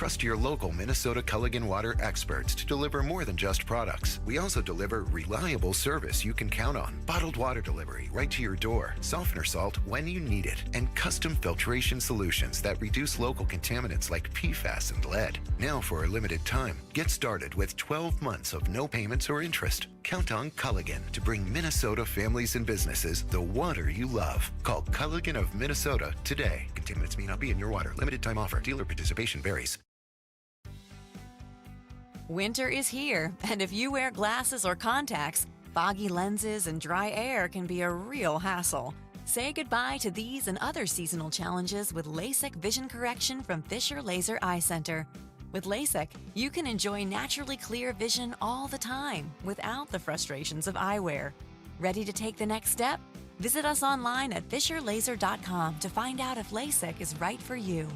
Trust your local Minnesota Culligan Water experts to deliver more than just products. We also deliver reliable service you can count on. Bottled water delivery right to your door, softener salt when you need it, and custom filtration solutions that reduce local contaminants like PFAS and lead. Now for a limited time, get started with 12 months of no payments or interest. Count on Culligan to bring Minnesota families and businesses the water you love. Call Culligan of Minnesota today. Contaminants may not be in your water. Limited time offer. Dealer participation varies. Winter is here, and if you wear glasses or contacts, foggy lenses and dry air can be a real hassle. Say goodbye to these and other seasonal challenges with LASIK vision correction from Fisher Laser Eye Center. With LASIK, you can enjoy naturally clear vision all the time without the frustrations of eyewear. Ready to take the next step? Visit us online at fisherlaser.com to find out if LASIK is right for you.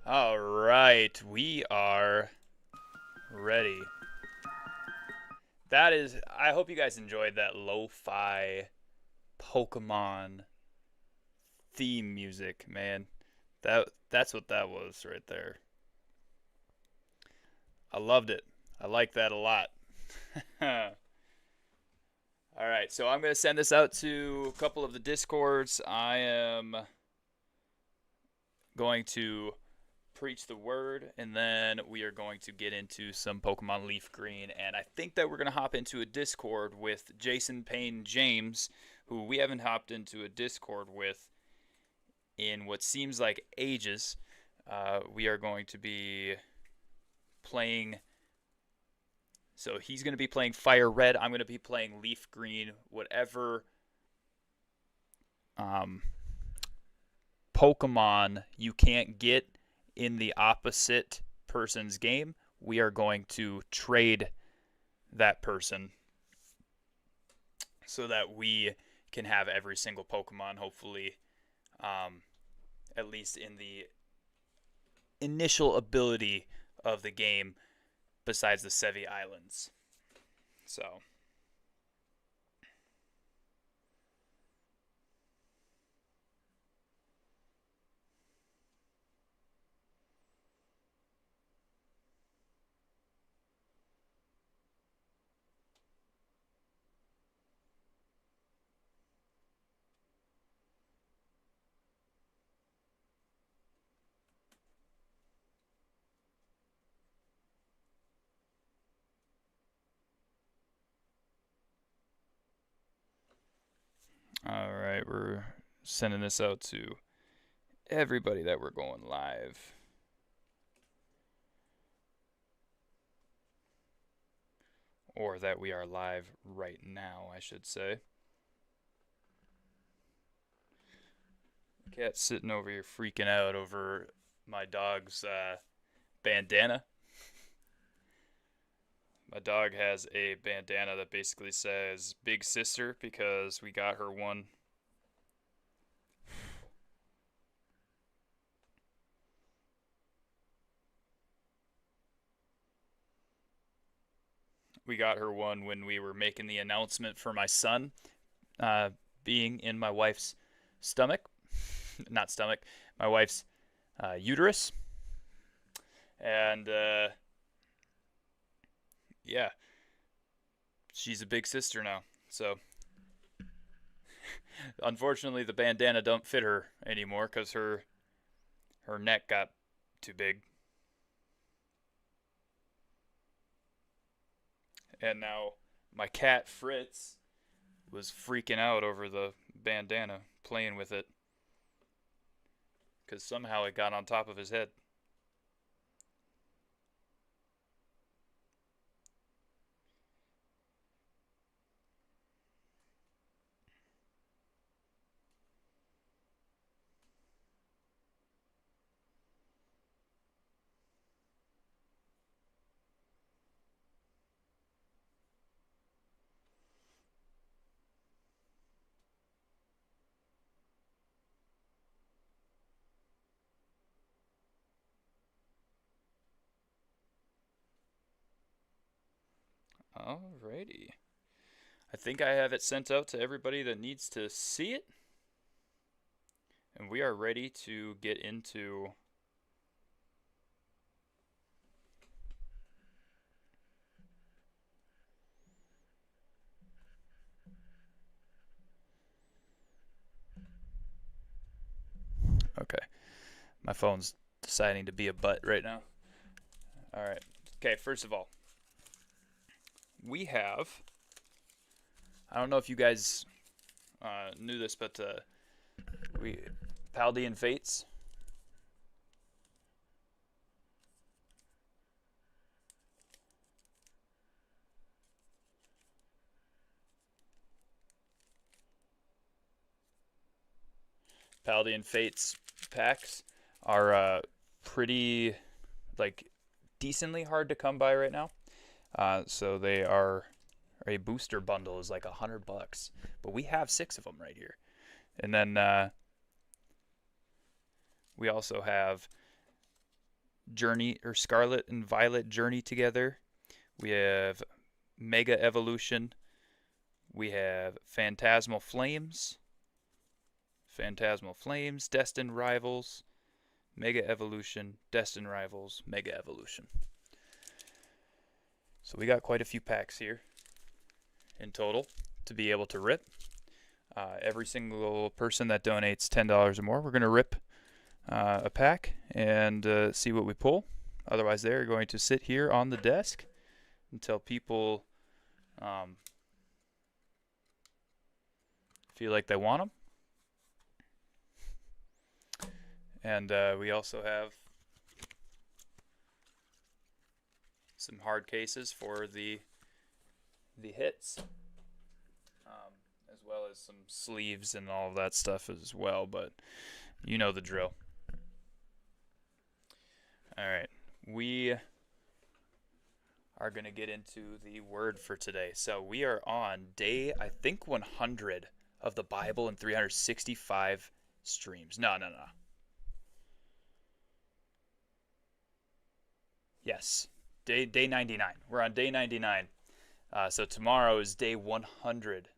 All right, we are ready. That is, I hope you guys enjoyed that lo-fi Pokemon theme music, man. That's what that was right there. I loved it. I like that a lot. All right, so I'm going to send this out to a couple of the Discords. I am going to preach the word, and then we are going to get into some Pokemon Leaf Green. And I think that we're going to hop into a Discord with Jason Payne James, who we haven't hopped into a Discord with in what seems like ages. We are going to be playing. So he's going to be playing Fire Red. I'm going to be playing Leaf Green. Whatever um, Pokemon you can't get in the opposite person's game, we are going to trade that person so that we can have every single Pokemon, hopefully, at least in the initial ability of the game, besides the Sevi Islands. So. All right, we're sending this out to everybody that we're going live. Or that we are live right now, I should say. Cat's sitting over here freaking out over my dog's bandana. My dog has a bandana that basically says Big Sister because we got her one. We got her one when we were making the announcement for my son being in my wife's stomach. Not stomach, my wife's uterus. And yeah, she's a big sister now. So unfortunately, the bandana don't fit her anymore because her neck got too big. And now my cat Fritz was freaking out over the bandana, playing with it, because somehow it got on top of his head. Alrighty. I think I have it sent out to everybody that needs to see it. And we are ready to get into okay. My phone's deciding to be a butt right now. Alright. Okay, first of all, we have, I don't know if you guys knew this, but we Paldean Fates. Paldean Fates packs are pretty, like, decently hard to come by right now. So they are, a booster bundle is like $100, but we have 6 of them right here. And then we also have Journey, or Scarlet and Violet journey together. We have Mega Evolution. We have Phantasmal Flames, Destined Rivals, Mega Evolution, Destined Rivals, Mega Evolution. So we got quite a few packs here in total to be able to rip. Every single person that donates $10 or more, we're going to rip a pack and see what we pull. Otherwise, they're going to sit here on the desk until people feel like they want them. And we also have some hard cases for the hits, as well as some sleeves and all of that stuff as well, but you know the drill. Alright, we are going to get into the word for today. So we are on day, I think, 100 of the Bible in 365 streams. No. Yes, day 99. We're on day 99. So tomorrow is day 100.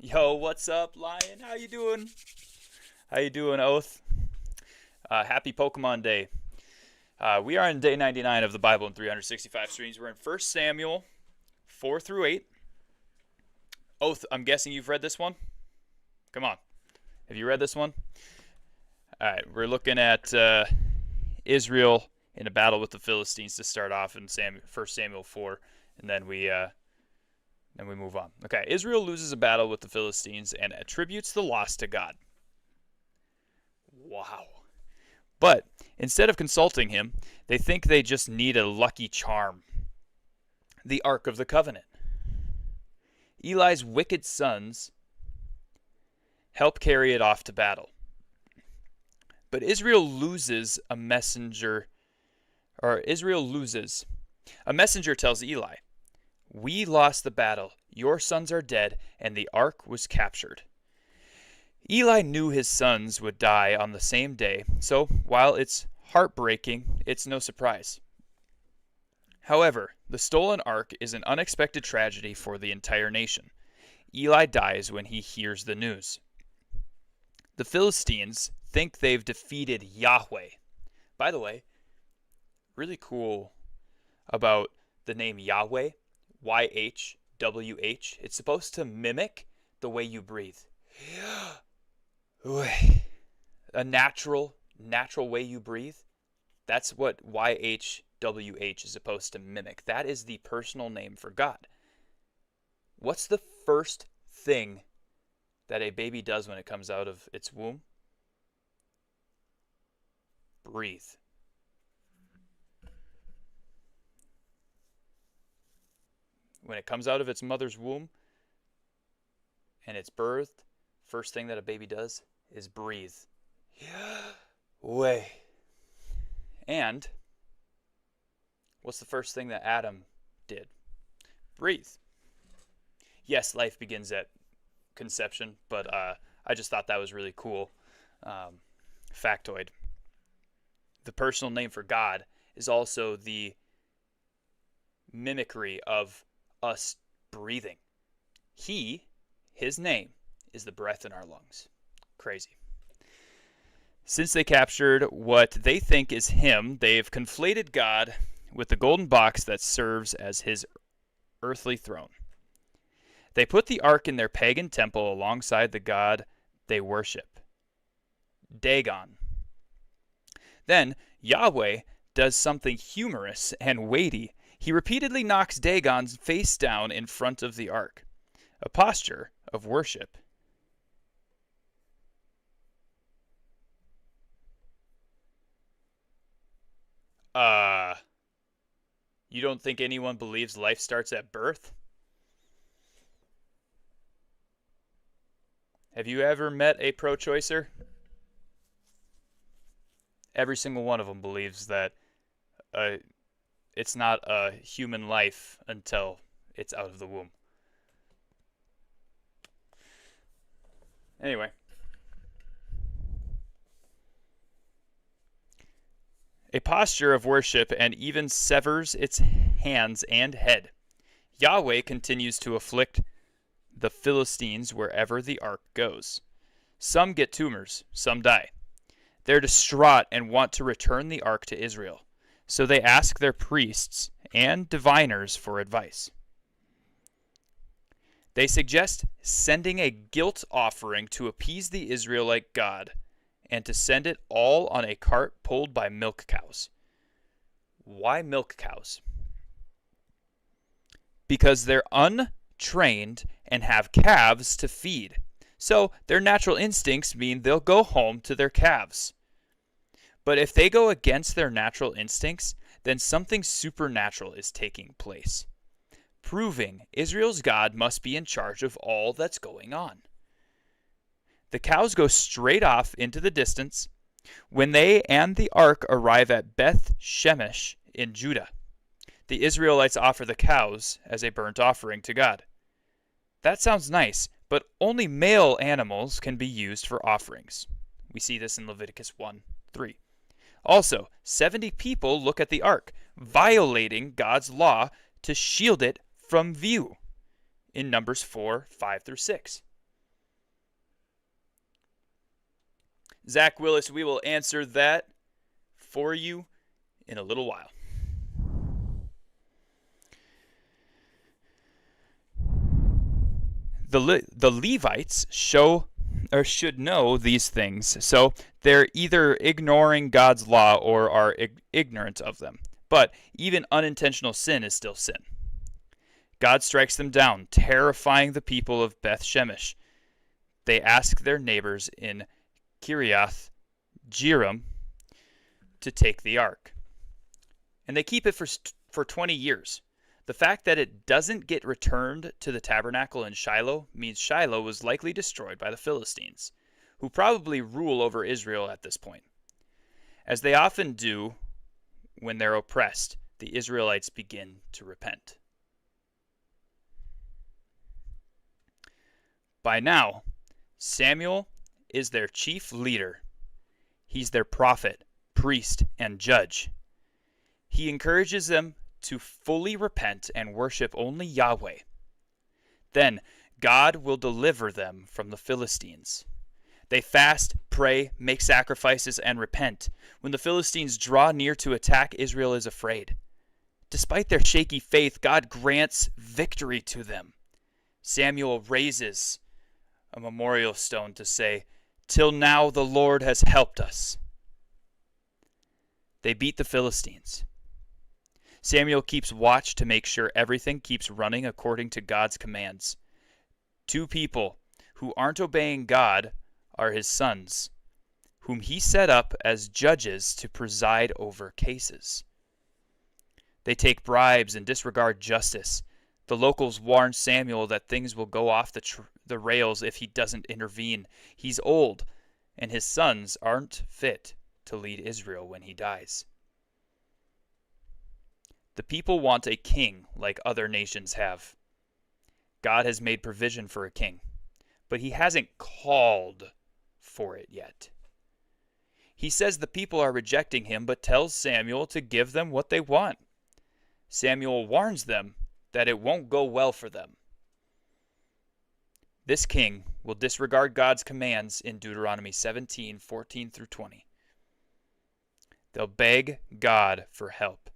Yo, what's up, Lion? How you doing? How you doing, Oath? Happy Pokemon Day. We are on day 99 of the Bible in 365 streams. We're in 1 Samuel 4 through 8. Oath, I'm guessing you've read this one? Come on. Have you read this one? All right, we're looking at Israel in a battle with the Philistines to start off in 1 Samuel 4, and then we move on. Okay, Israel loses a battle with the Philistines and attributes the loss to God. Wow. But instead of consulting him, they think they just need a lucky charm. The Ark of the Covenant. Eli's wicked sons help carry it off to battle. But Israel loses. A messenger tells Eli, "We lost the battle. Your sons are dead, and the ark was captured." Eli knew his sons would die on the same day, so while it's heartbreaking, it's no surprise. However, the stolen ark is an unexpected tragedy for the entire nation. Eli dies when he hears the news. The Philistines think they've defeated Yahweh. By the way, really cool about the name Yahweh, YHWH. It's supposed to mimic the way you breathe. A natural way you breathe. That's what YHWH is supposed to mimic. That is the personal name for God. What's the first thing that a baby does when it comes out of its womb? Breathe. When it comes out of its mother's womb and it's birthed, first thing that a baby does is breathe. Way. And what's the first thing that Adam did? Breathe. Yes, life begins at conception, but I just thought that was really cool. Factoid. The personal name for God is also the mimicry of us breathing. His name is the breath in our lungs. Crazy. Since they captured what they think is him, they've conflated God with the golden box that serves as his earthly throne. They put the ark in their pagan temple alongside the god they worship, Dagon. Then Yahweh does something humorous and weighty. He repeatedly knocks Dagon's face down in front of the ark, a posture of worship. You don't think anyone believes life starts at birth? Have you ever met a pro-choicer? Every single one of them believes that it's not a human life until it's out of the womb. Anyway. a posture of worship, and even severs its hands and head. Yahweh continues to afflict the Philistines wherever the ark goes. Some get tumors, some die. They're distraught and want to return the ark to Israel, so they ask their priests and diviners for advice. They suggest sending a guilt offering to appease the Israelite God, and to send it all on a cart pulled by milk cows. Why milk cows? Because they're untrained and have calves to feed. So their natural instincts mean they'll go home to their calves. But if they go against their natural instincts, then something supernatural is taking place, proving Israel's God must be in charge of all that's going on. The cows go straight off into the distance when they and the ark arrive at Beth Shemesh in Judah. The Israelites offer the cows as a burnt offering to God. That sounds nice, but only male animals can be used for offerings. We see this in Leviticus 1:3. Also, 70 people look at the ark, violating God's law to shield it from view in Numbers 4:5-6. Zach Willis, we will answer that for you in a little while. The Levites should know these things, so they're either ignoring God's law or are ignorant of them. But even unintentional sin is still sin. God strikes them down, terrifying the people of Beth Shemesh. They ask their neighbors in Kiriath Jearim to take the ark, and they keep it for 20 years. The fact that it doesn't get returned to the tabernacle in Shiloh means Shiloh was likely destroyed by the Philistines, who probably rule over Israel at this point. As they often do when they're oppressed, the Israelites begin to repent. By now, Samuel is their chief leader. He's their prophet, priest, and judge. He encourages them to fully repent and worship only Yahweh. Then God will deliver them from the Philistines. They fast, pray, make sacrifices, and repent. When the Philistines draw near to attack, Israel is afraid. Despite their shaky faith, God grants victory to them. Samuel raises a memorial stone to say, "Till now the Lord has helped us." They beat the Philistines. Samuel keeps watch to make sure everything keeps running according to God's commands. Two people who aren't obeying God are his sons, whom he set up as judges to preside over cases. They take bribes and disregard justice. The locals warn Samuel that things will go off the rails if he doesn't intervene. He's old, and his sons aren't fit to lead Israel when he dies. The people want a king like other nations have. God has made provision for a king, but he hasn't called for it yet. He says the people are rejecting him, but tells Samuel to give them what they want. Samuel warns them that it won't go well for them. This king will disregard God's commands in Deuteronomy 17:14-20. They'll beg God for help,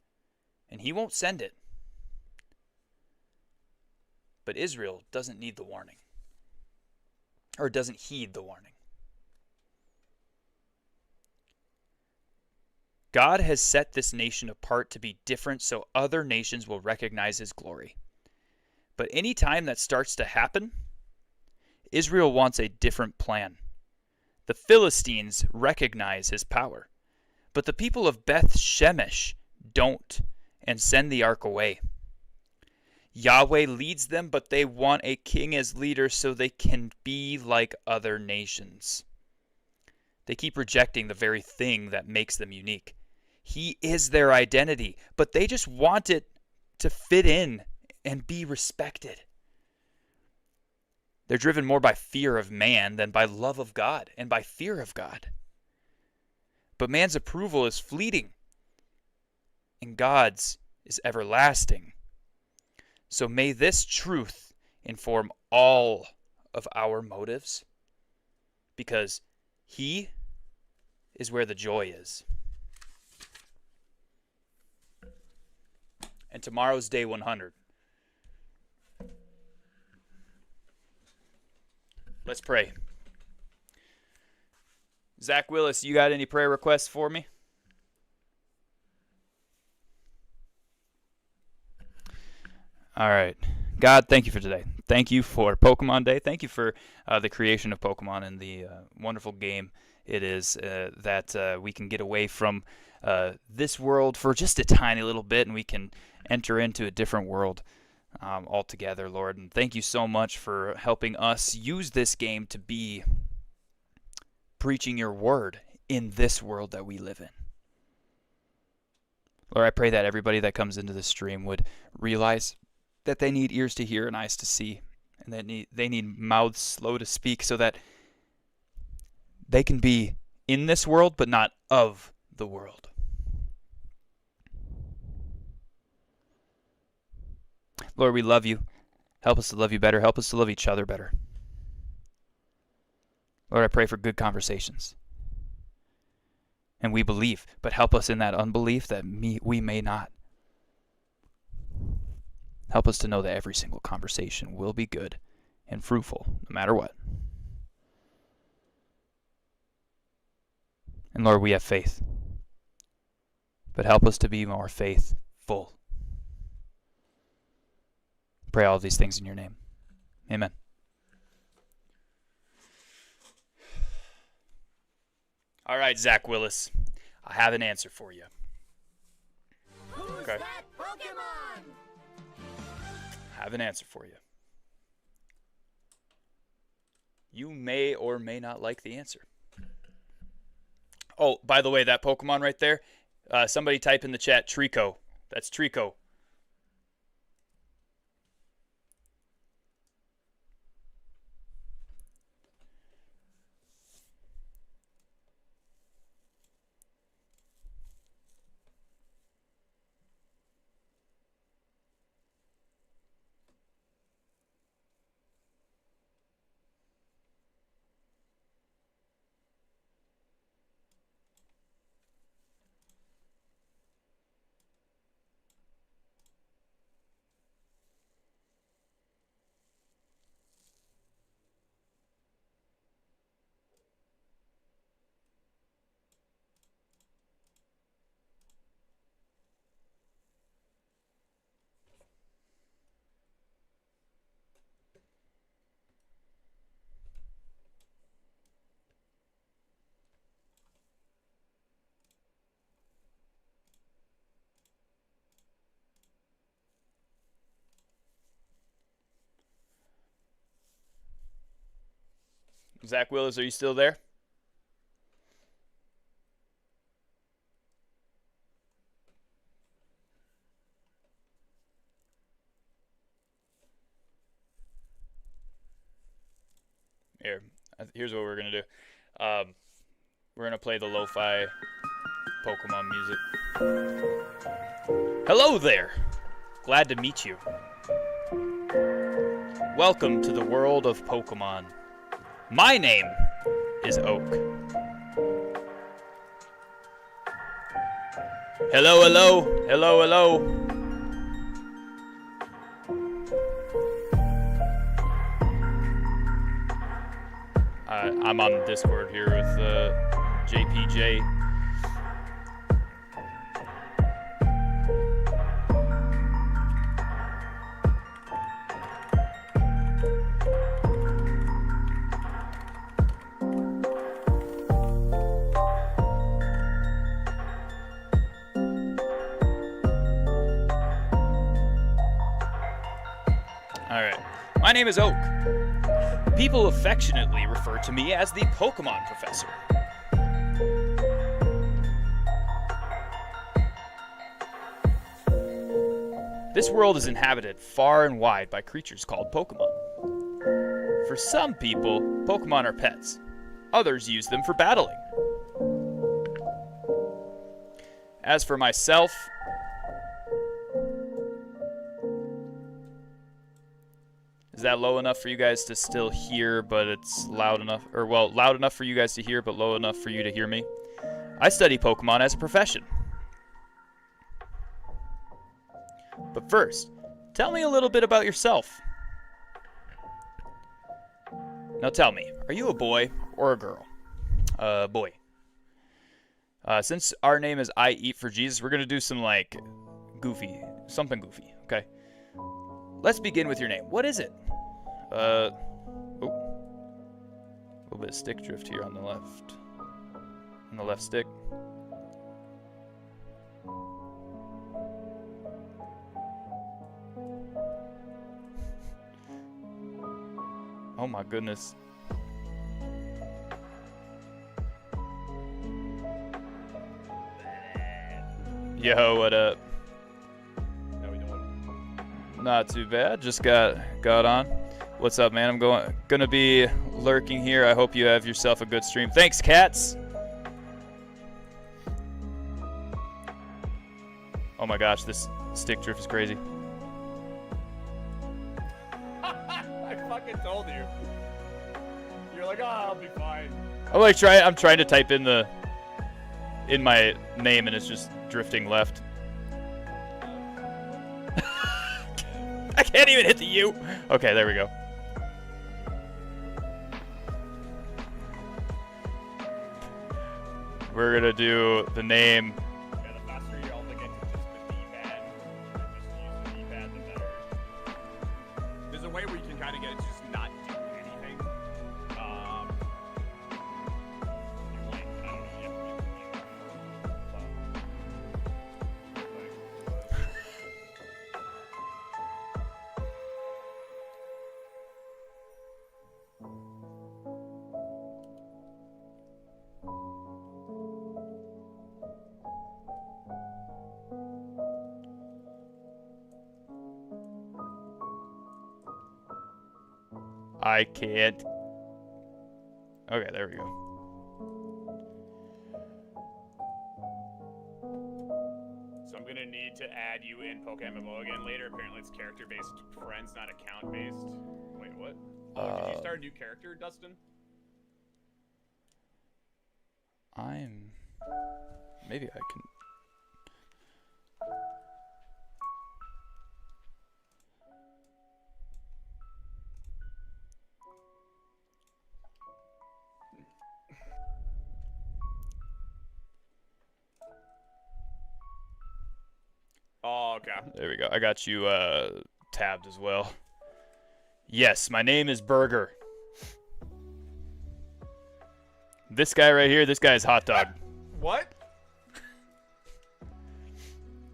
and he won't send it. But Israel doesn't need the warning, or doesn't heed the warning. God has set this nation apart to be different so other nations will recognize his glory. But any time that starts to happen, Israel wants a different plan. The Philistines recognize his power, but the people of Beth Shemesh don't and send the ark away. Yahweh leads them, but they want a king as leader so they can be like other nations. They keep rejecting the very thing that makes them unique. He is their identity, but they just want it to fit in and be respected. They're driven more by fear of man than by love of God and by fear of God. But man's approval is fleeting. and God's is everlasting. So may this truth inform all of our motives, because He is where the joy is. And tomorrow's day 100. Let's pray. Zach Willis, you got any prayer requests for me? All right. God, thank you for today. Thank you for Pokemon Day. Thank you for the creation of Pokemon and the wonderful game it is that we can get away from this world for just a tiny little bit, and we can enter into a different world altogether, Lord. And thank you so much for helping us use this game to be preaching your word in this world that we live in. Lord, I pray that everybody that comes into the stream would realize that they need ears to hear and eyes to see, and that they need mouths slow to speak, so that they can be in this world but not of the world. Lord, we love you. Help us to love you better. Help us to love each other better. Lord, I pray for good conversations. And we believe, but help us in that unbelief that we may not. Help us to know that every single conversation will be good and fruitful, no matter what. And Lord, we have faith. But help us to be more faithful. Pray all of these things in your name. Amen. All right, Zach Willis, I have an answer for you. Who's Okay. that Pokemon? I have an answer for you. You may or may not like the answer. Oh, by the way, that Pokemon right there, somebody type in the chat, Trico. That's Trico. Zach Willis, are you still there? Here's what we're going to do. We're going to play the lo-fi Pokemon music. Hello there! Glad to meet you. Welcome to the world of Pokemon. My name is Oak. Hello, hello, hello, hello. I'm on Discord here with JPJ. Alright, my name is Oak. People affectionately refer to me as the Pokemon Professor. This world is inhabited far and wide by creatures called Pokemon. For some people, Pokemon are pets. Others use them for battling. As for myself, Is that low enough for you guys to still hear, but it's loud enough, or well, loud enough for you guys to hear, but low enough for you to hear me? I study Pokemon as a profession. But first, tell me a little bit about yourself. Now tell me, are you a boy or a girl? Boy. Since our name is I Eat for Jesus, we're gonna do some like something goofy, okay? Let's begin with your name. What is it? A little bit of stick drift here on the left. On the left stick. Oh my goodness. Yo, what up? How we doing? Not too bad. Just got on. What's up, man? I'm gonna be lurking here. I hope you have yourself a good stream. Thanks, cats. Oh my gosh, this stick drift is crazy. I fucking told you. You're like, oh, I'll be fine. I'm trying to type in my name and it's just drifting left. I can't even hit the U. Okay, there we go. We're gonna do the name. Yeah, the faster you're able to get to just the D-pad, just use the D-pad, the better. There's a way where you can kind of get it to just not do anything. You might, I don't know, you have to I can't. Okay, there we go. So I'm gonna need to add you in PokeMMO again later. Apparently it's character-based friends, not account-based. Wait, what? Oh, did you start a new character, Dustin? Maybe I can. Oh, okay. There we go. I got you tabbed as well. Yes, my name is Burger. This guy right here, this guy is Hot Dog. What?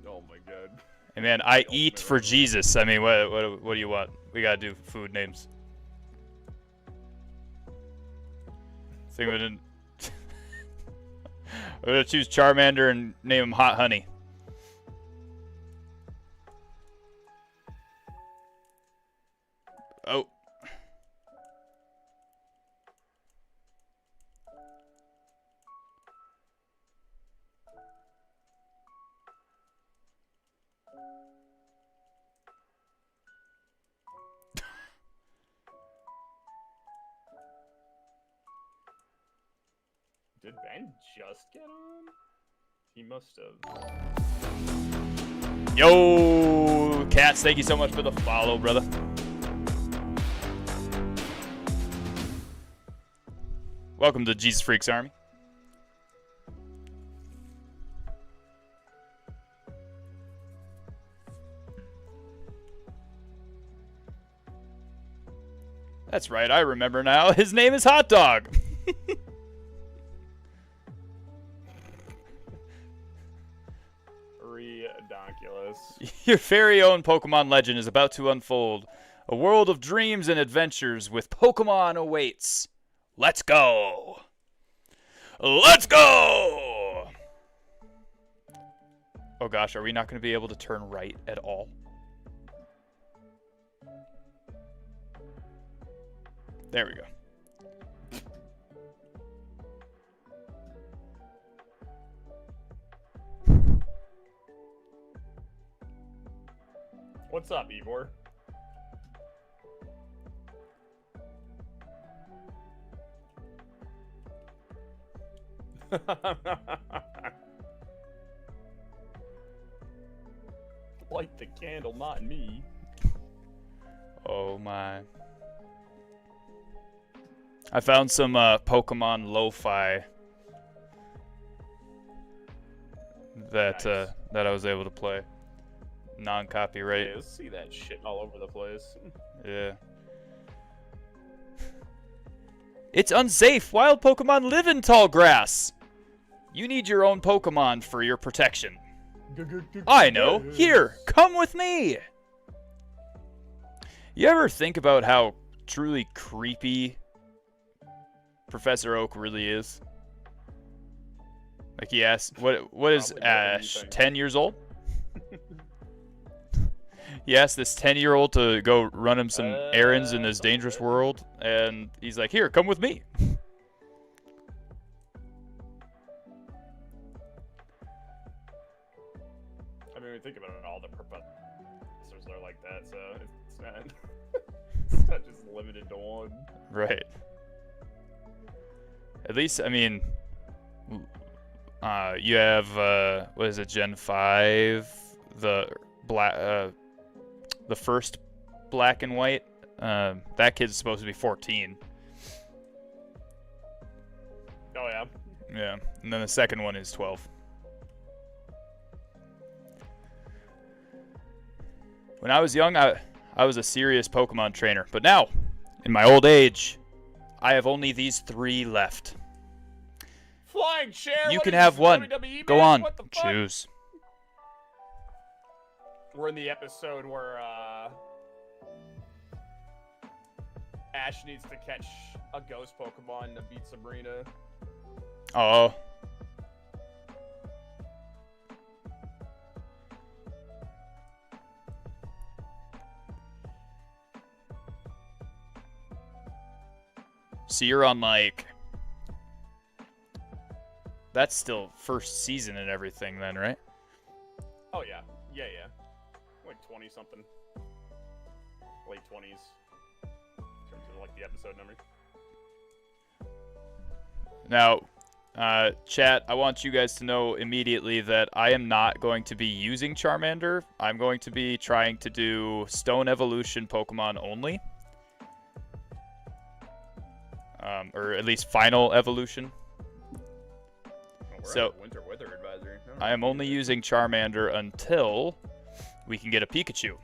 Oh my god. Hey man, I eat for Jesus. I mean, what do you want? We gotta do food names. So I'm gonna choose Charmander and name him Hot Honey. Oh. Did Ben just get on? He must have. Yo, Cats, thank you so much for the follow, brother. Welcome to Jesus Freaks Army. That's right, I remember now. His name is Hot Dog. Redonkulous. Your very own Pokemon legend is about to unfold. A world of dreams and adventures with Pokemon awaits. Let's go! Let's go! Oh gosh, are we not going to be able to turn right at all? There we go. What's up, Ivor? Light the candle, not me. Oh my. I found some Pokemon lo-fi that Nice. that I was able to play. Non-copyright. Yeah, see that shit all over the place. Yeah. It's unsafe. Wild Pokemon live in tall grass. You need your own Pokemon for your protection. I know. Here, come with me. You ever think about how truly creepy Professor Oak really is? Like he asks, what is Probably more than you Ash, think. 10 years old? He asked this 10-year-old to go run him some errands in this dangerous world, and he's like, here, come with me. I mean, when you think about it, all the professors are like that, so it's not, it's not just limited to one. Right. At least, I mean, you have, what is it, Gen 5, the first black and white. That kid's supposed to be 14. Oh, yeah. Yeah, and then the second one is 12. When I was young, I was a serious Pokemon trainer, but now, in my old age, I have only these 3 left. Flying chair? You What can are have one. WWE, Go man? on, What the fuck? choose. We're in the episode where, Ash needs to catch a ghost Pokemon to beat Sabrina. Oh. So you're on, like... That's still first season and everything then, right? Oh, yeah. Yeah, yeah. Like 20-something. Late 20s. In terms of, like, the episode number. Now, chat, I want you guys to know immediately that I am not going to be using Charmander. I'm going to be trying to do Stone Evolution Pokemon only. Or at least Final Evolution. We're So, on Winter Weather Advisory. I am only using Charmander until we can get a Pikachu.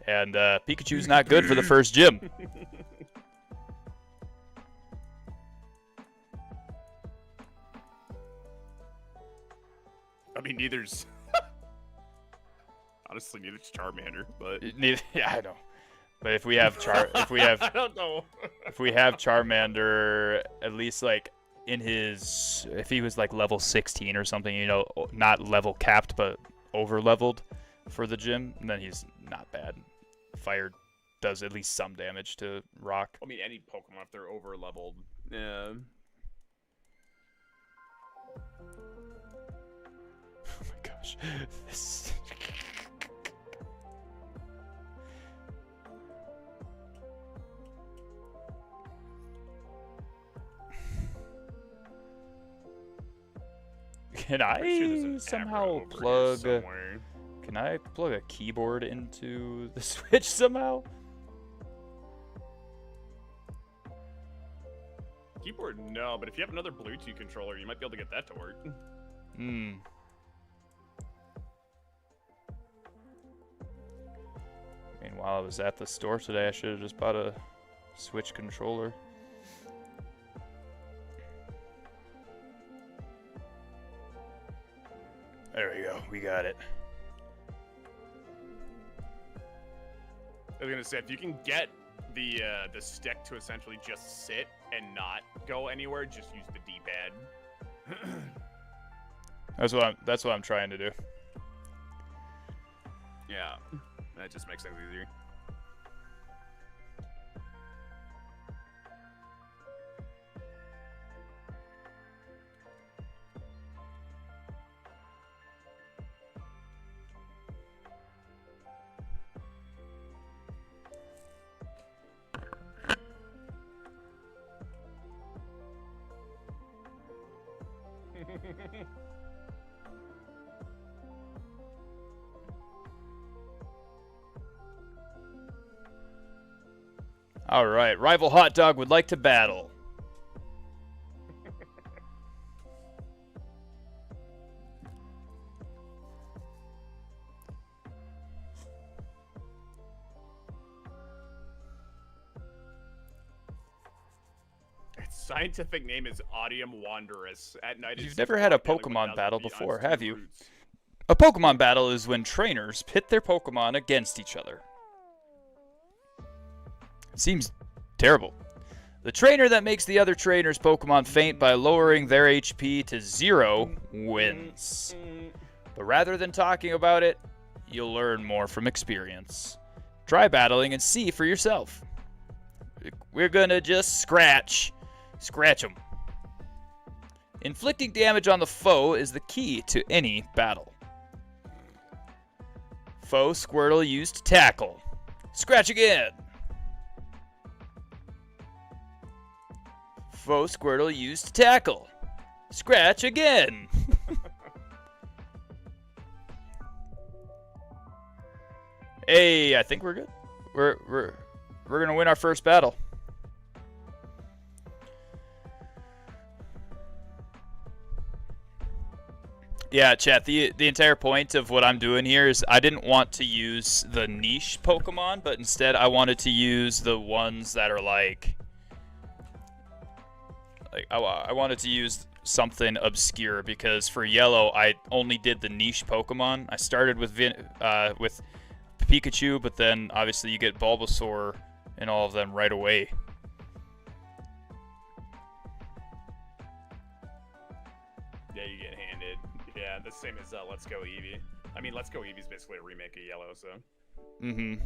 And Pikachu's not good for the first gym. I mean, neither's... Honestly, neither's Charmander, but... Yeah, I know. But if we have I don't know. if we have Charmander, at least like in his, if he was like level 16 or something, you know, not level capped but over leveled for the gym, then he's not bad. Fire does at least some damage to rock. I mean, any Pokemon, if they're over-leveled. Yeah. Oh my gosh. This... Can Pretty sure there's I an somehow Abra over here plug? somewhere. Can I plug a keyboard into the Switch somehow? Keyboard, no, but if you have another Bluetooth controller, you might be able to get that to work. Hmm. I mean, while I was at the store today, I should have just bought a Switch controller. There we go. We got it. I was gonna say, if you can get the stick to essentially just sit and not go anywhere, just use the D-pad. That's what I'm trying to do. Yeah, that just makes things easier. All right, rival hot dog would like to battle. Its scientific name is Audium wanderus. At night, You've never had a Pokemon battle before, have you? Roots. A Pokemon battle is when trainers pit their Pokemon against each other. Seems terrible. The trainer that makes the other trainer's Pokemon faint by lowering their HP to 0 wins. But rather than talking about it, you'll learn more from experience. Try battling and see for yourself. We're gonna just scratch them. Inflicting damage on the foe is the key to any battle. Foe Squirtle used Tackle. Scratch again. Foe Squirtle used Tackle. Scratch again. Hey, I think we're good. We're gonna win our first battle. Yeah, chat, the entire point of what I'm doing here is I didn't want to use the niche Pokemon, but instead I wanted to use the ones that are like I wanted to use something obscure, because for yellow I only did the niche Pokemon. I started with Pikachu, but then obviously you get Bulbasaur and all of them right away. Yeah, you get handed. Yeah, the same as Let's Go Eevee. I mean, Let's Go Eevee's basically a remake of Yellow, so. Mm-hmm.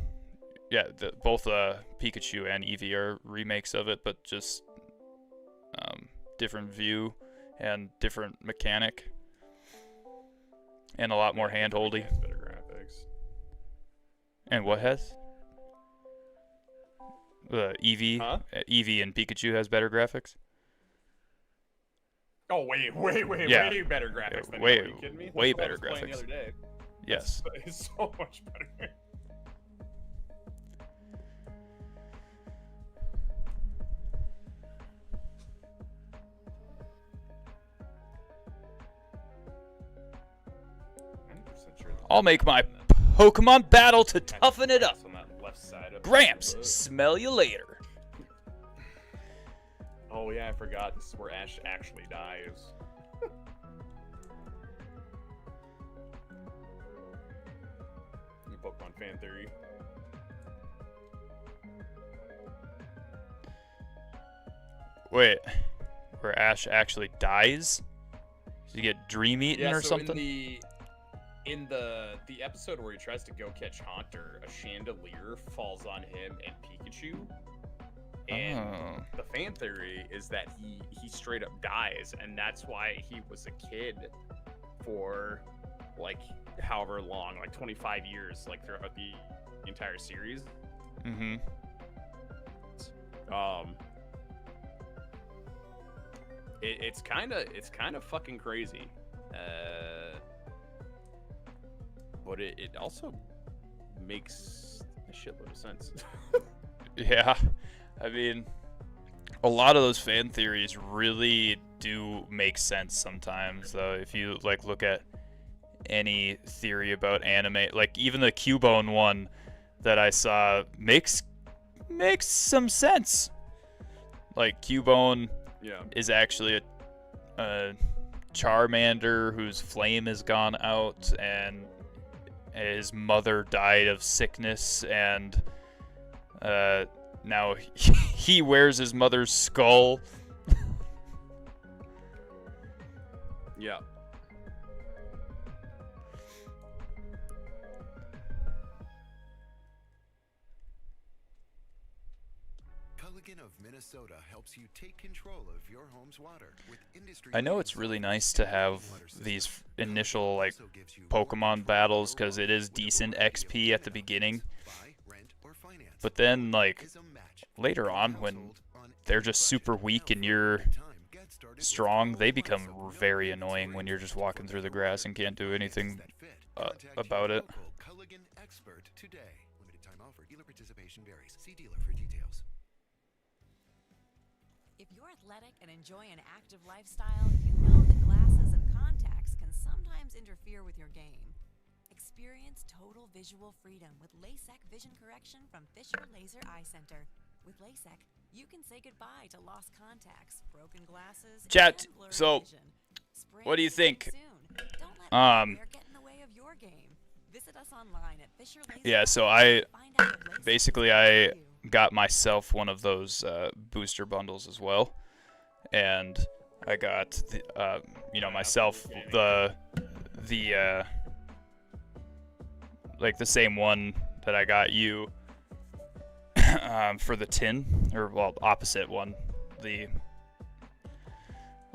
Yeah, both Pikachu and Eevee are remakes of it, but just different view and different mechanic, and a lot more hand-holdy. Better graphics. And what has? Eevee. Huh? Eevee and Pikachu has better graphics. Oh, way Yeah. better graphics than Way- Are you kidding me? way That's what I better was playing graphics. The other day. Yes. It's so much better. I'll make my Pokemon battle to toughen it up. On that left side of Gramps, the- smell you later. Oh yeah, I forgot. This is where Ash actually dies. New Pokemon fan theory. Wait, where Ash actually dies? Does he get dream eaten Yeah, or so something? in the episode where he tries to go catch Haunter, a chandelier falls on him and Pikachu. And Oh. the fan theory is that he straight up dies, and that's why he was a kid for like however long, like 25 years, like throughout the entire series. Mm-hmm. It's kind of fucking crazy, but it also makes a shitload of sense. Yeah, I mean, a lot of those fan theories really do make sense sometimes, though. If you like look at any theory about anime, like even the Cubone one that I saw makes some sense. Like Cubone Yeah. is actually a Charmander whose flame has gone out, and his mother died of sickness, and now he wears his mother's skull. Yeah. Culligan of Minnesota helps you take control of your home's water with industry. I know it's really nice to have these initial like Pokemon battles because it is decent XP at the beginning, but then like later on when they're just super weak and you're strong, they become very annoying when you're just walking through the grass and can't do anything about it. Culligan expert today. Limited time offer. Dealer participation varies. See dealer for details. If you're athletic and enjoy an active lifestyle, you know that glasses and contacts can sometimes interfere with your game. Experience total visual freedom with LASIK vision correction from Fisher Laser Eye Center. With LASIK, you can say goodbye to lost contacts, broken glasses, Chat, and blurry so, vision. Spring what do you is coming think? soon. Don't let eyewear get in the way of your game. Visit us online at Fisher Laser. Yeah, so Eye to find out if LASIK basically is I for you. got myself one of those booster bundles as well, and I got the, myself the like the same one that I got you for the tin, or well, opposite one, the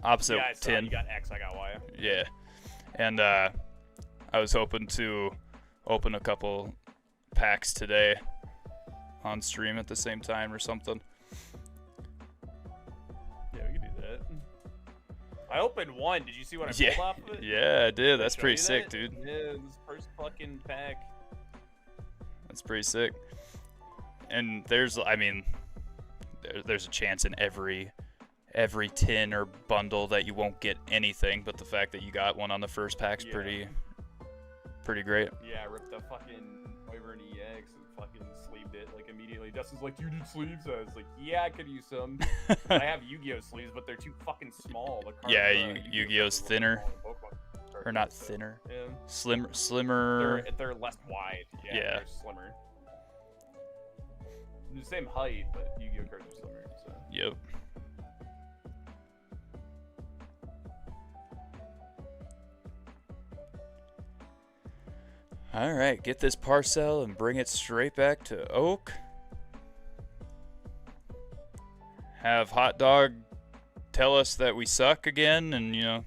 opposite Yeah, I saw tin. you got X, I got Y. Yeah, and I was hoping to open a couple packs today on stream at the same time or something. Yeah, we can do that. I opened one. Did you see what I Yeah, pulled off of it? yeah, I did. Did I That's show pretty you sick, that? dude. Yeah, this first fucking pack. That's pretty sick. And there's a chance in every tin or bundle that you won't get anything, but the fact that you got one on the first pack's pretty great. Yeah, I ripped the fucking Wyvern EX and fucking sleeved it like immediately. Dustin's like, "Do you need sleeves?" I was like, "Yeah, I could use some." I have Yu-Gi-Oh sleeves, but they're too fucking small. The cards, Yeah, Yu-Gi-Oh Yu-Gi-Oh's cards are thinner. smaller than Pokemon cards, Or not so, thinner. Yeah. Slimmer. They're less wide. Yeah, Yeah. they're slimmer. They're the same height, but Yu-Gi-Oh cards are slimmer. So. Yep. Alright, get this parcel and bring it straight back to Oak. Have Hot Dog tell us that we suck again, and yeah,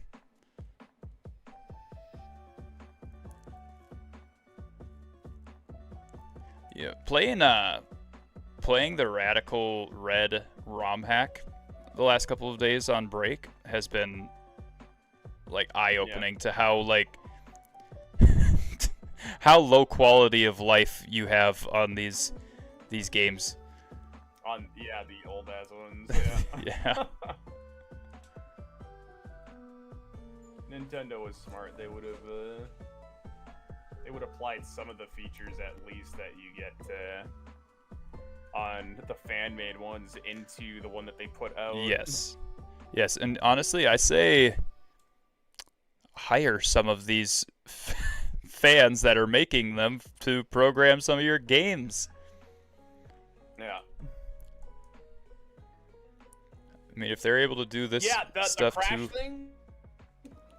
playing the Radical Red ROM hack the last couple of days on break has been like eye-opening to how how low quality of life you have on these games. The old ass ones. Yeah. Yeah. Nintendo was smart. They would applied some of the features at least that you get on the fan-made ones into the one that they put out. Yes, and honestly, I say hire some of these fans that are making them to program some of your games. Yeah. I mean, if they're able to do this stuff the crash too. thing.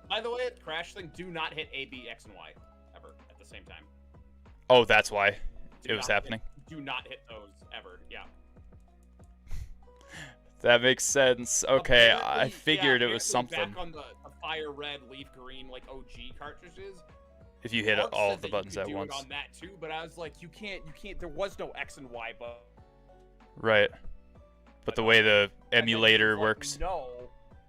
By the way, the crash thing, do not hit A, B, X, and Y ever at the same time. Oh, that's why Do it was not happening. Do not hit those ever. Yeah. That makes sense. Okay, I Apparently- figured it was apparently something. Back on the fire red, leaf green, like OG cartridges. If you hit Mark all said of the that buttons you at could do once. it on that too, but I was like, you can't. There was no X and Y button. Right. But the way the And then emulator he was like, works. No,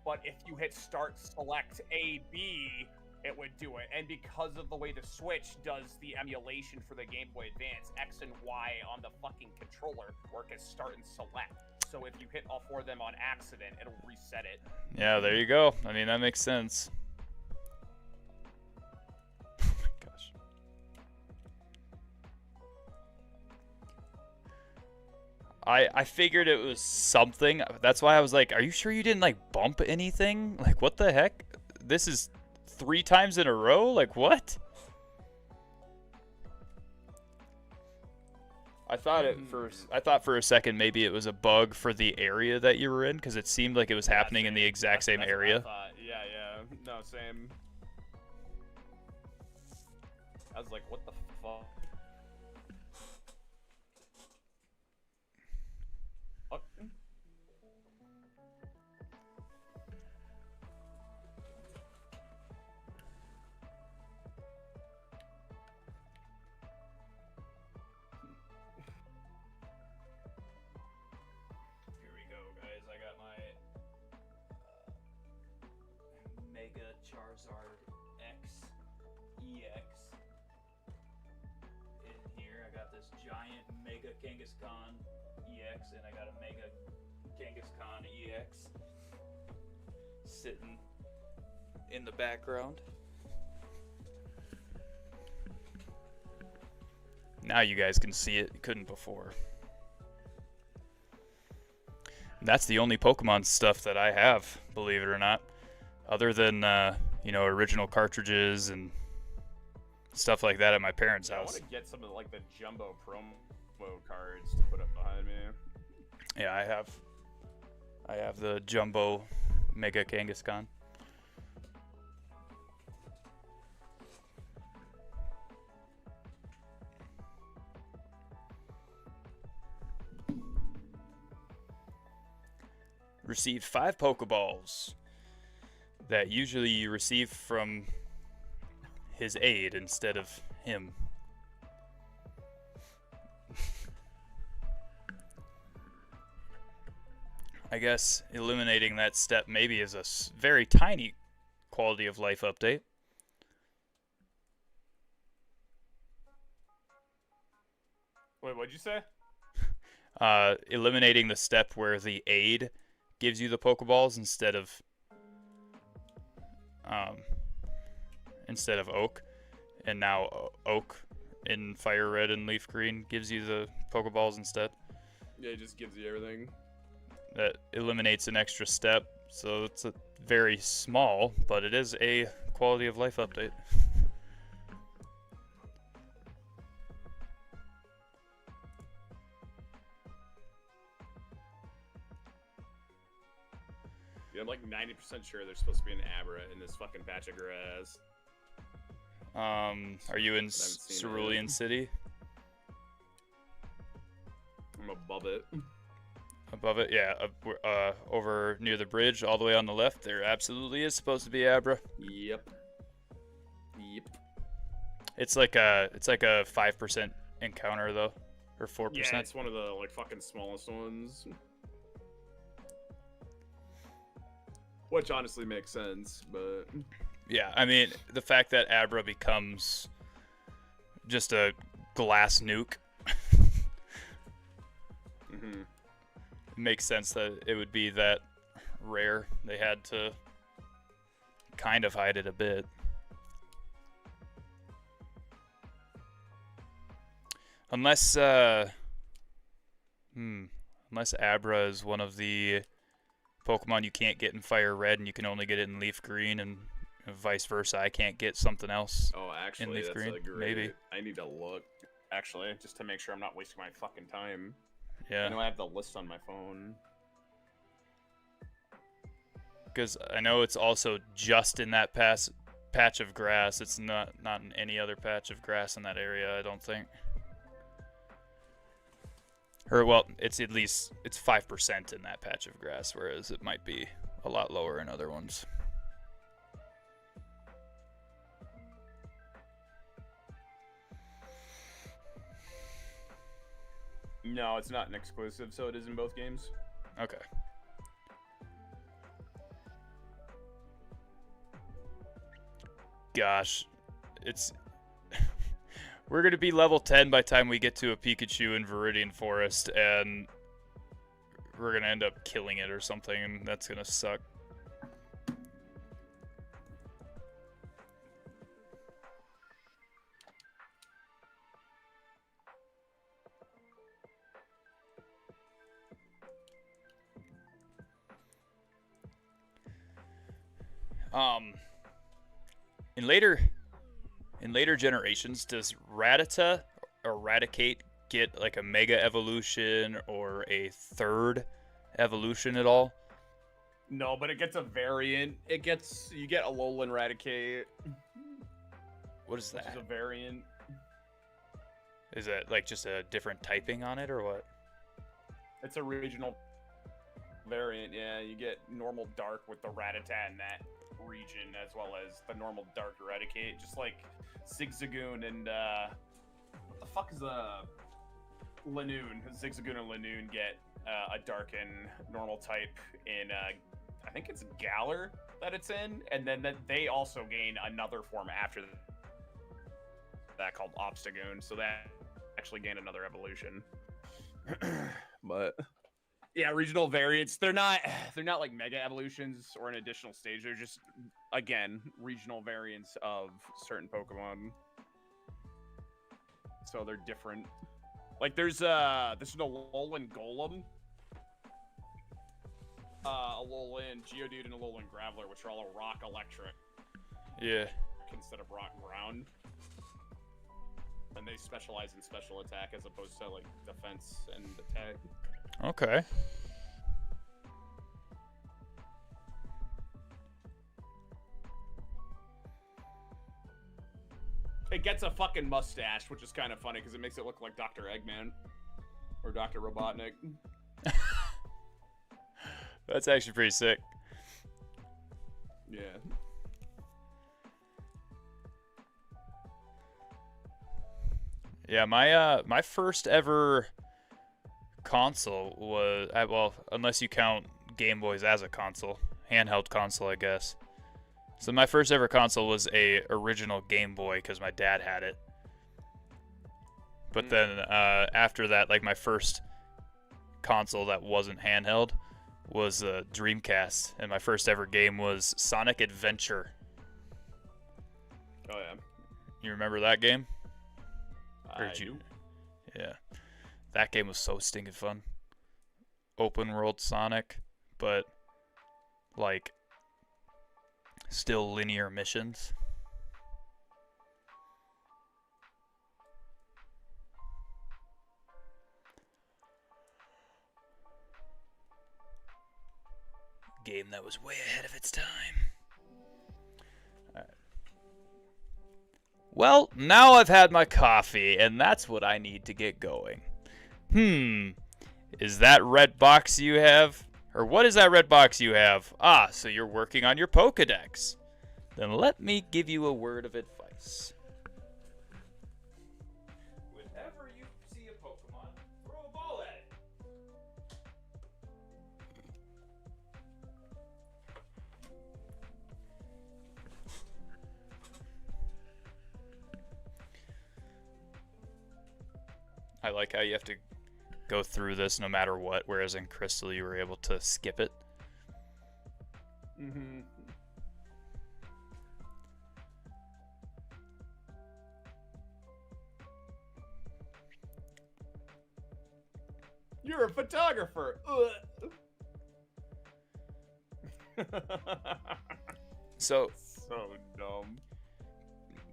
but if you hit start select A, B, it would do it. And because of the way the Switch does the emulation for the Game Boy Advance, X and Y on the fucking controller work as start and select. So if you hit all four of them on accident, it'll reset it. Yeah, there you go. I mean, that makes sense. Oh my gosh. I figured it was something. That's why I was like, are you sure you didn't like bump anything? Like, what the heck? This is 3 times in a row? Like, what? I thought for a second maybe it was a bug for the area that you were in, because it seemed like it was happening in the exact same That's what I area. thought. Yeah. No, same. I was like, what the fuck? What? Here we go, guys. I got my Mega Charizard X EX in here. I got this giant Mega Kangaskhan EX, and I got a Mega Kangaskhan EX sitting in the background. Now you guys can see it. You couldn't before. That's the only Pokemon stuff that I have, believe it or not. Other than, original cartridges and stuff like that at my parents' I house. want to get some of like the jumbo promo cards to put up behind me. Yeah, I have the jumbo Mega Kangaskhan. Received 5 Pokeballs that usually you receive from his aide instead of him. I guess eliminating that step maybe is a very tiny quality of life update. Wait, what'd you say? Eliminating the step where the aide gives you the Pokeballs instead of Oak, and now Oak in Fire Red and Leaf Green gives you the Pokeballs instead. Yeah, it just gives you everything. That eliminates an extra step, so it's a very small, but it is a quality of life update. Yeah, I'm like 90% sure there's supposed to be an Abra in this fucking patch of grass. Are you in Cerulean City? I'm above it. Above it, yeah. Over near the bridge, all the way on the left, there absolutely is supposed to be Abra. Yep. It's like a 5% encounter though, or 4%. Yeah, it's one of the like fucking smallest ones. Which honestly makes sense, but Yeah, I mean the fact that Abra becomes just a glass nuke. mm-hmm. Makes sense that it would be that rare. They had to kind of hide it a bit. Unless Abra is one of the Pokemon you can't get in Fire Red and you can only get it in Leaf Green, and vice versa. I can't get something else. Oh, actually, in Leaf that's Green. a great. Maybe. I need to look. Actually, just to make sure I'm not wasting my fucking time. Yeah. I know I have the list on my phone. Because I know it's also just in that patch of grass. It's not in any other patch of grass in that area, I don't think. Or, well, it's 5% in that patch of grass, whereas it might be a lot lower in other ones. No, it's not an exclusive, so it is in both games. Okay. Gosh, we're gonna be level 10 by the time we get to a Pikachu in Viridian Forest, and we're gonna end up killing it or something, and that's gonna suck. In later generations, does Rattata or Raticate get like a Mega Evolution or a third evolution at all? No, but it gets a variant. You get Alolan Raticate. What is that? Which is a variant. Is it like just a different typing on it or what? It's a regional variant, yeah. You get normal dark with the Rattata in that region, as well as the normal dark Eradicate, just like Zigzagoon and what the fuck is Lanoon? Zigzagoon and Lanoon get a dark and normal type in I think it's Galar that it's in, and then they also gain another form after that called Obstagoon, so that actually gain another evolution. But Yeah, regional variants. They're not like mega evolutions or an additional stage. They're just, again, regional variants of certain Pokemon. So they're different. Like there's an Alolan Golem, Alolan Geodude, and Alolan Graveler, which are all a rock electric. Yeah. Instead of rock ground. And they specialize in special attack as opposed to like defense and attack. Okay. It gets a fucking mustache, which is kind of funny because it makes it look like Dr. Eggman or Dr. Robotnik. That's actually pretty sick. Yeah. Yeah, my first ever console was well, unless you count Game Boys as a console, handheld console, I guess. So my first ever console was a original Game Boy because my dad had it. But then after that, like my first console that wasn't handheld was a Dreamcast, and my first ever game was Sonic Adventure. Oh yeah. You remember that game? Or I did you? do. Yeah, that game was so stinking fun. Open world Sonic, but like still linear missions. Game that was way ahead of its time. All right. Well, now I've had my coffee, and that's what I need to get going. Is that red box you have? Or what is that red box you have? Ah, so you're working on your Pokedex. Then let me give you a word of advice. Whenever you see a Pokemon, throw a ball at it. I like how you have to go through this no matter what, whereas in Crystal you were able to skip it. Mm-hmm. You're a photographer. So dumb.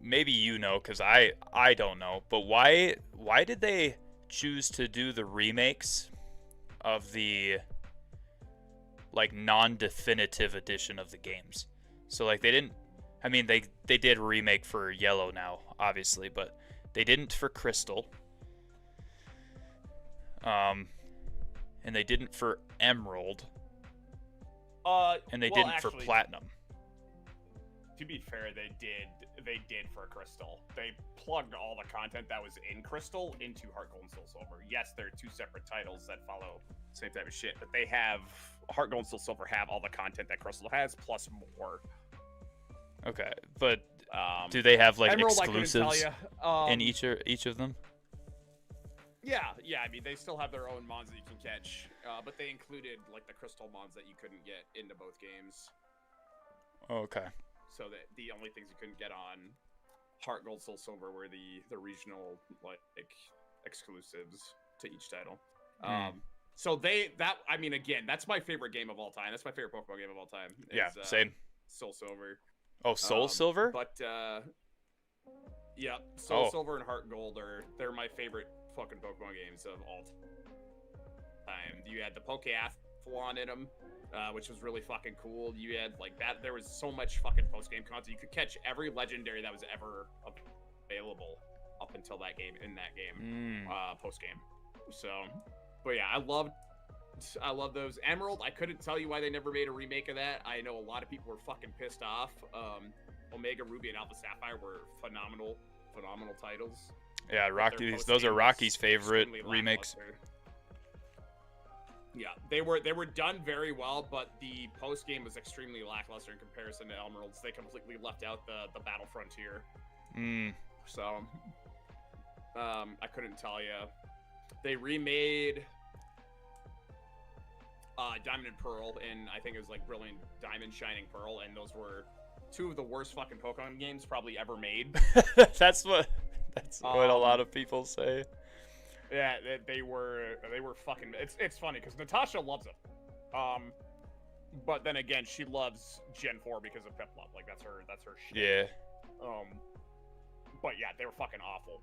maybe you know, because I don't know, but why did they choose to do the remakes of the like non-definitive edition of the games? So like they didn't, I mean they did a remake for Yellow now, obviously, but they didn't for Crystal. And they didn't for Emerald. And they didn't actually, for Platinum. To be fair, they did for Crystal. They plugged all the content that was in Crystal into Heart Gold and Soul Silver. Yes, they're two separate titles that follow the same type of shit, but they have Heart Gold and Soul Silver have all the content that Crystal has plus more. Okay, but do they have like Emerald, exclusives I couldn't tell in each of them? Yeah. I mean, they still have their own mons that you can catch, but they included like the Crystal mons that you couldn't get into both games. Okay. So that the only things you couldn't get on Heart Gold Soul Silver were the regional like exclusives to each title. So I mean, again, that's my favorite game of all time. That's my favorite Pokemon game of all time. Yeah, same. Soul Silver. Oh, Soul Silver? But yeah, Soul Silver and Heart Gold they're my favorite fucking Pokemon games of all time. You had the Pokeathlon in them, which was really fucking cool. You had like that. There was so much fucking post-game content. You could catch every legendary that was ever available up until that game post-game. So, but yeah, I love those. Emerald, I couldn't tell you why they never made a remake of that. I know a lot of people were fucking pissed off. Omega Ruby and Alpha Sapphire were phenomenal titles. Yeah, those are Rocky's favorite remakes. Yeah, they were done very well, but the post game was extremely lackluster in comparison to Emeralds. They completely left out the Battle Frontier. So, I couldn't tell you. They remade Diamond and Pearl, and I think it was like Brilliant Diamond, Shining Pearl, and those were two of the worst fucking Pokemon games probably ever made. That's what a lot of people say. Yeah, they were fucking. It's funny because Natasha loves it, but then again, she loves Gen 4 because of Piplup. Like that's her shit. Yeah. But yeah, they were fucking awful.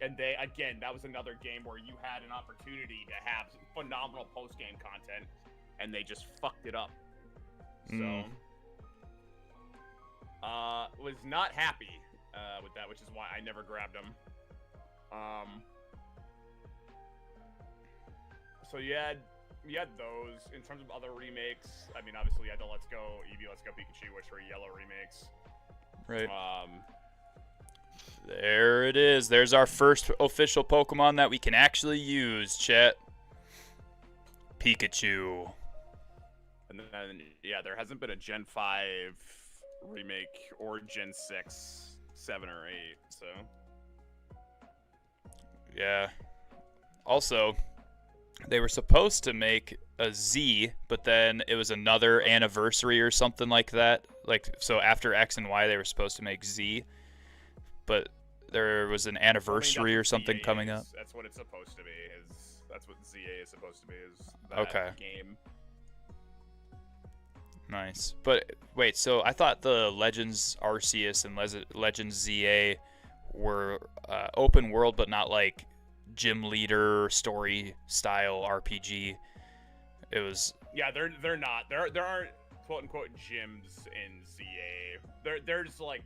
And that was another game where you had an opportunity to have phenomenal post-game content, and they just fucked it up. So, was not happy with that, which is why I never grabbed them. So you had those. In terms of other remakes, I mean, obviously you had the Let's Go Eevee, Let's Go Pikachu, which were yellow remakes. Right. There it is. There's our first official Pokemon that we can actually use, chat. Pikachu. And then, yeah, there hasn't been a Gen 5 remake or Gen 6, 7, or 8, so. Yeah. Also, they were supposed to make a Z, but then it was another anniversary or something like that. Like, so after X and Y, they were supposed to make Z, but there was an anniversary or something coming up. That's what it's supposed to be. That's what ZA is supposed to be. Is that game? Nice. But wait, so I thought the Legends Arceus and Legends ZA were open world, but not like gym leader story style RPG. It was. Yeah, they're not. There aren't quote unquote gyms in ZA. There's like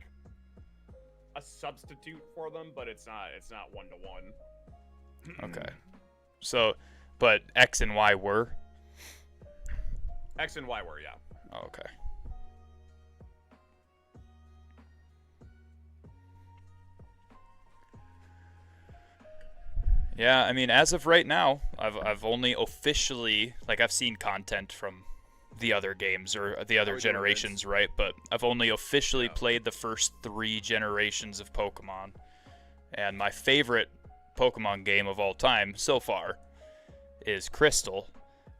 a substitute for them, but it's not 1-to-1. Okay. So, but X and Y were? X and Y were, yeah. Oh, okay. Yeah, I mean, as of right now, I've only officially, like, I've seen content from the other games or the other generations, right? But I've only officially played the first 3 generations of Pokemon. And my favorite Pokemon game of all time so far is Crystal,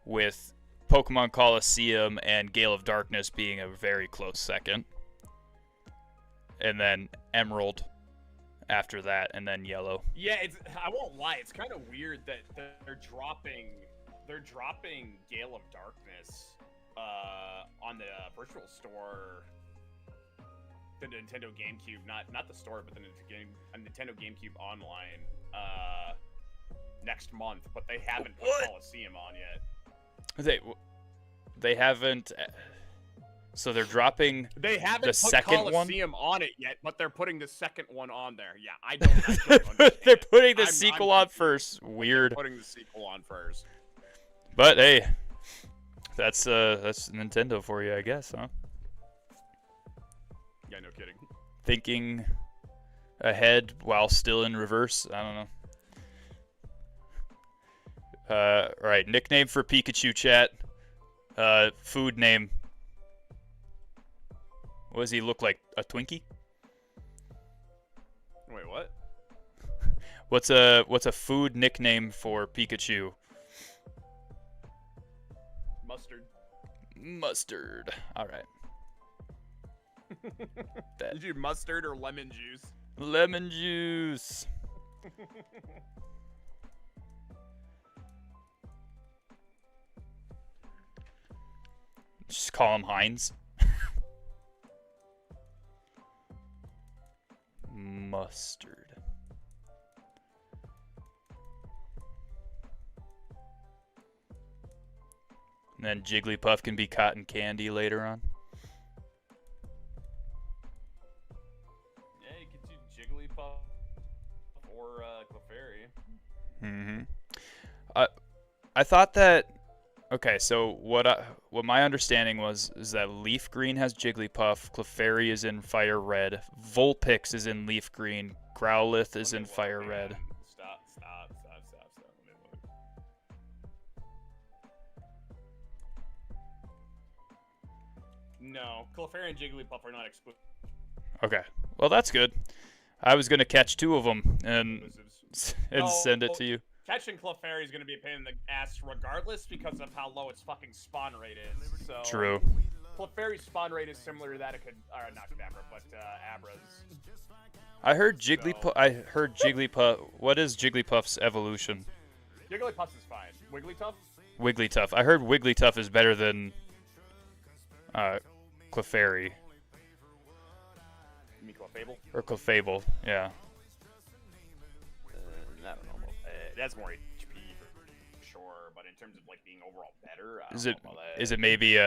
with Pokemon Coliseum and Gale of Darkness being a very close second. And then Emerald after that, and then Yellow. Yeah, I won't lie, it's kind of weird that they're dropping Gale of Darkness on the virtual store, the Nintendo GameCube, not the store, but the Nintendo GameCube online next month, but they haven't put Coliseum on yet. They haven't. So they're dropping. They haven't the put second Coliseum on it yet, but they're putting the second one on there. Yeah, I don't understand. They're putting the sequel on first. Weird. They're putting the sequel on first. But hey, that's Nintendo for you, I guess, huh? Yeah, no kidding. Thinking ahead while still in reverse. I don't know. Right, nickname for Pikachu, chat. Food name. What does he look like? A Twinkie? Wait, what? What's a food nickname for Pikachu? Mustard. Mustard. All right. Did you mustard or lemon juice? Lemon juice. Just call him Heinz. Mustard. And then Jigglypuff can be cotton candy later on. Yeah, you could do Jigglypuff or Clefairy. I thought that. Okay, so what my understanding is that Leaf Green has Jigglypuff, Clefairy is in Fire Red, Vulpix is in Leaf Green, Growlithe is in Fire Red. Stop. Let me look. No, Clefairy and Jigglypuff are not exclusive. Okay, well that's good. I was gonna catch 2 of them and send it to you. Catching Clefairy is going to be a pain in the ass regardless because of how low its fucking spawn rate is. So True. Clefairy's spawn rate is similar to that of not Kadabra, but Abra's. I heard Jigglypuff. What is Jigglypuff's evolution? Jigglypuff is fine. Wigglytuff? Wigglytuff. I heard Wigglytuff is better than Clefairy. You mean Clefable? Or Clefable, yeah. I don't know. That's more HP for sure, but in terms of like being overall better, Is it maybe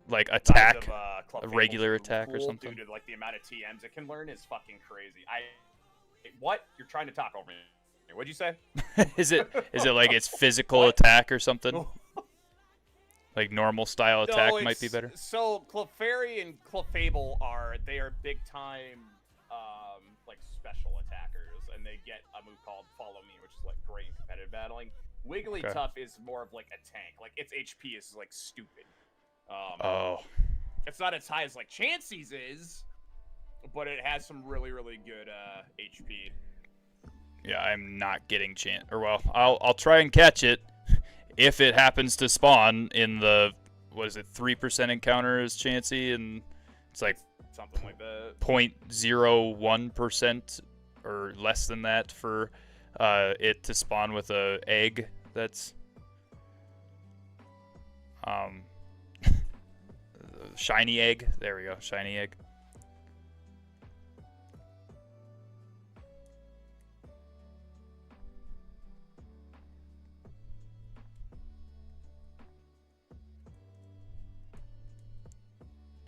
like size attack, of, a Clefable's regular attack or pool something? Due to like the amount of TMs it can learn is fucking crazy. What? You're trying to talk over me. What'd you say? Is it like its physical attack or something? Like normal style attack might be better. So Clefairy and Clefable are big time like special attackers, and they get a move called Follow Me, which is like great in competitive battling. Wigglytuff is more of like a tank. Like its HP is like stupid. It's not as high as like Chansey's is, but it has some really good HP. Yeah, I'm not getting I'll try and catch it if it happens to spawn in the 3% encounter as Chansey, and it's like something like that. 0.01% or less than that for it to spawn with a egg that's shiny egg. There we go, shiny egg.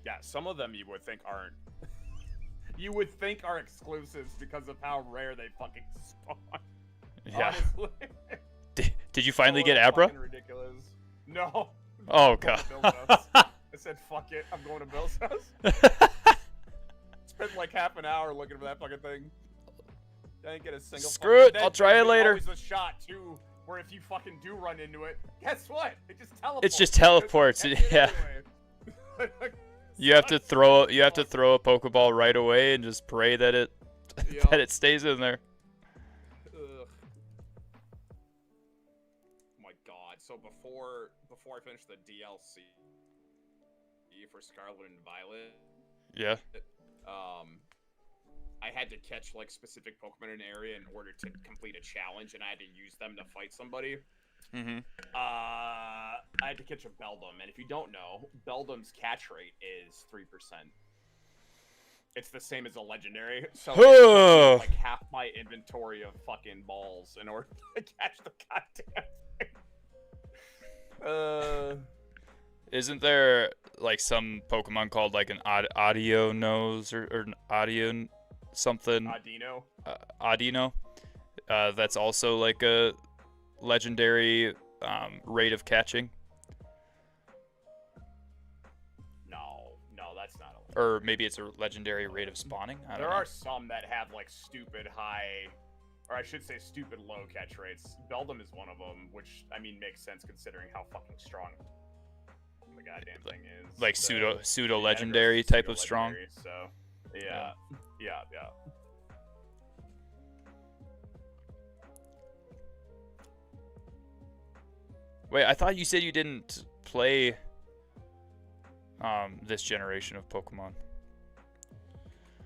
Yeah, some of them you would think aren't. You would think are exclusives because of how rare they fucking spawn. Yeah. Honestly. Did you finally get Abra? Ridiculous. No. Oh god. I said fuck it. I'm going to Bill's house. Spent like half an hour looking for that fucking thing. I didn't get a single. Screw it. I'll try it later. Always a shot too, where if you fucking do run into it, guess what? It just teleports. It just teleports. Yeah. Anyway. You have to throw a Pokeball right away and just pray that it that it stays in there. Ugh. Oh my god. So before I finish the DLC for Scarlet and Violet, yeah. I had to catch like specific Pokemon in an area in order to complete a challenge, and I had to use them to fight somebody. Mm-hmm. I had to catch a Beldum, and if you don't know, Beldum's catch rate is 3%. It's the same as a legendary, so it's like half my inventory of fucking balls in order to catch the goddamn thing. Isn't there like some Pokemon called like an Audio Nose or an Audio something? Audino. Audino. That's also like a legendary rate of catching. No, that's not a. Or maybe it's a legendary rate of spawning. I don't know. There are some that have like stupid high, or I should say stupid low catch rates. Beldum is one of them, which I mean makes sense considering how fucking strong the goddamn thing is. Like pseudo legendary type of strong. So yeah. Wait, I thought you said you didn't play this generation of Pokemon.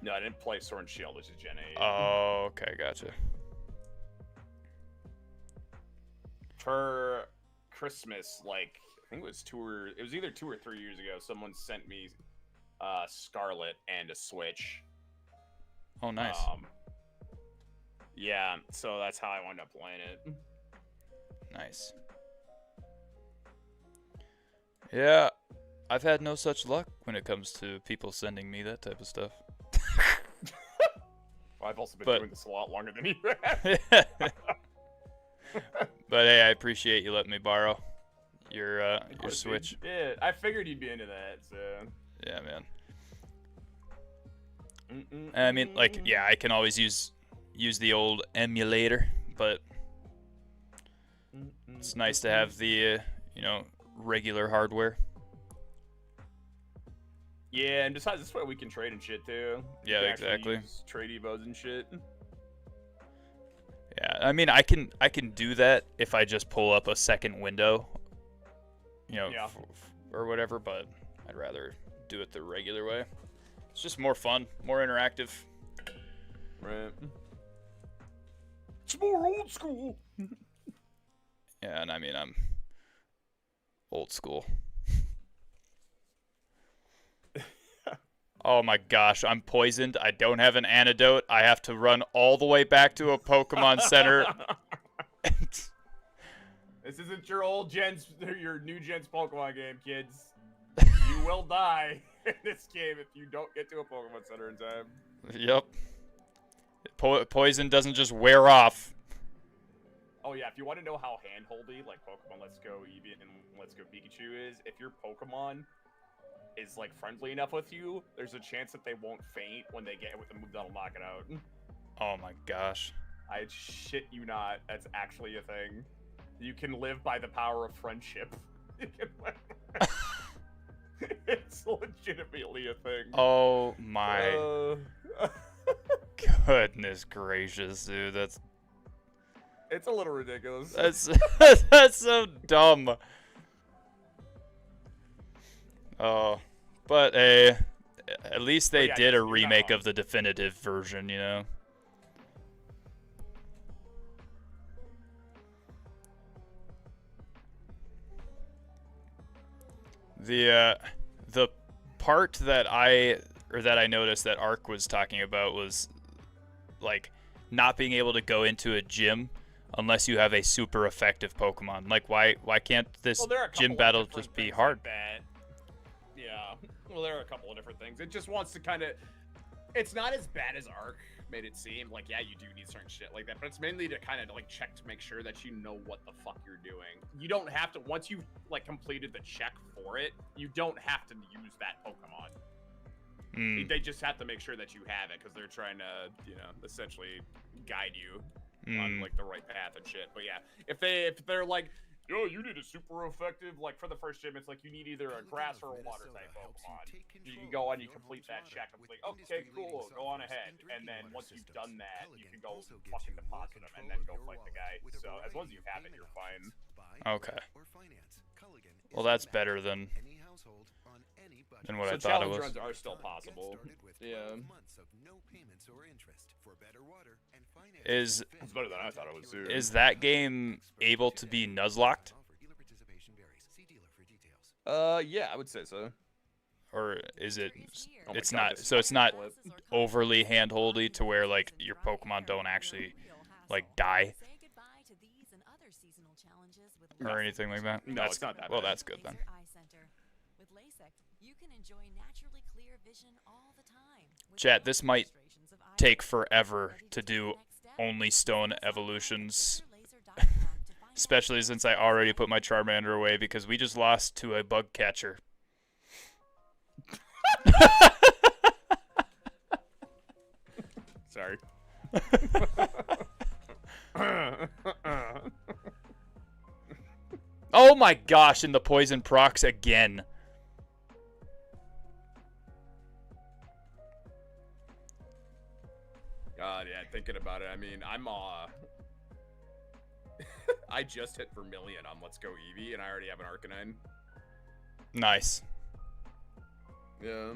No, I didn't play Sword and Shield, which is Gen 8. Oh, okay, gotcha. For Christmas, like I think it was either 2 or 3 years ago, someone sent me Scarlet and a Switch. Oh, nice. Yeah, so that's how I wound up playing it. Nice. Yeah, I've had no such luck when it comes to people sending me that type of stuff. Well, I've also been doing this a lot longer than you have. But hey, I appreciate you letting me borrow your Switch. Yeah, I figured you'd be into that, so. Yeah, man. I mean, like, yeah, I can always use the old emulator, but it's nice to have the regular hardware. Yeah, and besides, this way we can trade and shit too. Yeah, exactly. Trade evos and shit. Yeah, I mean, I can do that if I just pull up a second window, Yeah. or whatever. But I'd rather do it the regular way. It's just more fun, more interactive. Right. It's more old school. Yeah, and I mean, I'm old school. Oh my gosh, I'm poisoned. I don't have an antidote. I have to run all the way back to a Pokemon Center. This isn't your your new gen's Pokemon game, kids. You will die in this game if you don't get to a Pokemon Center in time. Yep. Poison doesn't just wear off. Oh yeah, if you want to know how handholdy like Pokemon Let's Go Eevee and Let's Go Pikachu is, if your Pokemon is like friendly enough with you, there's a chance that they won't faint when they get with the move that'll knock it out. Oh my gosh. I shit you not, that's actually a thing. You can live by the power of friendship. It's legitimately a thing. Oh my goodness gracious, dude. It's a little ridiculous. That's so dumb. Oh, but at least they did a remake of the definitive version, you know. The part that I noticed that Ark was talking about was like not being able to go into a gym unless you have a super effective Pokemon. Like why can't this gym battle just be hard? Like yeah. Well, there are a couple of different things. It just wants to kind of. It's not as bad as Ark made it seem. Like, yeah, you do need certain shit like that, but it's mainly to kind of like check to make sure that you know what the fuck you're doing. You don't have to. Once you've like completed the check for it, you don't have to use that Pokemon. They just have to make sure that you have it because they're trying to, you know, essentially guide you on like the right path and shit. But yeah, if they're like, yo, you need a super effective, like for the first gym, it's like you need either a grass or a water type Pokemon. You can go on, you complete that check, and it's like, okay, cool, go on ahead. And then once you've done that, you can go fucking deposit them and then go fight the guy. So as long as you have it, you're fine. Okay. Well, that's better than what I thought it was. Challenge runs are still possible. Yeah. Is it's better than I thought it was too. Is that game able to be Nuzlocked? Yeah, I would say so. Or is it? Oh It's God, not. So it's not overly handholdy to where like your Pokemon don't actually like die or anything like that. No, it's not that well, bad. that's good then. Chat, this might take forever to do only stone evolutions, especially since I already put my Charmander away because we just lost to a bug catcher. Sorry. Oh my gosh, and the poison procs again. God, yeah, thinking about it, I mean, I'm I just hit Vermilion on Let's Go Eevee, and I already have an Arcanine. Nice. Yeah.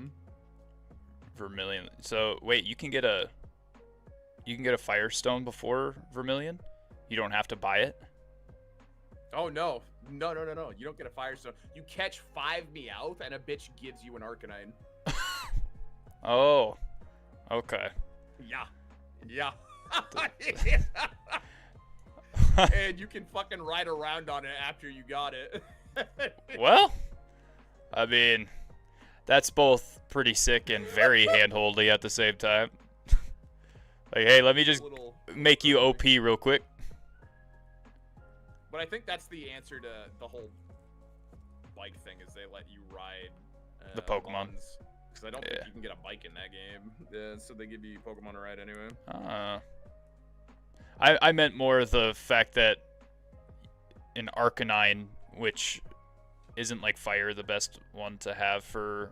Vermilion. So wait, you can get a Firestone before Vermilion? You don't have to buy it? Oh no. No. You don't get a Firestone. You catch 5 Meowth and a bitch gives you an Arcanine. Oh. Okay. Yeah. And you can fucking ride around on it after you got it. Well, I mean, that's both pretty sick and very handholdy at the same time. Like, hey, let me just make you OP real quick. But I think that's the answer to the whole bike thing, is they let you ride The Pokemon. Because I don't think you can get a bike in that game. Yeah, so they give you Pokemon to ride anyway. I meant more the fact that in Arcanine, which isn't like fire the best one to have for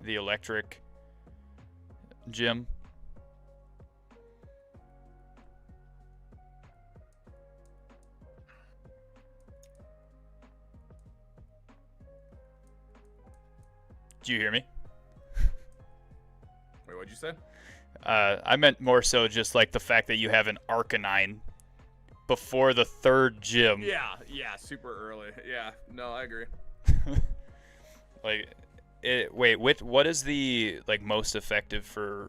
the electric gym. Did you hear me? Wait, what'd you say? I meant more so just like the fact that you have an Arcanine before the 3rd gym. Yeah, super early. Yeah, no, I agree. Like, wait, what is the like most effective for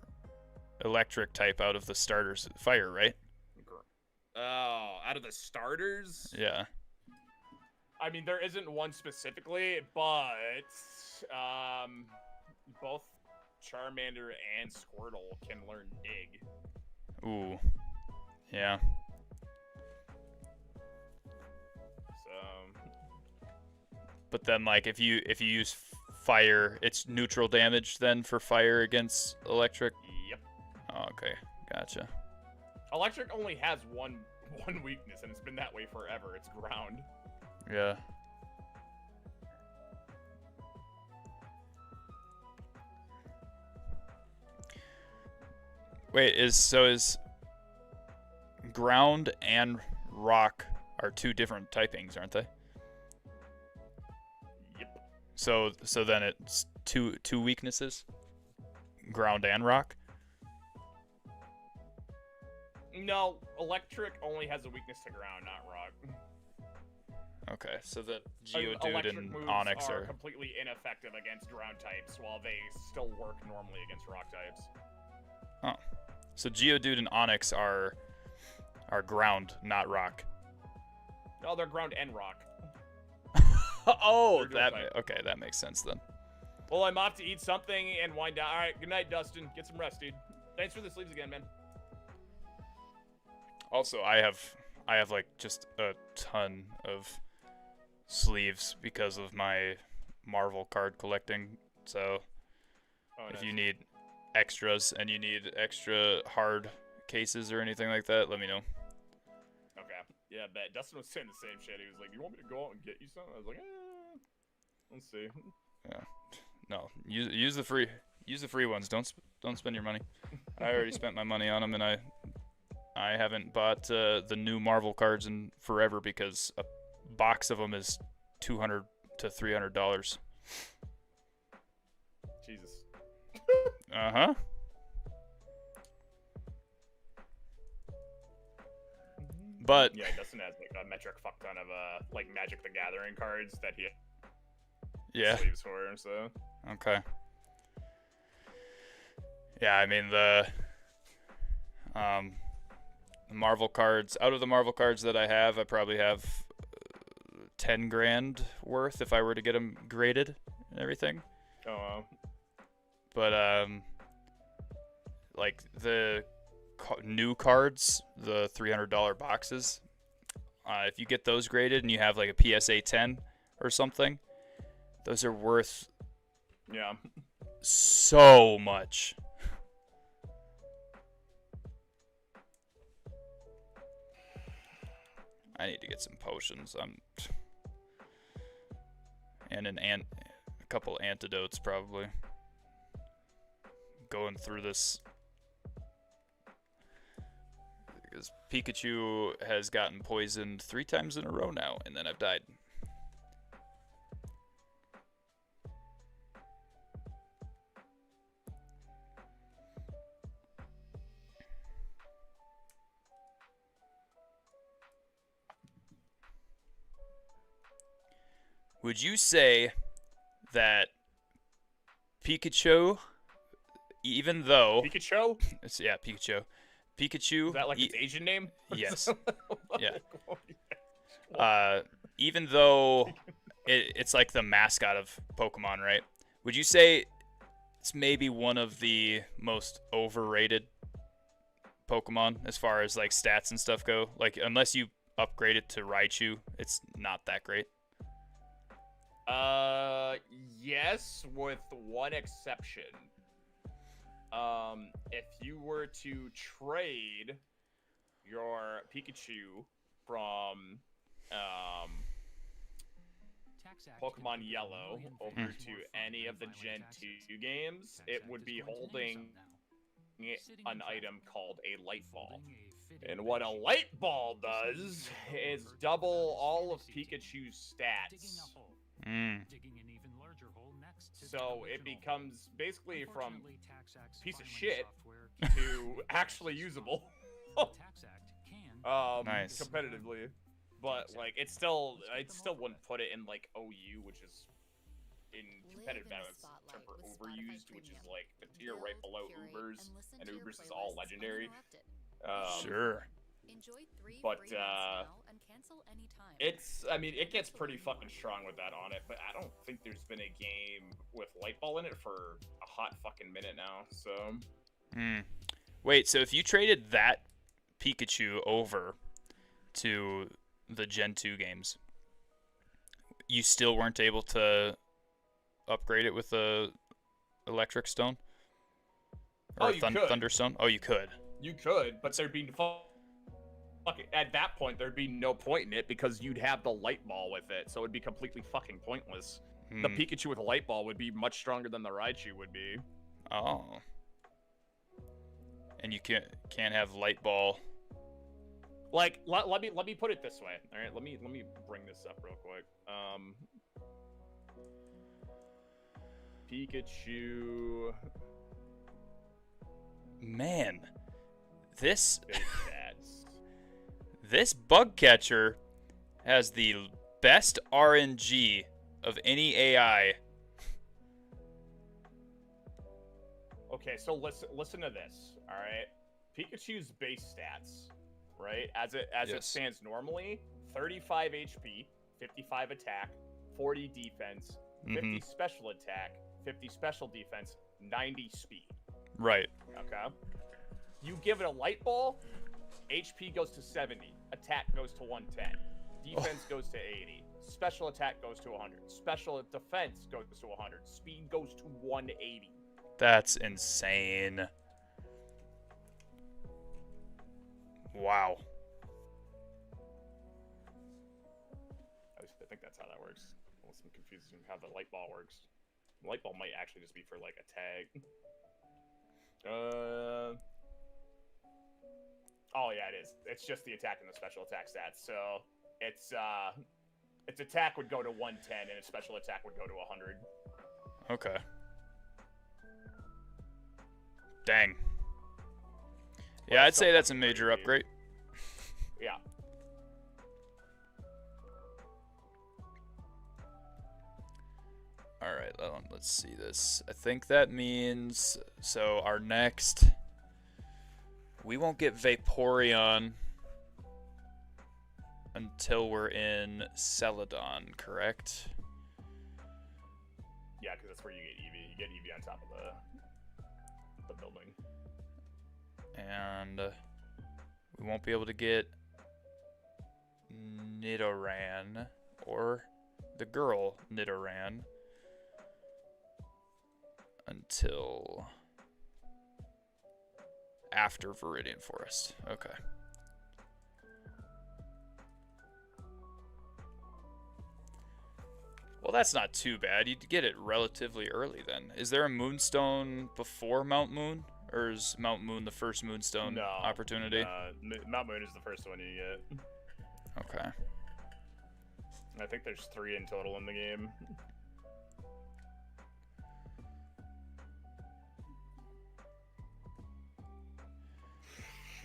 electric type out of the starters? Fire, right? Oh, out of the starters? Yeah. I mean, there isn't one specifically, but both Charmander and Squirtle can learn Dig. Ooh. Yeah. So. But then, like, if you use fire, it's neutral damage then for fire against electric. Yep. Oh, okay, gotcha. Electric only has one weakness, and it's been that way forever. It's ground. Yeah. Wait, is ground and rock are 2 different typings, aren't they? Yep. So then it's two weaknesses? Ground and rock? No, electric only has a weakness to ground, not rock. Okay, so the Electric Geodude and moves Onyx are are... completely ineffective against ground types, while they still work normally against rock types. Oh. So Geodude and Onyx are ground, not rock. No, they're ground and rock. Oh, They're dual type. okay, that makes sense then. Well, I'm off to eat something and wind down. All right, good night, Dustin. Get some rest, dude. Thanks for the sleeves again, man. Also, I have like just a ton of sleeves because of my Marvel card collecting. So if you need extras and you need extra hard cases or anything like that, let me know. Okay. Yeah, bet. Dustin was saying the same shit. He was like, "You want me to go out and get you something?" I was like, let's see. Yeah. No, use the free ones. Don't spend your money. I already spent my money on them, and I haven't bought the new Marvel cards in forever because a box of them is $200 to $300. Jesus. Uh-huh. But Yeah, Dustin has like a metric fuck ton of like Magic the Gathering cards that he yeah. sleeves for, so. Okay. Yeah, I mean the Marvel cards, out of the Marvel cards that I have, I probably have 10 grand worth if I were to get them graded and everything. Oh, wow. But like the new cards, the $300 boxes, if you get those graded and you have like a PSA 10 or something, those are worth Yeah. so much. I need to get some potions. And a couple antidotes probably. Going through this because Pikachu has gotten poisoned 3 times in a row now, and then I've died. Would you say that Pikachu, even though... Pikachu? Yeah, Pikachu. Pikachu... Is that like its Asian name? Yes. Yeah. Even though it's like the mascot of Pokemon, right? Would you say it's maybe one of the most overrated Pokemon as far as like stats and stuff go? Like, unless you upgrade it to Raichu, it's not that great. Yes, with one exception. If you were to trade your Pikachu from, Pokemon Yellow over to any of the Gen 2 games, it would be holding an item called a Light Ball. And what a Light Ball does is double all of Pikachu's stats. So it becomes basically from piece of shit to actually usable. Nice. Competitively. But like I still wouldn't put it in like OU, which is in competitive battles term for overused, which is like the tier right below Ubers, and Ubers is all legendary. Sure. But I mean, it gets pretty fucking strong with that on it, but I don't think there's been a game with Light Ball in it for a hot fucking minute now, so. Wait, so if you traded that Pikachu over to the Gen 2 games, you still weren't able to upgrade it with the Electric Stone? Or You could. Thunderstone? Oh, you could. You could, but there'd be at that point there'd be no point in it because you'd have the Light Ball with it, so it'd be completely fucking pointless. The Pikachu with a Light Ball would be much stronger than the Raichu would be. Oh. And you can't have Light Ball. Like, let me put it this way. All right, let me bring this up real quick. Pikachu. Man, this Big stats. this bug catcher has the best RNG of any AI. Okay, so listen to this. All right, Pikachu's base stats, right? As it stands normally, 35 HP, 55 attack, 40 defense, 50 special attack, 50 special defense, 90 speed. Right. Okay. You give it a Light Ball, HP goes to 70, attack goes to 110, defense goes to 80, special attack goes to 100, special defense goes to 100, speed goes to 180. That's insane. Wow. I think that's how that works. Unless I'm confused with how the Light Ball works. The Light Ball might actually just be for like a tag. Oh yeah, it is. It's just the attack and the special attack stats. So its attack would go to 110 and its special attack would go to 100. Okay. Dang. Yeah, I'd say that's a major upgrade. Yeah. All right, let's see this. I think that means, so our next, we won't get Vaporeon until we're in Celadon, correct? Yeah, because that's where you get Eevee. You get Eevee on top of the building. And we won't be able to get Nidoran or the girl Nidoran until after Viridian Forest. Okay. Well, that's not too bad. You'd get it relatively early then. Is there a Moonstone before Mount Moon? Or is Mount Moon the first Moonstone opportunity? Mount Moon is the first one you get. Okay. I think there's 3 in total in the game.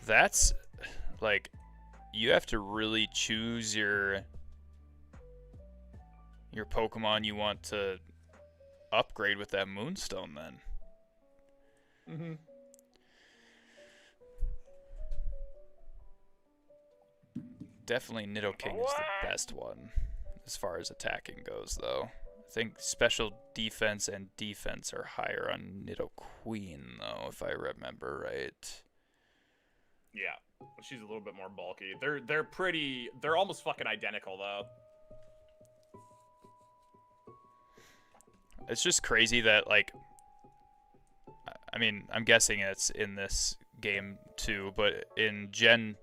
That's, like, you have to really choose your Pokemon you want to upgrade with that Moonstone then. Mm-hmm. Definitely Nidoking is the best one as far as attacking goes, though. I think special defense and defense are higher on Nidoqueen, though, if I remember right. Yeah, she's a little bit more bulky. They're almost fucking identical, though. It's just crazy that, like, I mean, I'm guessing it's in this game too, but in Gen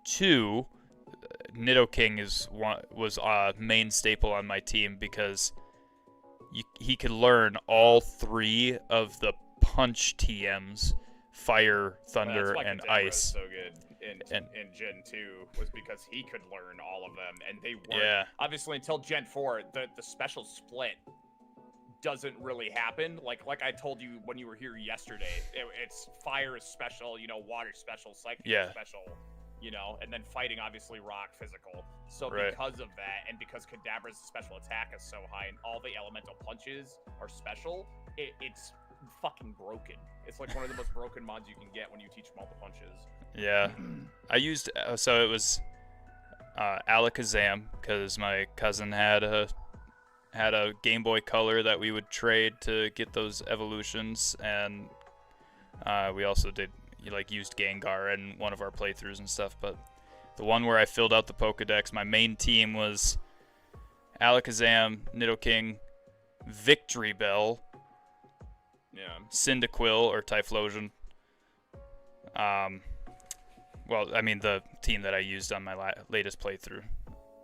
2, Nidoking was a main staple on my team because he could learn all 3 of the punch TMs, fire, thunder, and ice. So good in Gen 2 was because he could learn all of them, and they weren't obviously until Gen 4. The special split doesn't really happen. Like I told you when you were here yesterday, it's fire is special, water special, psychic is special, and then fighting obviously rock physical. So because of that, and because Kadabra's special attack is so high, and all the elemental punches are special, it's fucking broken. It's like one of the most broken mods you can get when you teach them all the punches. Yeah, I used so it was Alakazam because my cousin had a Game Boy Color that we would trade to get those evolutions, and we also used Gengar in one of our playthroughs and stuff. But the one where I filled out the Pokedex, my main team was Alakazam, Nidoking, Victory Bell, Cyndaquil or Typhlosion. Well, I mean the team that I used on my latest playthrough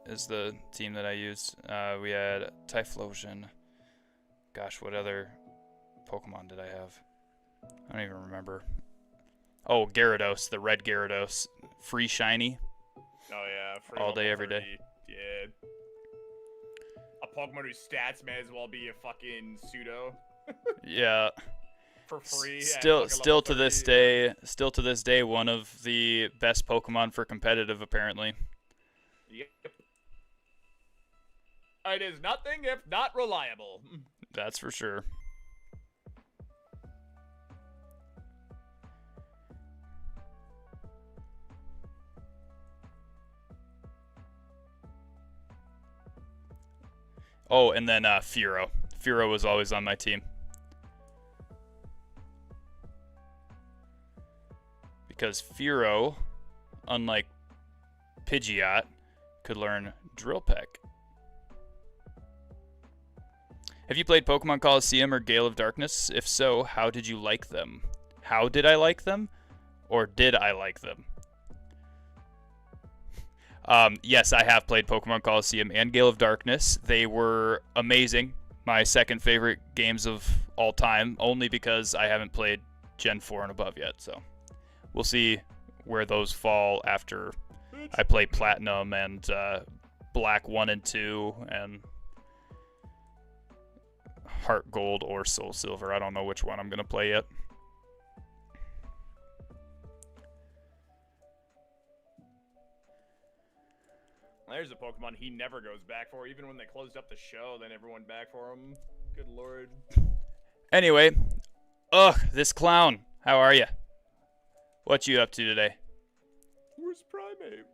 is the team that I used. We had Typhlosion. Gosh, what other Pokemon did I have? I don't even remember. Oh, Gyarados, the red Gyarados. Free shiny. Oh, yeah. Free all day, every day. Yeah. A Pokemon whose stats may as well be a fucking pseudo. Yeah. For free. Still to this day, one of the best Pokemon for competitive, apparently. Yep. It is nothing if not reliable. That's for sure. Oh, and then Furo. Furo was always on my team. Because Furo, unlike Pidgeot, could learn Drill Peck. Have you played Pokemon Coliseum or Gale of Darkness? If so, how did you like them? How did I like them? Or did I like them? Yes, I have played Pokemon Coliseum and Gale of Darkness. They were amazing. My second favorite games of all time, only because I haven't played Gen 4 and above yet. So we'll see where those fall after I play Platinum and Black 1 and 2 and Heart Gold or Soul Silver. I don't know which one I'm going to play yet. There's a Pokemon he never goes back for. Even when they closed up the show, they never went back for him. Good lord. Anyway, this clown. How are you? What you up to today? Where's Primate?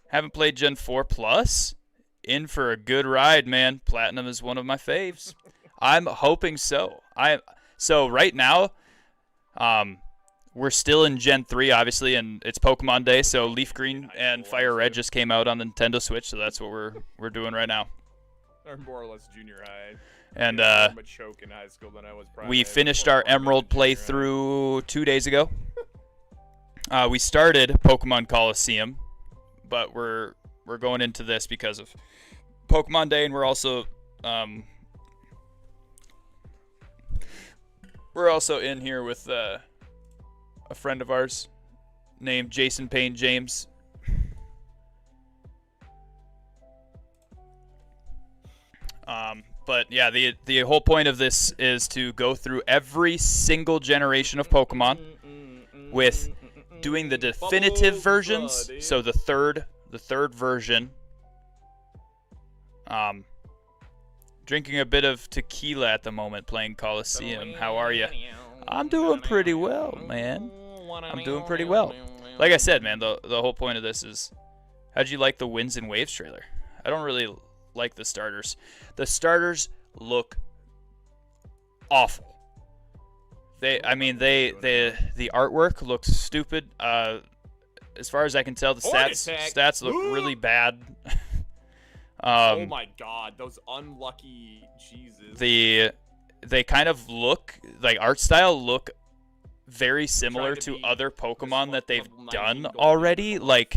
Haven't played Gen 4 Plus? In for a good ride, man. Platinum is one of my faves. I'm hoping so. So right now, we're still in Gen 3, obviously, and it's Pokemon Day, so Leaf Green and Fire Red just came out on the Nintendo Switch, so that's what we're doing right now. Or more or less junior high. And I'm a choke in high school than I was Primate. we finished our Emerald playthrough 2 days ago. We started Pokemon Coliseum, but we're going into this because of Pokemon Day, and we're also in here with a friend of ours named Jason Payne James. But yeah, the whole point of this is to go through every single generation of Pokemon with doing the definitive versions. So the third version. Drinking a bit of tequila at the moment, playing Coliseum. How are you? I'm doing pretty well, man. I'm doing pretty well. Like I said, man, the whole point of this is, how'd you like the Winds and Waves trailer? I don't really like the starters. The starters look awful. The artwork looks stupid. As far as I can tell, the stats look really bad. Oh my god, those unlucky Jesus. They kind of look like art style look very similar to other Pokemon that they've done already. Like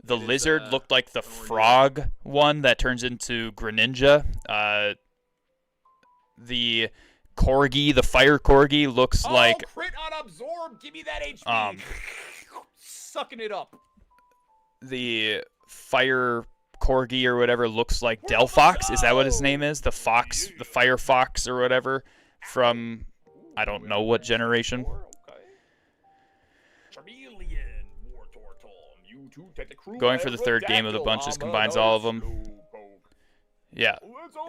the lizard looked like the frog one that turns into Greninja. The Corgi, the fire Corgi, looks like crit on absorb. Give me that HP. Sucking it up. The fire corgi or whatever looks like Delphox. Is that what his name is? The fox, the fire fox or whatever from I don't know what generation. Going for the third game of the bunches combines all of them. Yeah.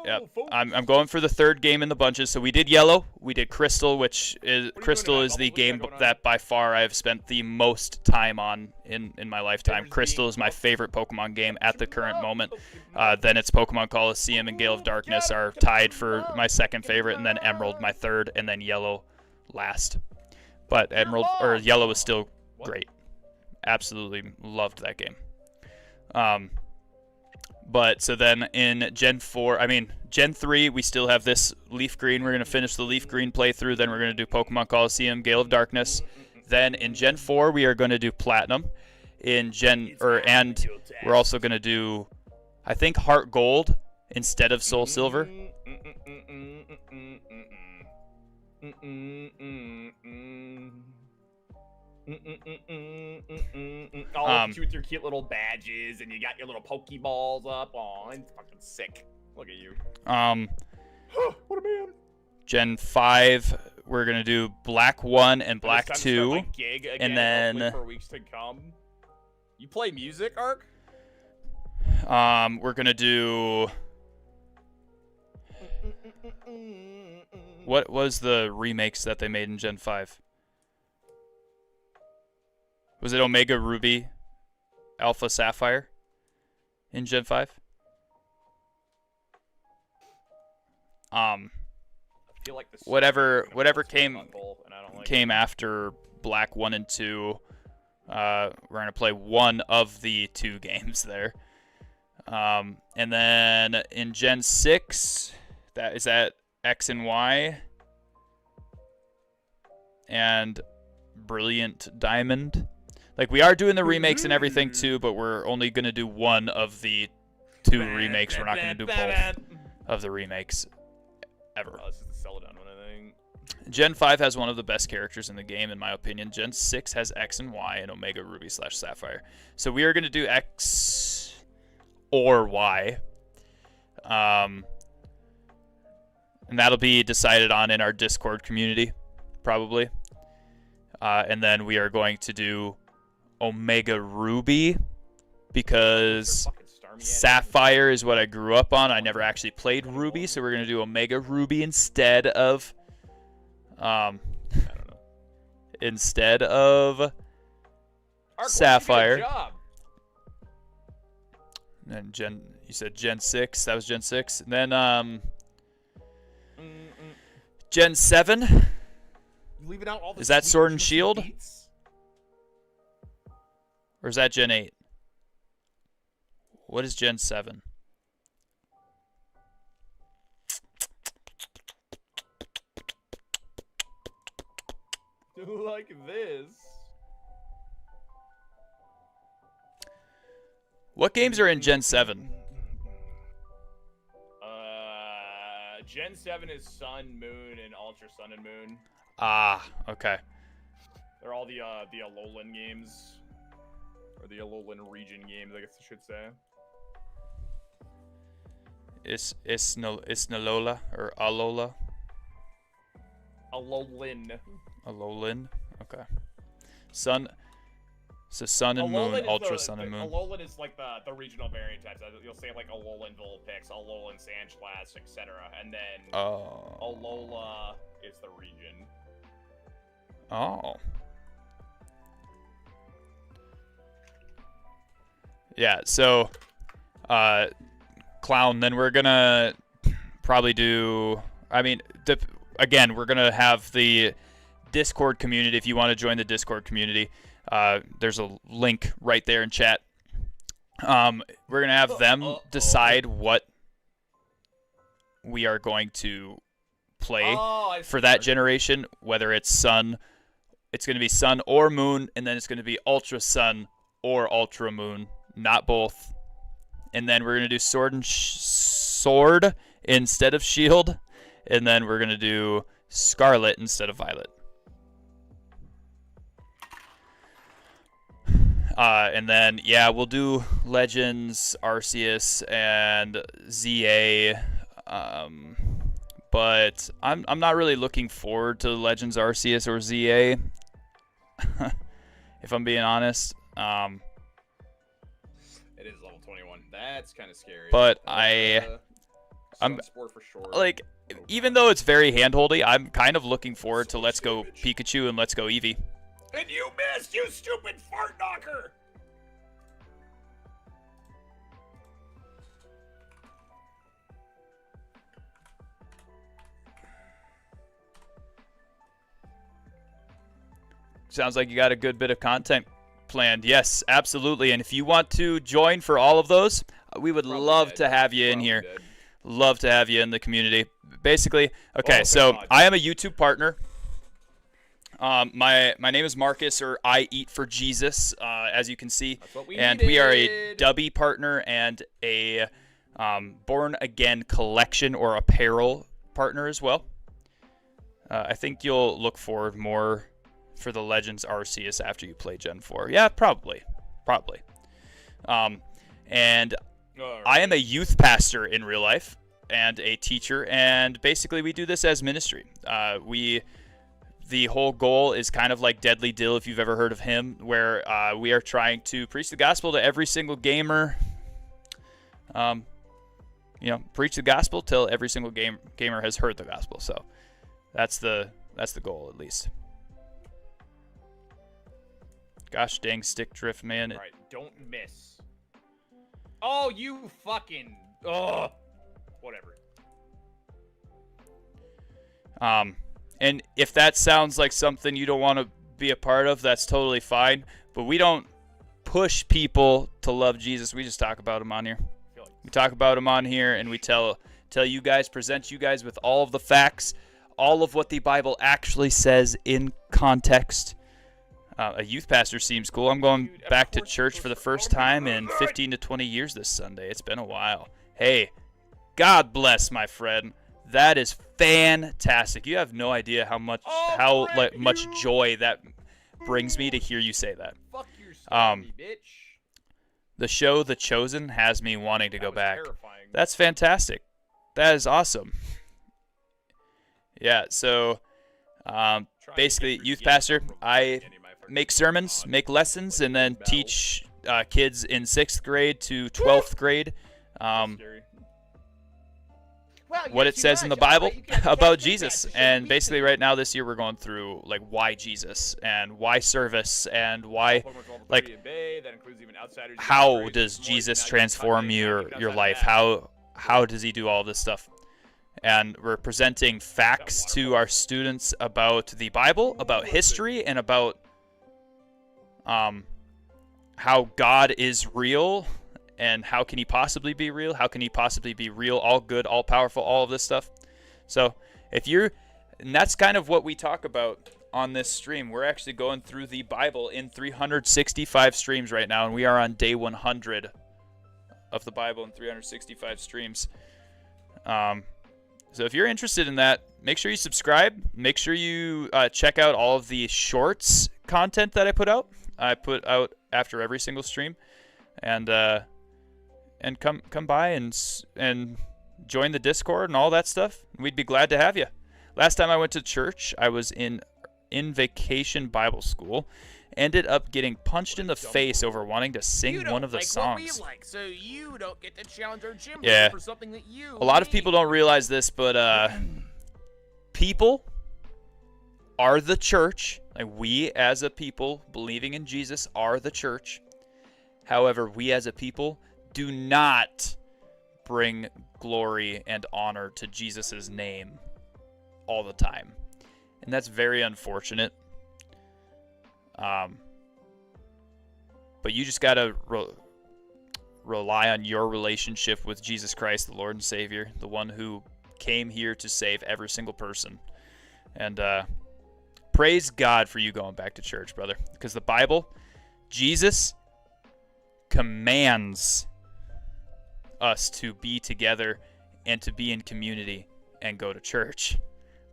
Yep. I'm going for the third game in the bunches. So we did yellow, we did crystal, which is the game that by far I have spent the most time on in my lifetime. Crystal is my favorite Pokemon game at the current moment. Then it's Pokemon Coliseum and Gale of Darkness are tied for my second favorite, and then Emerald my third, and then yellow last. But yellow is still great. Absolutely loved that game. But so then in Gen 3, we still have this Leaf Green. We're going to finish the Leaf Green playthrough. Then we're going to do Pokemon Coliseum, Gale of Darkness. Then in Gen 4, we are going to do Platinum. And we're also going to do, I think, Heart Gold instead of Soul Silver. All you with your cute little badges, and you got your little Pokeballs up. Oh, it's fucking sick. Look at you. What a man. Gen 5, we're gonna do Black 1 and Black 2, and then for weeks to come. You play music, Ark? we're gonna do. What was the remakes that they made in Gen 5? Was it Omega Ruby, Alpha Sapphire in Gen 5? I feel like whatever came after Black 1 and 2, we're going to play one of the two games there. And then in Gen 6, is that X and Y and Brilliant Diamond. Like, we are doing the remakes and everything too, but we're only going to do one of the two remakes. We're not going to do both of the remakes ever. Oh, this is the Celadon one, I think. Gen 5 has one of the best characters in the game, in my opinion. Gen 6 has X and Y and Omega Ruby / Sapphire. So we are going to do X or Y. And that'll be decided on in our Discord community, probably. And then we are going to do Omega Ruby because Sapphire is what I grew up on. I never actually played Ruby, so we're going to do Omega Ruby instead of Sapphire. And then you said Gen 6. That was Gen 6. And then Gen 7. Leaving out all the is that Sword and juicy Shield? beats? Or is that Gen 8? What is Gen 7? Like this. What games are in Gen 7? Gen 7 is Sun, Moon, and Ultra Sun and Moon. Ah, okay. They're all the Alolan games. Or the Alolan region games, I guess I should say. Isnalola or Alola? Alolan. Okay. Sun and Moon, Ultra Sun and Moon. Alolan is like the regional variant types. You'll say like Alolan Vulpix, Alolan Sandslash, etc. And then Alola is the region. Oh. Yeah, so Clown, then we're gonna probably do, again, we're gonna have the Discord community. If you want to join the Discord community, there's a link right there in chat. We're gonna have them decide what we are going to play for that generation, whether it's Sun, it's going to be Sun or Moon, and then it's going to be Ultra Sun or Ultra Moon, not both. And then we're going to do Sword instead of Shield, and then we're going to do Scarlet instead of Violet. And then, yeah, we'll do Legends, Arceus, and ZA. But I'm not really looking forward to Legends, Arceus, or ZA. If I'm being honest. It is level 21. That's kind of scary. But I'm sport for sure. like, even though it's very handholdy, I'm kind of looking forward to Let's Go Pikachu and Let's Go Eevee. And you missed, you stupid fart knocker! Sounds like you got a good bit of content planned. Yes, absolutely. And if you want to join for all of those, we would love to have you in here. Love to have you in the community. Basically, okay, so I am a YouTube partner. My name is Marcus, or I Eat for Jesus, as you can see, and we are a Dubby partner and a Born Again collection or apparel partner as well. I think you'll look forward more for the Legends Arceus after you play Gen 4. Yeah, probably. And I am a youth pastor in real life and a teacher, and basically we do this as ministry. The whole goal is kind of like Deadly Dill, if you've ever heard of him, where we are trying to preach the gospel to every single gamer. Preach the gospel till every single gamer has heard the gospel. So that's the goal, at least. Gosh dang stick drift, man. All right, don't miss. Oh, you fucking... Oh, whatever. And if that sounds like something you don't want to be a part of, that's totally fine. But we don't push people to love Jesus. We just talk about him on here. We talk about him on here, and we tell you guys, present you guys with all of the facts, all of what the Bible actually says in context. A youth pastor seems cool. I'm going back to church for the first time in 15 to 20 years this Sunday. It's been a while. Hey, God bless, my friend. That is fantastic. You have no idea how much much joy that brings me to hear you say that. Fuck your story, bitch. The show The Chosen has me wanting to go back. Terrifying. That's fantastic. That is awesome. Yeah, so basically, youth pastor, I make sermons, make lessons, and then teach kids in 6th grade to 12th grade what it says in the Bible about Jesus. And basically right now this year we're going through like why Jesus and why service and why, like, how does Jesus transform your life? How does he do all this stuff? And we're presenting facts to our students about the Bible, about history, and about how God is real, and how can he possibly be real? How can he possibly be real, all good, all powerful, all of this stuff? So and that's kind of what we talk about on this stream. We're actually going through the Bible in 365 streams right now, and we are on day 100 of the Bible in 365 streams. So if you're interested in that, make sure you subscribe. Make sure you check out all of the shorts content that I put out. I put out after every single stream, and come by and join the Discord and all that stuff. We'd be glad to have you. Last time I went to church, I was in Vacation Bible School. Ended up getting punched in the face over wanting to sing one of the songs. So you don't get to challenge our gym for something that you a lot of people don't realize this, but people are the church. Like, we as a people believing in Jesus are the church. However, we as a people do not bring glory and honor to Jesus' name all the time. And that's very unfortunate. But you just got to rely on your relationship with Jesus Christ, the Lord and Savior, the one who came here to save every single person. And praise God for you going back to church, brother. Because the Bible, Jesus commands us to be together and to be in community and go to church.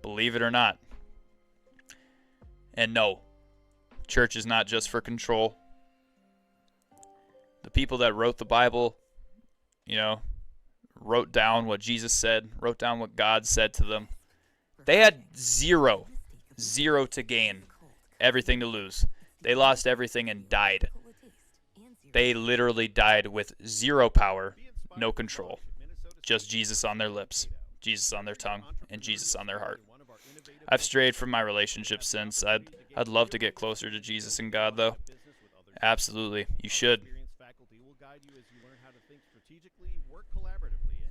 Believe it or not. And no, church is not just for control. people that wrote the Bible, you know, wrote down what Jesus said, wrote down what God said to them. They had zero to gain, everything to lose. They lost everything and died. They literally died with zero power, no control. Just Jesus on their lips, Jesus on their tongue, and Jesus on their heart. I've strayed from my relationship since. I'd love to get closer to Jesus and God, though. Absolutely. You should.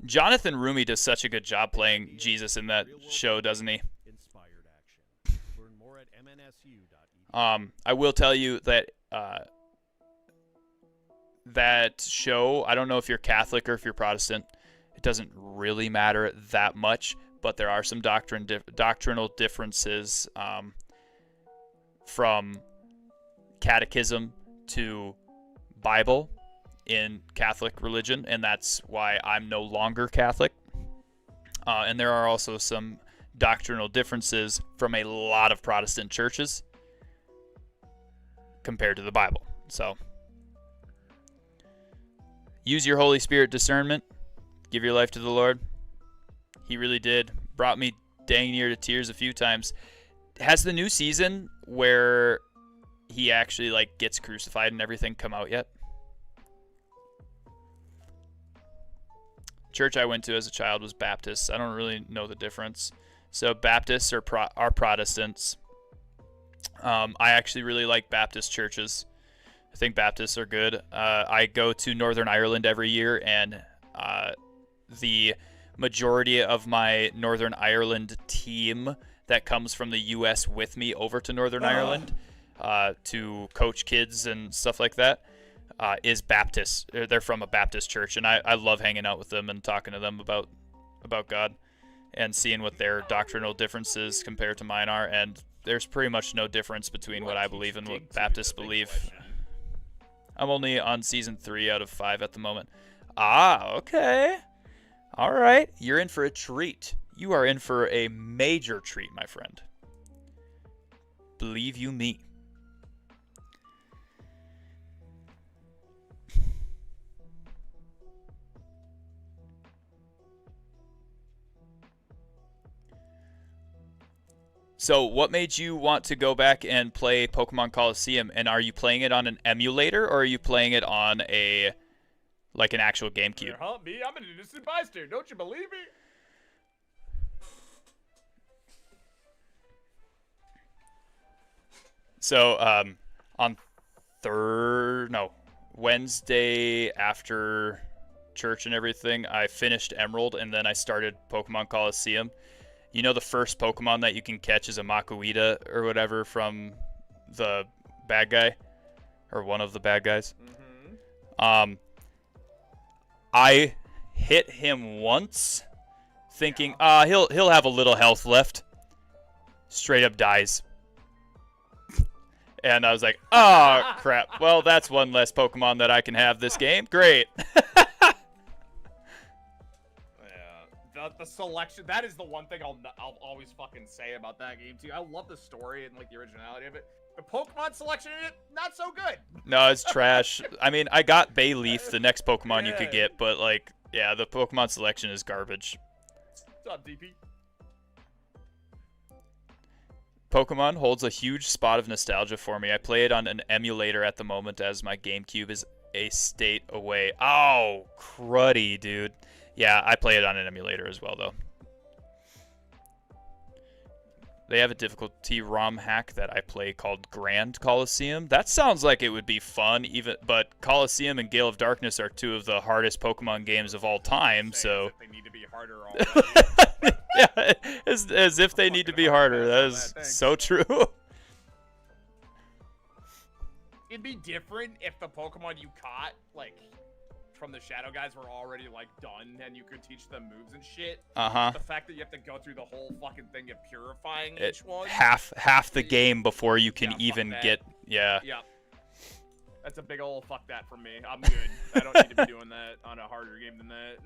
Jonathan Rumi does such a good job playing Jesus in that show, doesn't he? I will tell you that that show, I don't know if you're Catholic or if you're Protestant, it doesn't really matter that much, but there are some doctrinal differences from catechism to Bible in Catholic religion, and that's why I'm no longer Catholic. And there are also some doctrinal differences from a lot of Protestant churches compared to the Bible. So use your Holy Spirit discernment. Give your life to the Lord. He really did. Brought me dang near to tears a few times. Has the new season where he actually like gets crucified and everything come out yet? Church I went to as a child was Baptist. I don't really know the difference. So Baptists are Protestants. I actually really like Baptist churches. I think Baptists are good. I go to Northern Ireland every year, and the majority of my Northern Ireland team that comes from the U.S. with me over to Northern Ireland to coach kids and stuff like that is Baptist. They're from a Baptist church, and I love hanging out with them and talking to them about God and seeing what their doctrinal differences compared to mine are. And there's pretty much no difference between what I believe and what Baptists believe. I'm only on season 3 out of 5 at the moment. Ah, okay. All right. You're in for a treat. You are in for a major treat, my friend. Believe you me. So what made you want to go back and play Pokemon Coliseum? And are you playing it on an emulator, or are you playing it on an actual GameCube? Huh? Me? I'm an innocent bystander. Don't you believe me? So on Wednesday after church and everything, I finished Emerald, and then I started Pokemon Coliseum. You know, the first Pokemon that you can catch is a Makuhita or whatever from the bad guy, or one of the bad guys. Mm-hmm. I hit him once, thinking, he'll have a little health left. Straight up dies. And I was like, oh, crap. Well, that's one less Pokemon that I can have this game. Great. The selection, that is the one thing I'll always fucking say about that game too. I love the story and like the originality of it. The Pokemon selection in it, not so good. No, it's trash. I mean, I got Bayleaf, the next Pokemon you could get, but like, yeah, the Pokemon selection is garbage. What's up, DP? Pokemon holds a huge spot of nostalgia for me. I play it on an emulator at the moment as my GameCube is a state away. Oh, cruddy, dude. Yeah, I play it on an emulator as well, though. They have a difficulty ROM hack that I play called Grand Coliseum. That sounds like it would be fun, but Coliseum and Gale of Darkness are two of the hardest Pokemon games of all time, so... They need to be harder already. Yeah, as if they need to be harder. That is so true. It'd be different if the Pokemon you caught, like... from the Shadow guys were already like done and you could teach them moves and shit. Uh-huh. The fact that you have to go through the whole fucking thing of purifying each one. Half the game before you can even get Yeah. That's a big ol' fuck that from me. I'm good. I don't need to be doing that on a harder game than that.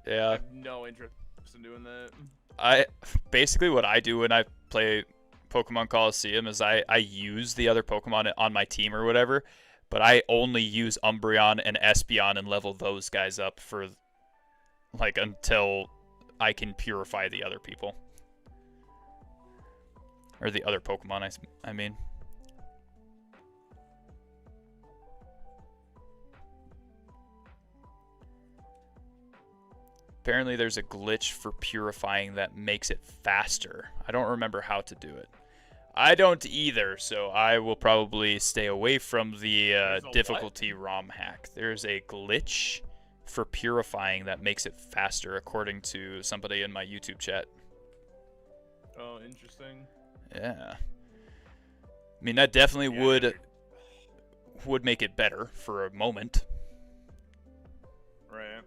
Yeah. I have no interest in doing that. Basically what I do when I play Pokemon Coliseum is I use the other Pokemon on my team or whatever, but I only use Umbreon and Espeon and level those guys up for like until I can purify the other people. Or the other Pokemon, I mean. Apparently there's a glitch for purifying that makes it faster. I don't remember how to do it. I don't either, so I will probably stay away from the difficulty ROM hack. There's a glitch for purifying that makes it faster, according to somebody in my YouTube chat. Oh, interesting. Yeah. I mean, that definitely would make it better for a moment. Right.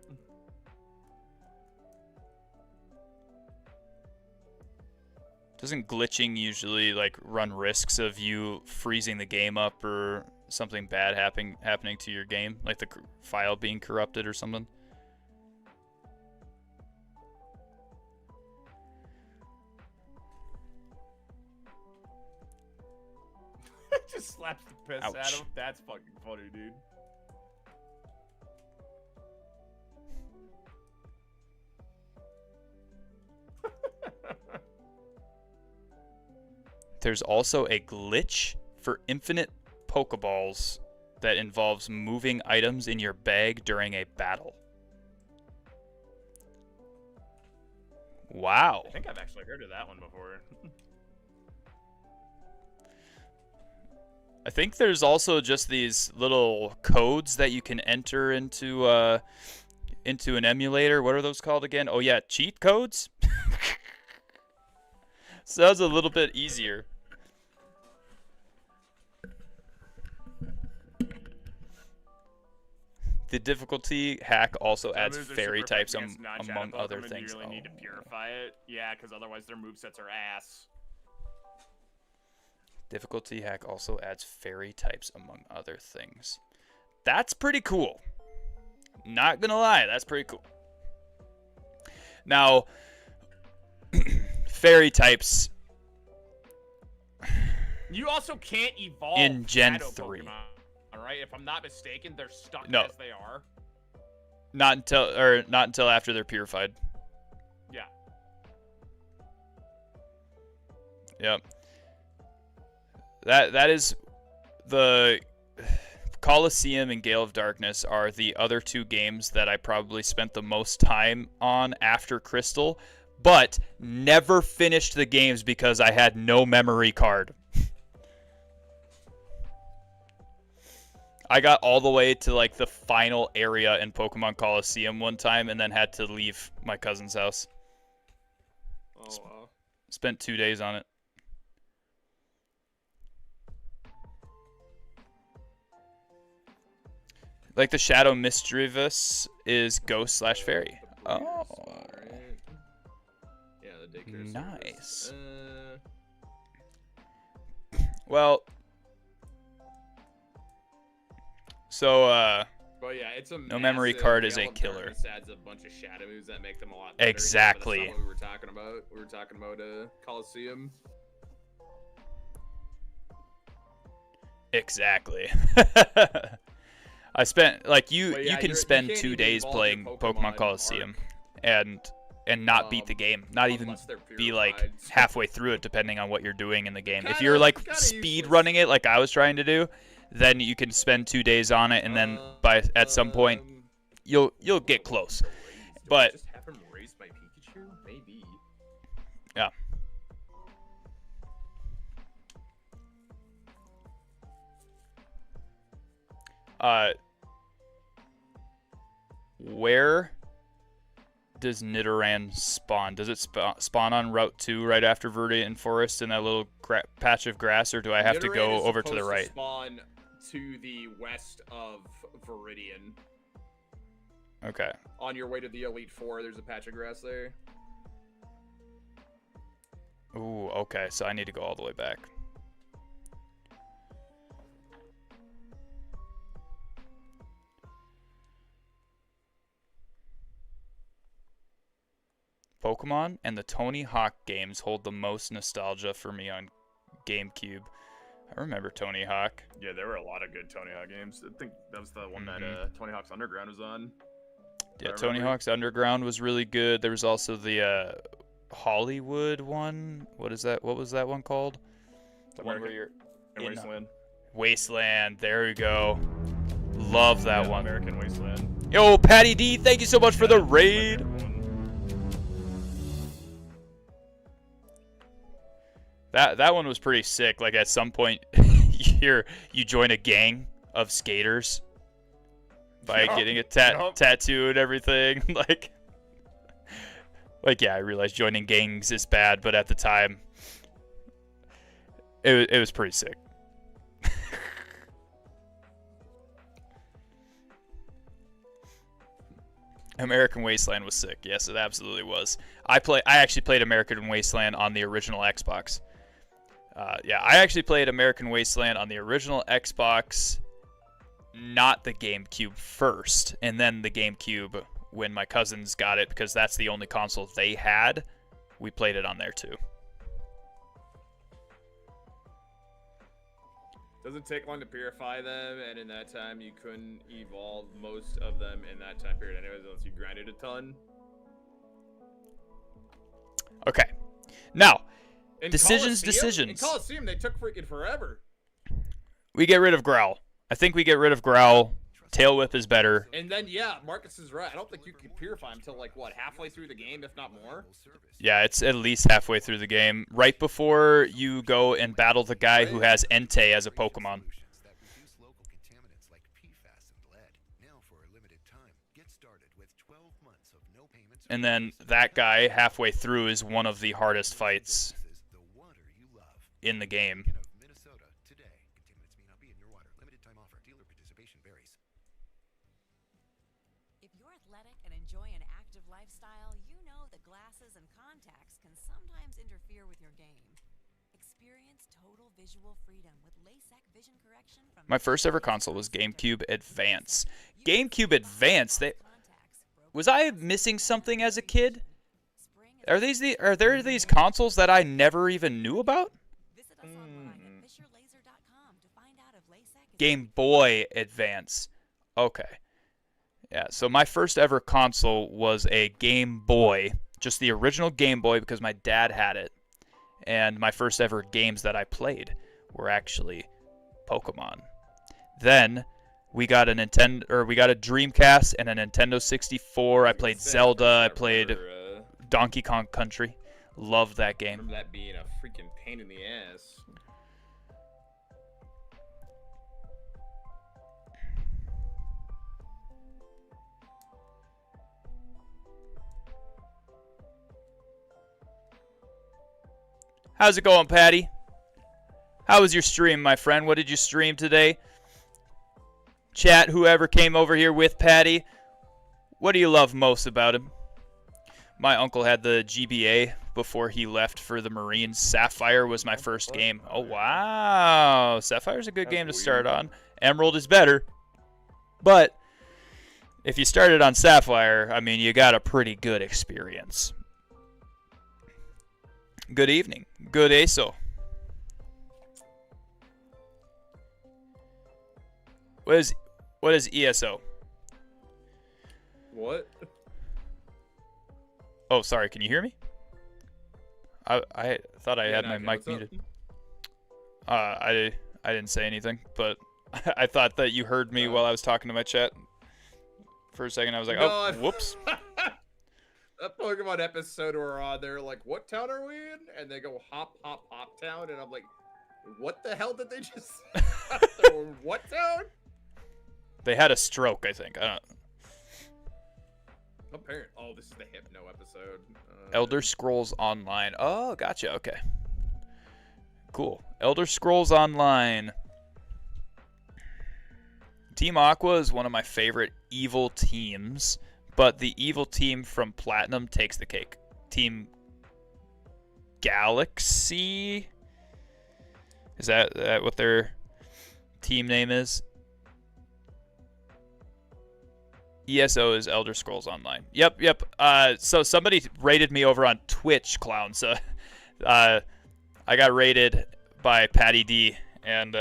Doesn't glitching usually like run risks of you freezing the game up or something bad happening to your game, like the file being corrupted or something? Just slaps the piss Ouch. out of him. That's fucking funny, dude. There's also a glitch for infinite Pokeballs that involves moving items in your bag during a battle. Wow. I think I've actually heard of that one before. I think there's also just these little codes that you can enter into an emulator. What are those called again? Oh yeah, cheat codes? Sounds a little bit easier. The difficulty hack also adds moves are fairy super types effective against among non-shadow other Pokemon, things. You really need to purify it. Yeah, because otherwise their movesets are ass. Difficulty hack also adds fairy types among other things. That's pretty cool. Not gonna lie, that's pretty cool. Now, fairy types You also can't evolve in Gen Shadow 3. Pokemon, alright? If I'm not mistaken, they're stuck No. as they are. not until after they're purified. Yeah. Yep. That is the Colosseum and Gale of Darkness are the other two games that I probably spent the most time on after Crystal, but never finished the games because I had no memory card. I got all the way to like the final area in Pokemon Colosseum one time and then had to leave my cousin's house. Oh, wow. Spent 2 days on it. Like the Shadow Mischievous is Ghost / Fairy. Oh. Yeah, the daycare Nice. service. Well, so But yeah, it's a No memory card is a killer. This adds a bunch of shadow moves that make them a lot better. Exactly. Yeah, but that's not what we were talking about. We were talking about Coliseum. exactly. I spent like But you yeah, can you spend can't 2 even days evolve playing your Pokemon Pokemon Colosseum arc. and not beat the game. Not even Unless they're be like purified. halfway through it depending on what you're doing in the game. If Kinda- you're like kinda speed useless. running it like I was trying to do, then you can spend 2 days on it and then at some point you'll get close. Do I But just have him raised by Pikachu? Maybe. yeah. Where does Nidoran spawn? Does it spawn on Route 2 right after Viridian Forest in that little patch of grass, or do I have to Nidoran go is over to the supposed right? Spawn to the west of Viridian. Okay. On your way to the Elite Four, there's a patch of grass there. Ooh, okay, so I need to go all the way back. Pokemon and the Tony Hawk games hold the most nostalgia for me on GameCube. I remember Tony Hawk. Yeah, there were a lot of good Tony Hawk games. I think that was the one that Tony Hawk's Underground was on. Yeah, Tony Hawk's Underground was really good. There was also the Hollywood one. What is that? What was that one called? The one where you're in Wasteland. Wasteland. There we go. Love that one. American Wasteland. Yo, Patty D, thank you so much for the raid. That one was pretty sick. Like at some point, you join a gang of skaters by getting a tattoo and everything. like yeah, I realize joining gangs is bad, but at the time, it was pretty sick. American Wasteland was sick. Yes, it absolutely was. I actually played American Wasteland on the original Xbox. Yeah, I actually played American Wasteland on the original Xbox, not the GameCube first, and then the GameCube when my cousins got it because that's the only console they had. We played it on there too. Doesn't take long to purify them, and in that time you couldn't evolve most of them in that time period anyways, unless you grinded a ton. Okay. Now, In decisions. In Coliseum, they took freaking forever. We get rid of Growl. I think we get rid of Growl. Tail Whip is better. And then, yeah, Marcus is right. I don't think you can purify him until, like, what, halfway through the game, if not more? Yeah, it's at least halfway through the game. Right before you go and battle the guy who has Entei as a Pokemon. And then that guy, halfway through, is one of the hardest fights in the game. If you're athletic and enjoy an active lifestyle, you know that glasses and contacts can sometimes interfere with your game. Experience total visual freedom with LASIK vision correction from My first ever console was GameCube Advance. GameCube Advance? Was I missing something as a kid? Are there these consoles that I never even knew about? Visit us online at fisherlaser.com to find out if LASIK is Game Boy Advance. Okay. Yeah, so my first ever console was a Game Boy. Just the original Game Boy because my dad had it. And my first ever games that I played were actually Pokemon. Then we got a Dreamcast and a Nintendo 64. I played Zelda. I played Donkey Kong Country. Loved that game. Remember that being a freaking pain in the ass. How's it going, Patty? How was your stream, my friend? What did you stream today? Chat, whoever came over here with Patty, what do you love most about him? My uncle had the GBA before he left for the Marines. Sapphire was my first game. Oh, wow. Sapphire's a good game to start on. Emerald is better. But if you started on Sapphire, I mean, you got a pretty good experience. Good evening. Good ASO. What is ESO? What? Oh, sorry. Can you hear me? I thought I had my mic muted. I didn't say anything, but I thought that you heard me while I was talking to my chat. For a second, I was like, oh, whoops. That Pokemon episode where they're like, what town are we in? And they go, hop, hop, hop town. And I'm like, what the hell did they just what town? They had a stroke, I think. I don't Apparently. Oh, this is the Hypno episode. Elder Scrolls Online. Oh, gotcha. Okay. Cool. Elder Scrolls Online. Team Aqua is one of my favorite evil teams, but the evil team from Platinum takes the cake. Team Galaxy? Is that what their team name is? ESO is Elder Scrolls Online. Yep. So somebody raided me over on Twitch, clown. So I got raided by Patty D, and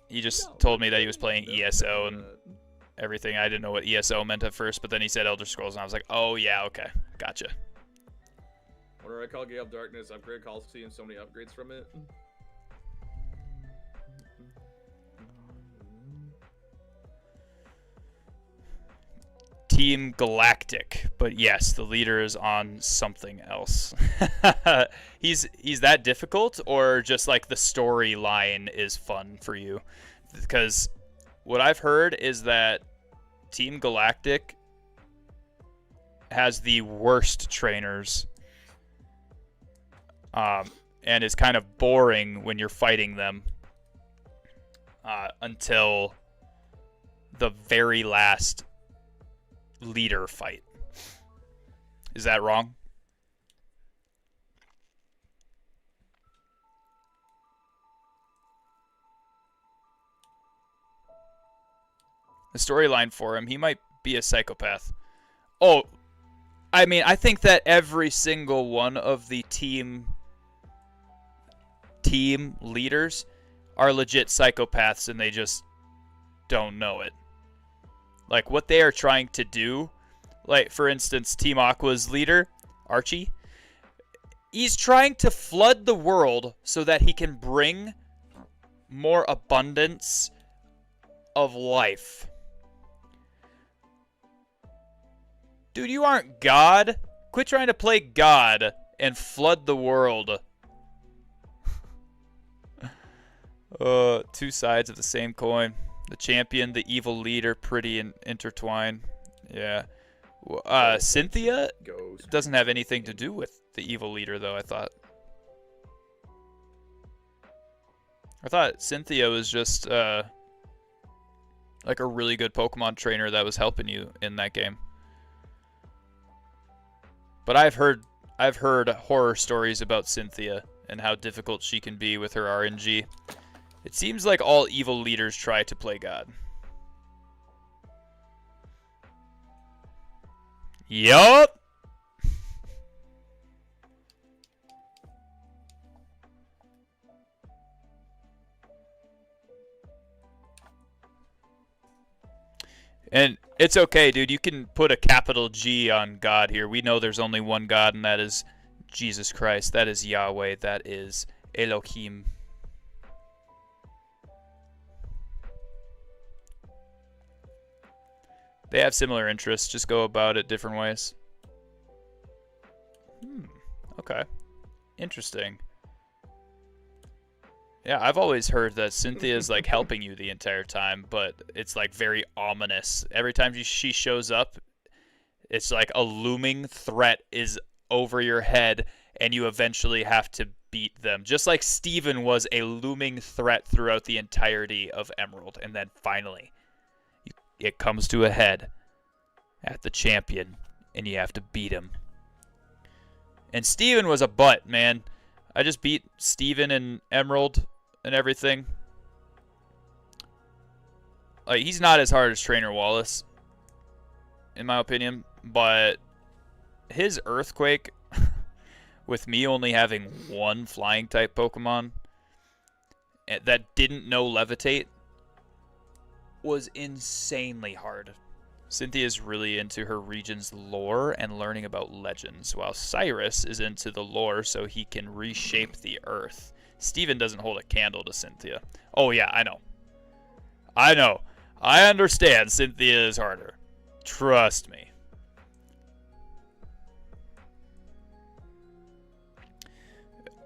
he just told me that he was playing ESO and everything. I didn't know what ESO meant at first, but then he said Elder Scrolls, and I was like, oh yeah, okay, gotcha. What do I call Gale of Darkness? Upgrade Coliseum, so many upgrades from it. Team Galactic, but yes, the leader is on something else. He's that difficult, or just like the storyline is fun for you? Because what I've heard is that Team Galactic has the worst trainers, and is kind of boring when you're fighting them until the very last leader fight. Is that wrong? The storyline for him, he might be a psychopath. Oh, I mean, I think that every single one of the team leaders are legit psychopaths, and they just don't know it. Like, what they are trying to do, like, for instance, Team Aqua's leader, Archie, he's trying to flood the world so that he can bring more abundance of life. Dude, you aren't God. Quit trying to play God and flood the world. Two sides of the same coin. The champion, the evil leader, pretty intertwined. Yeah. Cynthia doesn't have anything to do with the evil leader, though, I thought. I thought Cynthia was just, like a really good Pokemon trainer that was helping you in that game. But I've heard horror stories about Cynthia and how difficult she can be with her RNG. It seems like all evil leaders try to play God. Yup. And it's okay, dude. You can put a capital G on God here. We know there's only one God, and that is Jesus Christ. That is Yahweh. That is Elohim. They have similar interests, just go about it different ways. Okay. Interesting. Yeah, I've always heard that Cynthia is like helping you the entire time, but it's like very ominous. Every time she shows up, it's like a looming threat is over your head, and you eventually have to beat them. Just like Steven was a looming threat throughout the entirety of Emerald, and then finally it comes to a head at the champion, and you have to beat him. And Steven was a butt, man. I just beat Steven in Emerald and everything. Like, he's not as hard as Trainer Wallace, in my opinion, but his Earthquake, with me only having one flying type Pokemon that didn't know Levitate, was insanely hard. Cynthia's really into her region's lore and learning about legends, while Cyrus is into the lore so he can reshape the earth. Steven doesn't hold a candle to Cynthia. Oh yeah, I know. I know. I understand Cynthia is harder. Trust me.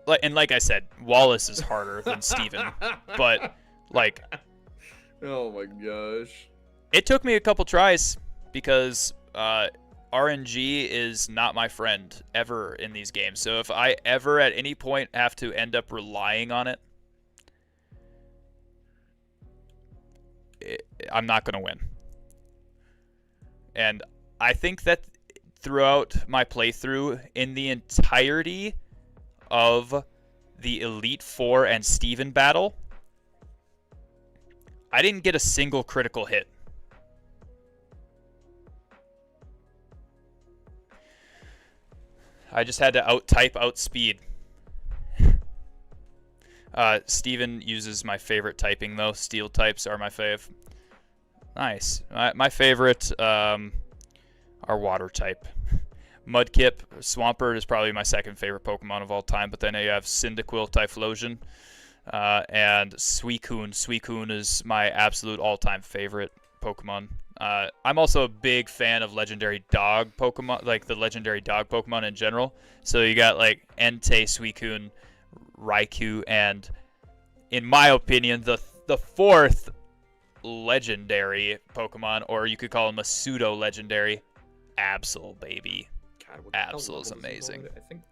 Like I said, Wallace is harder than Steven. But, like... Oh my gosh. It took me a couple tries because RNG is not my friend ever in these games. So if I ever at any point have to end up relying on it, I'm not going to win. And I think that throughout my playthrough, in the entirety of the Elite Four and Steven battle, I didn't get a single critical hit. I just had to out-type, outspeed. Steven uses my favorite typing, though. Steel types are my fave. Nice. My favorite are water type. Mudkip, Swampert is probably my second favorite Pokemon of all time, but then you have Cyndaquil, Typhlosion, and Suicune. Suicune is my absolute all-time favorite Pokemon. I'm also a big fan of legendary dog Pokemon, like the legendary dog Pokemon in general. So you got like Entei, Suicune, Raikou, and in my opinion, the fourth legendary Pokemon, or you could call him a pseudo-legendary, Absol, baby. God, what the hell Absol level is does he go amazing. at? I think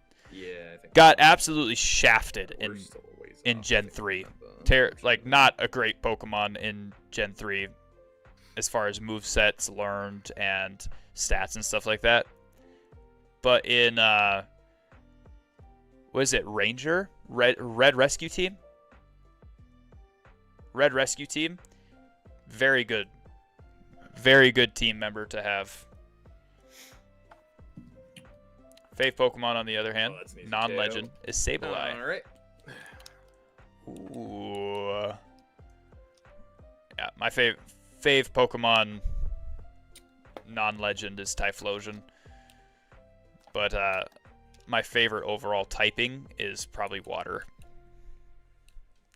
Got absolutely shafted we're in still a ways in off, I Gen think, 3. from the- Like, not a great Pokemon in Gen 3 as far as movesets learned and stats and stuff like that. But in, what is it, Ranger? Red Rescue Team? Red Rescue Team? Very good. Very good team member to have. Fave Pokemon, on the other hand, that's an easy non-legend, is Sableye. All right. Ooh. Yeah, my fave Pokemon non-legend is Typhlosion. But my favorite overall typing is probably water.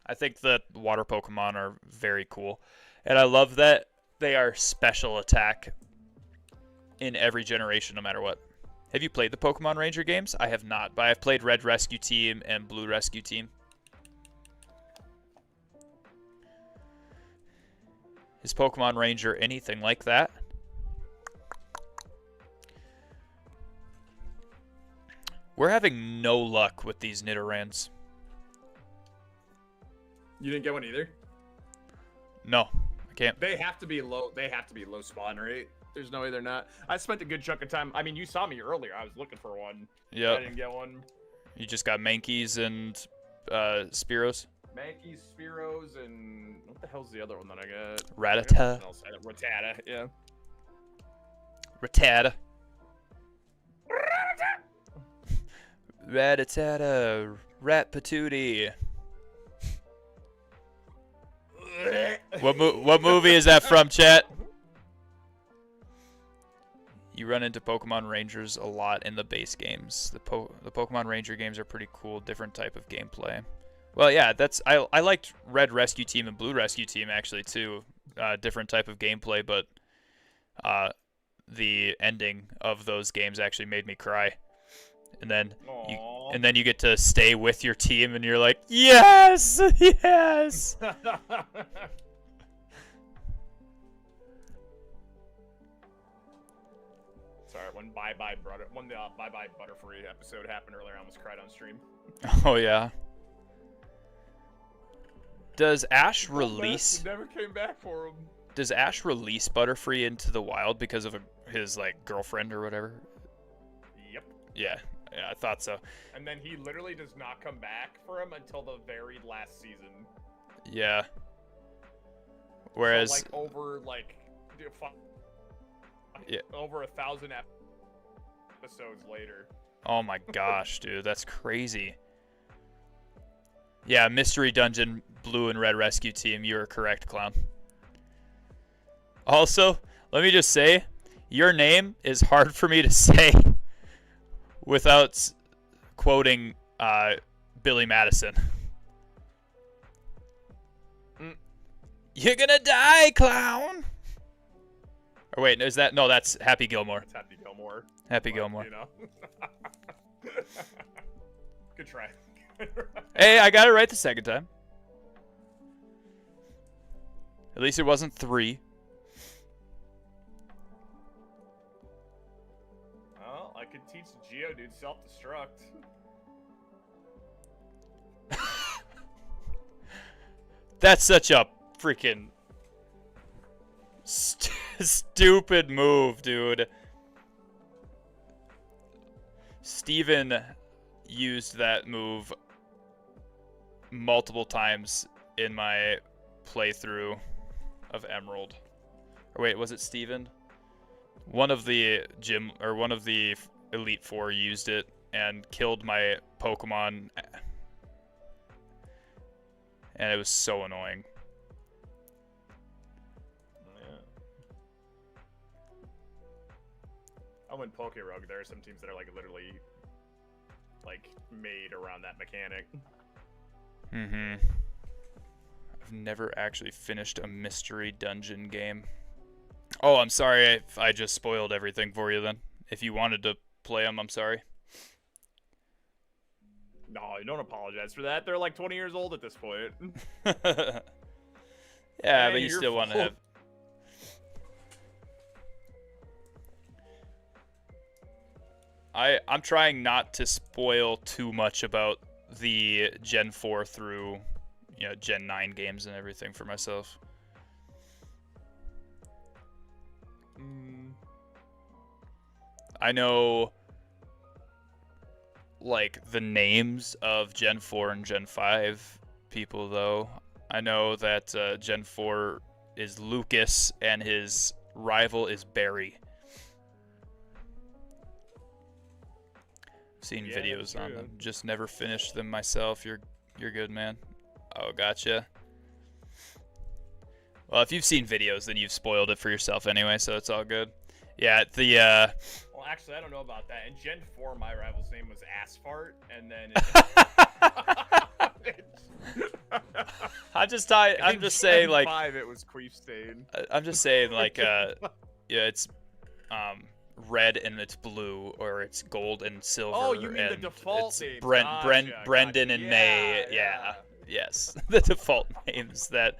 I think that water Pokemon are very cool. And I love that they are special attack in every generation, no matter what. Have you played the Pokemon Ranger games? I have not, but I've played Red Rescue Team and Blue Rescue Team. Is Pokemon Ranger anything like that? We're having no luck with these Nidorans. You didn't get one either. No, I can't. They have to be low. They have to be low spawn rate. There's no way they're not. I spent a good chunk of time. I mean, you saw me earlier. I was looking for one. I Yep. didn't get one. You just got Mankeys and Spearows. Mankey, Spearows, and what the hell's the other one that I got? Rattata. Rattata, yeah. Rattata. Rattata. Rat Patootie. What movie is that from, chat? You run into Pokemon Rangers a lot in the base games. The Pokemon Ranger games are pretty cool, different type of gameplay. Well, yeah, I liked Red Rescue Team and Blue Rescue Team actually too. Different type of gameplay, but the ending of those games actually made me cry. And then you get to stay with your team, and you're like, yes, yes. Sorry, when Bye Bye Butterfree episode happened earlier, I almost cried on stream. Oh yeah. Does Ash release? Never came back for him. Does Ash release Butterfree into the wild because of his like girlfriend or whatever? Yep. Yeah, I thought so. And then he literally does not come back for him until the very last season. Yeah. Whereas, so, like over yeah, over 1,000 episodes later. oh my gosh, dude, that's crazy. Yeah, Mystery Dungeon, Blue and Red Rescue Team. You are correct, Clown. Also, let me just say, your name is hard for me to say without quoting Billy Madison. You're gonna die, clown. Or wait, is that no? That's Happy Gilmore. It's Happy Gilmore. Happy But, Gilmore. You know. Good try. Hey, I got it right the second time. At least it wasn't 3. Well, I could teach Geodude self-destruct. That's such a freaking stupid move, dude. Steven used that move multiple times in my playthrough of Emerald. Or wait, was it Steven? One of the Elite Four used it and killed my Pokemon and it was so annoying. Yeah. Oh, in Poke Rogue, there are some teams that are like literally like made around that mechanic. Mm-hmm. I've never actually finished a mystery dungeon game. Oh, I'm sorry if I just spoiled everything for you then. If you wanted to play them, I'm sorry. No, you don't apologize for that. They're like 20 years old at this point. Yeah, Hey, but you you're still want to full. have... I'm trying not to spoil too much about the Gen 4 through, Gen 9 games and everything for myself. I know, like, the names of Gen 4 and Gen 5 people, though. I know that Gen 4 is Lucas, and his rival is Barry. I've seen Yeah, that's videos on true. them. Just never finished them myself. You're good, man. Oh, gotcha. Well, if you've seen videos, then you've spoiled it for yourself anyway, so it's all good. Yeah, Well, actually, I don't know about that. In Gen 4, my rival's name was Assfart, and then... I'm just saying, like... 5, it was Queefstain. I'm just saying, like, yeah, it's red and it's blue, or it's gold and silver. Oh, you mean the and default it's names. Brendan Gotcha. and May. Yeah. Yes, the default names that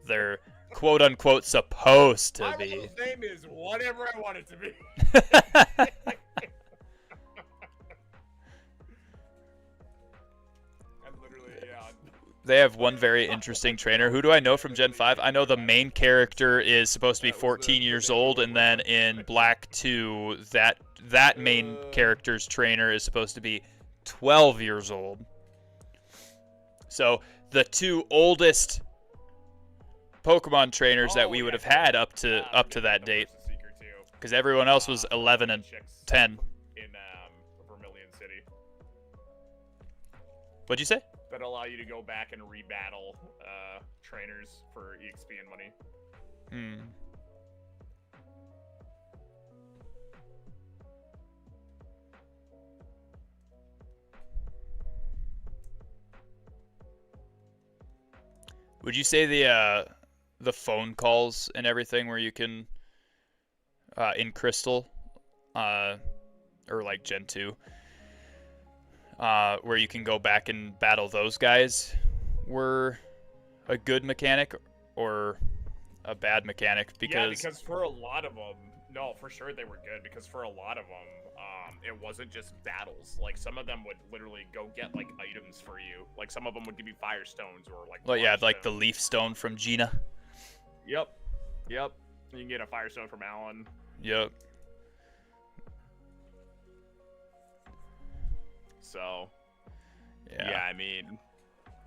they're quote unquote supposed to My be. rival's name is whatever I want it to be. I'm literally, yeah. They have one very interesting trainer. Who do I know from Gen 5? I know the main character is supposed to be 14 years old, and then in Black 2, that main character's trainer is supposed to be 12 years old. So the two oldest Pokemon trainers that we would have had up to that date, because everyone else was 11 and 10. In Vermilion City. What'd you say? That allow you to go back and rebattle trainers for EXP and money. Would you say the phone calls and everything where you can in Crystal or like Gen 2 where you can go back and battle those guys were a good mechanic or a bad mechanic? Because for a lot of them, no, for sure they were good, because for a lot of them, it wasn't just battles. Like, some of them would literally go get, like, items for you. Like, some of them would give you Firestones or, like, well, yeah, like the Bloodstones. Leaf Stone from Gina. Yep. You can get a Firestone from Alan. Yep. So, Yeah. I mean,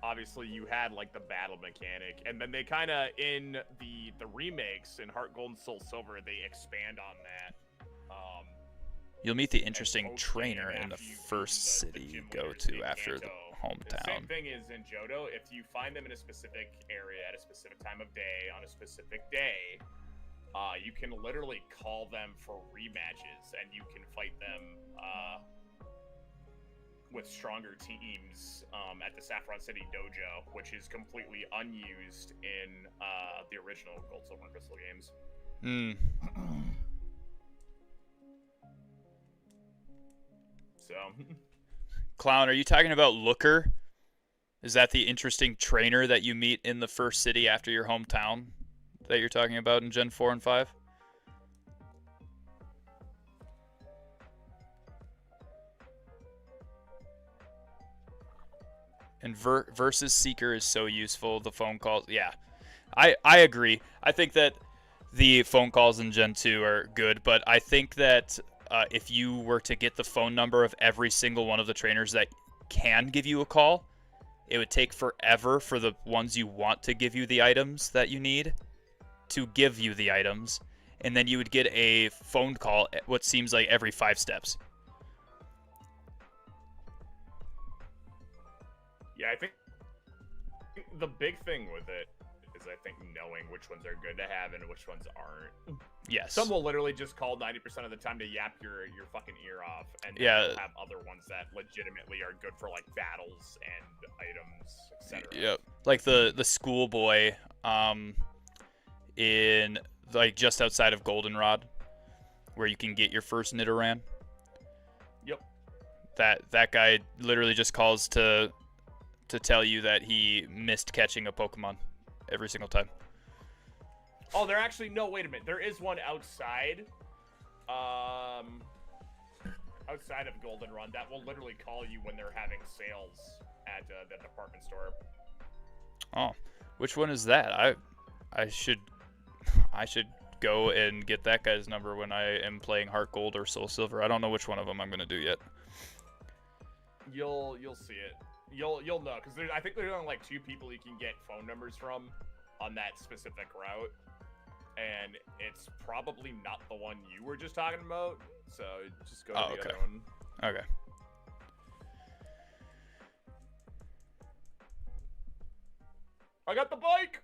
obviously you had, like, the battle mechanic, and then they kind of, in the remakes in Heart Gold and Soul Silver, they expand on that. You'll meet the interesting and trainer post-game in the after you first beat the city you gym go winners to in after the Kanto. The hometown. same thing is in Johto. If you find them in a specific area at a specific time of day on a specific day, you can literally call them for rematches, and you can fight them with stronger teams at the Saffron City Dojo, which is completely unused in the original Gold, Silver, and Crystal games. So, Clown, are you talking about Looker? Is that the interesting trainer that you meet in the first city after your hometown that you're talking about in Gen 4 and 5? And Versus Seeker is so useful. The phone calls, yeah. I agree. I think that the phone calls in Gen 2 are good, but I think that if you were to get the phone number of every single one of the trainers that can give you a call, it would take forever for the ones you want to give you the items that you need to give you the items, and then you would get a phone call what seems like every 5 steps. yeah, I think the big thing with it is I think knowing which ones are good to have and which ones aren't. Yes. Some will literally just call 90% of the time to yap your fucking ear off, and then Yeah. you'll have other ones that legitimately are good for like battles and items, etc. Yep. Like the schoolboy, in like just outside of Goldenrod, where you can get your first Nidoran. Yep. That guy literally just calls to tell you that he missed catching a Pokemon every single time. Oh, there actually no. Wait a minute. There is one outside, outside of Goldenrod that will literally call you when they're having sales at the department store. Oh, which one is that? I should go and get that guy's number when I am playing Heart Gold or Soul Silver. I don't know which one of them I'm gonna do yet. You'll see it. You'll know because I think there's only like 2 people you can get phone numbers from on that specific route, and it's probably not the one you were just talking about. So just go to the okay. other one. Okay. I got the bike.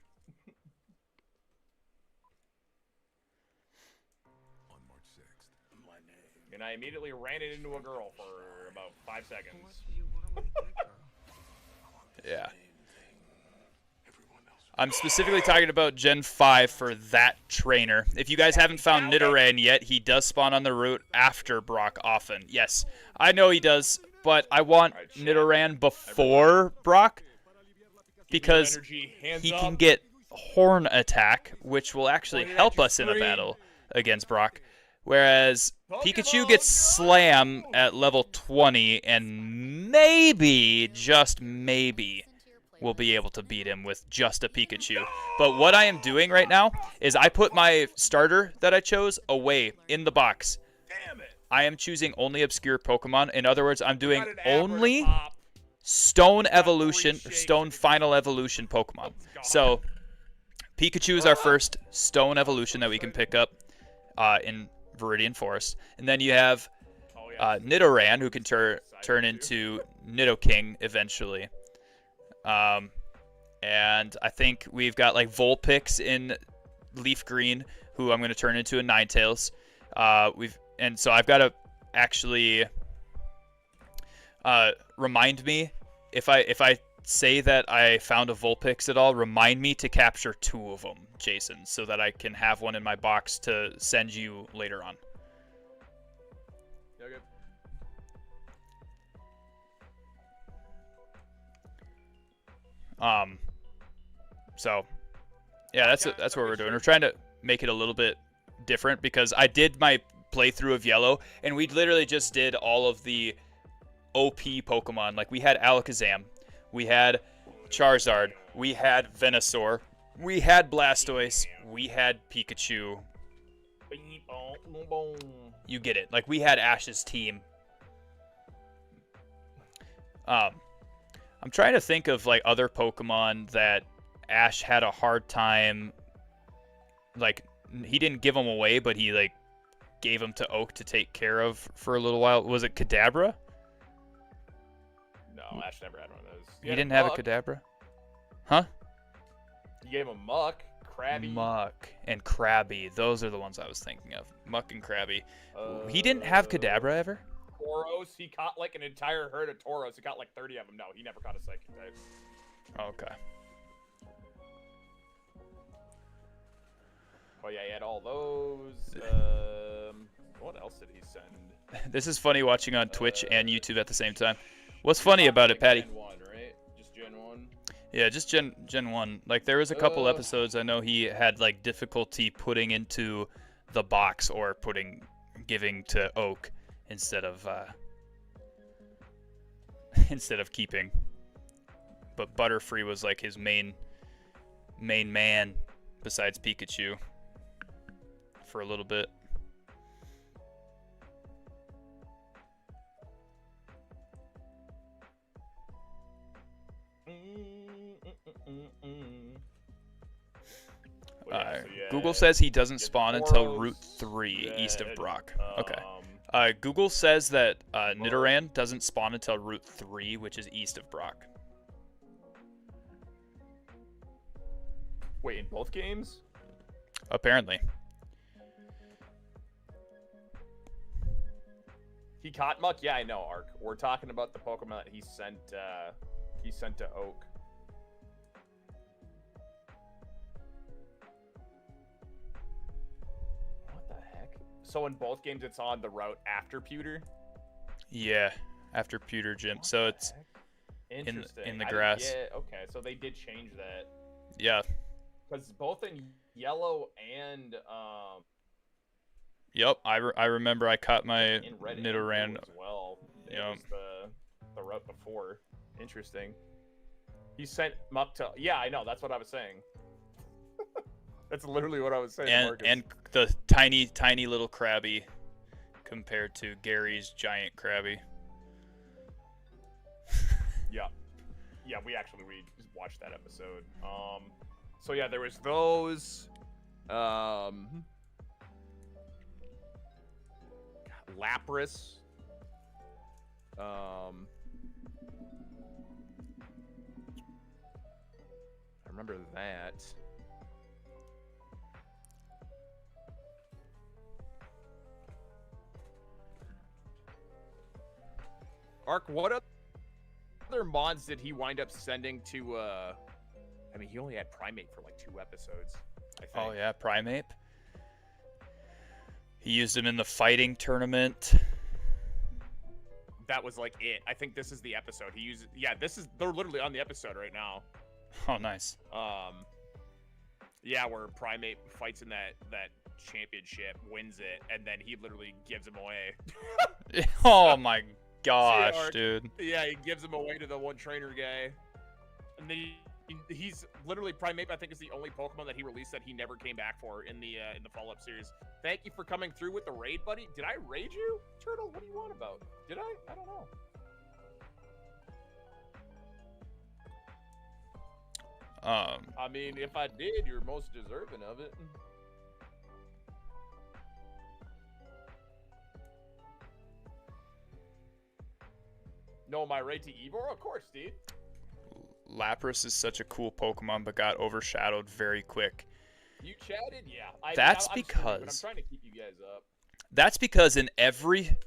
On March 6th, my name. And I immediately ran it into a girl for about 5 seconds. Yeah. I'm specifically talking about Gen 5 for that trainer. If you guys haven't found Nidoran yet, he does spawn on the route after Brock often. Yes, I know he does, but I want Nidoran before Brock because he can get Horn Attack, which will actually help us in a battle against Brock. Whereas Pikachu gets Slam at level 20 and maybe, just maybe, we'll be able to beat him with just a Pikachu. But what I am doing right now is I put my starter that I chose away in the box. Damn it. I am choosing only obscure Pokemon. In other words, I'm doing only Stone Evolution, or Stone Final Evolution Pokemon. So Pikachu is our first Stone Evolution that we can pick up in Viridian Forest. And then you have Nidoran, who can turn into Nidoking eventually. And I think we've got like Vulpix in Leaf Green, who I'm going to turn into a Ninetales. And so I've got to actually remind me if I say that I found a Vulpix at all, remind me to capture 2 of them, Jason, so that I can have one in my box to send you later on. Okay. So yeah, that's what we're doing. We're trying to make it a little bit different because I did my playthrough of Yellow and we literally just did all of the OP Pokemon. Like we had Alakazam, we had Charizard, we had Venusaur, we had Blastoise, we had Pikachu. You get it. Like we had Ash's team. I'm trying to think of like other Pokemon that Ash had a hard time. Like he didn't give them away, but he like gave them to Oak to take care of for a little while. Was it Kadabra? No, Ash never had one of those. He didn't have a Kadabra? Huh? You gave him Muck, Krabby. Muck and Krabby. Those are the ones I was thinking of. Muck and Krabby. He didn't have Kadabra ever? Tauros. He caught like an entire herd of Tauros. He caught like 30 of them. No, he never caught a Psychic type. Okay. Oh yeah, he had all those. What else did he send? This is funny watching on Twitch and YouTube at the same time. What's funny about it, Patty? Gen 1, right? Just Gen 1? Yeah, just Gen 1. Like, there was a couple episodes I know he had, like, difficulty putting into the box or giving to Oak instead of keeping. But Butterfree was, like, his main man besides Pikachu for a little bit. Google says he doesn't spawn until Route 3 east of Brock. Okay. Google says that Nidoran doesn't spawn until Route 3, which is east of Brock. Wait, in both games? Apparently. He caught Muck? Yeah, I know, Ark. We're talking about the Pokemon that he sent to Oak. What the heck? So in both games, it's on the route after Pewter? Yeah, after Pewter Gym. What So the it's heck? Interesting. in the I didn't grass. okay, so they did change that. Yeah. Because both in yellow and Yep. I remember I caught my in red and blue Nidoran. as well. It Yep. was the route before. Interesting. He sent Muck to. Yeah, I know. That's what I was saying. That's literally what I was saying. Marcus. And the tiny little Krabby compared to Gary's giant Krabby. Yeah. Yeah, we watched that episode. So yeah, there was those. Lapras. I remember that. Ark, what other mods did he wind up sending to I mean, he only had Primate for like 2 episodes, I think. Oh yeah, Primeape. He used him in the fighting tournament. That was like it. I think this is the episode. He uses they're literally on the episode right now. Oh, nice. Yeah, where Primate fights in that championship, wins it, and then he literally gives him away. Oh my gosh, Ark. dude. Yeah, he gives him away to the one trainer guy. And then he's literally Primate, I think, is the only Pokemon that he released that he never came back for in the follow-up series. Thank you for coming through with the raid, buddy. Did I raid you? Turtle, what do you want about? Did I? I don't know. I mean, if I did, you're most deserving of it. No, my raid to Evor? Of course, dude. Lapras is such a cool Pokemon, but got overshadowed very quick. You chatted? Yeah. I'm because trying to keep you guys up. That's because in every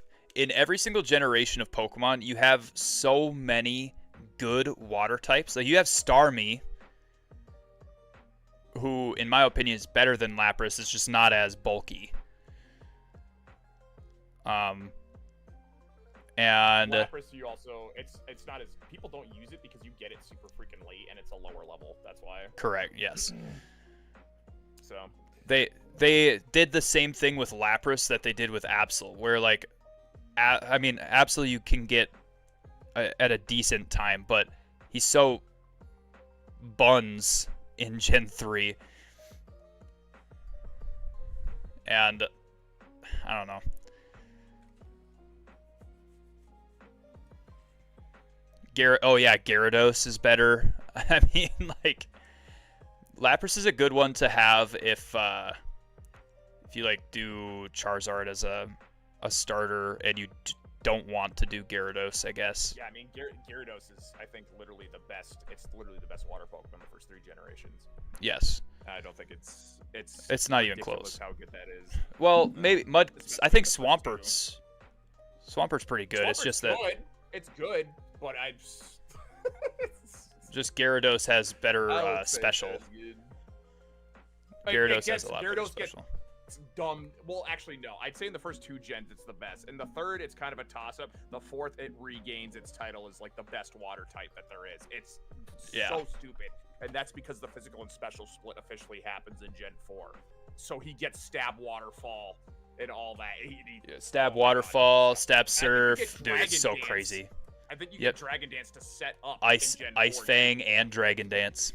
single generation of Pokemon, you have so many good water types. Like you have Starmie, who, in my opinion, is better than Lapras. It's just not as bulky. And Lapras, you also it's not as people don't use it because you get it super freaking late and it's a lower level. That's why. Correct. Yes. So they did the same thing with Lapras that they did with Absol, where like, I mean, Absol you can get at a decent time, but he's so buns in Gen 3, and I don't know. Gyarados is better. I mean, like, Lapras is a good one to have if you like do Charizard as a starter and you don't want to do Gyarados, I guess. yeah, I mean Gyarados is I think literally the best. It's literally the best water Pokemon in the first 3 generations. Yes. I don't think it's not even ridiculous close. how good that is. Well, maybe Mud. I think Especially the first Swampert's pretty good. It's just that it's good, but I just Gyarados has better special. Gyarados has a lot better special. It's dumb. Well, actually, no. I'd say in the first 2 gens, it's the best. In the third, it's kind of a toss-up. The fourth, it regains its title as like the best water type that there is. It's so stupid, and that's because the physical and special split officially happens in Gen 4. So he gets Stab Waterfall and all that. Stab oh Waterfall, God. Stab Surf, dude, Dragon it's so Dance. crazy. I think you get Dragon Dance to set up Ice in Gen 4. Fang and Dragon Dance.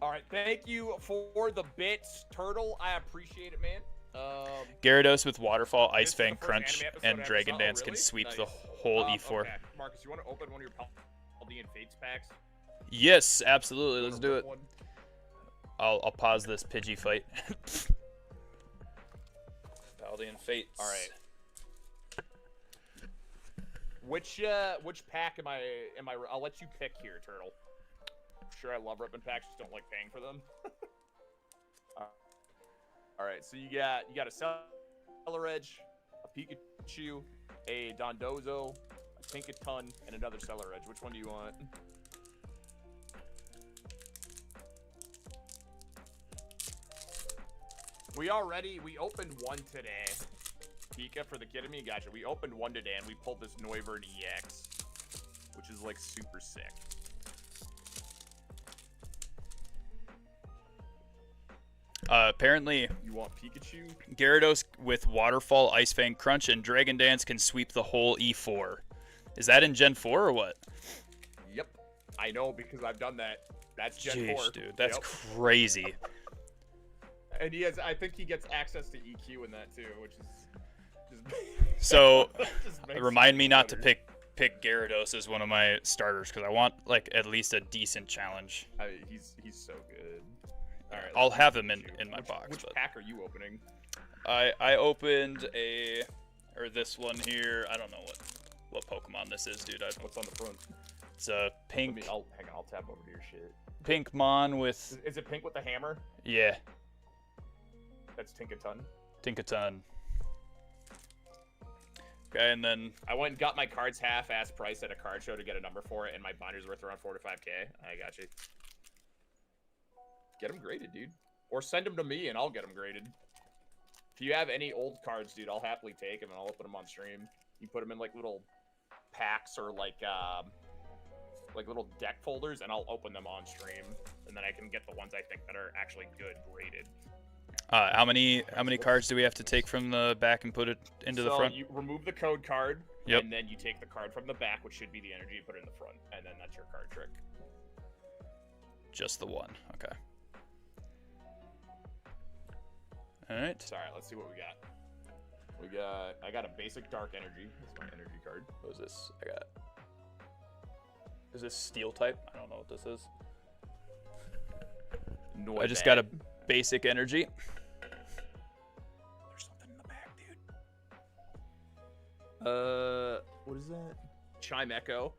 All right, thank you for the bits, Turtle. I appreciate it, man. Gyarados with Waterfall, Ice This is Fang, the first Crunch, anime episode and I ever Dragon saw. Dance Oh, can really? sweep Nice. the whole E4. Okay. Marcus, you want to open one of your Paldean Fates packs? Yes, absolutely. Let's do it. One? I'll pause this Pidgey fight. Paldean Fates. All right. Which pack am I? I'll let you pick here, Turtle. Sure, I love ripping packs, just don't like paying for them. All right, so you got a Celeridge, a Pikachu, a Dondozo, a Tinkaton, and another Celeridge. Which one do you want? We opened one today. Pika for the kid in me, gotcha. We opened one today and we pulled this Noivern EX, which is like super sick. Apparently, You want Pikachu? Gyarados with Waterfall, Ice Fang, Crunch, and Dragon Dance can sweep the whole E4. Is that in Gen 4 or what? Yep. I know because I've done that. That's Gen 4. Jeez, dude, that's Yep. crazy. And I think he gets access to EQ in that too, which is just So, just makes remind me it not to better. pick Gyarados as one of my starters because I want like at least a decent challenge. I mean, he's so good. All right, I'll let's have do him in Pikachu. my box. Which But pack are you opening? I opened this one here. I don't know what Pokemon this is, dude. What's on the front? It's a pink Hang on, I'll tap over to your shit. Pinkmon with Is it pink with the hammer? yeah, That's Tinkaton. Tinkaton. Okay, and then I went and got my cards half-ass price at a card show to get a number for it, and my binder's worth around 4 to 5K. I got you. Get them graded, dude. Or send them to me, and I'll get them graded. If you have any old cards, dude, I'll happily take them, and I'll open them on stream. You put them in, like, little packs or, like little deck folders, and I'll open them on stream. And then I can get the ones I think that are actually good graded. how many cards do we have to take from the back and put it into the front? So you remove the code card, Yep. and then you take the card from the back, which should be the energy, and put it in the front, and then that's your card trick. Just the one. Okay. All right. Sorry, let's see what we got. I got a basic dark energy. That's my energy card. What is this? Is this steel type? I don't know what this is. I just got a basic energy. There's something in the back, dude. What is that? Chime Echo.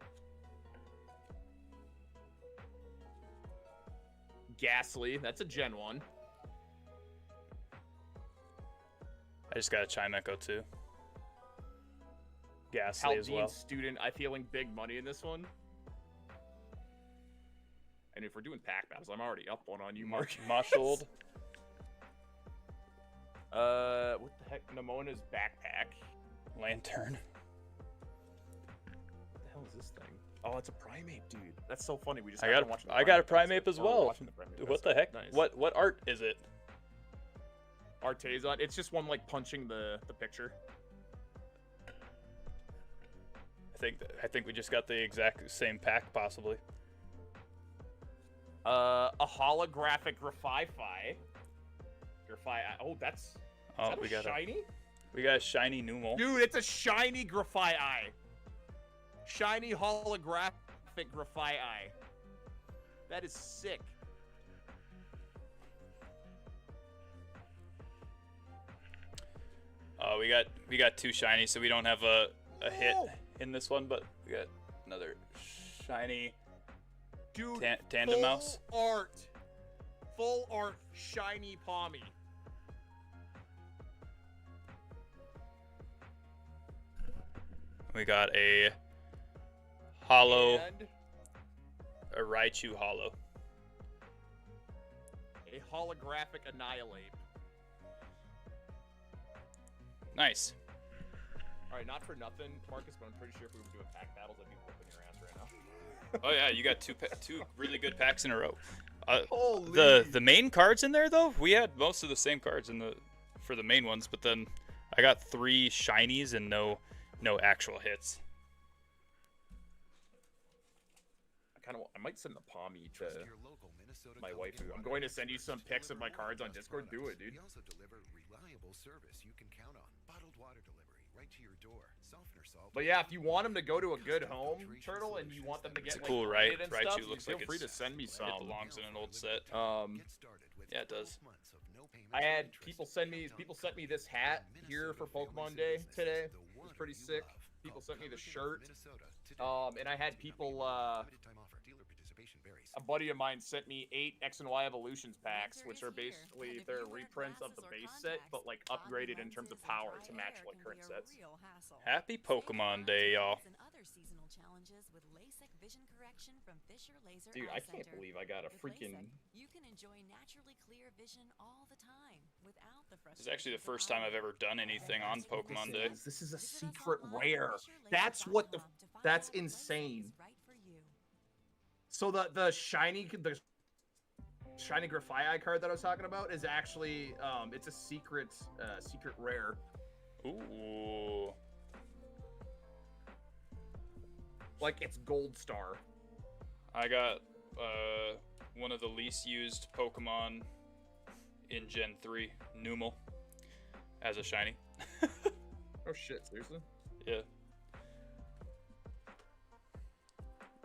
Ghastly. That's a Gen 1. I just got a Chime Echo too. Ghastly as Haldean well. Student. I feeling big money in this one. And if we're doing pack battles, I'm already up one on you, Mark. Moshold. What the heck? Nemona's backpack. Lantern. What the hell is this thing? Oh, it's a primate, dude. That's so funny. We just I got got done watching the I got a primate primate as episode. Oh, we're well. watching the primate What the episode. heck? Nice. What art is it? Artezon. It's just one like punching the picture. I think we just got the exact same pack possibly. A holographic Grafify. Oh, that's. Oh, Is that a shiny? We got a shiny Numel. Dude, it's a shiny Grafify. Shiny holographic Grafify. That is sick. We got two shinies, so we don't have a hit Oh! in this one, but we got another shiny Dude, Tandem Mouse. Full art shiny Palmy. We got a hollow, And a Raichu hollow. a holographic Annihilate. Nice. Alright, not for nothing, Marcus, but I'm pretty sure if we were doing pack battles, I'd be whooping your ass right now. Oh yeah, you got two really good packs in a row. Holy. The main cards in there though, we had most of the same cards for the main ones, but then I got 3 shinies and no actual hits. I might send the Palmy to my waifu. I'm going to send you some pics of my cards on Discord. Do it, dude. We also deliver reliable service you can count on. Bottled water delivery right to your door. Softener salt. But yeah, if you want them to go to a good home, Turtle, and you want them to get It's like, cool, graded right? and Raichu stuff, looks feel like free to it's- send me It some. belongs in an old set. Get started with Yeah, it does. 12 months of no payments I or had interest. people send me this hat here for Pokemon Day today. It was pretty sick. People sent me the shirt. And I had people Activation varies. a buddy of mine sent me 8 X and Y Evolutions packs, Winter which is are here, basically and if their you wear reprints of the glasses or base set, but like contacts, upgraded in foggy terms of lenses and power dry to match air like can current be a sets. real hassle. Happy Say Pokemon goodbye Day, to y'all. these and other seasonal challenges with LASIK vision correction from Fisher Laser Dude, Eye I can't Center. believe I got a With freaking. LASIK, you can enjoy naturally clear vision all the time without the This is actually the frustrations first of time I've eye ever done anything on That's what Pokemon this Day. is. This is a Visit us secret online at rare. fisherlaser.com That's what the. to find That's out if LASIK insane. is right for you. So the shiny Grafii card that I was talking about is actually it's a secret rare. Ooh. Like it's gold star. I got one of the least used Pokemon in Gen 3, Numel, as a shiny. Oh shit, seriously? Yeah.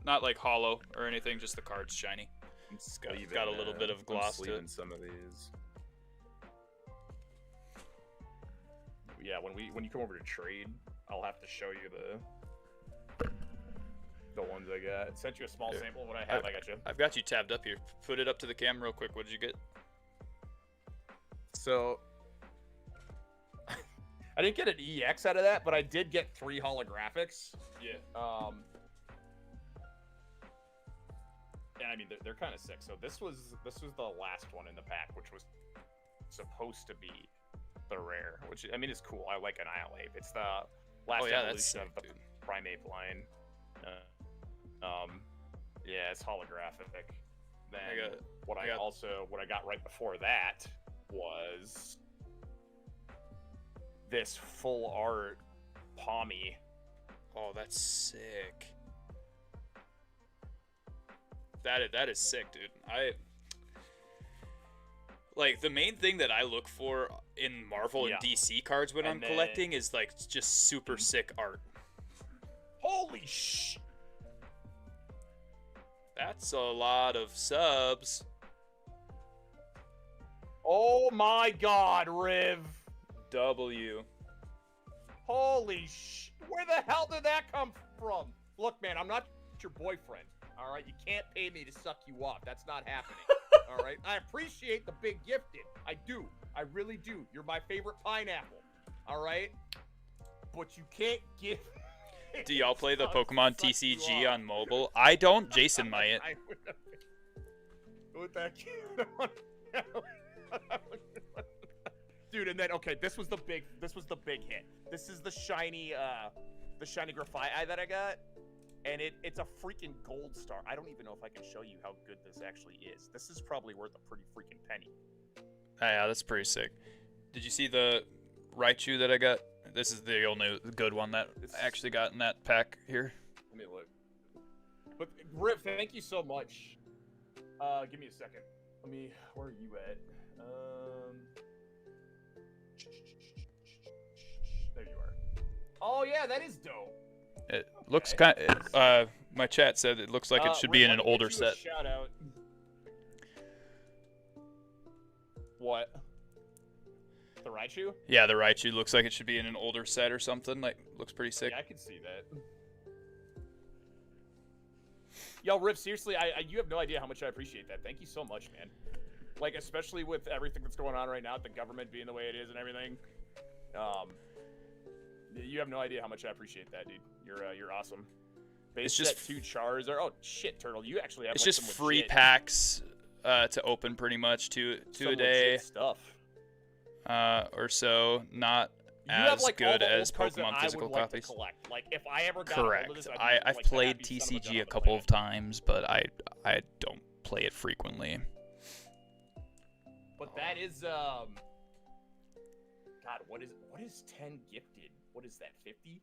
Not like hollow or anything, just the card's shiny. I'm sleeving, got a little bit of gloss I'm to it. sleeving some of these. Yeah, when you come over to trade, I'll have to show you the ones I got. Sent you a small Yeah. sample of what I have. I got you. I've got you tabbed up here. Put it up to the camera real quick. What did you get? So I didn't get an EX out of that, but I did get 3 holographics. Yeah. And I mean they're kind of sick. So this was the last one in the pack, which was supposed to be the rare, which I mean is cool. I like Annihilate. It's the last Oh, yeah, evolution that's sick, of the dude. Primate line. Yeah, it's holographic. Then what I got right before that was this full art Palmy. Oh, that's sick. That is sick, dude. Like the main thing that I look for in Marvel and DC cards when I'm collecting is like just super sick art. Holy sh! That's a lot of subs. Oh my god, Riv! W. Holy sh! Where the hell did that come from? Look, man, I'm not your boyfriend. All right, you can't pay me to suck you off. That's not happening. All right, I appreciate the big gifted. I do. I really do. You're my favorite pineapple. All right, but you can't give. Do y'all play the Suck Pokemon you TCG off. on mobile? I don't. Jason might. I would have- With that kid. Dude, and then okay, this was the big hit. This is the shiny Grafii that I got. And it's a freaking gold star. I don't even know if I can show you how good this actually is. This is probably worth a pretty freaking penny. Yeah, that's pretty sick. Did you see the Raichu that I got? This is the only good one that I actually got in that pack here. Let me look. But Riv, thank you so much. Give me a second. Where are you at? There you are. Oh yeah, that is dope. It looks kind. My chat said it looks like it should be in Riv, an let me older get you a set. Shout out. What? The Raichu? Yeah, the Raichu looks like it should be in an older set or something. Like, looks pretty sick. Yeah, I can see that. Yo, Riv, seriously, you have no idea how much I appreciate that. Thank you so much, man. Like, especially with everything that's going on right now, the government being the way it is and everything. You have no idea how much I appreciate that, dude. You're awesome. Base It's just set 2 Charizard. Oh shit, Turtle, you actually have. It's like, just some free legit, packs to open pretty much two some a day legit stuff. or so. Not You have, as like, all good the old as cards that Pokemon I physical would like to copies. collect. Like, if I ever got a hold of Correct. this, I'd be, I've like, the played happiest son of a gun TCG a on the couple of planet. times, but I don't play it frequently. But that is God, what is 10 gifted? What is that, 50?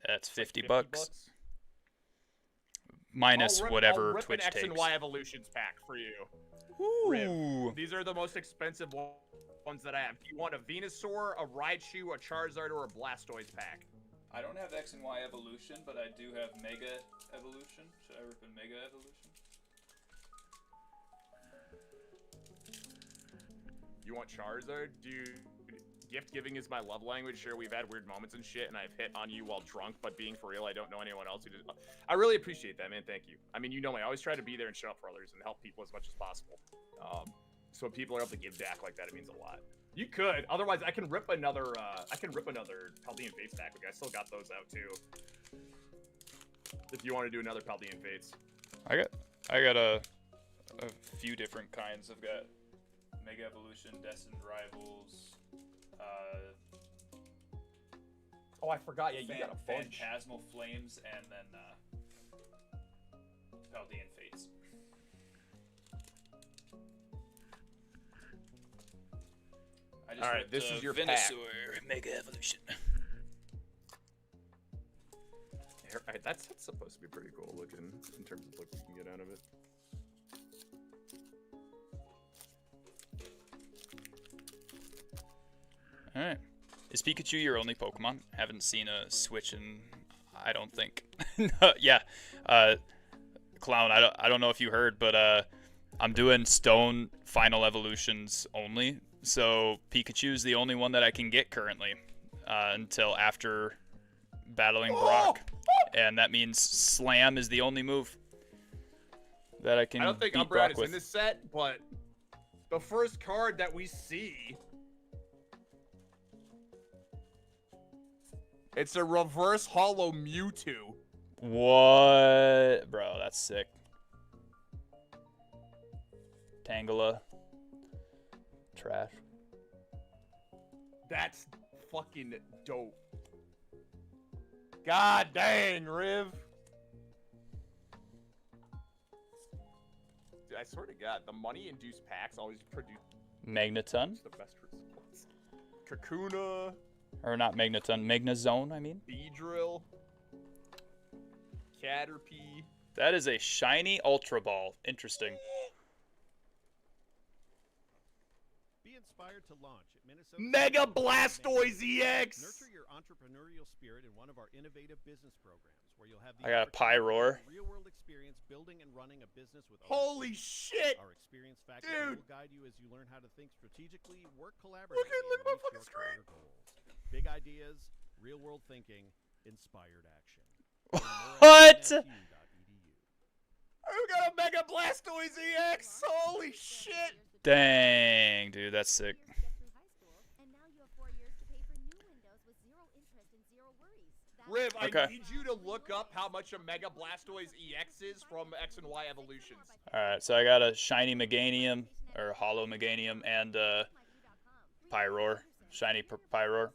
That's It's like 50 bucks minus I'll rip whatever an Twitch X takes. and Y Evolutions pack for you. Ooh. These are the most expensive ones that I have. Do you want a Venusaur, a Raichu, a Charizard, or a Blastoise pack? I don't have X and Y Evolution, but I do have Mega Evolution. Should I rip in Mega Evolution? You want Charizard? gift giving is my love language. Sure, we've had weird moments and shit, and I've hit on you while drunk, but being for real, I don't know anyone else who does. I really appreciate that, man. Thank you. I mean, you know me. I always try to be there and show up for others and help people as much as possible. So when people are able to give back like that, it means a lot. You could. Otherwise, I can rip another. Paldean Fates back. Like, I still got those out too. If you want to do another Paldean Fates. I got a few different kinds. I've got Mega Evolution, Destined Rivals, Oh, I forgot. Yeah, you got a bunch. Phantasmal Flames, and then Paldean Fates. I just Alright, this is your pack. Venusaur Mega Evolution. Alright, that's supposed to be pretty cool looking in terms of what you can get out of it. Alright. Is Pikachu your only Pokemon? Haven't seen a switch in, I don't think. Yeah. Clown, I don't know if you heard, but I'm doing Stone Final Evolutions only. So Pikachu's the only one that I can get currently until after battling Brock. And that means Slam is the only move that I can I don't think beat Umbreon Brock is with. in this set, but the first card that we see, it's a reverse hollow Mewtwo. What? Bro, that's sick. Tangela. Trash. That's fucking dope. God dang, Riv. Dude, I swear to God, the money-induced packs always produce Magneton? the best results. Kakuna, Or not Magneton, Magnezone, I mean. Beedrill, Caterpie. That is a shiny Ultra Ball. Interesting. Be inspired to launch at Minnesota Mega Blastoise EX! Nurture your entrepreneurial spirit in one of our innovative business programs where you'll have the I got a opportunity to Pyroar. gain real-world experience building and running a business with Holy shit! Our experience faculty Dude! will guide you as you learn how to think strategically, work collaboratively, Look at and my reach fucking your screen. career goals. Big ideas, real-world thinking, inspired action. What? NSU.edu. I got a Mega Blastoise EX! Holy shit! Dang, dude, that's sick. Riv, Okay. I need you to look up how much a Mega Blastoise EX is from X and Y evolutions. Alright, so I got a shiny Meganium, or Hollow Meganium, and Pyroar. Shiny Pyroar.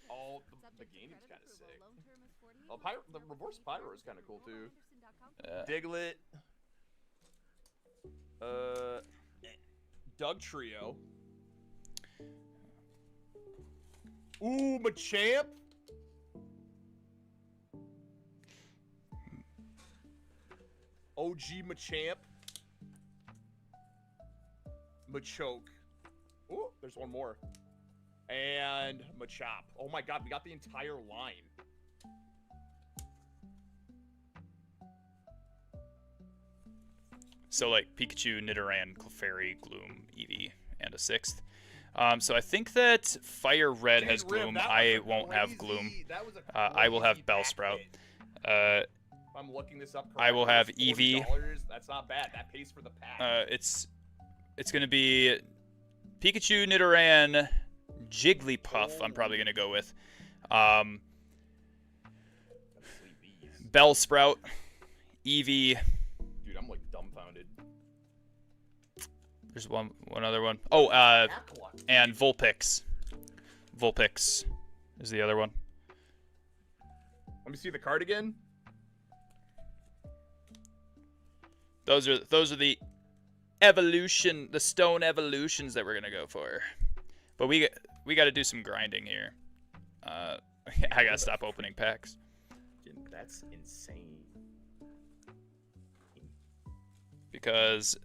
Oh, the Meganium's kind of sick. Oh, the reverse Pyroar is kind of cool, too. Diglett. Doug Trio. Ooh, Machamp. OG Machamp. Machoke. Ooh, there's one more. And Machop. Oh my god, we got the entire line. So like Pikachu, Nidoran, Clefairy, Gloom, Eevee, and a sixth. So I think that Fire Red has Dude, Riv, Gloom. that was I a won't have Gloom. crazy- that was a I will have crazy Bellsprout. pack hit. I'm looking this up. I will have correctly. Eevee. $40. That's not bad. That pays for the pack. It's gonna be Pikachu, Nidoran, Jigglypuff. I'm probably gonna go with. Bellsprout, Eevee. Dude, I'm like dumbfounded. There's one other one. Oh, Aqua. and Vulpix. Vulpix is the other one. Let me see the card again. Those are the the stone evolutions that we're gonna go for. But we got to do some grinding here. I gotta stop opening packs. That's insane. Because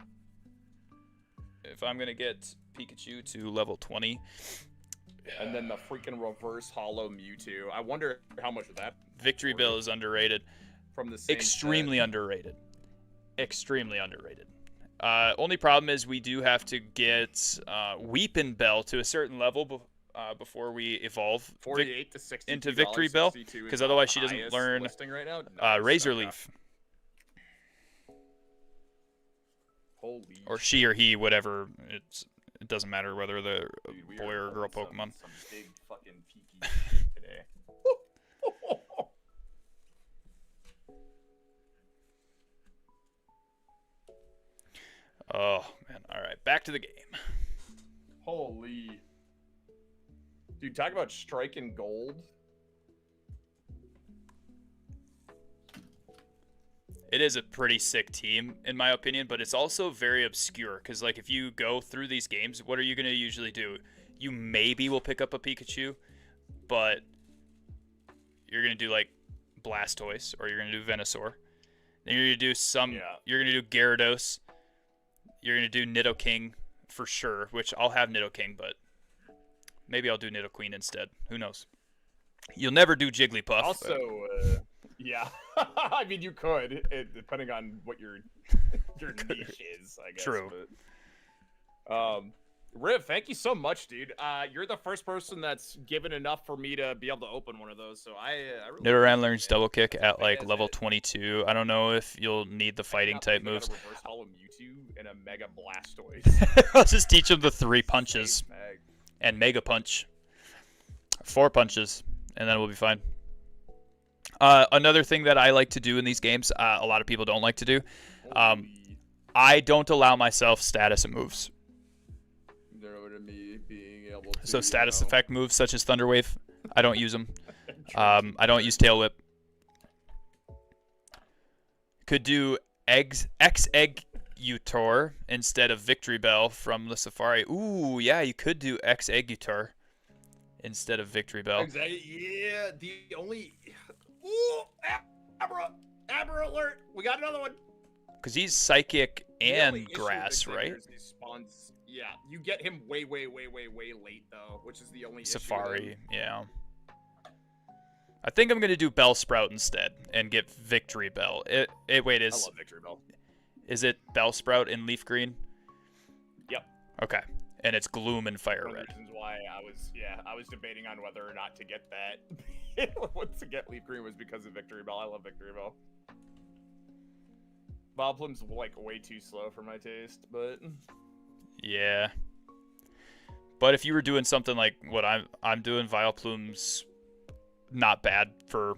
if I'm gonna get Pikachu to level 20, And then the freaking reverse hollow Mewtwo. I wonder how much of that Victory Bill is underrated. from the same Extremely set. underrated. Extremely underrated. Only problem is we do have to get Weepin' Bell to a certain level before we evolve 48 to 60 into Victory Bell, because otherwise she doesn't learn right now. Nice. Razor Okay. Leaf. Holy Or she or he, whatever. It doesn't matter whether the dude, we boy are or girl pulling Pokemon. Some big fucking peaky shit today. Oh man! All right, back to the game. Holy. Dude, talk about striking gold. It is a pretty sick team, in my opinion, but it's also very obscure. Because, like, if you go through these games, what are you going to usually do? You maybe will pick up a Pikachu, but you're going to do, like, Blastoise, or you're going to do Venusaur. Then you're going to do you're going to do Gyarados. You're going to do Nidoking for sure, which I'll have Nidoking, but maybe I'll do Nidoqueen instead. Who knows? You'll never do Jigglypuff. Also, yeah. I mean, you could, depending on what your niche is, I guess. True. But, Riv, thank you so much, dude. You're the first person that's given enough for me to be able to open one of those, so I really Nidoran learns Double Kick at, like, That's level it. 22. I don't know if you'll need the fighting type moves. Reverse Hollow Mewtwo and a Mega Blastoise. I'll just teach him the 3 punches Mag. and Mega Punch. 4 punches, and then we'll be fine. Another thing that I like to do in these games, a lot of people don't like to do, Holy. I don't allow myself status moves. Narrow to me being able to. So status effect moves such as Thunder Wave, I don't use them. I don't use Tail Whip. Could do Exeggutor instead of Victory Bell from the Safari. Ooh, yeah, you could do Exeggutor instead of Victory Bell. Exactly. Yeah, the only. Ooh, Abra alert! We got another one. Because he's Psychic The and only issue with Grass, right? Xingers is he spawns. Yeah, you get him way late though, which is the only issue with Safari, him. yeah. I think I'm gonna do Bellsprout instead and get Victory Bell. Wait, I love Victory Bell. is it Bellsprout in Leaf Green? Yep. Okay, and it's Gloom and Fire One of the Red. reasons why I was debating on whether or not to get that. To get Leaf Green was because of Victory Bell. I love Victory Bell. Vileplume's like way too slow for my taste, but Yeah. But if you were doing something like what I'm doing, Vileplume's not bad for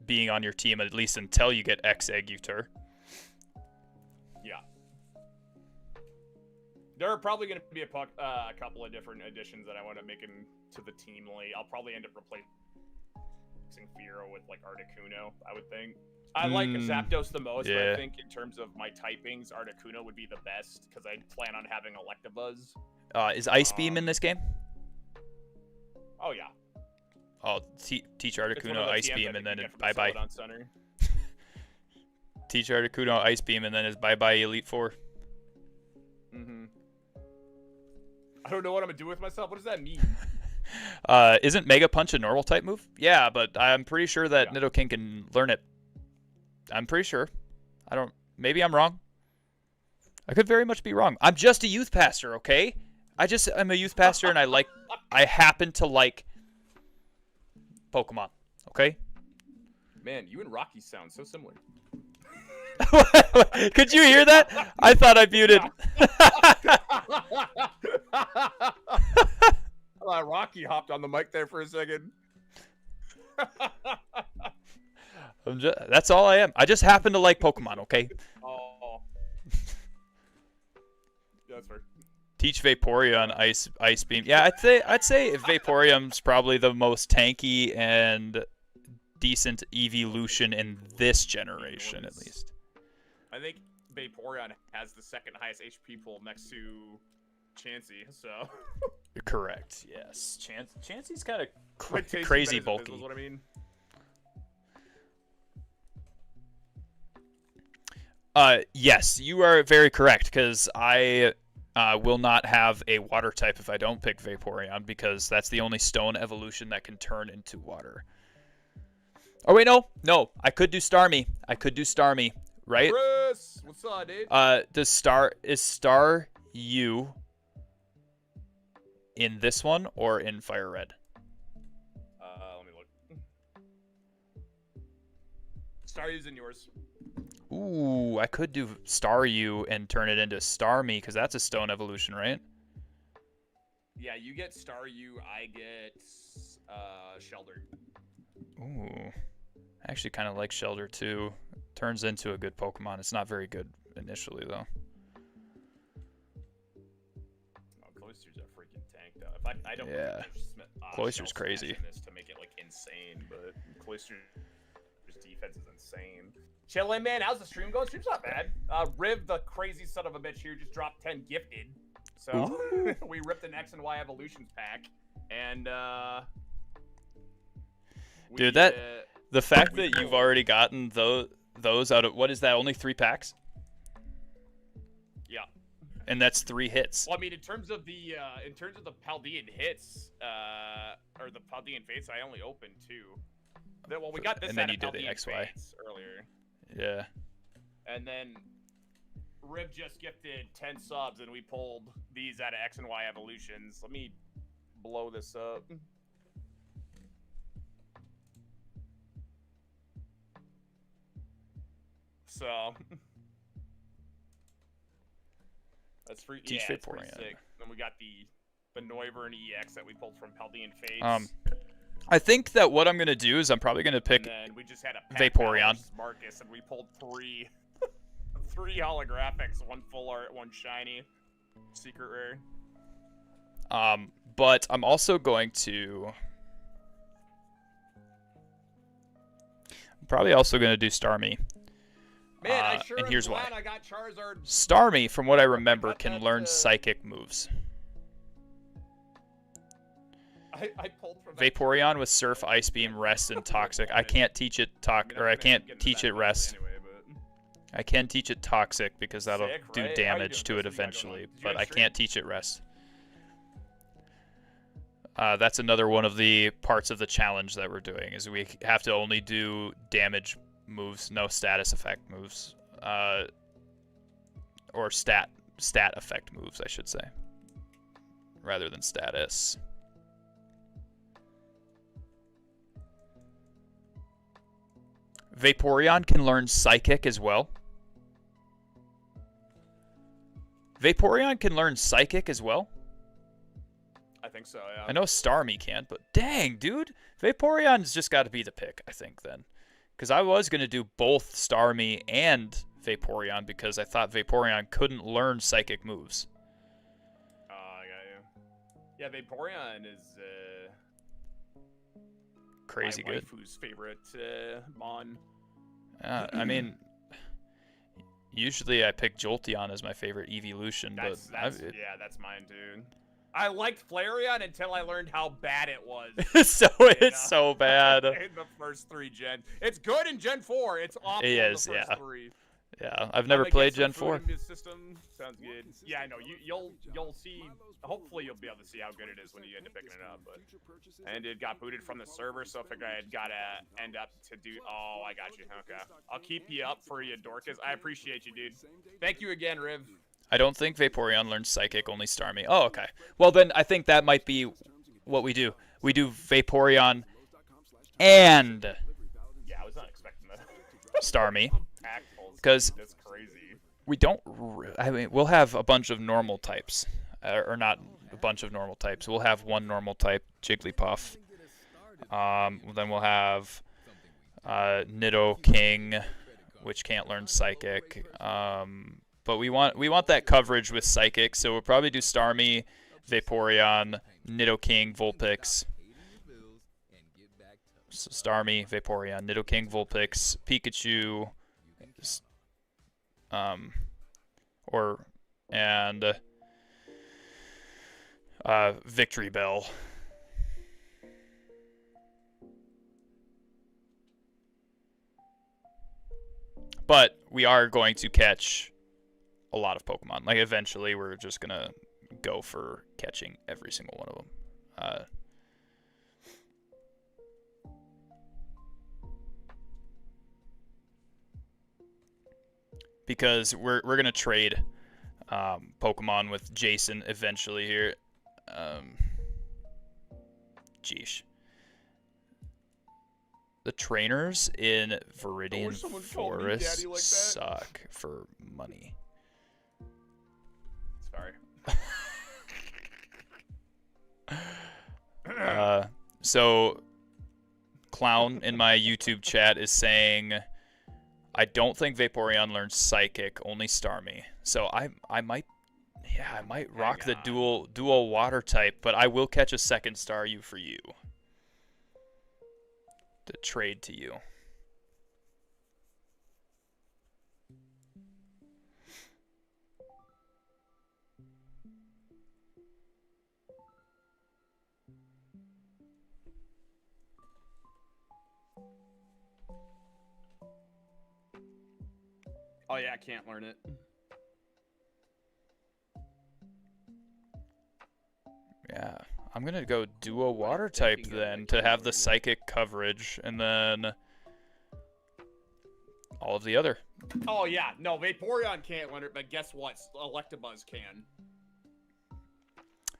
being on your team, at least until you get Exeggutor. yeah. There are probably going to be a couple of different additions that I want to make into the team late. I'll probably end up replacing Fearow with like Articuno, I would think. I like Zapdos the most, but I think in terms of my typings, Articuno would be the best because I plan on having Electabuzz. Is Ice Beam in this game? Oh yeah. I'll teach It's one of Articuno the Ice TMs I Beam think and then you it's get from the bye-bye. Celadon Center. Teach Articuno Ice Beam and then it's bye-bye Elite Four. Mm-hmm. I don't know what I'm gonna do with myself. What does that mean? Isn't Mega Punch a normal type move? Yeah, but I'm pretty sure that Nidoking can learn it. I'm pretty sure. Maybe I'm wrong. I could very much be wrong. I'm just a youth pastor, okay? I'm a youth pastor and I happen to like Pokemon, okay? Man, you and Rocky sound so similar. Could you hear that? I thought I muted. Rocky hopped on the mic there for a second. That's all I am. I just happen to like Pokemon, okay? Oh. That's fair. Teach Vaporeon Ice Beam. Yeah, I'd say Vaporeon's probably the most tanky and decent evolution in this generation, at least. I think Vaporeon has the second highest HP pool next to Chansey, so. Correct. Yes. Chansey's kind of Like, tasty, crazy but is bulky. what I mean. Yes, you are very correct, because I will not have a water type if I don't pick Vaporeon, because that's the only stone evolution that can turn into water. Oh, wait, no. I could do Starmie. Right? Chris, what's up, dude? Is Star U in this one or in Fire Red? Let me look. Staryu's in yours. Ooh, I could do Staryu and turn it into Starmie, because that's a stone evolution, right? Yeah, you get Staryu, I get Shelder. Ooh. I actually kind of like Shelder, too. Turns into a good Pokemon. It's not very good initially, though. Oh, Cloyster's a freaking tank, though. If I don't Yeah. Cloyster's Cloyster's crazy. This to make it like insane, but Cloyster's defense is insane. Chillin', man. How's the stream going? Stream's not bad. Riv, the crazy son of a bitch here, just dropped 10 gifted. So we ripped an X and Y evolutions pack, and Dude, the fact that you've already gotten those out of, what is that? Only 3 packs? Yeah. And that's 3 hits. Well, I mean, in terms of the Paldean hits, or the Paldean fates, I only opened 2. Well, we got this and then out you of did the Paldean XY fates earlier. Yeah. And then Rib just gifted 10 subs, and we pulled these out of X and Y evolutions. Let me blow this up. So that's free. Teach Yeah, it's pretty Vaporeon. sick. Then we got the Noivern EX that we pulled from Paldean Fates. I think that what I'm gonna do is I'm probably gonna pick And then we just had a Vaporeon. Marcus, and we pulled 3 holographics, 1 full art, 1 shiny, secret rare. But I'm also going to probably also gonna do Starmie. Man, I sure and am here's glad why. I got Charizard. Starmie, from what I remember, got can that, learn psychic moves. I pulled from that Vaporeon with Surf, Ice Beam, Rest, and Toxic. I can't teach it I can't teach it Rest. Anyway, but... I can teach it Toxic because that'll Sick, do right? How you damage doing, to it Justin? You got going eventually, on? Did you but guys I stream? can't teach it Rest. That's another one of the parts of the challenge that we're doing, is we have to only do damage moves, no status effect moves. Or stat effect moves, I should say, rather than status. Vaporeon can learn Psychic as well. Vaporeon can learn Psychic as well. I think so, yeah. I know Starmie can't, but dang, dude. Vaporeon's just got to be the pick, I think, then. Because I was going to do both Starmie and Vaporeon because I thought Vaporeon couldn't learn Psychic moves. Oh, I got you. Yeah, Vaporeon is Crazy my good. waifu's favorite Mon. I mean, usually I pick Jolteon as my favorite evolution, but Yeah, that's mine, dude. I liked Flareon until I learned how bad it was. it's so bad. In the first 3 gen. It's good in Gen 4. It's awful It in is, the first yeah. 3. Yeah, I've never I'm gonna played get some Gen food 4. in this system. Sounds good. Yeah, I know. You'll see. Hopefully, you'll be able to see how good it is when you end up picking it up. But and it got booted from the server, so I figured I'd gotta end up to do. Oh, I got you. Okay, I'll keep you up for you, Dorcas. I appreciate you, dude. Thank you again, Riv. I don't think Vaporeon learns Psychic, only Starmie. Oh, okay. Well, then I think that might be what we do. We do Vaporeon and Yeah, I was not expecting that. Starmie. Because that's crazy. We don't. I mean, we'll have a bunch of normal types, or not a bunch of normal types. We'll have one normal type, Jigglypuff. Then we'll have Nidoking, which can't learn Psychic. But we want that coverage with Psychic, so we'll probably do Starmie, Vaporeon, Nidoking, Vulpix. So Starmie, Vaporeon, Nidoking, Vulpix, Pikachu, Victory Bell. But we are going to catch a lot of Pokemon. Like, eventually, we're just gonna go for catching every single one of them. Because we're gonna trade Pokemon with Jason eventually here. Geesh. The trainers in Viridian someone called me Forest daddy like that. suck for money. Sorry. So Clown in my YouTube chat is saying, I don't think Vaporeon learns Psychic, only Starmie. So I might rock the dual water type, but I will catch a second Staryu for you to trade to you. Oh yeah, I can't learn it. Yeah, I'm gonna go duo water type then to have the psychic coverage, and then all of the other. Oh yeah, no, Vaporeon can't learn it, but guess what? Electabuzz can.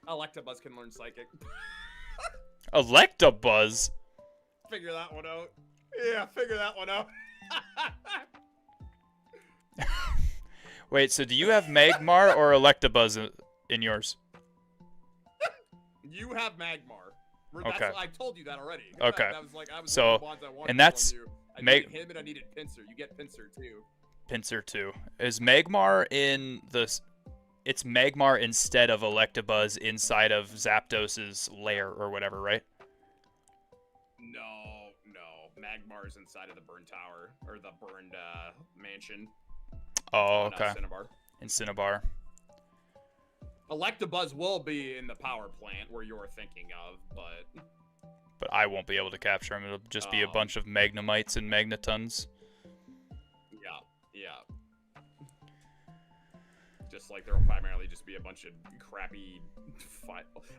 Electabuzz can learn Psychic. Electabuzz? Figure that one out. Yeah, figure that one out. Wait, so do you have Magmar or Electabuzz in yours? You have Magmar. Okay. I told you that already. Okay. That was like, I was So, one of the bonds I wanted and that's from you. I needed him and I needed Pinsir. You get Pinsir too. Pinsir too. Is Magmar in the... It's Magmar instead of Electabuzz inside of Zapdos's lair or whatever, right? No. Magmar's inside of the burned tower. Or the burned mansion. Oh, okay. Cinnabar. In Cinnabar. Electabuzz will be in the power plant where you're thinking of, but I won't be able to capture him. It'll just be a bunch of Magnemites and Magnetons. Yeah. Just like there'll primarily just be a bunch of crappy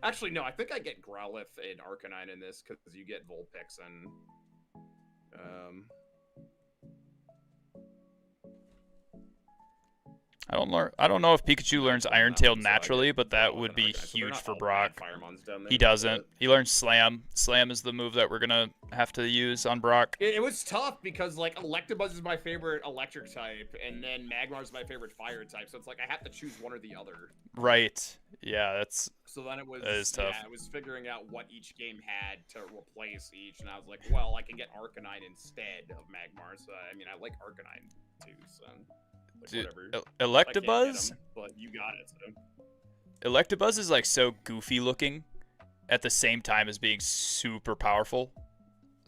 Actually, no, I think I get Growlithe and Arcanine in this because you get Vulpix and I don't know if Pikachu learns Iron Tail naturally, but that would be huge for Brock. He doesn't. He learns Slam. Slam is the move that we're gonna have to use on Brock. It was tough because like Electabuzz is my favorite electric type, and then Magmar is my favorite fire type. So it's like I have to choose one or the other. Right. Yeah, that's. So then it was. That is tough. Yeah, it was figuring out what each game had to replace each, and I was like, well, I can get Arcanine instead of Magmar. So I mean, I like Arcanine too. So. Like, dude, whatever. Electabuzz? Him, but you got it. So. Electabuzz is like so goofy looking at the same time as being super powerful.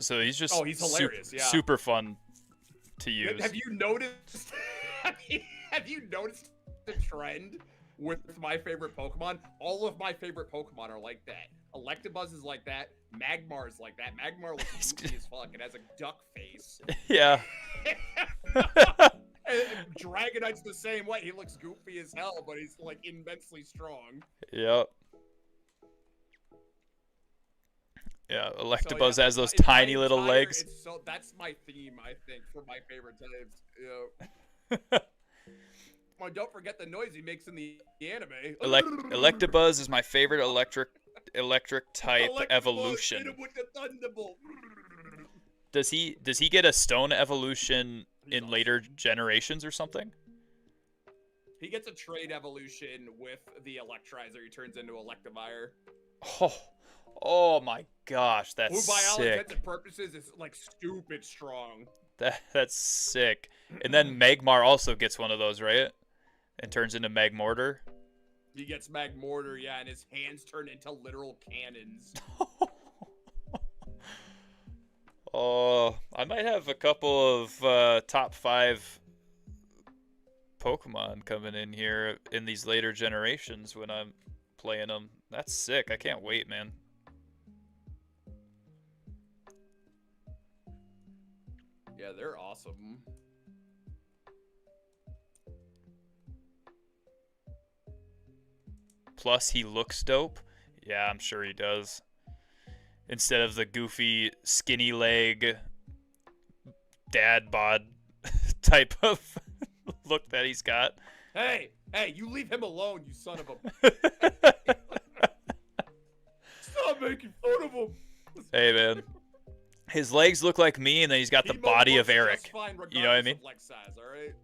So he's just he's hilarious, super fun to use. Have you noticed have you noticed the trend with my favorite Pokemon? All of my favorite Pokemon are like that. Electabuzz is like that. Magmar is like that. Magmar looks goofy as fuck. It has a duck face. Yeah. And Dragonite's the same way. He looks goofy as hell, but he's like immensely strong. Yep. Yeah, Electabuzz So, yeah, has those tiny little legs. So that's my theme, I think, for my favorite types. Well, don't forget the noise he makes in the anime. Electabuzz is my favorite electric type evolution. Hit him with the Thunderbolt. Does he get a stone evolution in later generations or something? He gets a trade evolution with the Electrizer. He turns into Electivire. Oh my gosh, that's Who by all sick. intents and purposes is like stupid strong. That's sick. And then Magmar also gets one of those, right? And turns into Magmortar. He gets Magmortar, yeah, and his hands turn into literal cannons. Oh, I might have a couple of top 5 Pokemon coming in here in these later generations when I'm playing them. That's sick. I can't wait, man. Yeah, they're awesome. Plus, he looks dope. Yeah, I'm sure he does. Instead of the goofy, skinny leg, dad bod type of look that he's got. Hey, you leave him alone, you son of a... making fun of him. Hey, man. His legs look like me, and then he's got the He body of looks Eric. just fine You know what I regardless mean? of leg size, all right?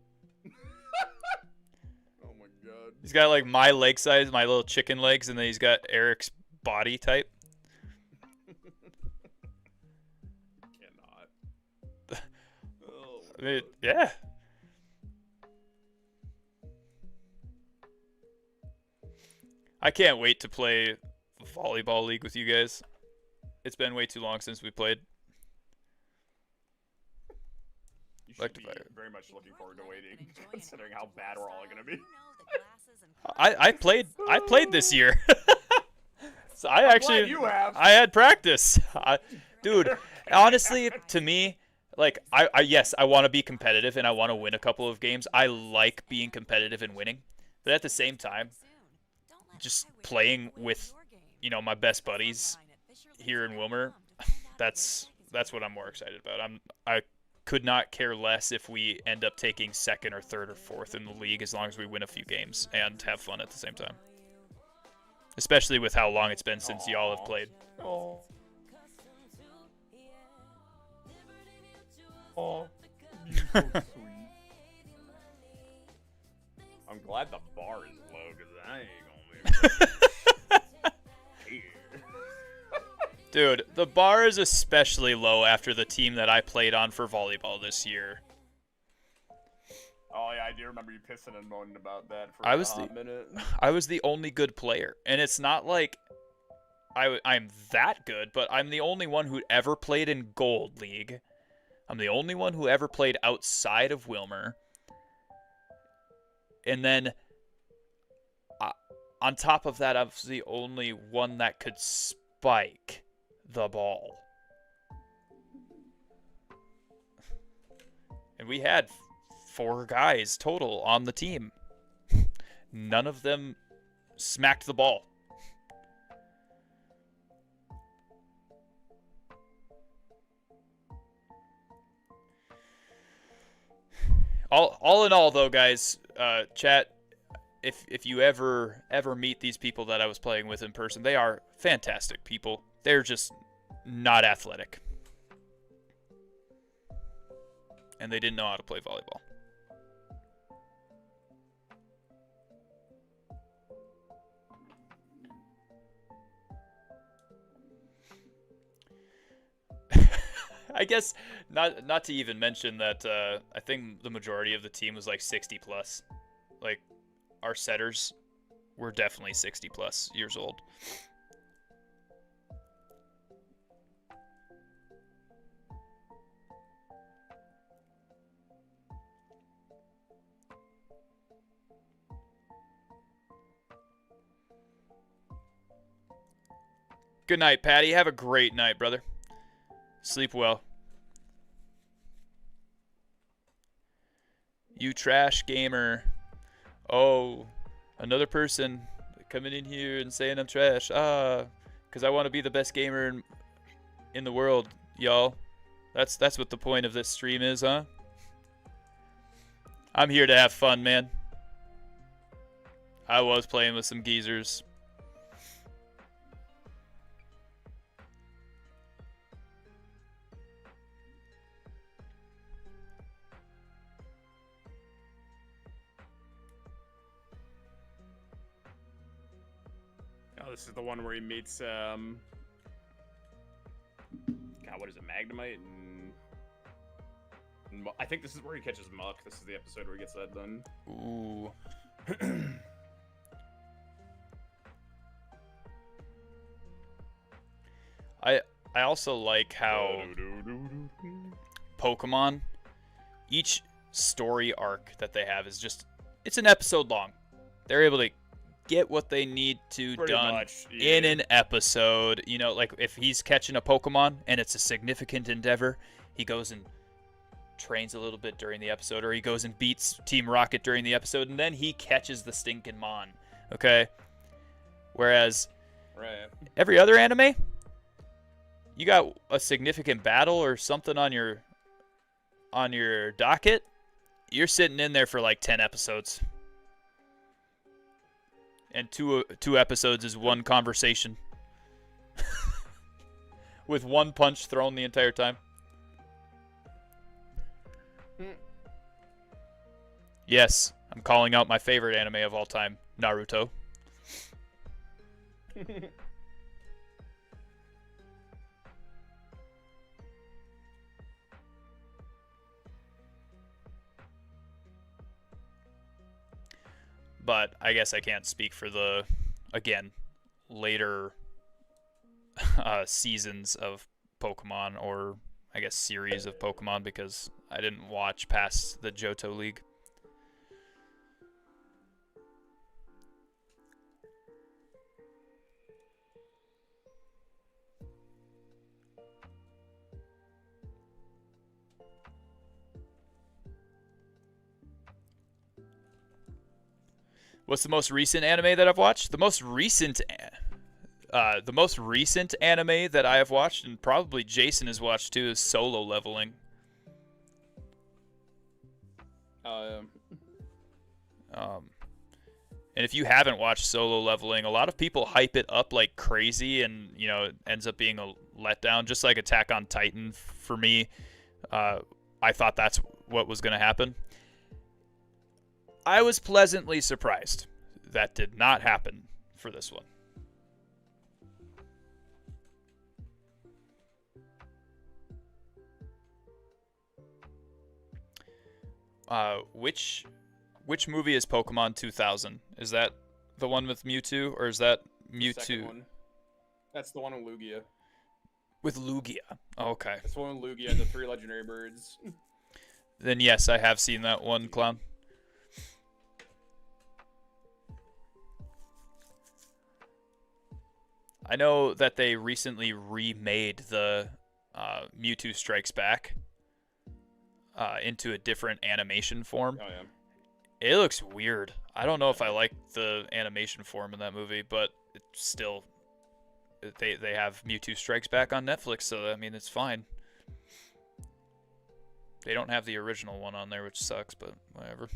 Oh my god. He's got like my leg size, my little chicken legs, and then he's got Eric's body type. Cannot. Oh, I mean, yeah. I can't wait to play volleyball league with you guys. It's been way too long since we played. You Like should to be play. very much looking forward to waiting, considering how bad we're all gonna be. I played this year. So I glad actually you have. I had practice. Dude, honestly, to me, like yes, I want to be competitive and I want to win a couple of games. I like being competitive and winning. But at the same time, just playing with, you know, my best buddies here in Wilmer, that's what I'm more excited about. I could not care less if we end up taking second or third or fourth in the league, as long as we win a few games and have fun at the same time. Especially with how long it's been since y'all have played. Oh. Oh. You're so sweet. I'm glad the bar is low, because I ain't gonna be Dude, the bar is especially low after the team that I played on for volleyball this year. Oh yeah, I do remember you pissing and moaning about that for I a was hot minute. I was the only good player, and it's not like I'm that good, but I'm the only one who ever played in Gold League. I'm the only one who ever played outside of Wilmer. And then, on top of that, I was the only one that could spike the ball. And we had 4 guys total on the team. None of them smacked the ball. All in all, though, guys, chat, if you ever meet these people that I was playing with in person, they are fantastic people. They're just not athletic. And they didn't know how to play volleyball. I guess not to even mention that I think the majority of the team was like 60 plus. Like, our setters were definitely 60 plus years old. Good night, Patty. Have a great night, brother. Sleep well. You trash gamer. Oh, another person coming in here and saying I'm trash. Because I want to be the best gamer in the world, y'all. That's what the point of this stream is, huh? I'm here to have fun, man. I was playing with some geezers. Oh, this is the one where he meets God, what is it, Magnemite and I think this is where he catches Muck. This is the episode where he gets that done. Ooh. I also like how Pokemon, each story arc that they have is just, it's an episode long. They're able to get what they need to Pretty done much, yeah. in an episode. You know, like if he's catching a Pokemon and it's a significant endeavor, he goes and trains a little bit during the episode, or he goes and beats Team Rocket during the episode, and then he catches the stinking Mon. Okay? Whereas every other anime, you got a significant battle or something on your docket, you're sitting in there for like 10 episodes. And two episodes is one conversation. with one punch thrown the entire time. Yes, I'm calling out my favorite anime of all time, Naruto. But I guess I can't speak for the, again, later seasons of Pokemon, or I guess series of Pokemon, because I didn't watch past the Johto League. What's the most recent anime that I've watched? The most recent anime that I have watched, and probably Jason has watched too, is Solo Leveling. And if you haven't watched Solo Leveling, a lot of people hype it up like crazy, and it ends up being a letdown, just like Attack on Titan for me. I thought that's what was going to happen. I was pleasantly surprised. That did not happen for this one. Which movie is Pokemon 2000? Is that the one with Mewtwo, or is that Mewtwo? One. That's the one with Lugia. With Lugia. Oh, okay. That's the one with Lugia and the 3 legendary birds. Then yes, I have seen that one, Clown. I know that they recently remade the Mewtwo Strikes Back into a different animation form. Oh, yeah. It looks weird. I don't know if I like the animation form in that movie, but it's still, they have Mewtwo Strikes Back on Netflix, so I mean, it's fine. They don't have the original one on there, which sucks, but whatever.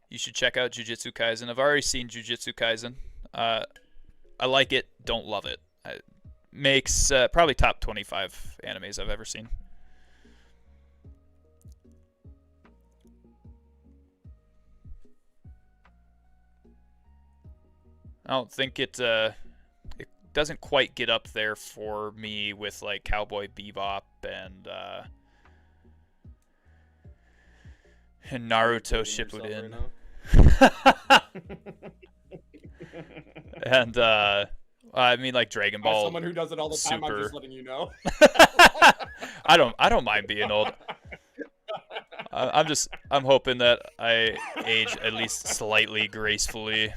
You should check out Jujutsu Kaisen. I've already seen Jujutsu Kaisen. I like it, don't love it. It makes probably top 25 animes I've ever seen. I don't think it doesn't quite get up there for me with like Cowboy Bebop and Naruto Shippuden. And I mean, like Dragon Ball. As someone who does it all the time, I'm just letting you know. I don't mind being old. I'm hoping that I age at least slightly gracefully.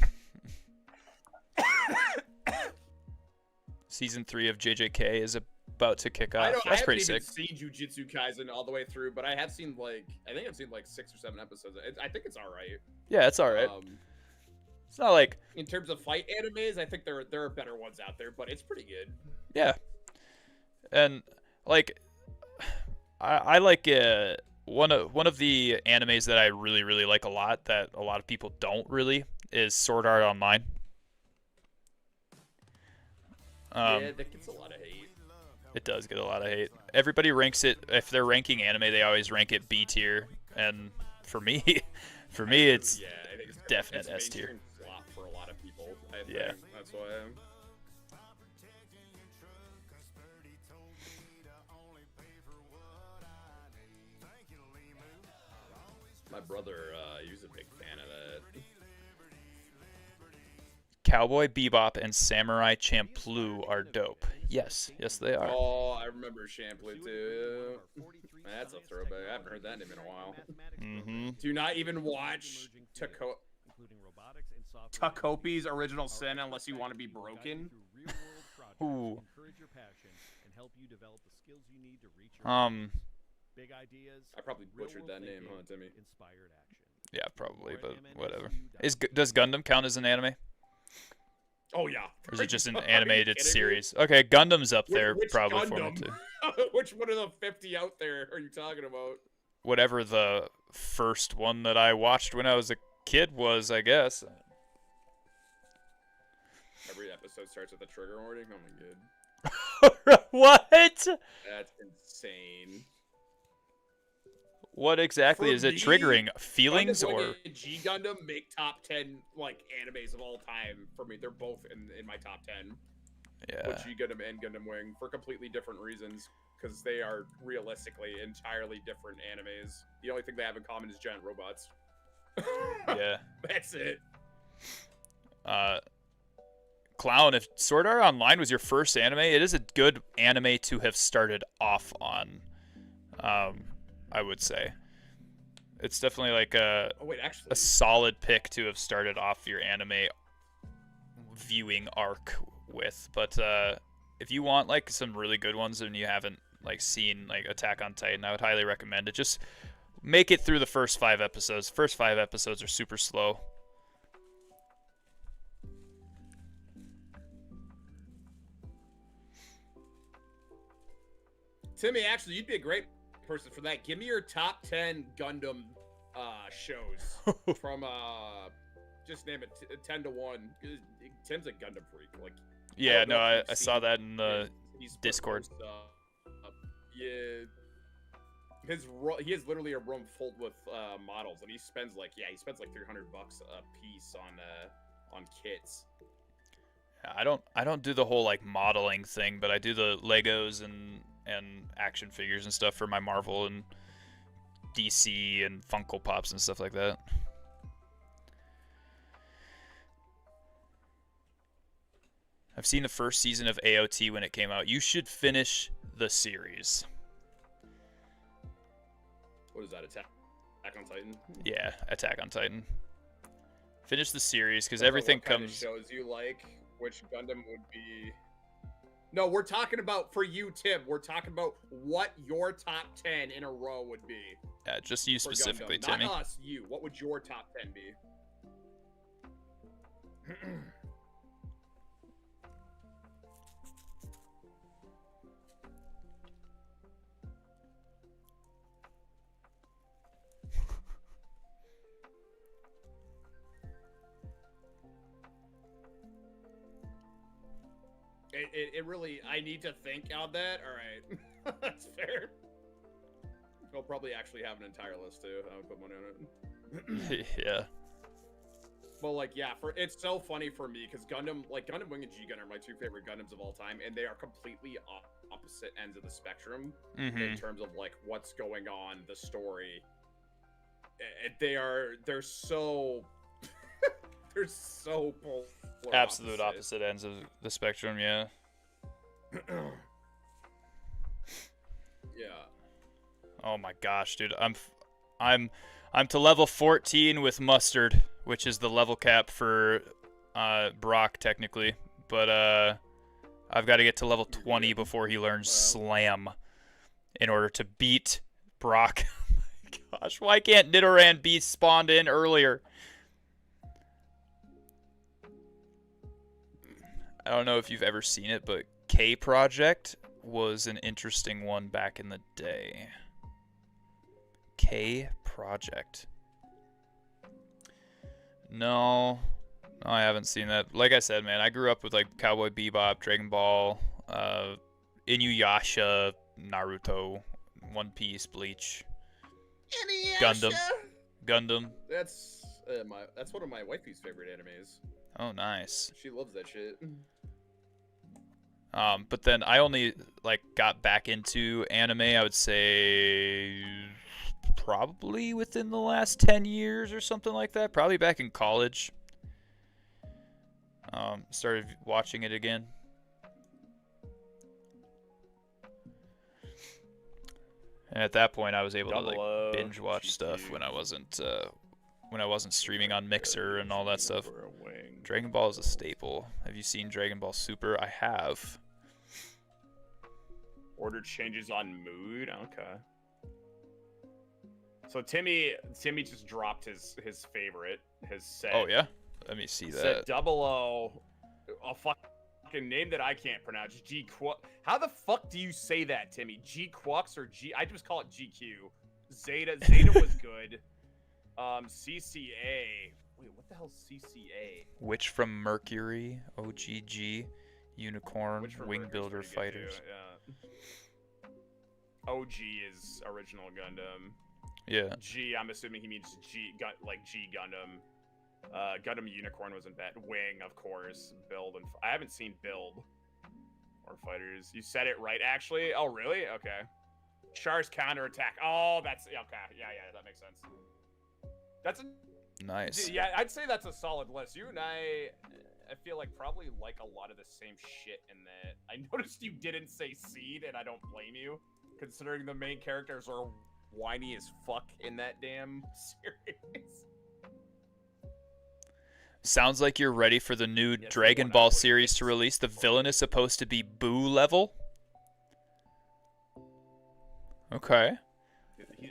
Season 3 of JJK is about to kick off. That's pretty sick. I haven't even seen Jujutsu Kaisen all the way through, but I have seen I think I've seen 6 or 7 episodes. I think it's all right. Yeah, it's all right. It's not like, in terms of fight animes, I think there are better ones out there, but it's pretty good. Yeah, and like I like one of the animes that I really like a lot that a lot of people don't really is Sword Art Online. Yeah, that gets a lot of hate. It does get a lot of hate. Everybody ranks it, if they're ranking anime, they always rank it B tier, and for me, it's definite S tier. For a lot of people, I think. Yeah, that's why. My brother, he was a big fan of that. Cowboy Bebop and Samurai Champloo are dope. Yes, they are. Oh, I remember Champloo too. That's a throwback. I haven't heard that name in a while. Mm-hmm. Do not even watch Takopi's Original Sin unless you want to be broken. Ooh. Big ideas. I probably butchered that name, huh, Timmy? Inspired action. Yeah, probably, but whatever. Does Gundam count as an anime? Oh yeah. Or is it just an animated series? Okay, Gundam's up there Which probably Gundam? for me too. Which one of the 50 out there are you talking about? Whatever the first one that I watched when I was a kid was, I guess. Every episode starts with a trigger warning. Oh my god. What? That's insane. What exactly For is it me, triggering? Feelings Gundam Wing or? and G Gundam make top 10 like animes of all time for me. They're both in my top 10. Yeah. With G Gundam and Gundam Wing for completely different reasons, because they are realistically entirely different animes. The only thing they have in common is giant robots. Yeah. That's it. Clown, if Sword Art Online was your first anime, it is a good anime to have started off on. I would say. It's definitely like a solid pick to have started off your anime viewing arc with. But if you want like some really good ones and you haven't like seen like Attack on Titan, I would highly recommend it. Just make it through the first 5 episodes. First 5 episodes are super slow. Timmy, actually, you'd be a great person for that. Give me your top 10 Gundam shows from just name it 10 to 1. Tim's a Gundam freak. Like, yeah, no, I saw that in the Discord. Yeah, he has literally a room filled with models, and he spends like $300 a piece on kits. I don't do the whole like modeling thing, but I do the Legos and action figures and stuff for my Marvel and DC and Funko Pops and stuff like that. I've seen the first season of AOT when it came out. You should finish the series. What is that, Attack on Titan? Yeah, Attack on Titan. Finish the series, because everything what kind comes... of shows you like, which Gundam would be... No, we're talking about, for you, Tim, we're talking about what your top 10 in a row would be. Yeah, just you specifically, Gundam. Timmy. Not us, you. What would your top 10 be? It really, I need to think on that. All right, that's fair. I'll probably actually have an entire list too. I would put money on it. Yeah. But like, yeah, it's so funny for me because Gundam Wing and G Gundam are my 2 favorite Gundams of all time, and they are completely opposite ends of the spectrum in terms of like what's going on, the story. They're so they're so polar Absolute opposite ends of the spectrum, yeah. Yeah. Oh my gosh, dude. I'm to level 14 with Mustard, which is the level cap for Brock technically, but I've got to get to level 20 before he learns Slam in order to beat Brock. Oh my gosh, why can't Nidoran be spawned in earlier? I don't know if you've ever seen it, but K Project was an interesting one back in the day. K Project. No, I haven't seen that. Like I said, man, I grew up with like Cowboy Bebop, Dragon Ball, Inuyasha, Naruto, One Piece, Bleach, Gundam. That's one of my wifey's favorite animes. Oh, nice. She loves that shit. But then I only like got back into anime, I would say probably within the last 10 years or something like that. Probably back in college. Started watching it again. And at that point I was able to like binge watch stuff when I wasn't streaming on Mixer and all that stuff. Dragon Ball is a staple. Have you seen Dragon Ball Super? I have. Order changes on mood. Okay. So Timmy just dropped his favorite, his set. Oh yeah. Let me see that. Set 00. A fucking name that I can't pronounce. How the fuck do you say that, Timmy? G Quux or G? I just call it GQ. Zeta was good. CCA. Wait, what the hell's CCA? Witch from Mercury, OGG, Unicorn, Which from Wing Mercury's Builder pretty good, too, Fighters. Yeah. OG is original Gundam. Yeah. G, I'm assuming he means G Gundam. Gundam Unicorn was in bed. Wing, of course. Build and I haven't seen Build or Fighters. You said it right, actually. Oh, really? Okay. Char's counterattack. Oh, that's okay. Yeah, that makes sense. That's a Nice. Yeah, I'd say that's a solid list. You and I feel like probably like a lot of the same shit in that. I noticed you didn't say Seed, and I don't blame you, considering the main characters are whiny as fuck in that damn series. Sounds like you're ready for the new Yes, Dragon the one I Ball would series pick. to release. The villain is supposed to be Boo level. Okay.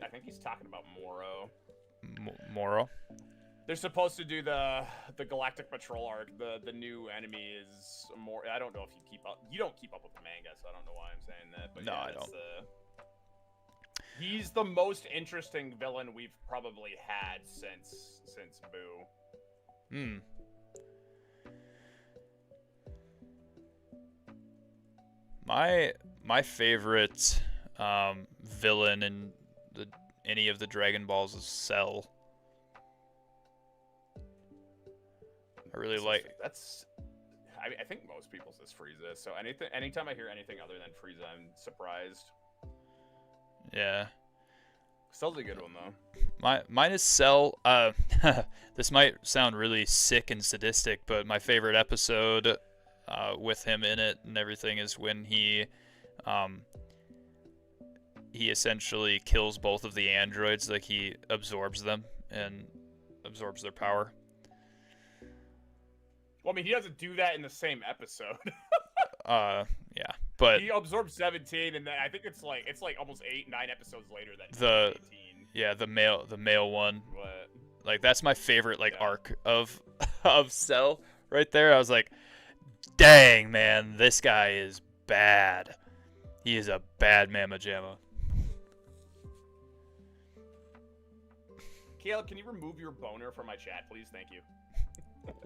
I think he's talking about Moro. Moro. They're supposed to do the Galactic Patrol arc. The new enemy is more. I don't know if you keep up. You don't keep up with the manga, so I don't know why I'm saying that. But No, yeah, I don't. He's the most interesting villain we've probably had since Boo. Hmm. My favorite villain in any of the Dragon Balls is Cell. I really like. That's. I think most people's is Frieza. So anytime I hear anything other than Frieza, I'm surprised. Yeah. Cell's a good one though. Mine is Cell. This might sound really sick and sadistic, but my favorite episode with him in it and everything is when he essentially kills both of the androids. Like he absorbs them and absorbs their power. Well, I mean, he doesn't do that in the same episode. Yeah, but he absorbs 17, and then I think it's like almost 8-9 episodes later that the 18. yeah the male one. But Like that's my favorite Yeah. arc of Cell right there. I was like, dang man, this guy is bad. He is a bad mamma jamma. Caleb, can you remove your boner from my chat, please? Thank you.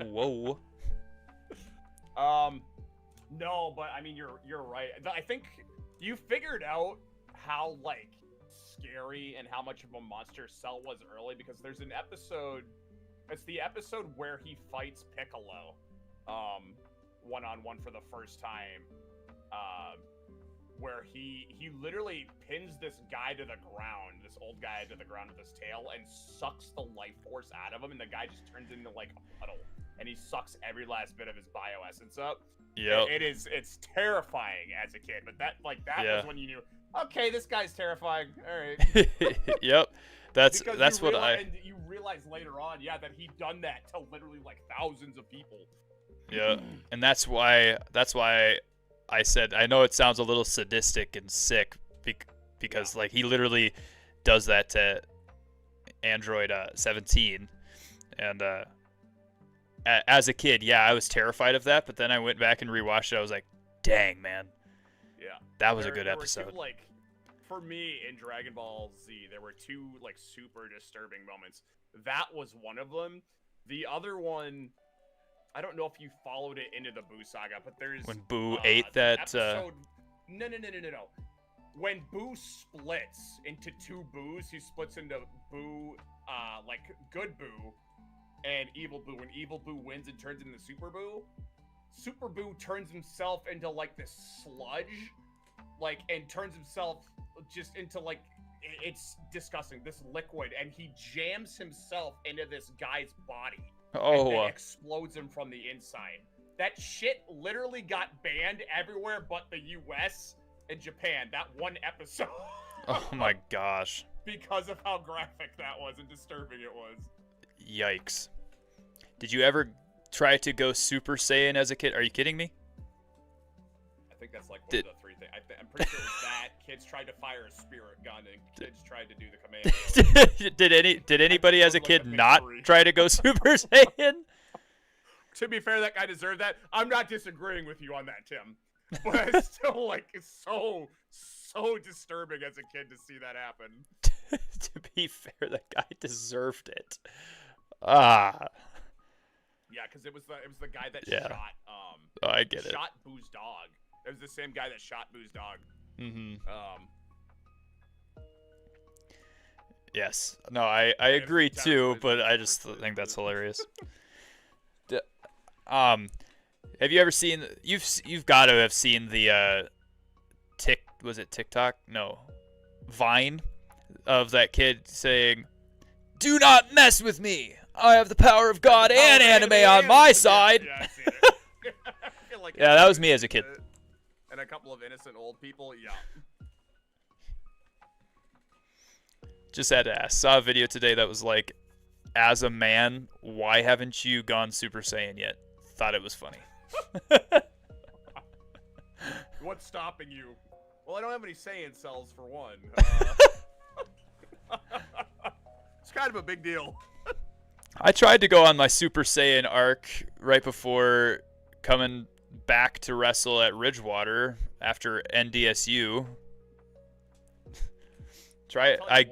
Whoa. No, but I mean, you're right. I think you figured out how scary and how much of a monster Cell was early, because there's an episode. It's the episode where he fights Piccolo, one-on-one for the first time. Where he literally pins this guy to the ground, this old guy to the ground with his tail, and sucks the life force out of him, and the guy just turns into a puddle, and he sucks every last bit of his bioessence up. Yep. It's terrifying as a kid, but that Yeah. was when you knew, okay, this guy's terrifying. All right. Yep. That's Because what and you realize later on, yeah, that he'd done that to literally thousands of people. Yeah. And that's why I said, I know it sounds a little sadistic and sick because he literally does that to Android 17, and as a kid, yeah, I was terrified of that, but then I went back and rewatched it. I was like, dang man, Yeah. that was a good There were episode. two, for me in Dragon Ball Z, there were two super disturbing moments. That was one of them. The other one, I don't know if you followed it into the Boo saga, but there's When Boo ate that episode. No. When Boo splits into two Boos, he splits into Boo, good Boo, and Evil Boo. When Evil Boo wins and turns into Super Boo turns himself into this sludge, and turns himself just into it's disgusting, this liquid, and he jams himself into this guy's body. And then explodes him from the inside. That shit literally got banned everywhere but the US and Japan. That one episode. Oh my gosh. Because of how graphic that was and disturbing it was. Yikes. Did you ever try to go Super Saiyan as a kid? Are you kidding me? I think that's one of the three things. I'm pretty sure it was that. Kids tried to fire a spirit gun and kids tried to do the command. did anybody as a kid not try to go Super Saiyan? To be fair, that guy deserved that. I'm not disagreeing with you on that, Tim. But it's still it's so disturbing as a kid to see that happen. To be fair, that guy deserved it. Ah. Yeah, because it was the guy that Yeah. shot Oh, I get it. shot Boo's dog. It was the same guy that shot Boo's dog. Mm-hmm. Um, Yes. No, I agree too, but I just think that's hilarious. Have you ever seen? You've got to have seen the was it TikTok? No, Vine of that kid saying, "Do not mess with me. I have the power of God and anime on my side." Yeah, I've seen it. I feel like Yeah, that was me as a kid. And a couple of innocent old people. Yeah. Just had to ask. Saw a video today that was like, as a man, why haven't you gone Super Saiyan yet? Thought it was funny. What's stopping you? Well, I don't have any Saiyan cells for one. It's kind of a big deal. I tried to go on my Super Saiyan arc right before coming back to wrestle at Ridgewater after NDSU. I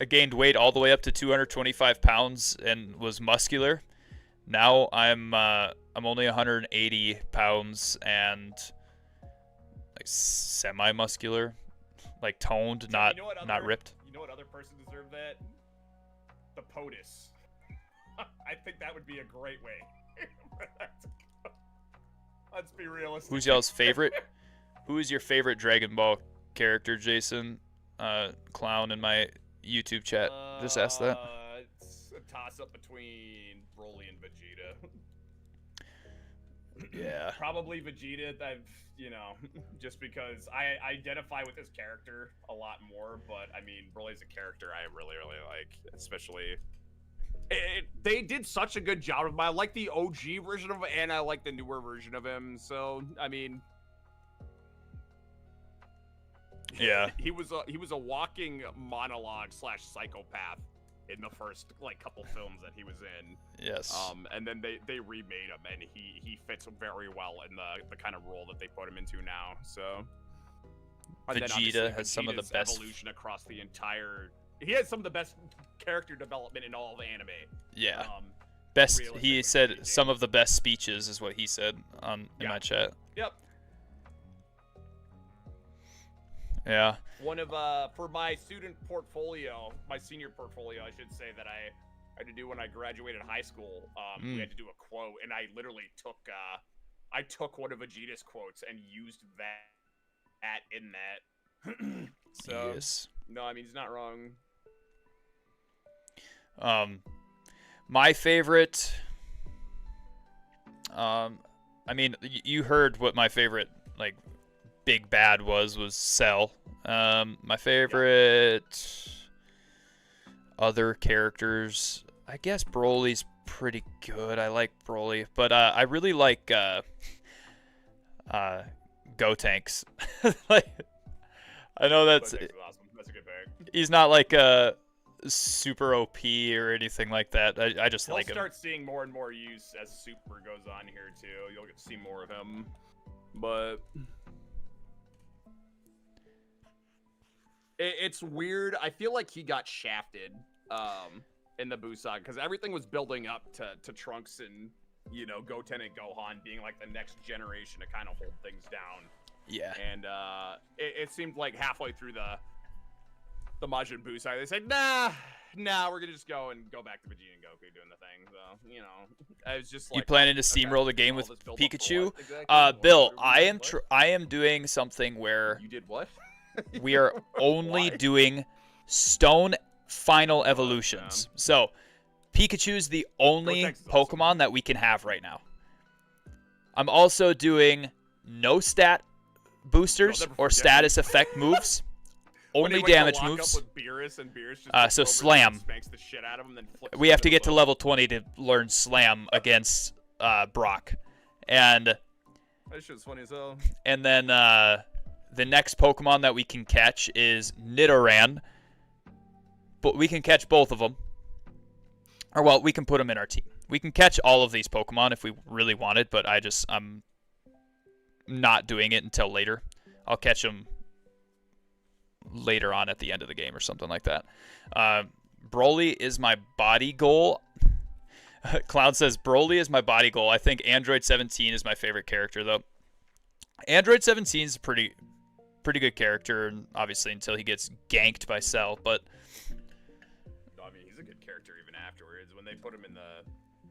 gained weight all the way up to 225 pounds and was muscular. Now I'm only 180 pounds and like semi-muscular, like toned, not ripped. You know what other person deserved that? The POTUS. I think that would be a great way. Let's be realistic. Who's y'all's favorite? Who is your favorite Dragon Ball character, Jason? Clown in my YouTube chat just asked that. It's a toss-up between Broly and Vegeta. Yeah. Probably Vegeta. Just because I identify with his character a lot more. But I mean, Broly's a character I really, really like, especially. They did such a good job of him. I like the OG version of him, and I like the newer version of him. So I mean. Yeah. He was a walking monologue / psychopath in the first couple films that he was in. Yes. And then they remade him, and he fits very well in the kind of role that they put him into now. So. And Vegeta has some of the best evolution across the entire. He has some of the best character development in all of anime. Yeah. Best. He said speaking. some of the best speeches is what he said in my chat. Yep. Yeah. One of for my student portfolio, my senior portfolio, I should say, that I had to do when I graduated high school. We had to do a quote, and I literally took one of Vegeta's quotes and used that in that. So yes. No, I mean he's not wrong. My favorite. I mean, you heard what my favorite big bad was Cell. My favorite other characters, I guess Broly's pretty good. I like Broly, but I really like Gotenks. I know that's awesome. That's a good pick. He's not super OP or anything like that. I just like him. He'll start seeing more and more use as Super goes on here too. You'll get to see more of him, but. It's weird. I feel like he got shafted in the Buu saga because everything was building up to Trunks and Goten and Gohan being the next generation to kind of hold things down. Yeah. And it seemed like halfway through the Majin Buu saga, they said, nah, we're gonna just go back to Vegeta and Goku doing the thing. So I was just like, you planning to steamroll the game with Pikachu? Bill, I am doing something where you did what? We are only doing stone final evolutions. So, Pikachu's the only Pokemon that we can have right now. I'm also doing no stat boosters or status effect moves. Only damage moves. So Slam. We have to get to level 20 to learn Slam against Brock. And that shit's funny as hell. And then the next Pokemon that we can catch is Nidoran. But we can catch both of them. Or, well, we can put them in our team. We can catch all of these Pokemon if we really wanted, but I'm not doing it until later. I'll catch them later on at the end of the game or something like that. Broly is my body goal. Cloud says Broly is my body goal. I think Android 17 is my favorite character though. Android 17 is a pretty good character, and obviously until he gets ganked by Cell, but I mean, he's a good character even afterwards. When they put him in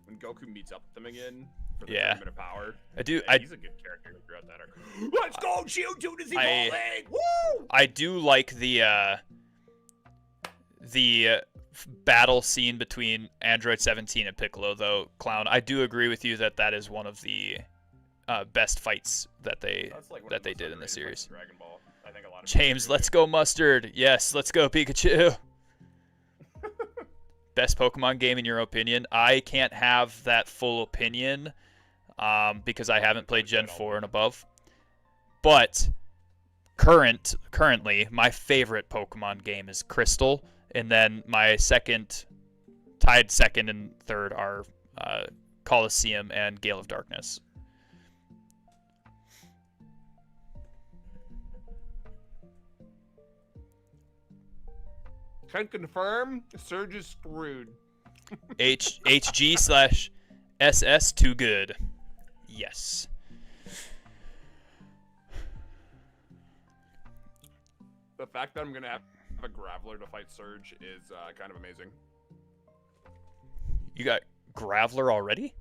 when Goku meets up with them again for the tournament of power. He's a good character throughout that arc. Let's go, Geodude is evolving! Woo! I do like the battle scene between Android 17 and Piccolo, though, Clown. I do agree with you that is one of the best fights that they did in the series. Dragon Ball. I think a lot of James, let's go Mustard. Yes, let's go Pikachu. Best Pokemon game in your opinion? I can't have that full opinion because I haven't played Gen 4 and above. But currently, my favorite Pokemon game is Crystal, and then my tied second and third are Colosseum and Gale of Darkness. Can confirm, Surge is screwed. HG/SS too good. Yes. The fact that I'm gonna have a Graveler to fight Surge is kind of amazing. You got Graveler already?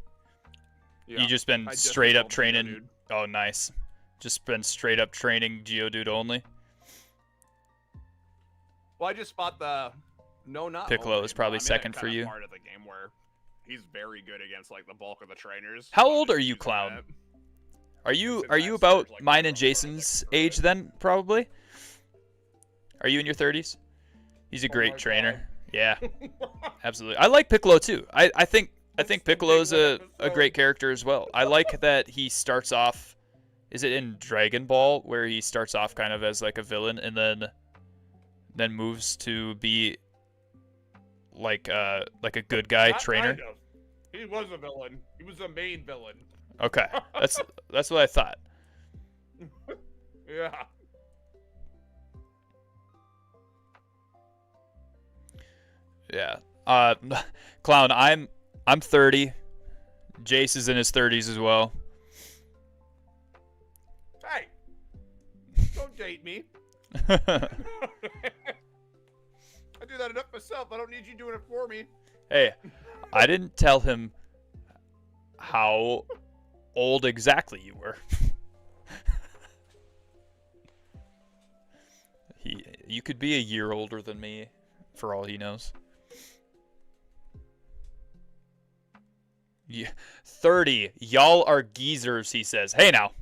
Yeah. You just been straight up training. Geodude. Oh, nice. Just been straight up training Geodude only. Well, I just fought not Piccolo only, is probably second kind for of you. Part of the game where he's very good against like the bulk of the trainers. How old are you, Clown? Are you about Surge, like, mine and Jason's age then? Probably. Are you in your 30s? He's a great trainer. Yeah, absolutely. I like Piccolo too. I think Piccolo's a great character as well. I like that he starts off. Is it in Dragon Ball where he starts off kind of as like a villain and then moves to be like a good guy Not trainer? kind of. He was a villain. He was a main villain. Okay, that's what I thought. Yeah. Yeah. Clown, I'm 30. Jace is in his 30s as well. Hey, don't date me. Hey, I do that enough myself. I don't need you doing it for me. I didn't tell him how old exactly you were. You could be a year older than me, for all he knows. Yeah, 30. Y'all are geezers, he says. Hey now.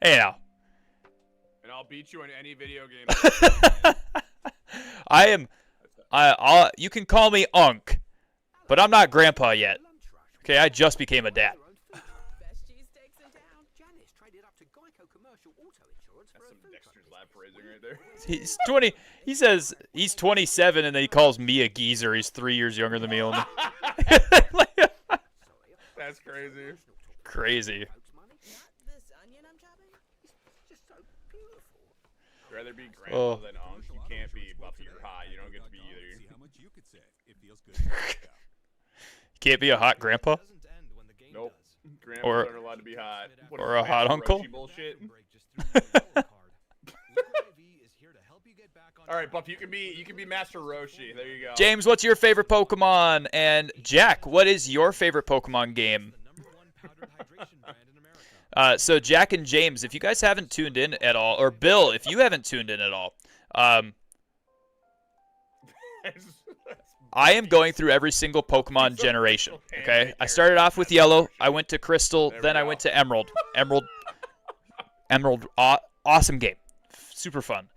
And I'll beat you in any video game. You can call me Unc, but I'm not Grandpa yet. Okay, I just became a dad. That's some Dexter's Lab phrasing right there. He's 20. He says he's 27, and then he calls me a geezer. He's 3 years younger than me only. That's crazy. Crazy. I'd rather be Grandpa than Unc. You can't be Buffy or Hot. You don't get to be either. See how much you could say. It feels good to work out. Can't be a hot grandpa Nope. Grandpas Or- aren't allowed to be hot. What or is a hot Master uncle. Roshi bullshit. All right, Buff, you can be Master Roshi. There you go. James, what's your favorite Pokemon? And Jack, what is your favorite Pokemon game? So Jack and James, if you guys haven't tuned in at all, or Bill, if you haven't tuned in at all, I am going through every single Pokemon generation. Okay, I started off with Yellow, I went to Crystal, then I went to Emerald. Emerald, awesome game, super fun.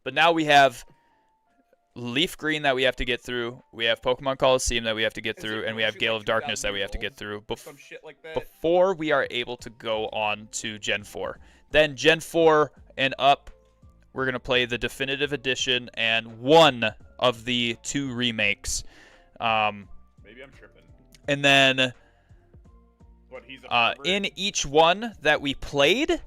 But now we have Leaf Green that we have to get through. We have Pokemon Colosseum that we have to get through, and we have Gale of Darkness that we have to get through Some shit like that. before we are able to go on to Gen 4. Then Gen 4 and up, we're going to play the Definitive Edition and one of the 2 remakes. Maybe I'm tripping. And then But he's a in each one that we played,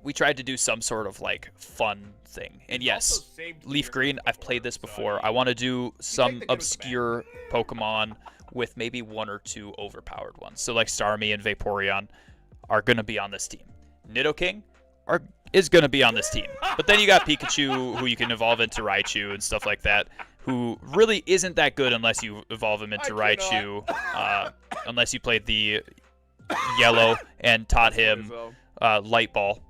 we tried to do some sort of like fun thing. And yes, Leaf Green, I've played this before. I want to do some obscure Pokemon with maybe 1 or 2 overpowered ones. So like Starmie and Vaporeon are going to be on this team. Nidoking is going to be on this team. But then you got Pikachu, who you can evolve into Raichu and stuff like that, who really isn't that good unless you evolve him into Raichu, unless you played the yellow and taught him Light Ball.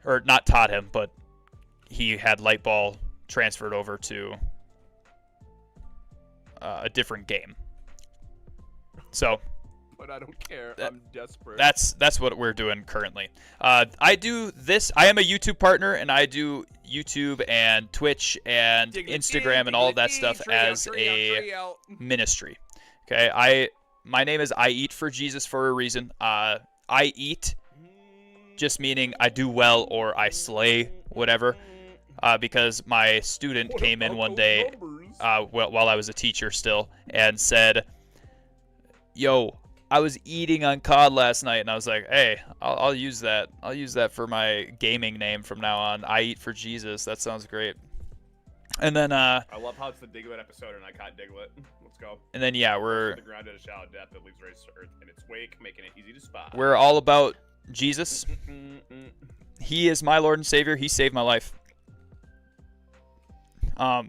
Or not taught him, but he had Light Ball transferred over to a different game. So, but I don't care. I'm desperate. That's what we're doing currently. I do this. I am a YouTube partner, and I do YouTube and Twitch and Instagram and all of that stuff as a ministry. Okay, my name is I Eat for Jesus for a reason. I eat, just meaning I do well or I slay, whatever. Because my student came in one day, while I was a teacher still, and said, "Yo, I was eating on COD last night," and I was like, "Hey, I'll use that. I'll use that for my gaming name from now on. I Eat for Jesus. That sounds great." And then I love how it's the Diglett episode, and I caught Diglett. Let's go. And then yeah, we're the ground at a shallow depth that leaves raised to earth in its wake, making it easy to spot. We're all about Jesus. He is my Lord and Savior. He saved my life.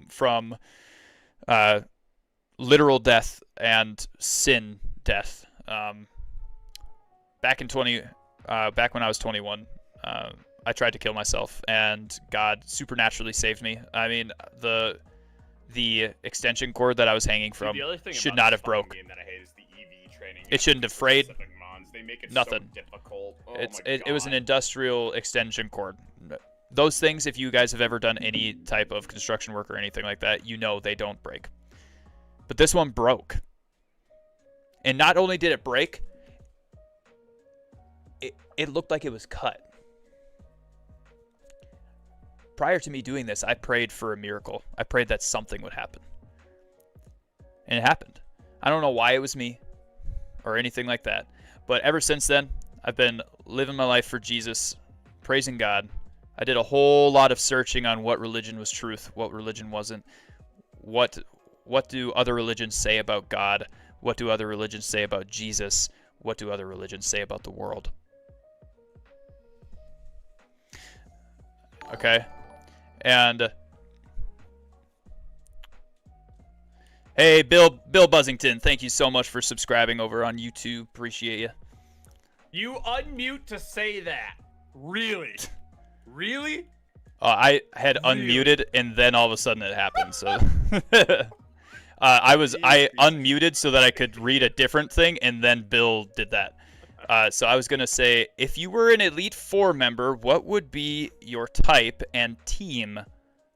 From literal death and sin death. Back when I was 21, I tried to kill myself, and God supernaturally saved me. I mean, the extension cord that I was hanging from should not have broke. Game that I hate is the EV training. It shouldn't have frayed. They make it nothing. So difficult. Oh It was an industrial extension cord. Those things, if you guys have ever done any type of construction work or anything like that, you know they don't break. But this one broke. And not only did it break, it looked like it was cut. Prior to me doing this, I prayed for a miracle. I prayed that something would happen. And it happened. I don't know why it was me or anything like that. But ever since then, I've been living my life for Jesus, praising God. I did a whole lot of searching on what religion was truth, what religion wasn't. What do other religions say about God? What do other religions say about Jesus? What do other religions say about the world? Okay. And hey, Bill Buzzington, thank you so much for subscribing over on YouTube. Appreciate you. You unmute to say that. Really? Really? I had unmuted, and then all of a sudden it happened. So I unmuted so that I could read a different thing, and then Bill did that. So I was gonna say, if you were an Elite Four member, what would be your type and team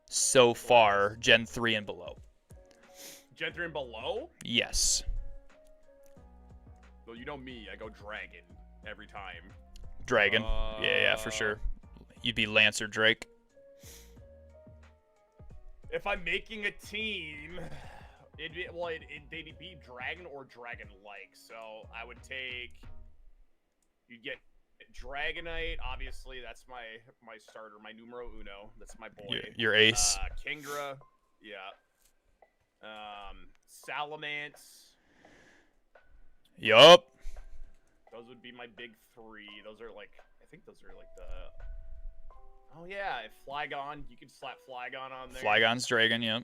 so far, Gen 3 and below? Gen 3 and below? Yes. Well, you know me. I go Dragon every time. Dragon. Yeah, for sure. You'd be Lancer Drake. If I'm making a team, they'd be Dragon or Dragon-like. So I would take. You get Dragonite, obviously. That's my starter, my numero uno. That's my boy. Your ace. Kingdra, yeah. Salamence. Yup. Those would be my big three. Those are like, I think those are like the. Oh yeah, if Flygon, you could slap Flygon on there. Flygon's Dragon, yep.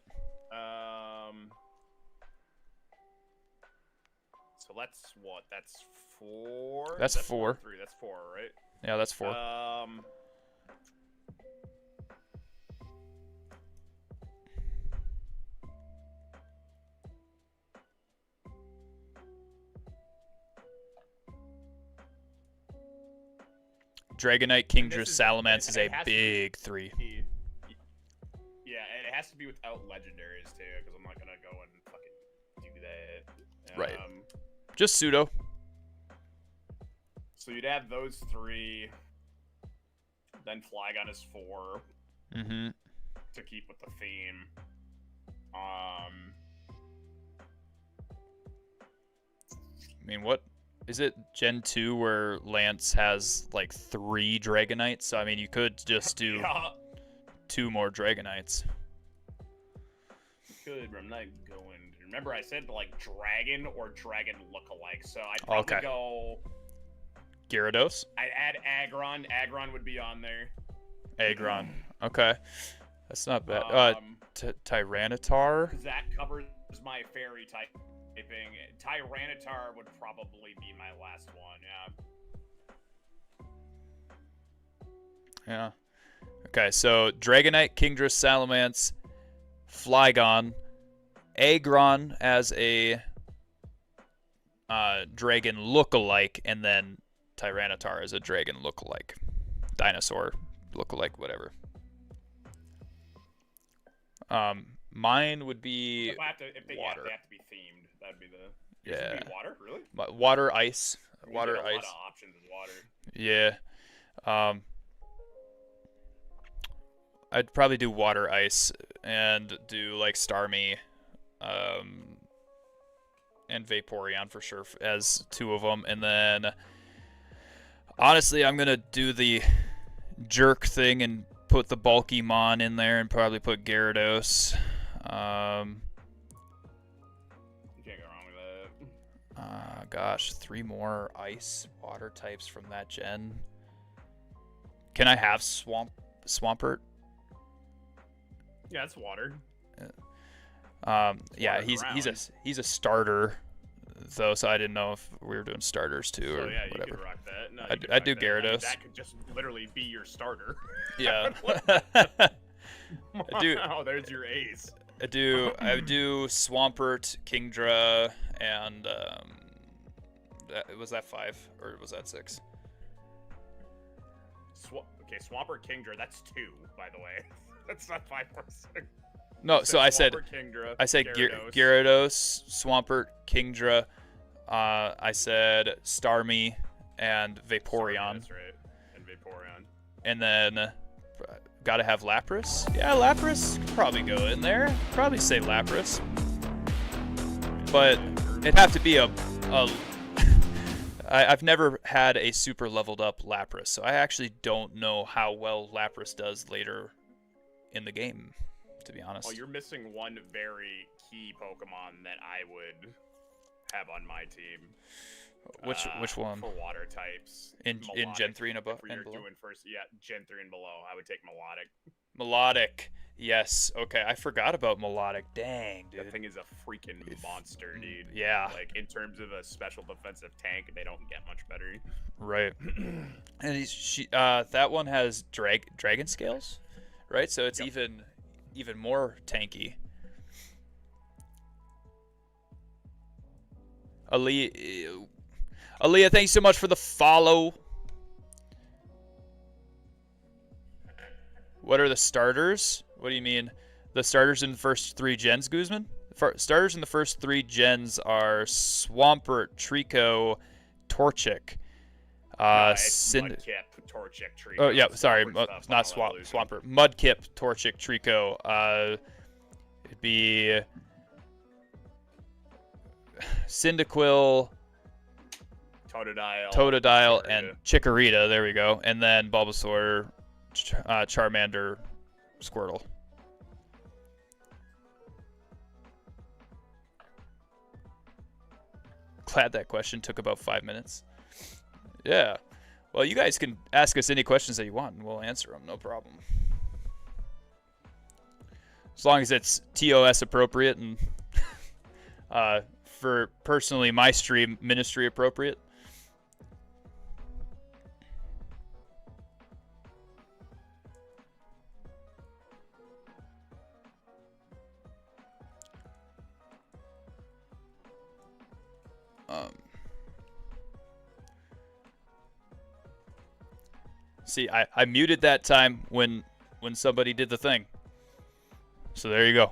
So that's what? That's 4. That's 4. 3. That's 4, right? Yeah, that's 4. Dragonite, Kingdra, Salamence is a big 3. Yeah, and it has to be without legendaries too, because I'm not gonna go and fucking do that. Right. Just pseudo. So you'd have those 3. Then Flygon is 4. Mm-hmm. To keep with the theme. I mean, what Is it Gen 2 where Lance has like 3 Dragonites? So I mean, you could just do Yeah. 2 more Dragonites. Good, but I'm not going. Remember, I said like dragon or dragon lookalike, so I'd probably Okay. go. Gyarados? I'd add Aggron. Aggron would be on there. Aggron. Okay. That's not bad. Tyranitar? Because that covers my fairy typing. Tyranitar would probably be my last one, yeah. Yeah. Okay, so Dragonite, Kingdra, Salamence, Flygon, Aggron as a dragon lookalike, and then Tyranitar as a dragon lookalike. Dinosaur lookalike, whatever. Mine would be If they have water. to be themed, that'd be the. Yeah. Would be water, really? Water, ice. You Water, get a ice. lot of options with water. Yeah. I'd probably do water, ice, and do like Starmie, and Vaporeon for sure as 2 of them, and then honestly, I'm gonna do the jerk thing and put the bulky Mon in there, and probably put Gyarados. You can't go wrong with that. Gosh, 3 more ice water types from that gen. Can I have Swampert? Yeah, it's water. Yeah, water he's a starter though, so I didn't know if we were doing starters too So or yeah, you whatever. could rock that. No, I'd do rock that. I mean, Gyarados. that could just literally be your starter. Yeah. do- Wow, there's your ace. I would do Swampert, Kingdra, and was that 5 or was that 6? Okay, Swampert Kingdra, that's 2, by the way. That's not 5 or 6. No, so I said Kingdra, Gyarados, Swampert, Kingdra. I said Starmie and Vaporeon. That's right, and Vaporeon. And then gotta have Lapras. Yeah, Lapras could probably go in there. Probably say Lapras. But it'd have to be I've never had a super leveled up Lapras, so I actually don't know how well Lapras does later in the game, to be honest. Oh, you're missing one very key Pokemon that I would have on my team. Which one? For water types. In Gen 3 and above? If you're doing first, yeah, Gen 3 and below, I would take Melodic. Melodic. Yes. Okay, I forgot about Melodic. Dang, dude. That thing is a freaking monster, dude. Yeah. Like, in terms of a special defensive tank, they don't get much better. Right. And that one has dragon scales, right? So it's even more tanky. Aaliyah, thank you so much for the follow. What are the starters? What do you mean? The starters in the first 3 gens, Guzman? Starters in the first 3 gens are Swampert, Trico, Torchic. Mudkip, Torchic, Trico. Oh, yeah, sorry. Swampert's Not Swampert. Mudkip, Torchic, Trico. It'd be Cyndaquil, Totodile, and Chikorita. There we go. And then Bulbasaur, Charmander, Squirtle. Glad that question took about 5 minutes. Yeah. Well, you guys can ask us any questions that you want, and we'll answer them. No problem. As long as it's TOS appropriate and for personally my stream ministry appropriate. See, I muted that time when somebody did the thing. So there you go.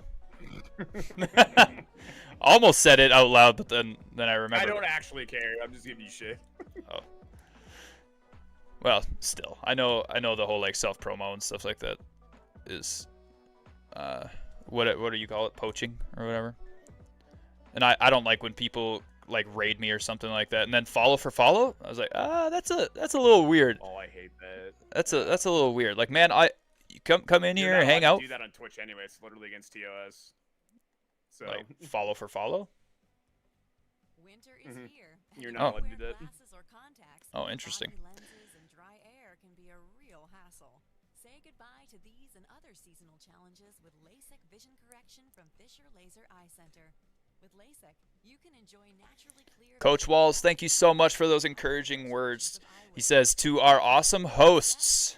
Almost said it out loud, but then I remembered. I don't actually care. I'm just giving you shit. Oh. Well, still, I know the whole like self promo and stuff like that is, what do you call it, poaching or whatever. And I don't like when people like raid me or something like that, and then follow for follow. I was like, that's a little weird. Oh, I hate that. That's a little weird. Like, man, you come in You're here not and hang allowed out. to do that on Twitch anyway. It's literally against TOS. So Like follow for follow. Winter is here. You're and not if allowed you to do wear that. glasses or contacts, Oh, interesting. foggy lenses and dry air can be a real hassle. Say goodbye to these and other seasonal challenges with LASIK vision correction from Fisher Laser Eye Center. With LASIK, you can enjoy naturally clear. Coach Walls, thank you so much for those encouraging words. He says, to our awesome hosts,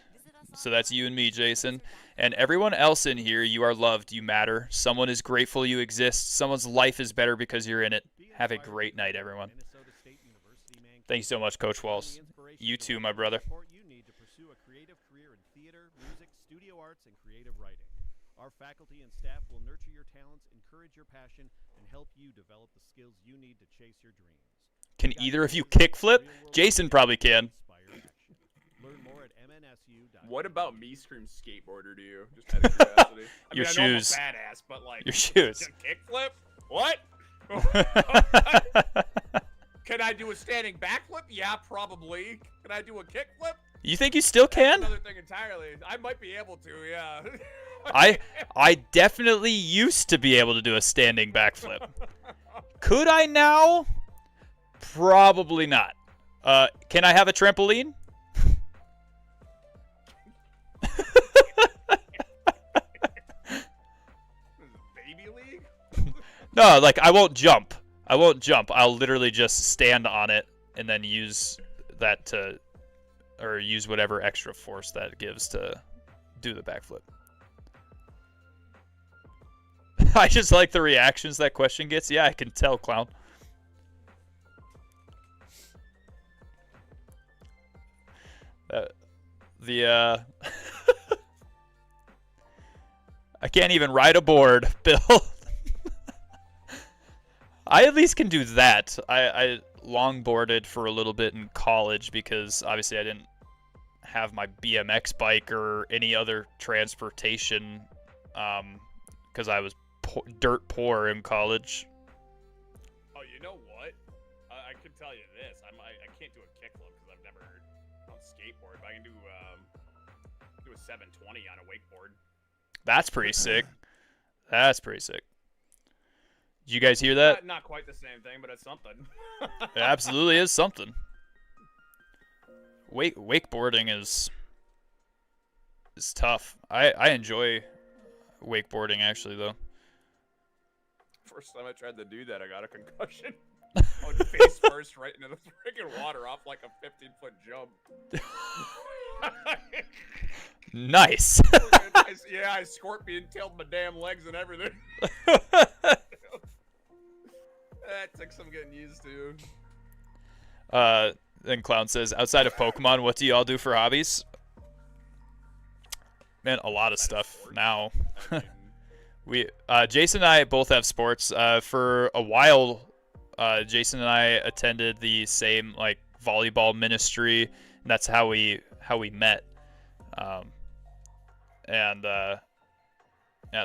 so that's you and me, Jason, and everyone else in here, you are loved, you matter. Someone is grateful you exist. Someone's life is better because you're in it. Have a great night, everyone. Thank you so much, Coach Walls. You too, my brother. You need to pursue a creative career in theater, music, studio arts, and creative writing. Our faculty and staff will nurture your talents, encourage your passion, and help you develop the skills you need to chase your dreams. Can either of you kickflip? Jason probably can. Learn more at mnsu.edu. What about me scream skateboarder to you? Just out of curiosity. I Your mean, shoes. I know I'm a badass, but like Your shoes. kickflip? What? Can I do a standing backflip? Yeah, probably. Can I do a kickflip? You think you still can? Another thing entirely. I might be able to, yeah. I definitely used to be able to do a standing backflip. Could I now? Probably not. Can I have a trampoline? Baby league? No, like I won't jump. I won't jump. I'll literally just stand on it and then use that to, or use whatever extra force that gives to do the backflip. I just like the reactions that question gets. Yeah, I can tell, clown. I can't even ride a board, Bill. I at least can do that. I longboarded for a little bit in college because obviously I didn't have my BMX bike or any other transportation because I was dirt poor in college. Oh, you know what? I can tell you this. I can't do a kickflip because I've never on skateboard, but I can do a 720 on a wakeboard. That's pretty sick. That's pretty sick. Did you guys hear that? Not quite the same thing, but it's something. It absolutely is something. Wakeboarding is tough. I enjoy wakeboarding actually though. First time I tried to do that, I got a concussion. I went face first right into the freaking water off like a 15-foot jump. Nice. I scorpion-tailed my damn legs and everything. That took some getting used to. Then Clown says, outside of Pokemon, what do y'all do for hobbies? Man, a lot of stuff now. Jason and I both have sports. For a while, Jason and I attended the same like volleyball ministry, and that's how we met. Yeah,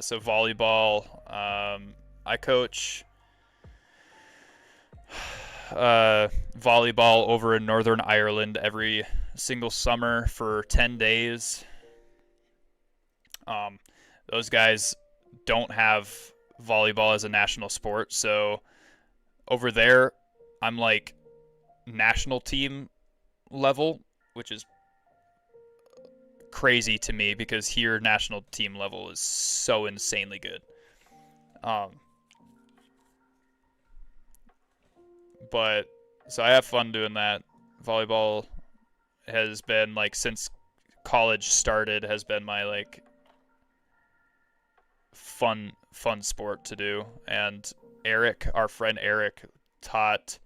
so volleyball. I coach volleyball over in Northern Ireland every single summer for 10 days. Those guys don't have volleyball as a national sport, so over there I'm like national team level, which is crazy to me because here national team level is so insanely good. But so I have fun doing that. Volleyball has been like since college started has been my like fun sport to do. And Eric, our friend Eric, taught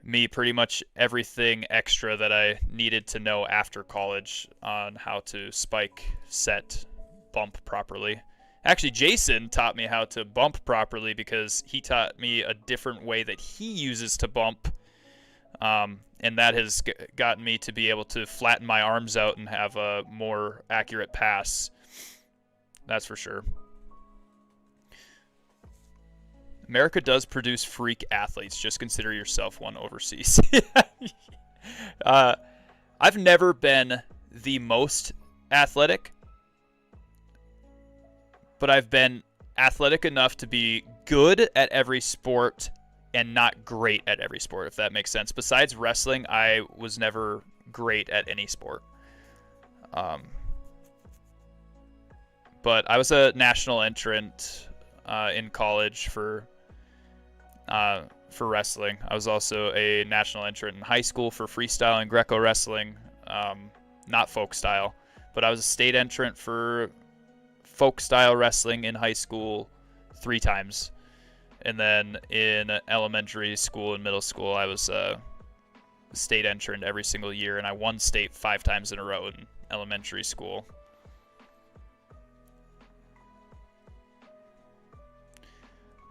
me pretty much everything extra that I needed to know after college on how to spike, set, bump properly. Actually, Jason taught me how to bump properly because he taught me a different way that he uses to bump. And that has gotten me to be able to flatten my arms out and have a more accurate pass. That's for sure. America does produce freak athletes. Just consider yourself one overseas. I've never been the most athletic, but I've been athletic enough to be good at every sport and not great at every sport, if that makes sense. Besides wrestling, I was never great at any sport. But I was a national entrant in college for wrestling. I was also a national entrant in high school for freestyle and Greco wrestling, not folk style, but I was a state entrant for folk style wrestling in high school 3 times. And then in elementary school and middle school, I was a state entrant every single year, and I won state 5 times in a row in elementary school.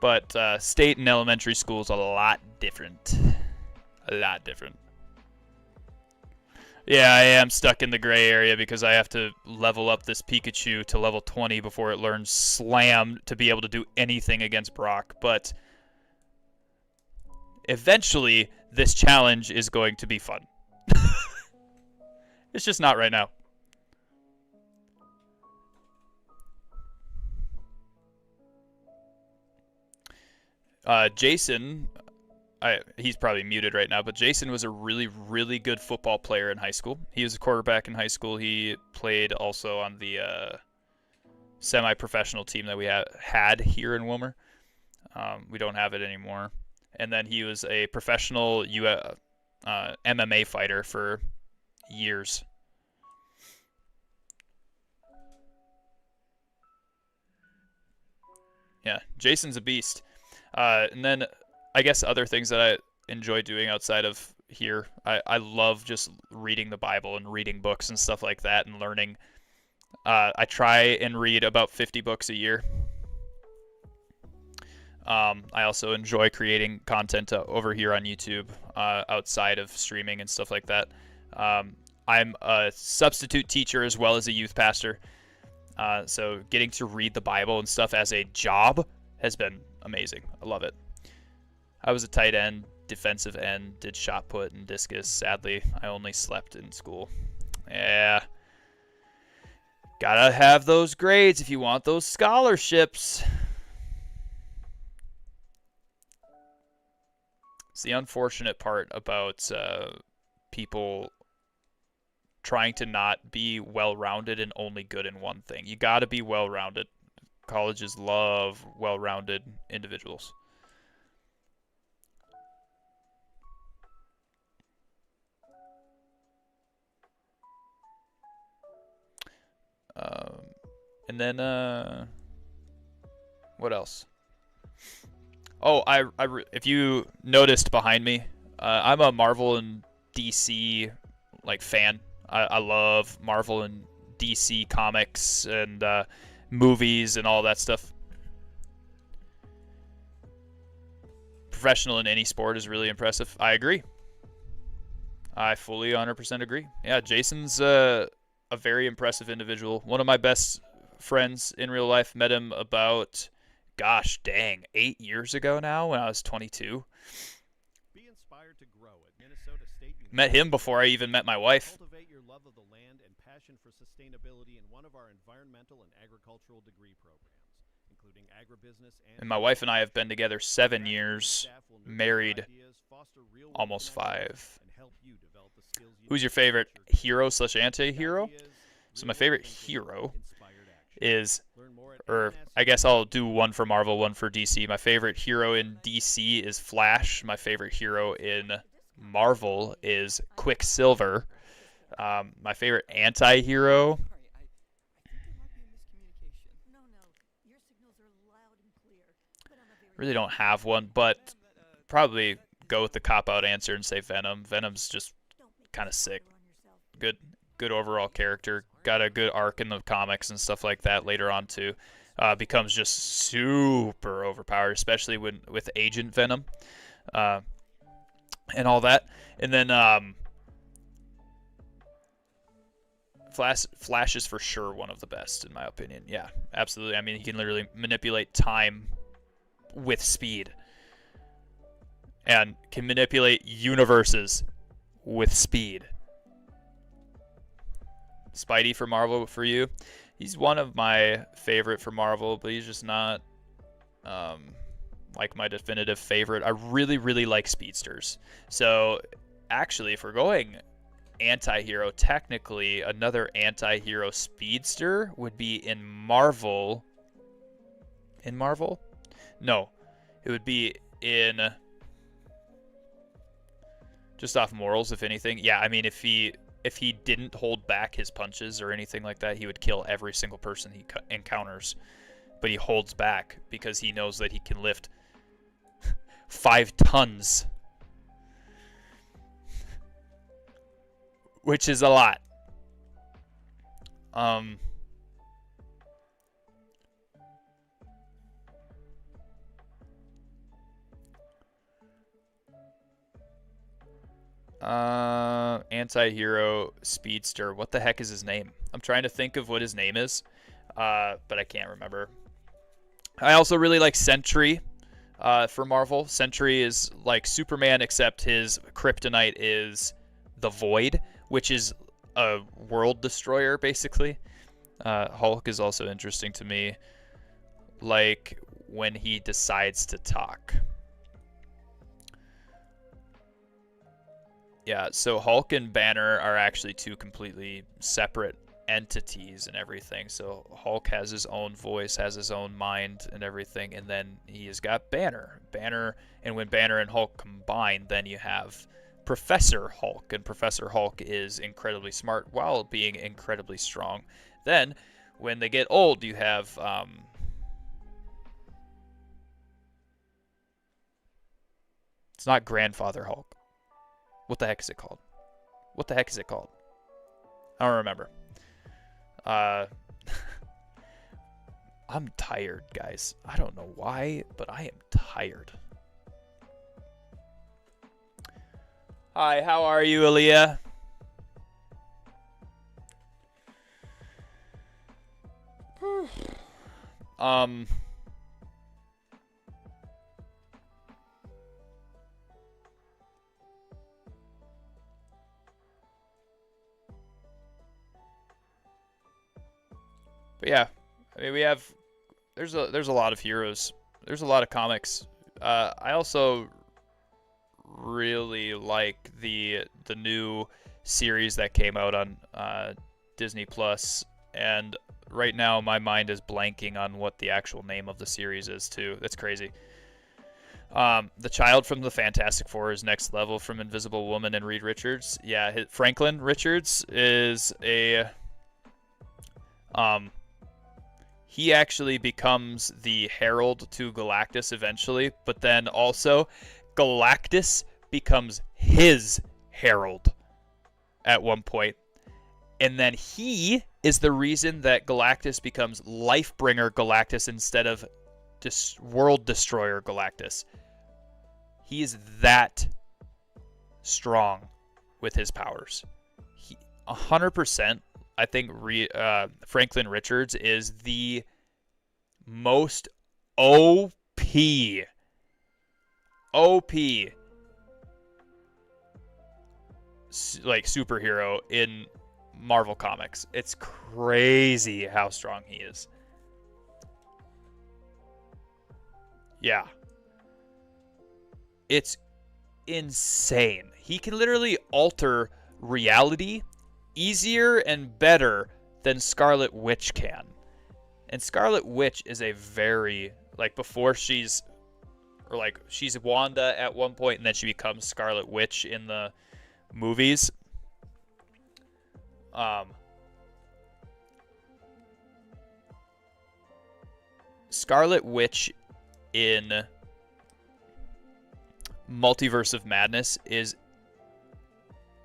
But state and elementary school is a lot different. A lot different. Yeah, I am stuck in the gray area because I have to level up this Pikachu to level 20 before it learns Slam to be able to do anything against Brock. But eventually, this challenge is going to be fun. It's just not right now. Jason, he's probably muted right now, but Jason was a really, really good football player in high school. He was a quarterback in high school. He played also on the semi-professional team that we had here in Wilmer. We don't have it anymore. And then he was a professional MMA fighter for years. Yeah, Jason's a beast. And then I guess other things that I enjoy doing outside of here, I love just reading the Bible and reading books and stuff like that and learning. I try and read about 50 books a year. I also enjoy creating content over here on YouTube outside of streaming and stuff like that. I'm a substitute teacher as well as a youth pastor. So getting to read the Bible and stuff as a job has been amazing. I love it. I was a tight end, defensive end, did shot put and discus. Sadly, I only slept in school. Yeah. Gotta have those grades if you want those scholarships. It's the unfortunate part about people trying to not be well-rounded and only good in one thing. You gotta be well-rounded. Colleges love well-rounded individuals. And then, what else? Oh, if you noticed behind me, I'm a Marvel and DC fan. I love Marvel and DC comics and movies and all that stuff. Professional in any sport is really impressive. I agree. I fully 100% agree. Yeah, Jason's a very impressive individual. One of my best friends in real life. Met him about, gosh dang, 8 years ago now when I was 22. Be inspired to grow at Minnesota State University. Met him before I even met my wife. Cultivate your love of the land and passion for sustainability in one of our environmental and agricultural degree programs, including agribusiness and my wife and I have been together 7 years, married almost 5. Who's your favorite hero / anti-hero? So my favorite hero is, or I guess I'll do one for Marvel, one for DC. My favorite hero in DC is Flash. My favorite hero in Marvel is Quicksilver. My favorite anti-hero, really don't have one, but probably go with the cop-out answer and say Venom. Venom's just kind of sick. Good overall character. Got a good arc in the comics and stuff like that later on too. Becomes just super overpowered, especially with Agent Venom and all that. And then Flash is for sure one of the best in my opinion. Yeah, absolutely. I mean, he can literally manipulate time with speed. And can manipulate universes with speed. Spidey for Marvel for you. He's one of my favorite for Marvel, but he's just not like my definitive favorite. I really, really like speedsters. So actually, if we're going anti-hero, technically another anti-hero speedster would be in Marvel. In Marvel? No. It would be in just off morals, if anything. Yeah, I mean, if he didn't hold back his punches or anything like that, he would kill every single person he encounters. But he holds back because he knows that he can lift 5 tons. Which is a lot. Anti-hero speedster. What the heck is his name? I'm trying to think of what his name is, but I can't remember. I also really like Sentry for Marvel. Sentry is like Superman, except his kryptonite is the Void, which is a world destroyer, basically. Hulk is also interesting to me, like when he decides to talk. Yeah, so Hulk and Banner are actually two completely separate entities and everything. So Hulk has his own voice, has his own mind and everything, and then he has got Banner. And when Banner and Hulk combine, then you have Professor Hulk, and Professor Hulk is incredibly smart while being incredibly strong. Then, when they get old, you have it's not Grandfather Hulk. What the heck is it called? What the heck is it called? I don't remember. I'm tired, guys. I don't know why, but I am tired. Hi, how are you, Aaliyah? But yeah, I mean, there's a lot of heroes. There's a lot of comics. I also really like the new series that came out on Disney Plus, and right now my mind is blanking on what the actual name of the series is too. That's crazy. The child from the Fantastic Four is Next Level from Invisible Woman and Reed Richards. Yeah, Franklin Richards is a he actually becomes the herald to Galactus eventually, but then also Galactus becomes his herald at one point. And then he is the reason that Galactus becomes Lifebringer Galactus instead of World Destroyer Galactus. He is that strong with his powers. 100%. I think Franklin Richards is the most OP like superhero in Marvel Comics. It's crazy how strong he is. Yeah. It's insane. He can literally alter reality easier and better than Scarlet Witch can. And Scarlet Witch is a very, like, before she's Wanda at one point, and then she becomes Scarlet Witch in the movies. Scarlet Witch in Multiverse of Madness is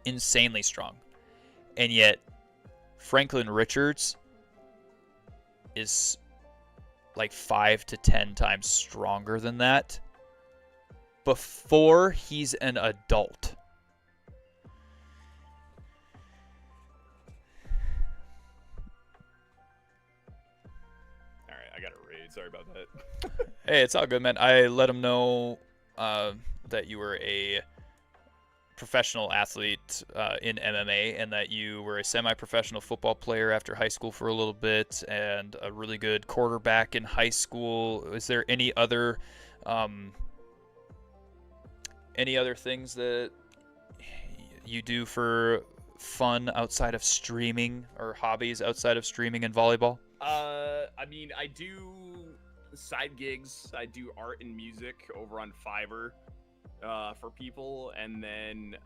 insanely strong. And yet, Franklin Richards is like 5 to 10 times stronger than that before he's an adult. Alright, I got a raid. Sorry about that. Hey, it's all good, man. I let him know that you were a professional athlete in MMA and that you were a semi-professional football player after high school for a little bit and a really good quarterback in high school. Is there any other things that you do for fun outside of streaming or hobbies outside of streaming and volleyball? I mean, I do side gigs. I do art and music over on Fiverr for people, and then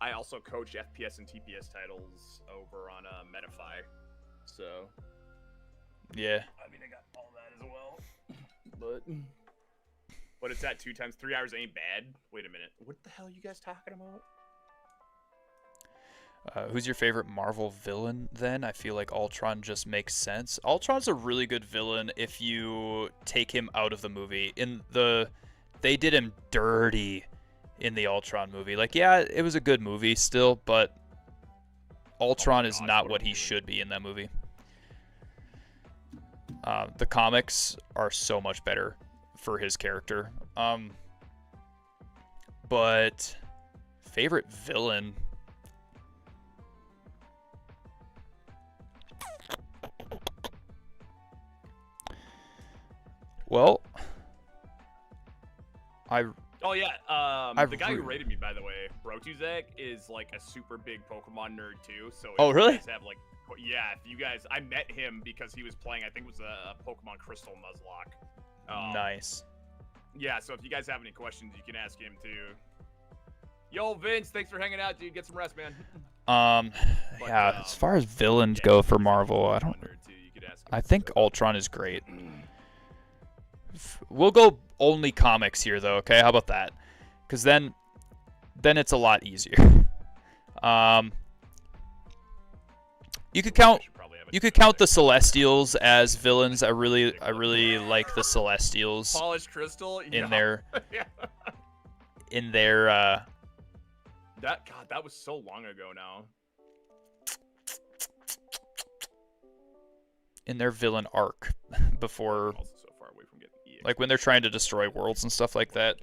I also coach FPS and TPS titles over on Metafy. So Yeah. I mean, I got all that as well. But it's at 2 times 3 hours ain't bad. Wait a minute. What the hell are you guys talking about? Who's your favorite Marvel villain then? I feel like Ultron just makes sense. Ultron's a really good villain if you take him out of the movie. They did him dirty in the Ultron movie. Like, yeah, it was a good movie still, but Ultron is not what he should be in that movie. The comics are so much better for his character. But favorite villain... Well, the guy who rated me, by the way, Brotuzak, is like a super big Pokemon nerd too. So if really? You guys have like, yeah, if you guys, I met him because he was playing. I think it was a Pokemon Crystal Nuzlocke. Nice. Yeah, so if you guys have any questions, you can ask him too. Yo, Vince, thanks for hanging out, dude. Get some rest, man. Yeah. As far as villains go for Marvel, I don't. I think Ultron is great. We'll go only comics here, though. Okay, how about that? Because then it's a lot easier. You could count the Celestials as villains. I really like the Celestials. Polished Crystal in their that was so long ago now. In their villain arc before. Also so far away from getting EX. Like when they're trying to destroy worlds and stuff like that.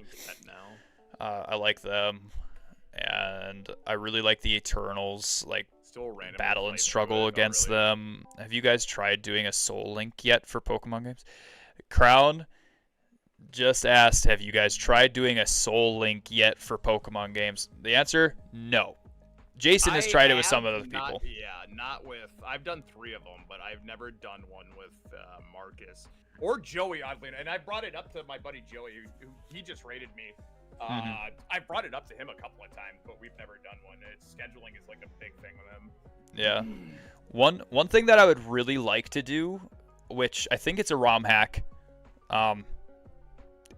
I like them, and I really like the Eternals. Like battle and struggle against them. Have you guys tried doing a Soul Link yet for Pokemon games? Crown just asked, have you guys tried doing a Soul Link yet for Pokemon games? The answer, no. Jason has tried it with some other people. Not with. I've done 3 of them, but I've never done one with Marcus or Joey, oddly. And I brought it up to my buddy Joey, who he just rated me. I brought it up to him a couple of times, but we've never done one. Scheduling is like a big thing with him. Yeah. One thing that I would really like to do, which I think it's a ROM hack,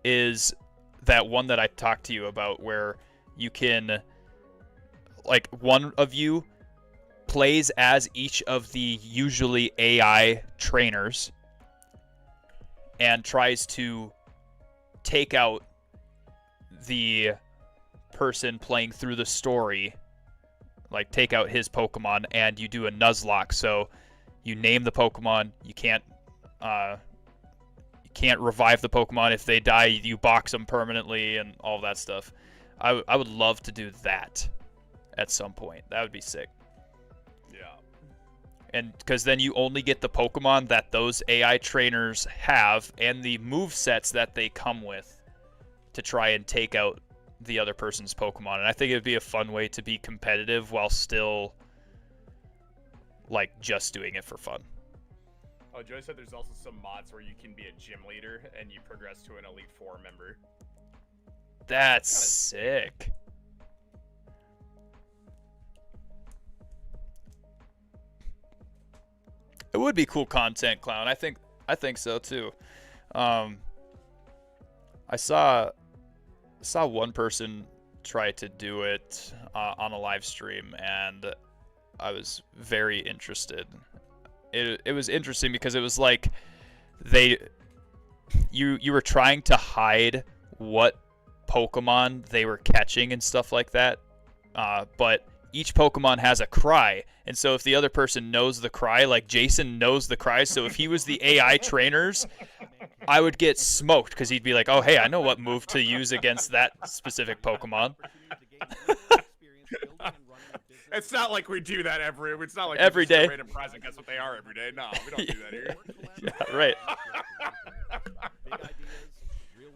is that one that I talked to you about where you can, like, one of you plays as each of the usually AI trainers and tries to take out the person playing through the story, like take out his Pokemon, and you do a Nuzlocke. So you name the Pokemon, you can't revive the Pokemon. If they die, you box them permanently and all that stuff. I would love to do that at some point. That would be sick. Yeah. And because then you only get the Pokemon that those AI trainers have and the move sets that they come with to try and take out the other person's Pokemon. And I think it would be a fun way to be competitive while still, like, just doing it for fun. Oh, Joey said there's also some mods where you can be a gym leader and you progress to an Elite Four member. That's sick. It would be cool content, Clown. I think so too. I saw one person try to do it on a live stream, and I was very interested. It was interesting because it was like you were trying to hide what Pokemon they were catching and stuff like that, but each Pokemon has a cry. And so if the other person knows the cry, like Jason knows the cry, so if he was the AI trainers, I would get smoked because he'd be like, oh, hey, I know what move to use against that specific Pokemon. It's not like we do that it's not like every we just day. Random prize and guess what they are every day. No, we don't do that here. Yeah, right.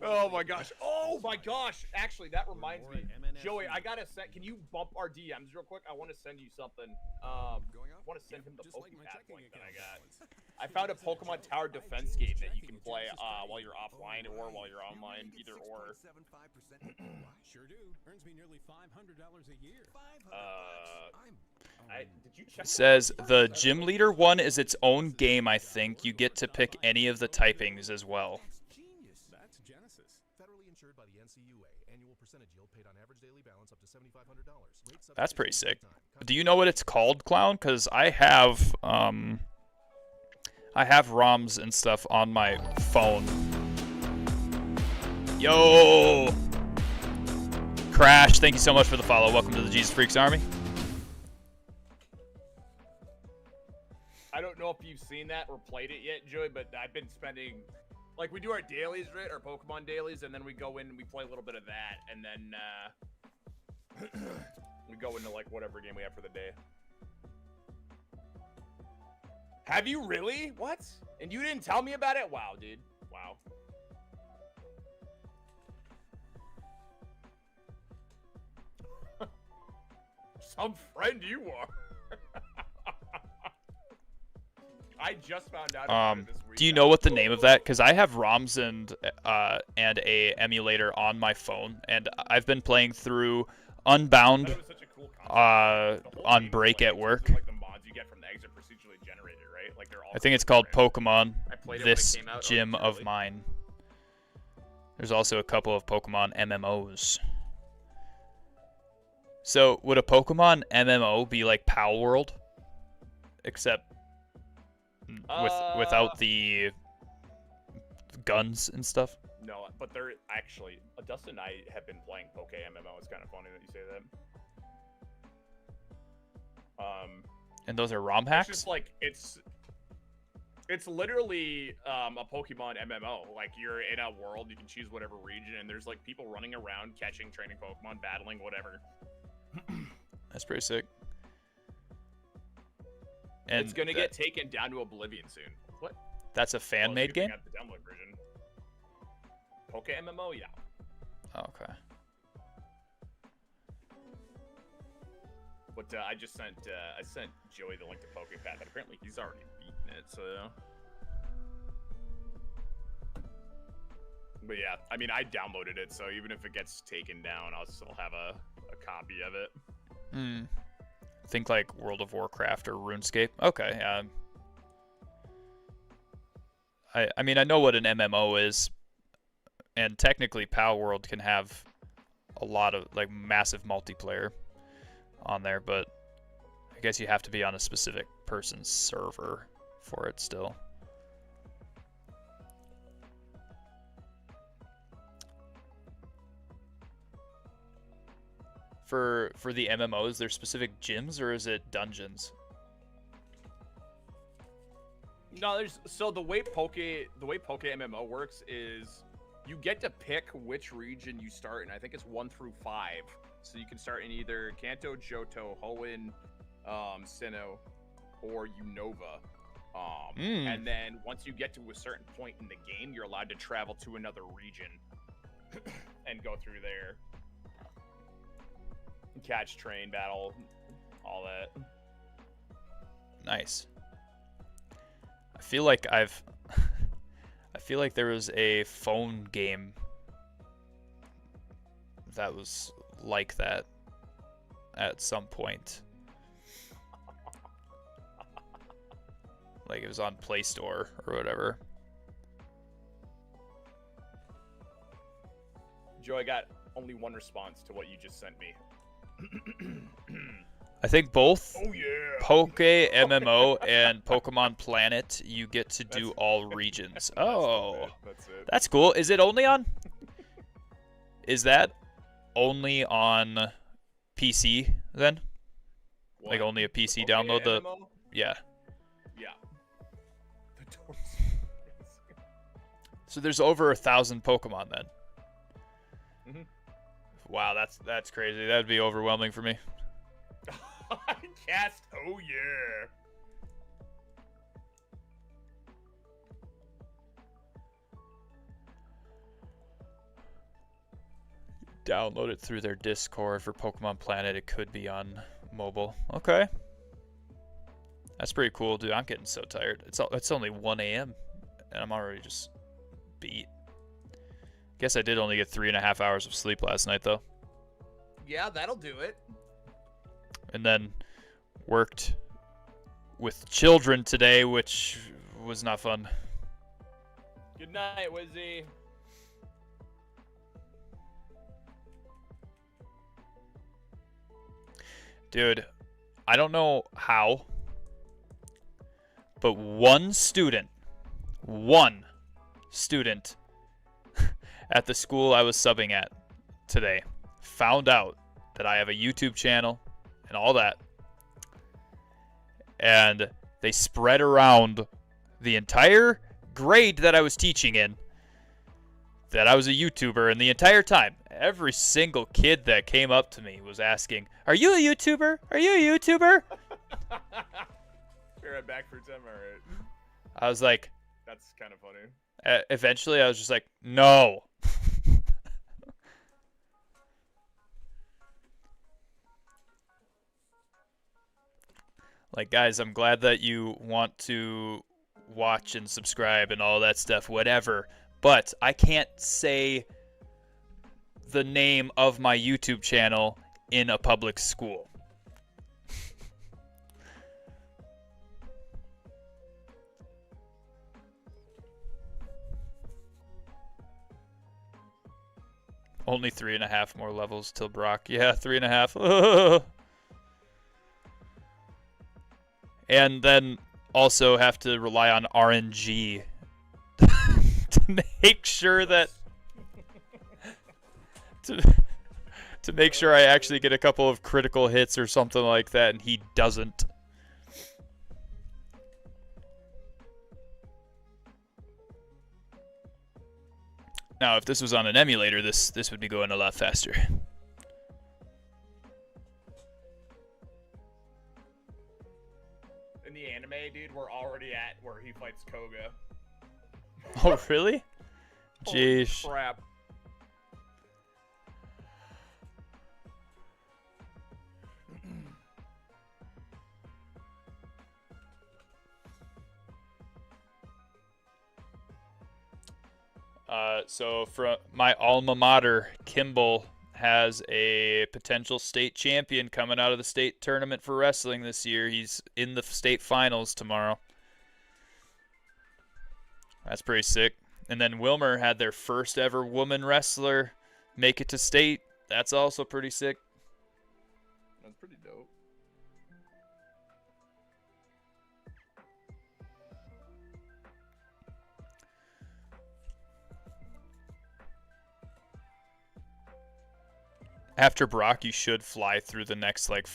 Oh my gosh. Oh my gosh. Actually, that reminds me. Joey, I gotta send. Can you bump our DMs real quick? I want to send you something. I want to send him the Pokepad point that I got. I found a Pokemon Tower defense game that you can play while you're offline or while you're online, either or. Sure do. Earns me nearly $500 a year. Did you check? It says the gym leader one is its own game, I think. You get to pick any of the typings as well. Genius. That's Genesis. Federally insured by the NCUA. Annual percentage yield paid on average daily balance up to $7,500. That's pretty sick. Do you know what it's called, Clown? Because I have ROMs and stuff on my phone. Yo! Crash, thank you so much for the follow. Welcome to the Jesus Freaks Army. I don't know if you've seen that or played it yet, Joey, but I've been spending, like, we do our dailies, right? Our Pokemon dailies, and then we go in and we play a little bit of that, and then we go into, like, whatever game we have for the day. Have you really? What? And you didn't tell me about it? Wow, dude. Wow. Some friend you are. I just found out about it this week. Do you know what the name of that? Because I have ROMs and a emulator on my phone, and I've been playing through Unbound on break at work. Like the mods you get from the eggs are procedurally generated, right? Like they're all. I think it's called Pokemon This This Gym of Mine. There's also a couple of Pokemon MMOs. So would a Pokemon MMO be like Pal World, except without the guns and stuff? No, but they're actually Dustin and I have been playing Poke MMO. It's kind of funny that you say that. And those are ROM hacks? It's just like it's literally a Pokemon MMO. Like you're in a world, you can choose whatever region, and there's like people running around catching, training Pokemon, battling, whatever. That's pretty sick. And it's gonna get taken down to oblivion soon. What? That's a fan-made game? The download version. Poke MMO, yeah. Oh, okay. But I just sent Joey the link to PokePad, but apparently he's already beaten it. So. But yeah, I mean, I downloaded it, so even if it gets taken down, I'll still have a copy of it. Think like World of Warcraft or RuneScape. Okay, yeah. I mean, I know what an MMO is, and technically Pal World can have a lot of, like, massive multiplayer on there, but I guess you have to be on a specific person's server for it still. For the MMOs, there's specific gyms, or is it dungeons? No, the way Poke MMO works is you get to pick which region you start in. I think it's 1 through 5. So you can start in either Kanto, Johto, Hoenn, Sinnoh, or Unova. And then once you get to a certain point in the game, you're allowed to travel to another region and go through there. Catch, train, battle, all that. Nice. I feel like I feel like there was a phone game that was like that at some point. Like it was on Play Store or whatever. Joe, I got only one response to what you just sent me. I think both Oh yeah. Poke MMO and Pokemon Planet, you get to do all regions. Oh, That's it. that's cool. Is it only on? Is that only on PC then? Like only a PC Okay, download the MMO? yeah. Yeah. The total So there's over 1,000 Pokemon then. Mhm. Wow, that's crazy. That'd be overwhelming for me. Cast, oh yeah. Download it through their Discord for Pokemon Planet. It could be on mobile. Okay. That's pretty cool, dude. I'm getting so tired. It's only 1 a.m. and I'm already just beat. Guess I did only get 3.5 hours of sleep last night, though. Yeah, that'll do it. And then worked with children today, which was not fun. Good night, Wizzy. Dude, I don't know how, but one student at the school I was subbing at today found out that I have a YouTube channel and all that. And they spread around the entire grade that I was teaching in that I was a YouTuber, and the entire time, every single kid that came up to me was asking, "Are you a YouTuber? Are you a YouTuber?" You're right back for 10, alright. I was like, That's kind of funny. eventually I was just like, no. Like, guys, I'm glad that you want to watch and subscribe and all that stuff, whatever. But I can't say the name of my YouTube channel in a public school. Only 3.5 more levels till Brock. Yeah, 3.5. And then also have to rely on RNG to make sure that to make sure I actually get a couple of critical hits or something like that, and he doesn't. Now, if this was on an emulator, this would be going a lot faster. In the anime, dude, we're already at where he fights Koga. Oh, really? Holy Jeez. crap. So from my alma mater, Kimball has a potential state champion coming out of the state tournament for wrestling this year. He's in the state finals tomorrow. That's pretty sick. And then Wilmer had their first ever woman wrestler make it to state. That's also pretty sick. That's pretty dope. After Brock, you should fly through the next, like,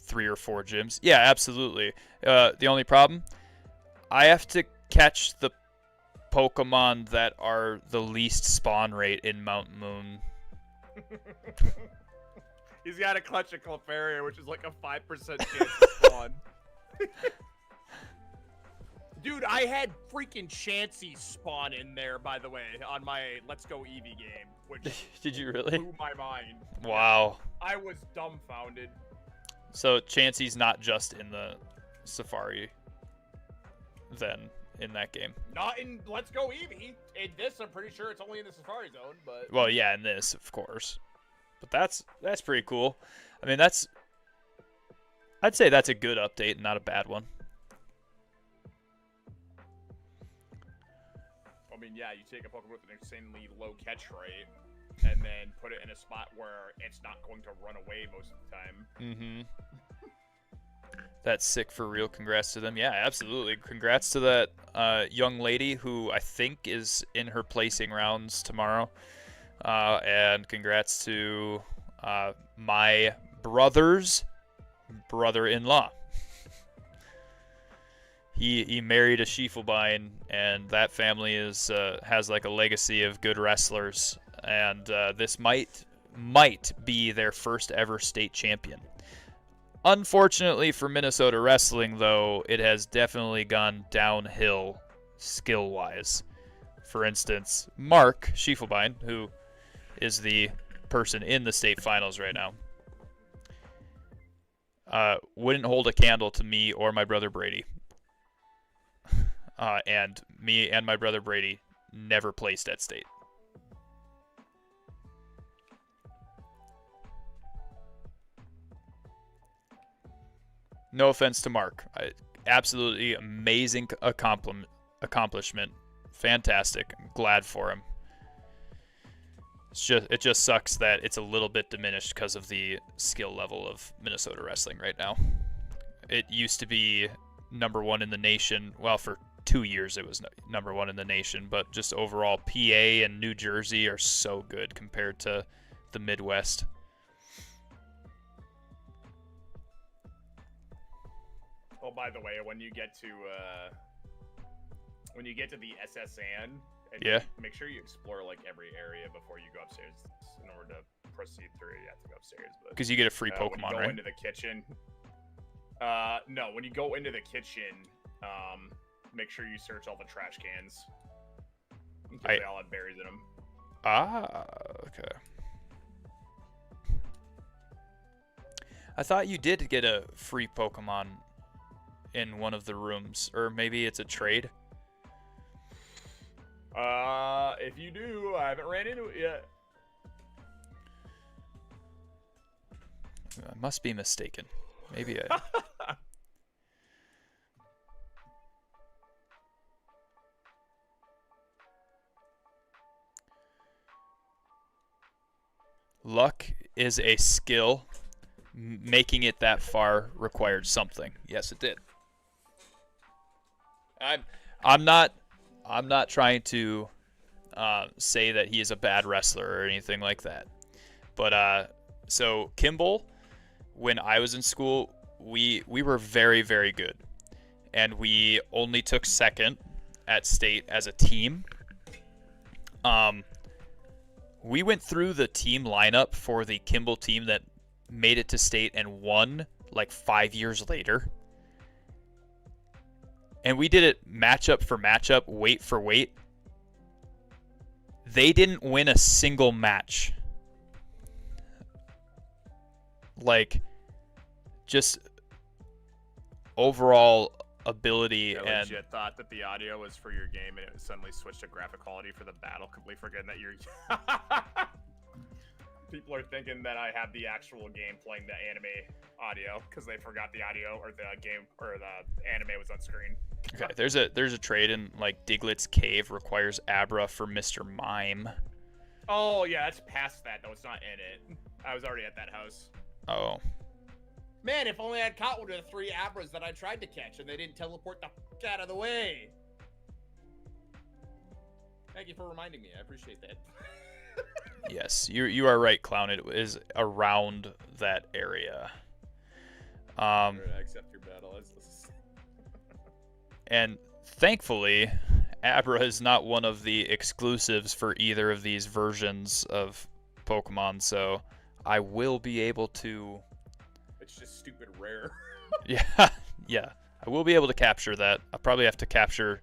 3 or 4 gyms. Yeah, absolutely. The only problem, I have to catch the Pokemon that are the least spawn rate in Mount Moon. He's got to clutch a Clefairy, which is like a 5% chance to spawn. Dude, I had freaking Chansey spawn in there, by the way, on my Let's Go Eevee game, which Did you really? blew my mind. Wow. I was dumbfounded. So Chansey's not just in the Safari, then, in that game. Not in Let's Go Eevee. In this, I'm pretty sure it's only in the Safari Zone, but... Well, yeah, in this, of course. But that's pretty cool. I mean, I'd say that's a good update, not a bad one. I mean, yeah, you take a Pokemon with an insanely low catch rate, and then put it in a spot where it's not going to run away most of the time. Mm-hmm. That's sick for real. Congrats to them. Yeah, absolutely. Congrats to that young lady who I think is in her placing rounds tomorrow. And congrats to my brothers brother-in-law. He married a Schiefelbein, and that family has like a legacy of good wrestlers, and this might be their first ever state champion. Unfortunately for Minnesota wrestling, though, it has definitely gone downhill skill-wise. For instance, Mark Schiefelbein, who is the person in the state finals right now, wouldn't hold a candle to me or my brother Brady. And me and my brother Brady never placed at state. No offense to Mark. Absolutely amazing accomplishment. Fantastic. I'm glad for him. It just sucks that it's a little bit diminished because of the skill level of Minnesota wrestling right now. It used to be #1 in the nation. Well, for 2 years it was #1 in the nation, but just overall PA and New Jersey are so good compared to the Midwest. Oh, by the way, when you get to the SSN, Yeah, make sure you explore like every area before you go upstairs. In order to proceed through, you have to go upstairs. because you get a free Pokemon, when you go right? into the kitchen. No, when you go into the kitchen, make sure you search all the trash cans. Because they all have berries in them. Ah, okay. I thought you did get a free Pokemon in one of the rooms, or maybe it's a trade. If you do, I haven't ran into it yet. I must be mistaken. Maybe I... Luck is a skill. Making it that far required something. Yes, it did. I'm not trying to say that he is a bad wrestler or anything like that. But so Kimball, when I was in school, we were very, very good, and we only took second at state as a team. We went through the team lineup for the Kimball team that made it to state and won like 5 years later. And we did it matchup for matchup, weight for weight. They didn't win a single match. like just overall ability. I and legit thought that the audio was for your game, and it suddenly switched to graphic quality for the battle, completely forgetting that you're. People are thinking that I have the actual game playing the anime audio because they forgot the audio or the game or the anime was on screen. Okay, there's a trade in like Diglett's Cave requires Abra for Mr. Mime. Oh yeah, that's past that though. It's not in it. I was already at that house. Oh. Man, if only I'd caught one of the 3 Abras that I tried to catch and they didn't teleport the fuck out of the way. Thank you for reminding me. I appreciate that. Yes, you are right, Clown. It is around that area. I accept your battle. And thankfully, Abra is not one of the exclusives for either of these versions of Pokemon, so I will be able to... It's just stupid rare. yeah, I will be able to capture that. I'll probably have to capture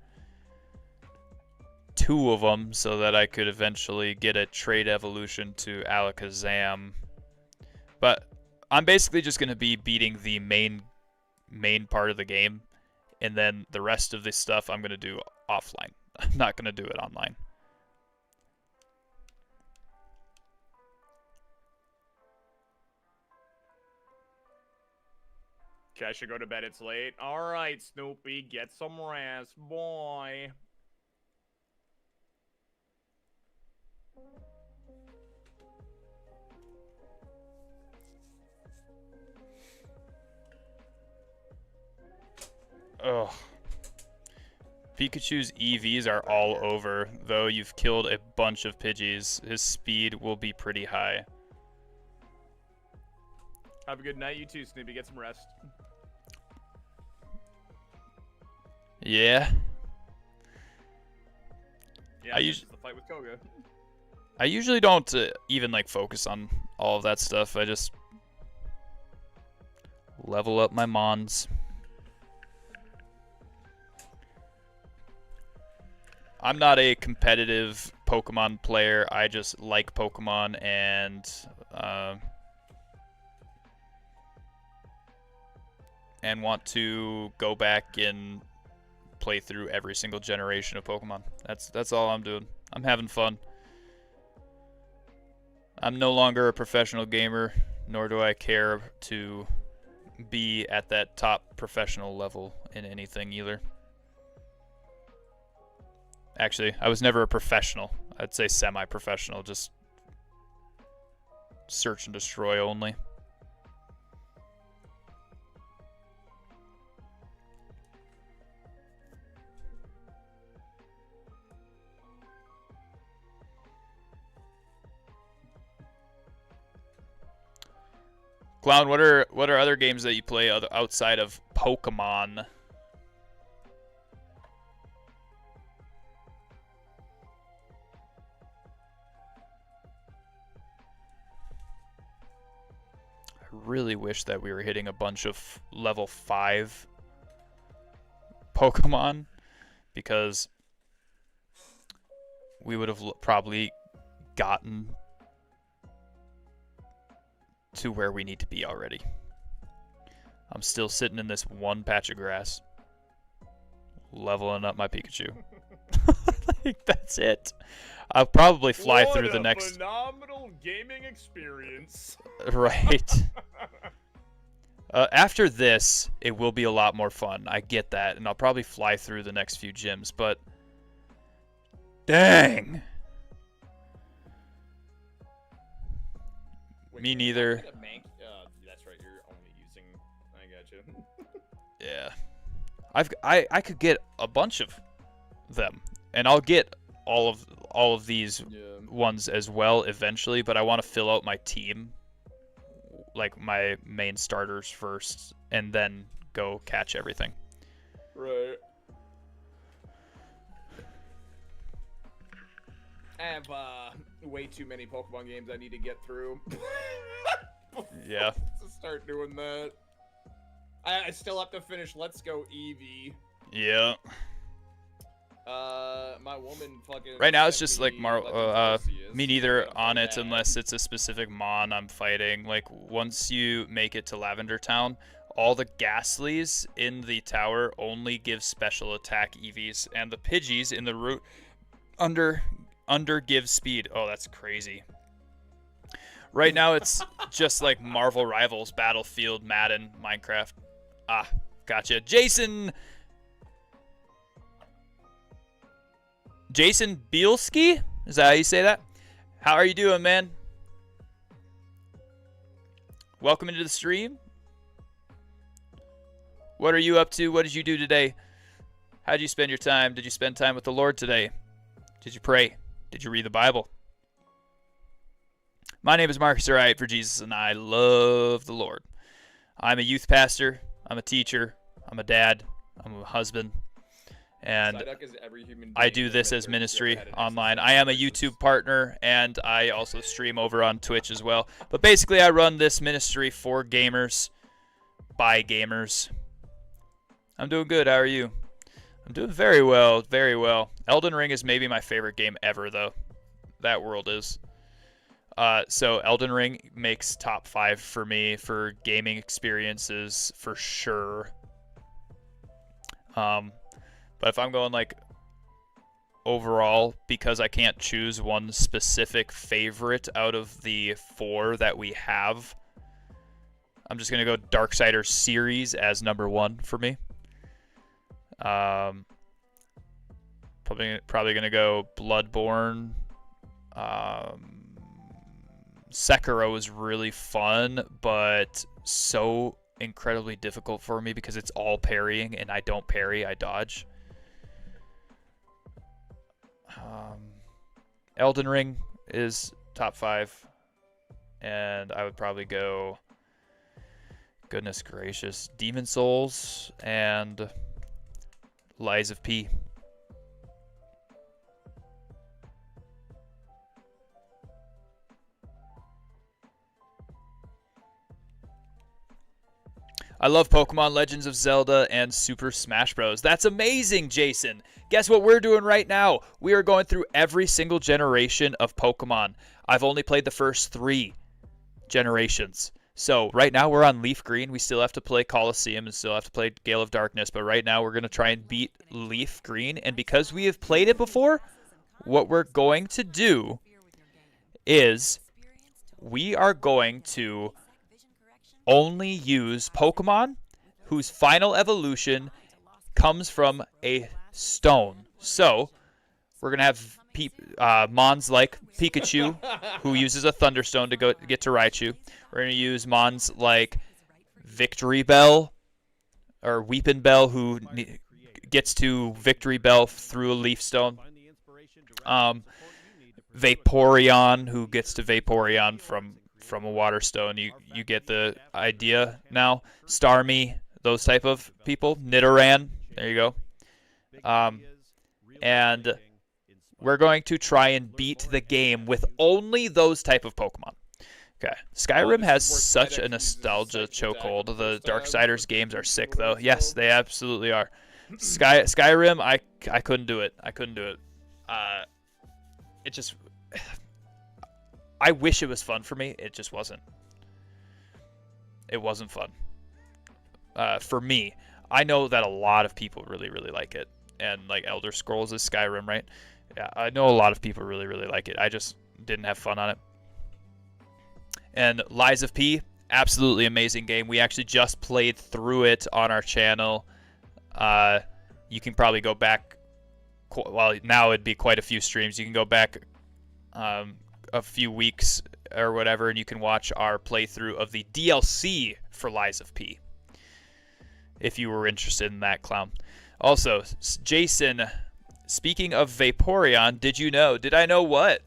2 of them so that I could eventually get a trade evolution to Alakazam. But I'm basically just going to be beating the main part of the game, and then the rest of this stuff I'm going to do offline. I'm not going to do it online. Okay, I should go to bed. It's late. All right, Snoopy, get some rest, boy. Ugh. Pikachu's EVs are all over, though you've killed a bunch of Pidgeys. His speed will be pretty high. Have a good night, you too, Snoopy. Get some rest. Yeah. Yeah, I this us- is the fight with Koga. I usually don't even like focus on all of that stuff. I just level up my mons. I'm not a competitive Pokemon player. I just like Pokemon and want to go back and play through every single generation of Pokemon. That's all I'm doing. I'm having fun. I'm no longer a professional gamer, nor do I care to be at that top professional level in anything either. Actually, I was never a professional. I'd say semi-professional, just search and destroy only. Clown, what are other games that you play outside of Pokemon? I really wish that we were hitting a bunch of level 5 Pokemon, because we would have probably gotten to where we need to be already. I'm still sitting in this one patch of grass, leveling up my Pikachu. Like, that's it. I'll probably fly through the next. Phenomenal gaming experience. Right. After this, it will be a lot more fun. I get that, and I'll probably fly through the next few gyms, but dang. Wait, Me neither. That's right. You're only using. I got you. Yeah. I could get a bunch of them, and I'll get all of these ones as well eventually, but I want to fill out my team, like my main starters first, and then go catch everything. Right. I have way too many Pokemon games I need to get through. Yeah. To start doing that. I still have to finish Let's Go Eevee. Yeah. My woman fucking. Right now it's sent just me like Legends Arceus. me neither I'm on playing it that. unless it's a specific mon I'm fighting. Like, once you make it to Lavender Town, all the Ghastlies in the tower only give special attack EVs, and the Pidgeys in the route under give speed. Oh, that's crazy. Right now it's just like Marvel Rivals, Battlefield, Madden, Minecraft. Ah, gotcha. Jason Bielski? Is that how you say that? How are you doing, man? Welcome into the stream. What are you up to? What did you do today? How did you spend your time? Did you spend time with the Lord today? Did you pray? Did you read the Bible? My name is Marcus Wright for Jesus, and I love the Lord. I'm a youth pastor. I'm a teacher. I'm a dad. I'm a husband. And Psyduck is every human I being do that this ever as ministry had an online. existence. I am a YouTube partner, and I also stream over on Twitch as well. But basically, I run this ministry for gamers, by gamers. I'm doing good. How are you? I'm doing very well, very well. Elden Ring is maybe my favorite game ever, though. That world is. So Elden Ring makes top 5 for me for gaming experiences for sure. But if I'm going like overall, because I can't choose one specific favorite out of the 4 that we have, I'm just gonna go Darksider series as number 1 for me. Probably gonna go Bloodborne. Sekiro is really fun, but so incredibly difficult for me because it's all parrying, and I don't parry, I dodge. Elden Ring is top 5, and I would probably go Goodness gracious. Demon Souls and Lies of P. I love Pokemon Legends of Zelda and Super Smash Bros. That's amazing, Jason. Guess what we're doing right now? We are going through every single generation of Pokemon. I've only played the first 3 generations. So right now we're on Leaf Green. We still have to play Colosseum and still have to play Gale of Darkness. But right now we're going to try and beat Leaf Green. And because we have played it before, what we're going to do is we are going to only use Pokemon whose final evolution comes from a stone. So we're going to have Mons like Pikachu, who uses a Thunderstone to get to Raichu. We're going to use Mons like Victory Bell, or Weepin Bell, who gets to Victory Bell through a Leaf Stone. Vaporeon, who gets to Vaporeon from a Water Stone. You get the idea now. Starmie, those type of people. Nidoran, there you go. And we're going to try and beat the game with only those type of Pokemon. Okay. Skyrim has such a nostalgia chokehold. The Darksiders games are sick, though. Yes, they absolutely are. Skyrim, I couldn't do it. I couldn't do it. It just... I wish it was fun for me. It just wasn't. It wasn't fun. For me. I know that a lot of people really, really like it. And like Elder Scrolls is Skyrim, right? Yeah, I know a lot of people really, really like it. I just didn't have fun on it. And Lies of P, absolutely amazing game. We actually just played through it on our channel. You can probably go back. Well, now it'd be quite a few streams. You can go back a few weeks or whatever, and you can watch our playthrough of the DLC for Lies of P, if you were interested in that, clown. Also, Jason, speaking of Vaporeon, did I know what?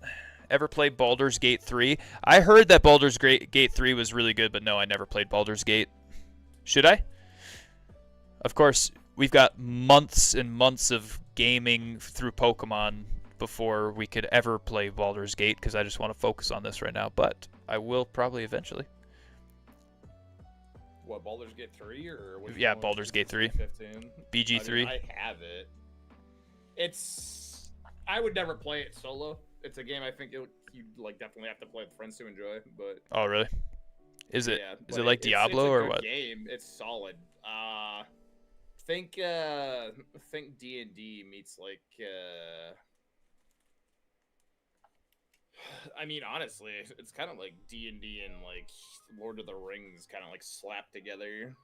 Ever played Baldur's Gate 3? I heard that Baldur's Gate 3 was really good, but no, I never played Baldur's Gate. Should I? Of course, we've got months and months of gaming through Pokemon before we could ever play Baldur's Gate, because I just want to focus on this right now, but I will probably eventually. What, Baldur's Gate 3? Or what? Yeah, Baldur's Gate 3. 15? BG3. I have it. I would never play it solo. It's a game I think you'd like definitely have to play with friends to enjoy, but... Oh, really? Is it like it's Diablo or what? Game. It's solid. Think D&D meets like I mean, honestly, it's kind of like D&D and like Lord of the Rings kind of like slapped together.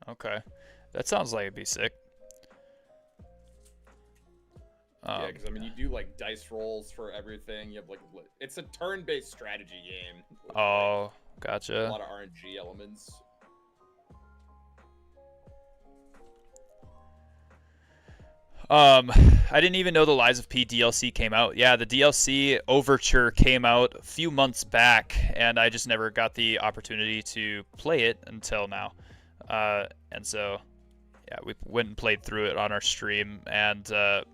Okay. That sounds like it'd be sick. Yeah, because I mean, you do like dice rolls for everything. You have like it's a turn-based strategy game. Oh, gotcha. A lot of RNG elements. I didn't even know the Lies of P DLC came out. Yeah, the DLC Overture came out a few months back, and I just never got the opportunity to play it until now. And so, yeah, we went and played through it on our stream, and a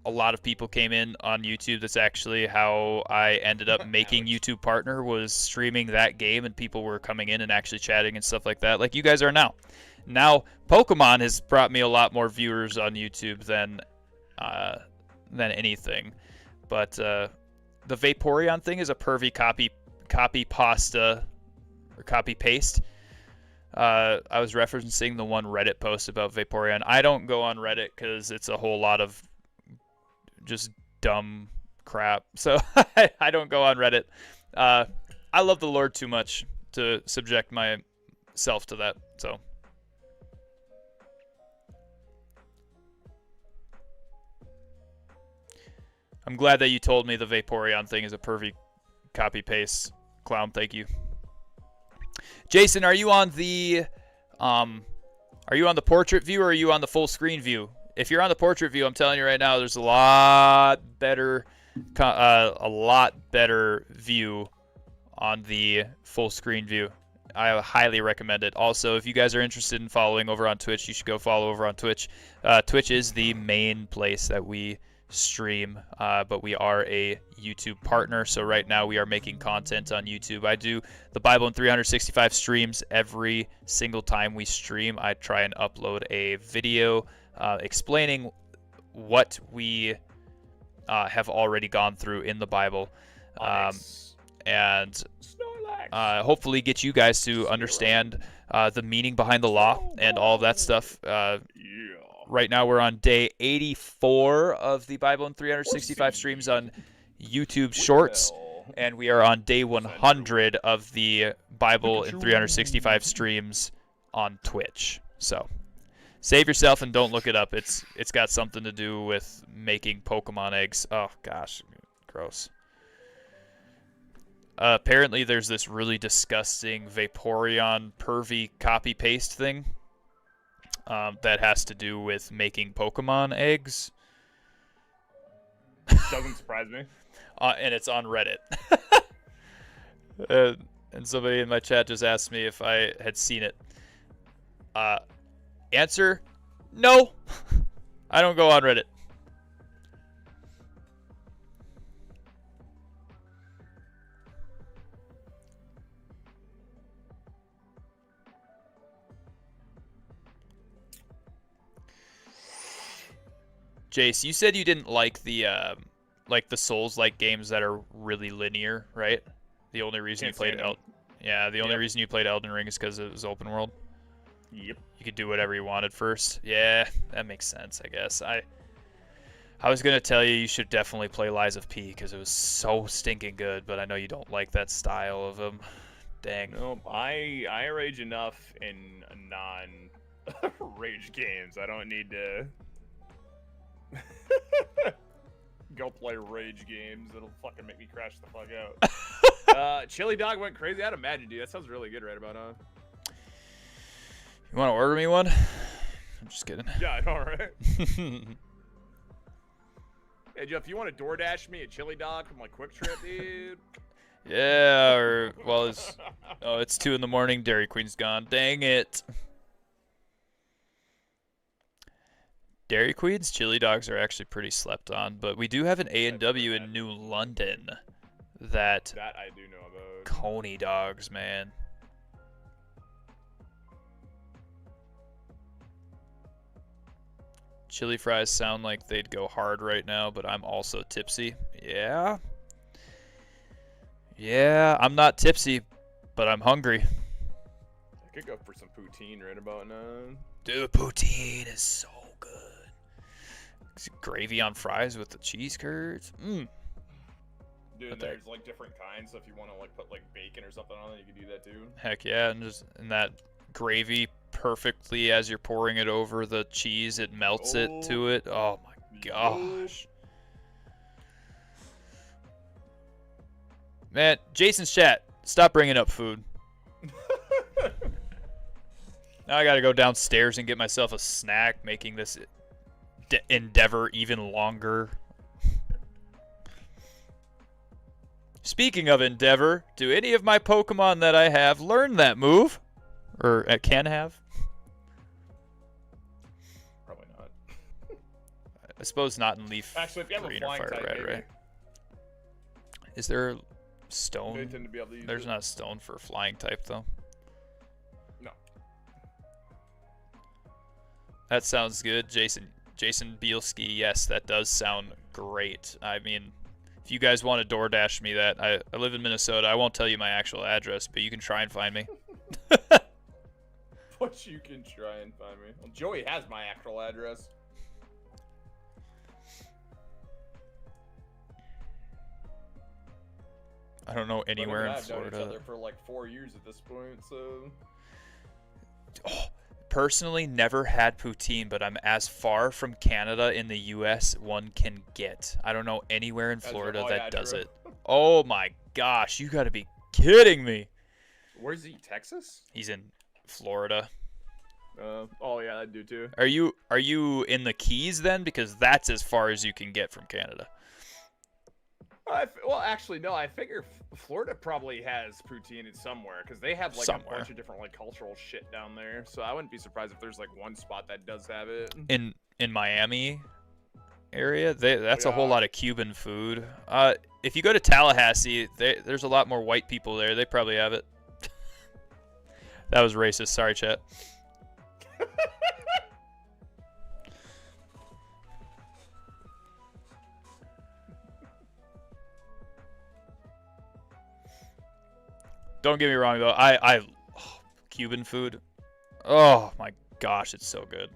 lot of people came in on YouTube. That's actually how I ended up making YouTube Partner, was streaming that game, and people were coming in and actually chatting and stuff like that, like you guys are now. Now, Pokemon has brought me a lot more viewers on YouTube than anything. But the Vaporeon thing is a pervy copy pasta or copy paste. I was referencing the one Reddit post about Vaporeon. I don't go on Reddit because it's a whole lot of just dumb crap. So I don't go on Reddit. I love the Lord too much to subject myself to that. So. I'm glad that you told me the Vaporeon thing is a pervy copy-paste. Clown, thank you. Jason, are you on the portrait view or are you on the full screen view? if you're on the portrait view, I'm telling you right now, there's a lot better view on the full screen view. I highly recommend it. Also, if you guys are interested in following over on Twitch, you should go follow over on Twitch. Twitch is the main place that we stream, but we are a YouTube partner. So right now we are making content on YouTube. I do the Bible in 365 streams every single time we stream. I try and upload a video explaining what we have already gone through in the Bible. And hopefully get you guys to understand the meaning behind the law and all of that stuff. Right now we're on day 84 of the Bible in 365 streams on YouTube Shorts, and we are on day 100 of the Bible in 365 streams on Twitch. So save yourself and don't look it up. It's got something to do with making Pokemon eggs. Oh gosh, gross. Apparently there's this really disgusting Vaporeon pervy copy paste thing that has to do with making Pokemon eggs. Doesn't surprise me. And it's on Reddit. And somebody in my chat just asked me if I had seen it. Answer, no. I don't go on Reddit. Jace, you said you didn't like the Souls-like games that are really linear, right? The only reason you played reason you played Elden Ring is because it was open world. Yep. You could do whatever you wanted first. Yeah, that makes sense, I guess. I was gonna tell you should definitely play Lies of P because it was so stinking good, but I know you don't like that style of them. Dang. Nope. I rage enough in non-rage games. I don't need to go play rage games. It'll fucking make me crash the fuck out. Chili Dog went crazy. I'd imagine, dude. That sounds really good right about now. You want to order me one? I'm just kidding. Yeah, I know, right? Hey, Jeff, you want to DoorDash me a Chili Dog from like Quick Trip, dude? Yeah, or well, it's 2 in the morning. Dairy Queen's gone. Dang it. Dairy Queen's chili dogs are actually pretty slept on, but we do have an A&W in New London that I do know about. Coney dogs, man. Chili fries sound like they'd go hard right now, but I'm also tipsy. Yeah. Yeah, I'm not tipsy, but I'm hungry. I could go for some poutine right about now. Dude, poutine is so good. Gravy on fries with the cheese curds. Dude, there's like different kinds, so if you want to like put like bacon or something on it, you can do that too. Heck yeah, and that gravy perfectly as you're pouring it over the cheese, it melts it to it. Oh my gosh. Man, Jason's chat, stop bringing up food. Now I gotta go downstairs and get myself a snack, making this endeavor even longer. Speaking of endeavor, do any of my Pokemon that I have learn that move? Or can have? Probably not. I suppose not in Leaf Actually, if you have a Green or flying Fire type, Red, maybe. right? Is there stone? They tend to be able to use There's it. not a stone for flying type, though. No. That sounds good, Jason Bielski. Yes, that does sound great. I mean, if you guys want to DoorDash me that, I live in Minnesota. I won't tell you my actual address, but you can try and find me. But you can try and find me. Well, Joey has my actual address. I don't know anywhere in I've known each Florida. other for like 4 years at this point, so. Oh, personally, never had poutine, but I'm as far from Canada in the U.S. one can get. I don't know anywhere in Florida that does it. Oh my gosh, you gotta be kidding me. Where's he? Texas? He's in Florida. Oh yeah, I do too. Are you in the Keys then? Because that's as far as you can get from Canada. Well, actually, no. I figure Florida probably has poutine in somewhere because they have like a bunch of different like cultural shit down there. So I wouldn't be surprised if there's like one spot that does have it. In Miami area, that's a whole lot of Cuban food. If you go to Tallahassee, there's a lot more white people there. They probably have it. That was racist. Sorry, chat. Don't get me wrong though. Cuban food. Oh my gosh, it's so good.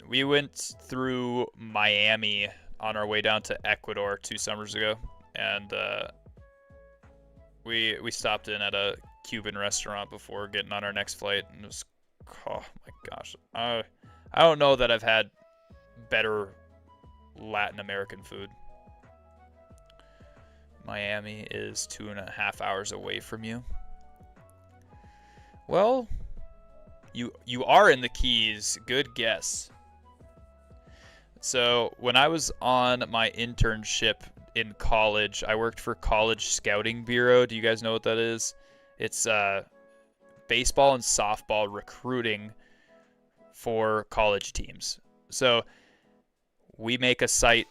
We went through Miami on our way down to Ecuador 2 summers ago, and we stopped in at a Cuban restaurant before getting on our next flight, and it was, oh my gosh. I don't know that I've had better Latin American food. Miami is 2.5 hours away from you. Well, you are in the Keys. Good guess. So when I was on my internship in college, I worked for College Scouting Bureau. Do you guys know what that is? It's baseball and softball recruiting for college teams. So we make a site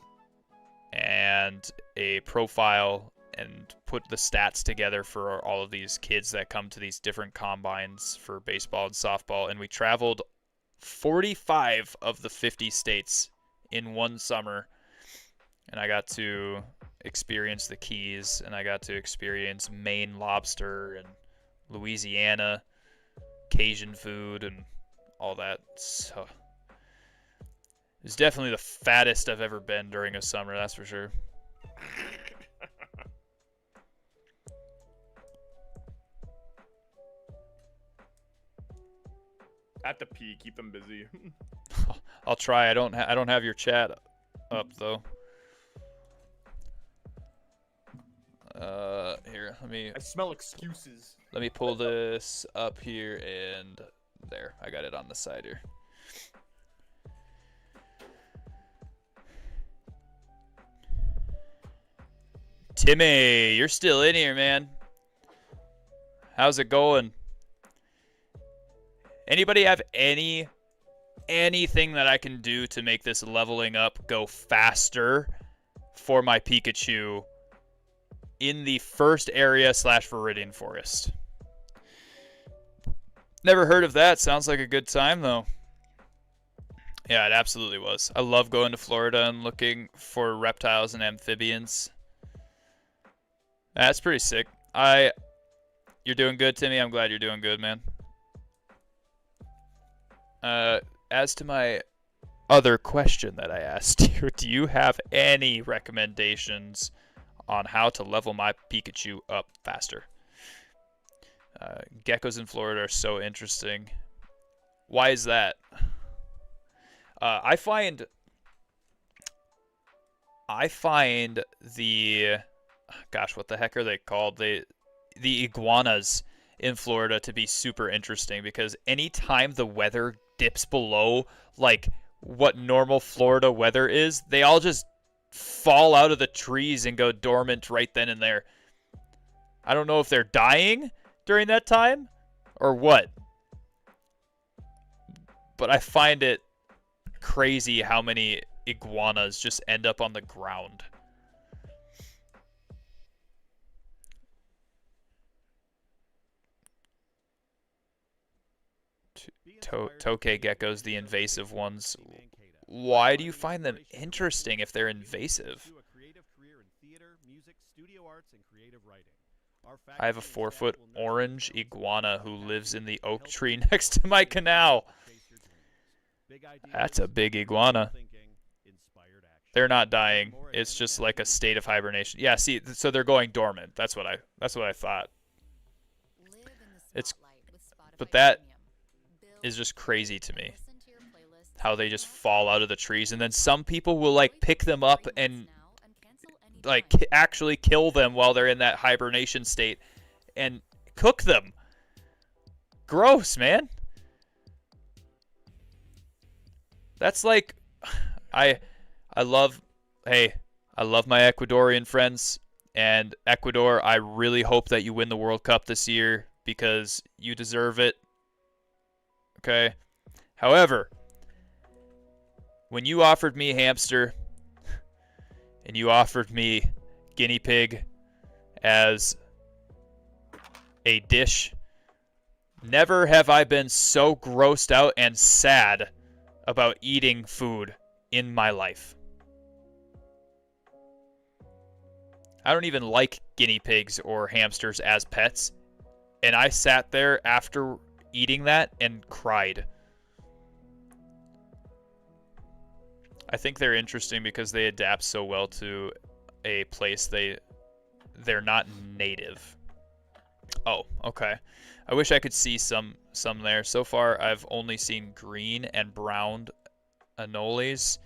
and a profile and put the stats together for all of these kids that come to these different combines for baseball and softball. And we traveled 45 of the 50 states in one summer. And I got to experience the Keys, and I got to experience Maine lobster and Louisiana Cajun food and all that. So it's definitely the fattest I've ever been during a summer, that's for sure. At the P, keep them busy. I'll try. I don't have your chat up though. Here, I smell excuses. Let me pull this up here, and there, I got it on the side here. Timmy, you're still in here, man. How's it going? Anybody have anything that I can do to make this leveling up go faster for my Pikachu in the first area / Viridian Forest? Never heard of that. Sounds like a good time, though. Yeah, it absolutely was. I love going to Florida and looking for reptiles and amphibians. That's pretty sick. You're doing good, Timmy. I'm glad you're doing good, man. As to my other question that I asked you, do you have any recommendations on how to level my Pikachu up faster? Geckos in Florida are so interesting. Why is that? I find the, gosh, what the heck are they called? The iguanas in Florida to be super interesting, because anytime the weather dips below like what normal Florida weather is, they all just fall out of the trees and go dormant right then and there. I don't know if they're dying during that time or what, but I find it crazy how many iguanas just end up on the ground. Tokay geckos, the invasive ones. Why do you find them interesting if they're invasive? I have a 4-foot orange iguana who lives in the oak tree next to my canal. That's a big iguana. They're not dying. It's just like a state of hibernation. Yeah, see, so they're going dormant. That's what I thought. But that is just crazy to me, how they just fall out of the trees, and then some people will like pick them up and like actually kill them while they're in that hibernation state and cook them. Gross, man. That's like, I love, hey, I love my Ecuadorian friends. And Ecuador, I really hope that you win the World Cup this year because you deserve it. Okay? However, when you offered me hamster and you offered me guinea pig as a dish, never have I been so grossed out and sad about eating food in my life. I don't even like guinea pigs or hamsters as pets, and I sat there after eating that and cried. I think they're interesting because they adapt so well to a place they're not native. Oh, okay. I wish I could see some there. So far, I've only seen green and brown anoles,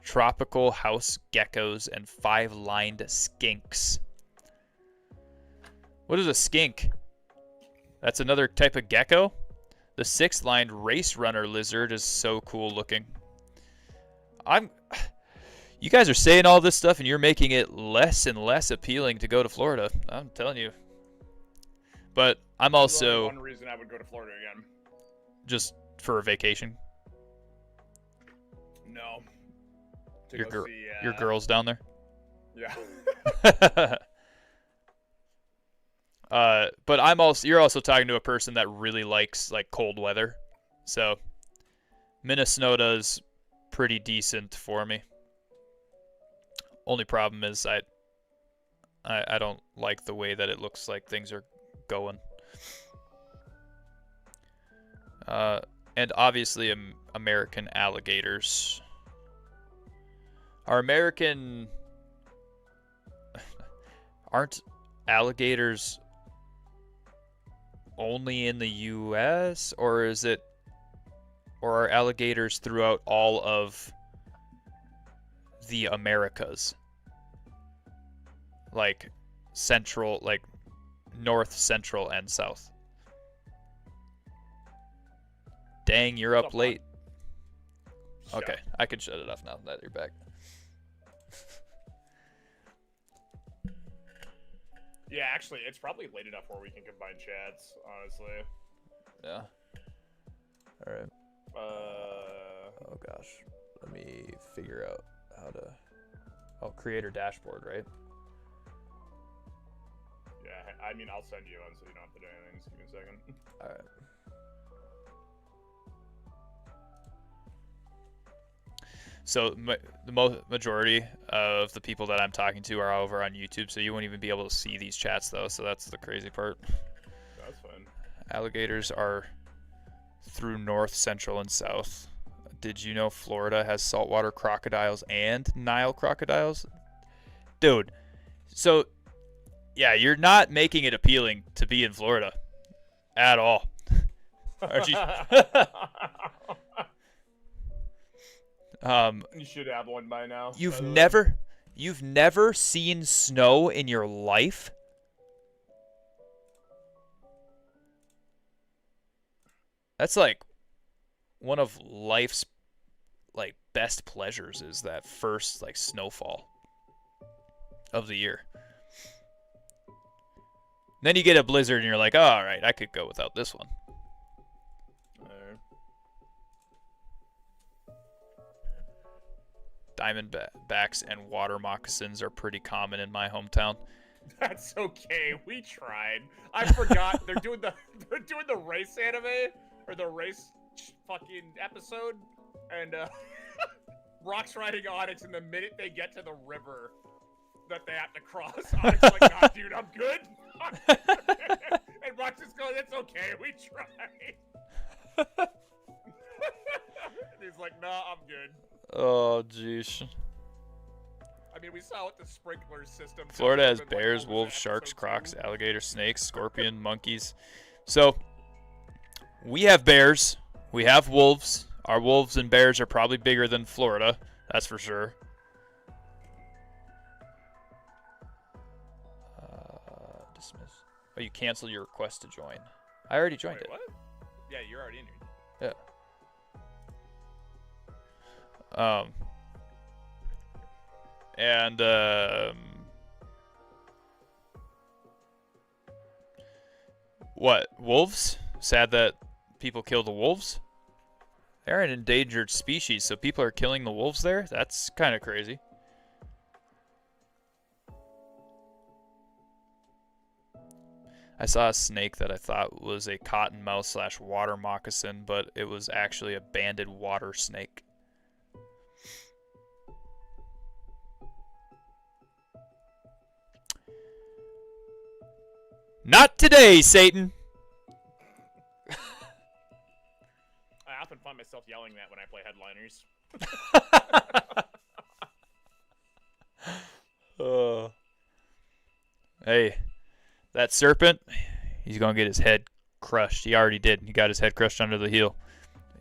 tropical house geckos, and 5-lined skinks. What is a skink? That's another type of gecko? The 6-lined race runner lizard is so cool looking. You guys are saying all this stuff and you're making it less and less appealing to go to Florida. I'm telling you. But I'm also one reason I would go to Florida again. Just for a vacation. No. Your girls down there? Yeah. But you're also talking to a person that really likes like cold weather. So Minnesota's pretty decent for me. Only problem is I don't like the way that it looks like things are going. And obviously American alligators. Aren't alligators only in the US, or are alligators throughout all of the Americas? Like central, like north, central, and south. Dang, you're up late. Okay, I can shut it off now that you're back. Yeah, actually, it's probably late enough where we can combine chats, honestly. Yeah. All right. Oh gosh. Let me figure out how to... Oh, creator dashboard, right? Yeah, I mean, I'll send you one so you don't have to do anything. Just give me a second. All right. So the majority of the people that I'm talking to are over on YouTube, so you won't even be able to see these chats, though, so that's the crazy part. That's fine. Alligators are through north, central, and south. Did you know Florida has saltwater crocodiles and Nile crocodiles? Dude, so, yeah, you're not making it appealing to be in Florida at all. Aren't you? You should have one by now. You've never seen snow in your life? That's like one of life's like best pleasures is that first like snowfall of the year. Then you get a blizzard and you're like, oh, all right, I could go without this one. Diamondbacks and water moccasins are pretty common in my hometown. That's okay. We tried. I forgot they're doing the race anime or the race fucking episode, and Rock's riding Onyx, and the minute they get to the river that they have to cross, Onyx is like, nah, dude, I'm good. And Rock's just going, it's okay. We tried. He's like, nah, I'm good. Oh, jeez. I mean, we saw what the sprinkler system. Florida has bears, wolves, sharks, crocs, alligators, snakes, scorpion, monkeys. So, we have bears. We have wolves. Our wolves and bears are probably bigger than Florida. That's for sure. Dismiss. Oh, you canceled your request to join. I already joined it. What? Yeah, you're already in here. Yeah. And what? Wolves? Sad that people kill the wolves? They're an endangered species, so people are killing the wolves there? That's kind of crazy. I saw a snake that I thought was a cottonmouth / water moccasin, but it was actually a banded water snake. Not today, Satan! I often find myself yelling that when I play headliners. Hey, that serpent, he's gonna get his head crushed. He already did. He got his head crushed under the heel.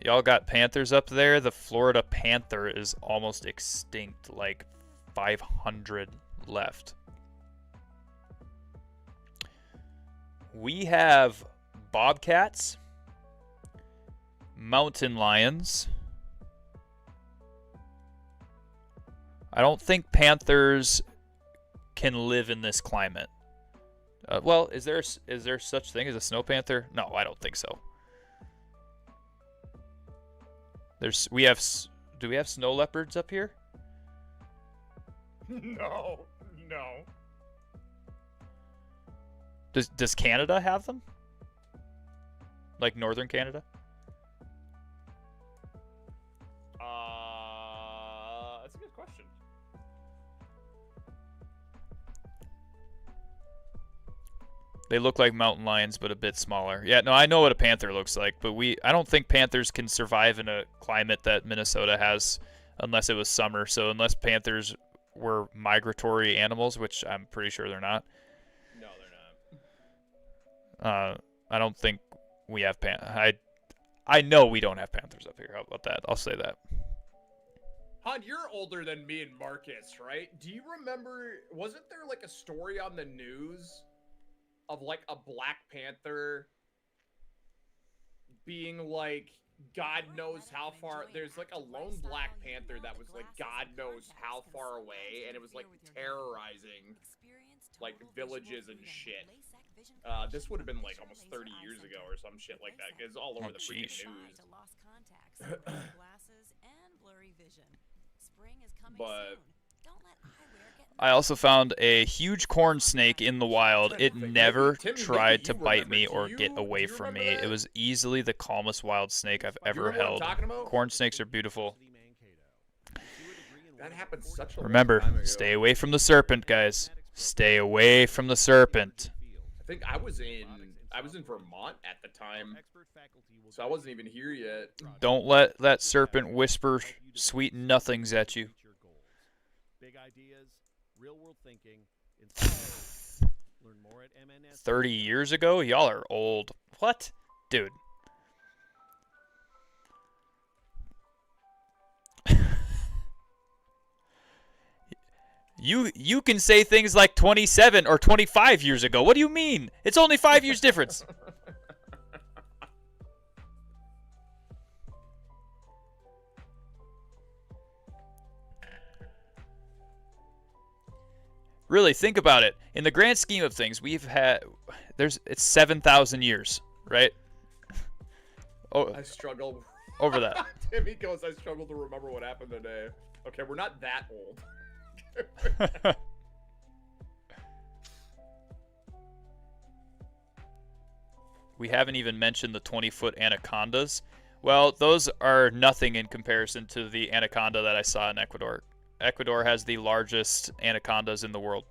Y'all got panthers up there? The Florida panther is almost extinct, like 500 left. We have bobcats, mountain lions. I don't think panthers can live in this climate. Well, is there such thing as a snow panther? No, I don't think so. Do we have snow leopards up here? No. Does Canada have them? Like northern Canada? That's a good question. They look like mountain lions, but a bit smaller. Yeah, no, I know what a panther looks like, but I don't think panthers can survive in a climate that Minnesota has unless it was summer. So unless panthers were migratory animals, which I'm pretty sure they're not. No, they're not. I don't think we have I know we don't have panthers up here. How about that? I'll say that. Han, you're older than me and Marcus, right? Do you remember, wasn't there like a story on the news of like a Black Panther being like God knows how far, there's like a lone Black Panther that was like God knows how far away, and it was like terrorizing like villages and shit. This would have been like almost 30 years ago or some shit like that. It's all over the freaking news. But I also found a huge corn snake in the wild. It never tried to bite me or get away from me. It was easily the calmest wild snake I've ever held. Corn snakes are beautiful. that happened such a Remember, long time ago. stay away from the serpent, guys. Stay away from the serpent. I think I was in Vermont at the time, so I wasn't even here yet. Don't let that serpent whisper sweet nothings at you. Big ideas, real world thinking. 30 years ago? Y'all are old. What? Dude. You can say things like 27 or 25 years ago. What do you mean? It's only 5 years difference. Really, think about it. In the grand scheme of things, it's 7,000 years, right? Oh, I struggle. over that. Timmy goes, I struggle to remember what happened today. Okay, we're not that old. We haven't even mentioned the 20-foot anacondas. Well, those are nothing in comparison to the anaconda that I saw in Ecuador. Ecuador has the largest anacondas in the world.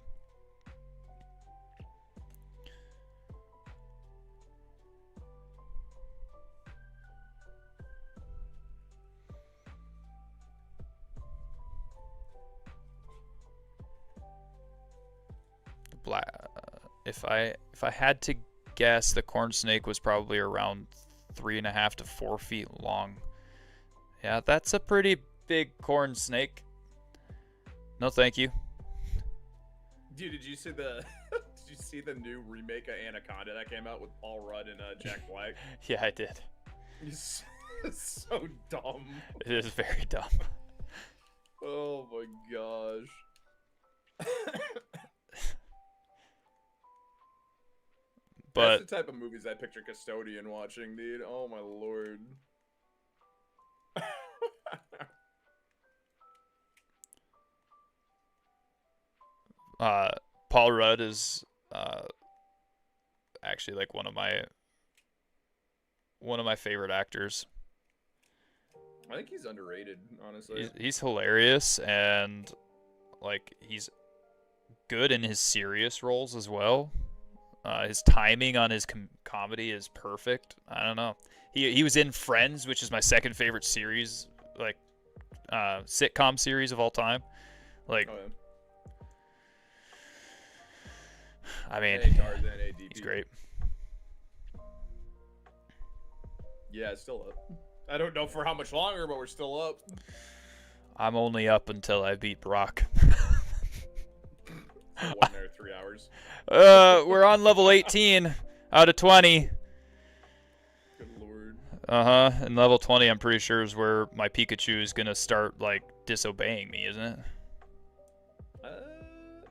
If I had to guess, the corn snake was probably around 3.5 to 4 feet long. Yeah, that's a pretty big corn snake. No, thank you. Dude, did you see the new remake of Anaconda that came out with Paul Rudd and Jack Black? Yeah, I did. It's so dumb. It is very dumb. Oh my gosh. But That's the type of movies I picture Custodian watching, dude. Oh my lord. Paul Rudd is actually like one of my favorite actors. I think he's underrated, honestly. He's hilarious, and like he's good in his serious roles as well. His timing on his comedy is perfect. I don't know. He was in Friends, which is my second favorite series, like sitcom series of all time. Like, Oh, yeah. I mean, Hey, Tarzan, ADP. he's great. Yeah, it's still up. I don't know for how much longer, but we're still up. I'm only up until I beat Brock. One there, 3 hours. We're on level 18 out of 20. Good lord. And level 20, I'm pretty sure, is where my Pikachu is gonna start like disobeying me, isn't it?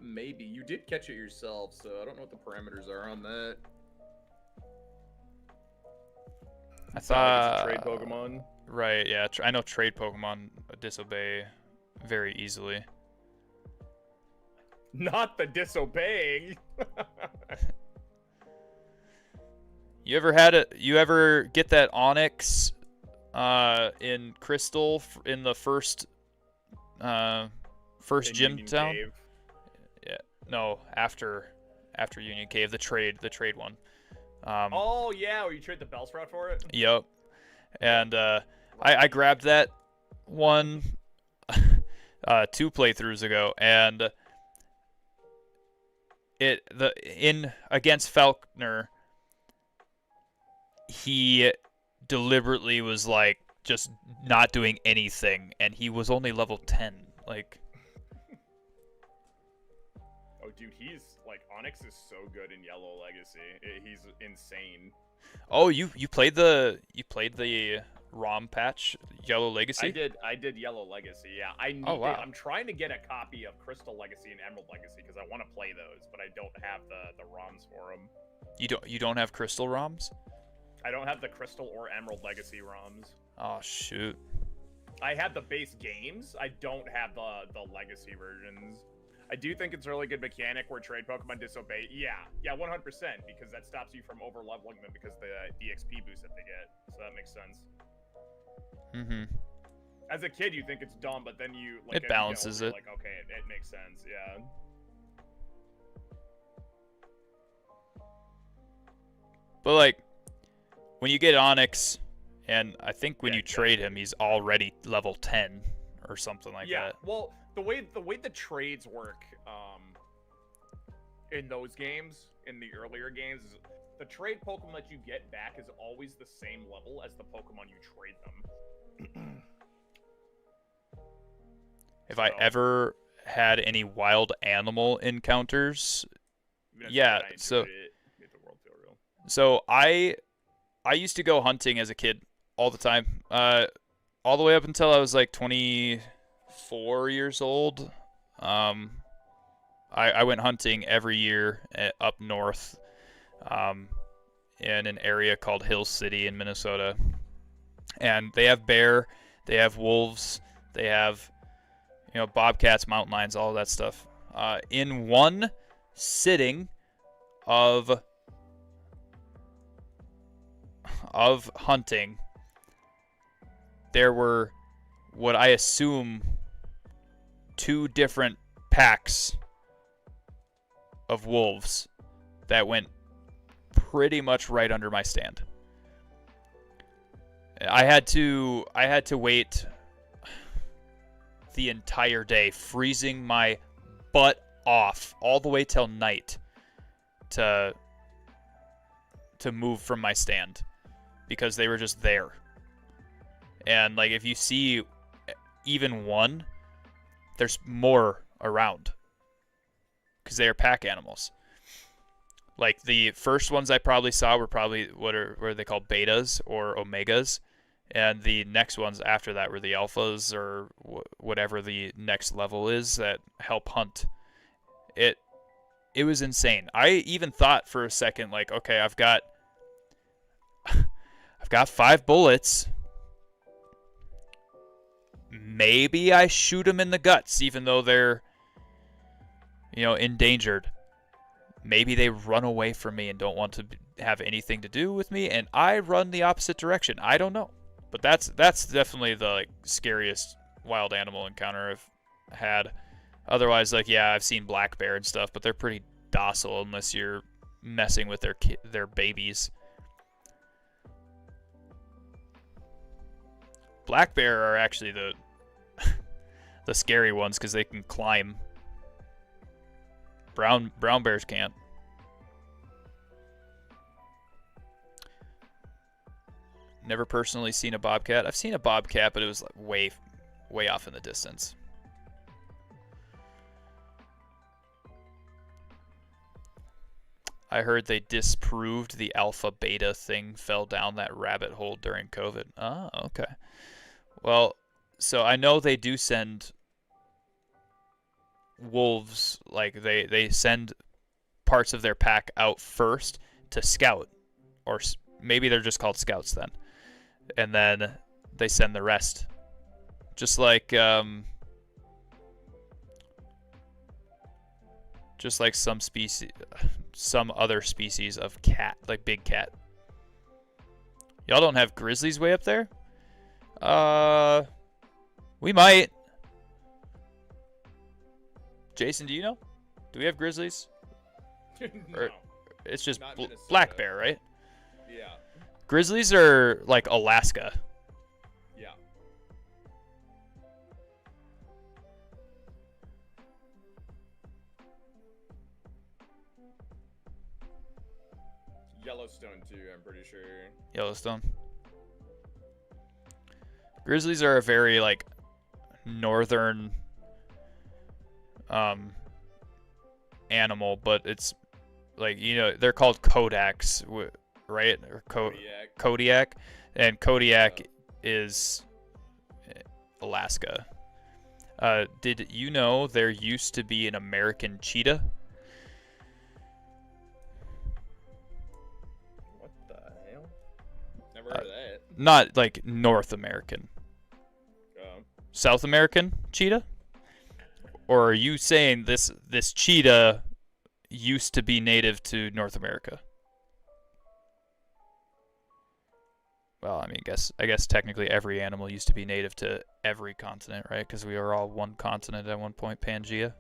Maybe. You did catch it yourself, so I don't know what the parameters are on that. I It's not thought like it's a trade Pokemon. Right, yeah. I know trade Pokemon disobey very easily. Not the disobeying. You ever get that Onyx in Crystal in the first In gym Union town? Cave. Yeah. No, after Union Cave, the trade one. Oh yeah, where you trade the Bellsprout for it. Yep. And I grabbed that one 2 playthroughs ago, and against Falkner, he deliberately was like just not doing anything, and he was only level 10. Like, Oh dude, he's like Onyx is so good in Yellow Legacy. He's insane. oh, you played the ROM patch, Yellow Legacy? I did Yellow Legacy. Yeah, I need. Oh, wow. I'm trying to get a copy of Crystal Legacy and Emerald Legacy because I want to play those, but I don't have the ROMs for them. You don't have Crystal ROMs? I don't have the Crystal or Emerald Legacy ROMs. Oh shoot. I have the base games. I don't have the Legacy versions. I do think it's a really good mechanic where trade Pokemon disobey. Yeah, 100%, because that stops you from over leveling them because the XP boost that they get. So that makes sense. Mm-hmm. As a kid, you think it's dumb, but then you like It as you get balances older, it. Like, okay, it makes sense. Yeah. But like, when you get Onyx, and I think when Yeah, you trade him, he's already level 10 or something like Yeah. that. Well, the way the trades work, in those games, in the earlier games, is the trade Pokemon that you get back is always the same level as the Pokemon you trade them. If I So- ever had any wild animal encounters, Even if yeah, I enjoyed so- it, made the world feel real. so I used to go hunting as a kid all the time, all the way up until I was like 24 years old. I went hunting every year up north, in an area called Hill City in Minnesota, and they have bear, they have wolves, they have bobcats, mountain lions, all of that stuff. In one sitting of hunting, there were what I assume 2 different packs of wolves that went pretty much right under my stand. I had to wait the entire day, freezing my butt off all the way till night to move from my stand because they were just there. And like, if you see even one, there's more around because they are pack animals. Like, the first ones I probably saw were probably what are they called, betas or omegas, And the next ones after that were the alphas or whatever the next level is that help hunt. It was insane. I even thought for a second, like, okay, I've got 5 bullets. Maybe I shoot them in the guts, even though they're, endangered. Maybe they run away from me and don't want to have anything to do with me, and I run the opposite direction. I don't know. But that's definitely the scariest wild animal encounter I've had. Otherwise, yeah, I've seen black bear and stuff, but they're pretty docile unless you're messing with their babies. Black bear are actually the the scary ones because they can climb. Brown bears can't. Never personally seen a bobcat. I've seen a bobcat, but it was way off in the distance. I heard they disproved the alpha beta thing fell down that rabbit hole during COVID. Oh, okay. Well, so I know they do send wolves, they send parts of their pack out first to scout, or maybe they're just called scouts then, and then they send the rest, just like some other species of cat, like big cat. Y'all don't have grizzlies way up there? We might. Jason, do you know? Do we have grizzlies? No. Or it's just Not Minnesota. black bear, right? Yeah. Grizzlies are like Alaska. Yeah. Yellowstone too, I'm pretty sure. Yellowstone. Grizzlies are a very northern animal, but it's they're called Kodaks, right? Or Kodiak, and Kodiak is Alaska. Did you know there used to be an American cheetah? What the hell? Never heard of that. Not North American. South American cheetah? Or are you saying this cheetah used to be native to North America? Well, I guess technically every animal used to be native to every continent, right? Because we were all one continent at one point, Pangea.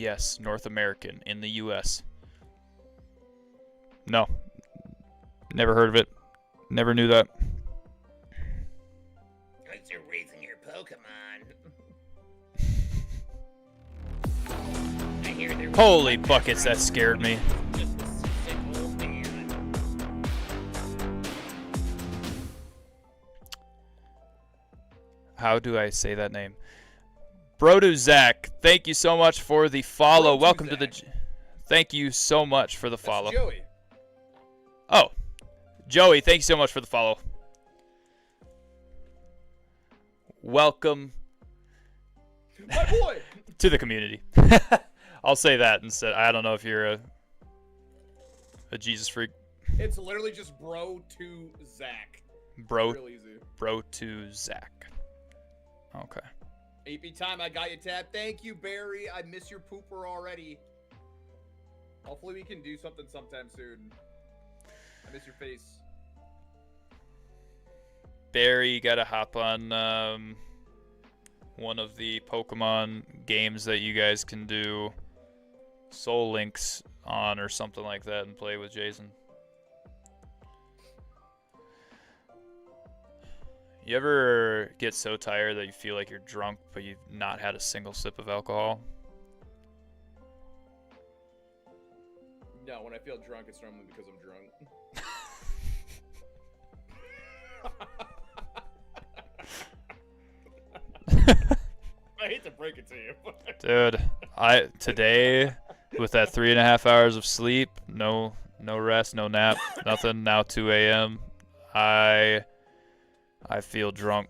Yes, North American in the U.S. No. Never heard of it. Never knew that. Because you're raising your Pokemon. I hear there was Holy one buckets, that right scared me. just a sick old man. How do I say that name? Broduzak, thank you so much for the follow. Welcome to the... Thank you so much for the follow. That's Joey. Oh, Joey, thank you so much for the follow. Welcome My boy. to the community. I'll say that instead. I don't know if you're a Jesus freak. It's literally just bro to Zach. Bro, Real easy. bro to Zach. Okay. AP time, I got you tapped. Thank you, Barry. I miss your pooper already. Hopefully we can do something sometime soon. I miss your face. Barry, you gotta hop on one of the Pokemon games that you guys can do Soul Links on or something like that and play with Jason. You ever get so tired that you feel like you're drunk but you've not had a single sip of alcohol? No, when I feel drunk, it's normally because I'm drunk. hate to break it to you. Dude, today with that 3.5 hours of sleep, no rest, no nap, nothing. Now 2 a.m. I feel drunk.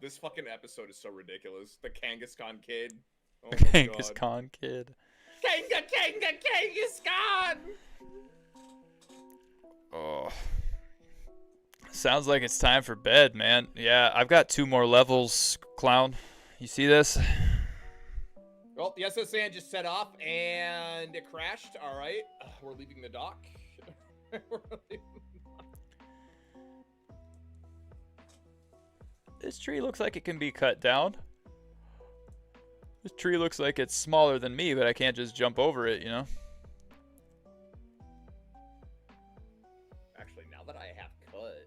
This fucking episode is so ridiculous. The Kangaskhan kid. Oh my Kangaskhan God. kid. Kangaskhan! Oh. Sounds like it's time for bed, man. Yeah, I've got 2 more levels, clown. You see this? Well, the SSN just set off and it crashed. All right, we're leaving the dock. This tree looks like it can be cut down. This tree looks like it's smaller than me, but I can't just jump over it, you know? Actually, now that I have cut...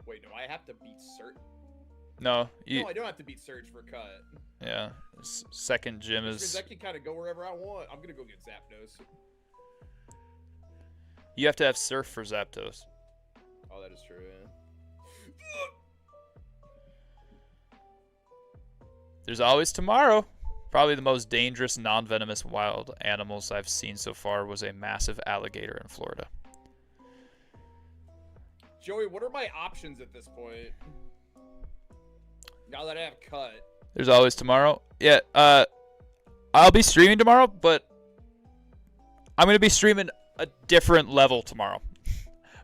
Wait, do I have to beat Surge? No, No, I don't have to beat Surge for cut. Yeah, second gym is... I can kind of go wherever I want. I'm going to go get Zapdos. You have to have Surf for Zapdos. Oh, that is true, yeah. There's always tomorrow. Probably the most dangerous non-venomous wild animals I've seen so far was a massive alligator in Florida. Joey, what are my options at this point? Now that I have cut. There's always tomorrow. Yeah, I'll be streaming tomorrow, but I'm going to be streaming a different level tomorrow. I'm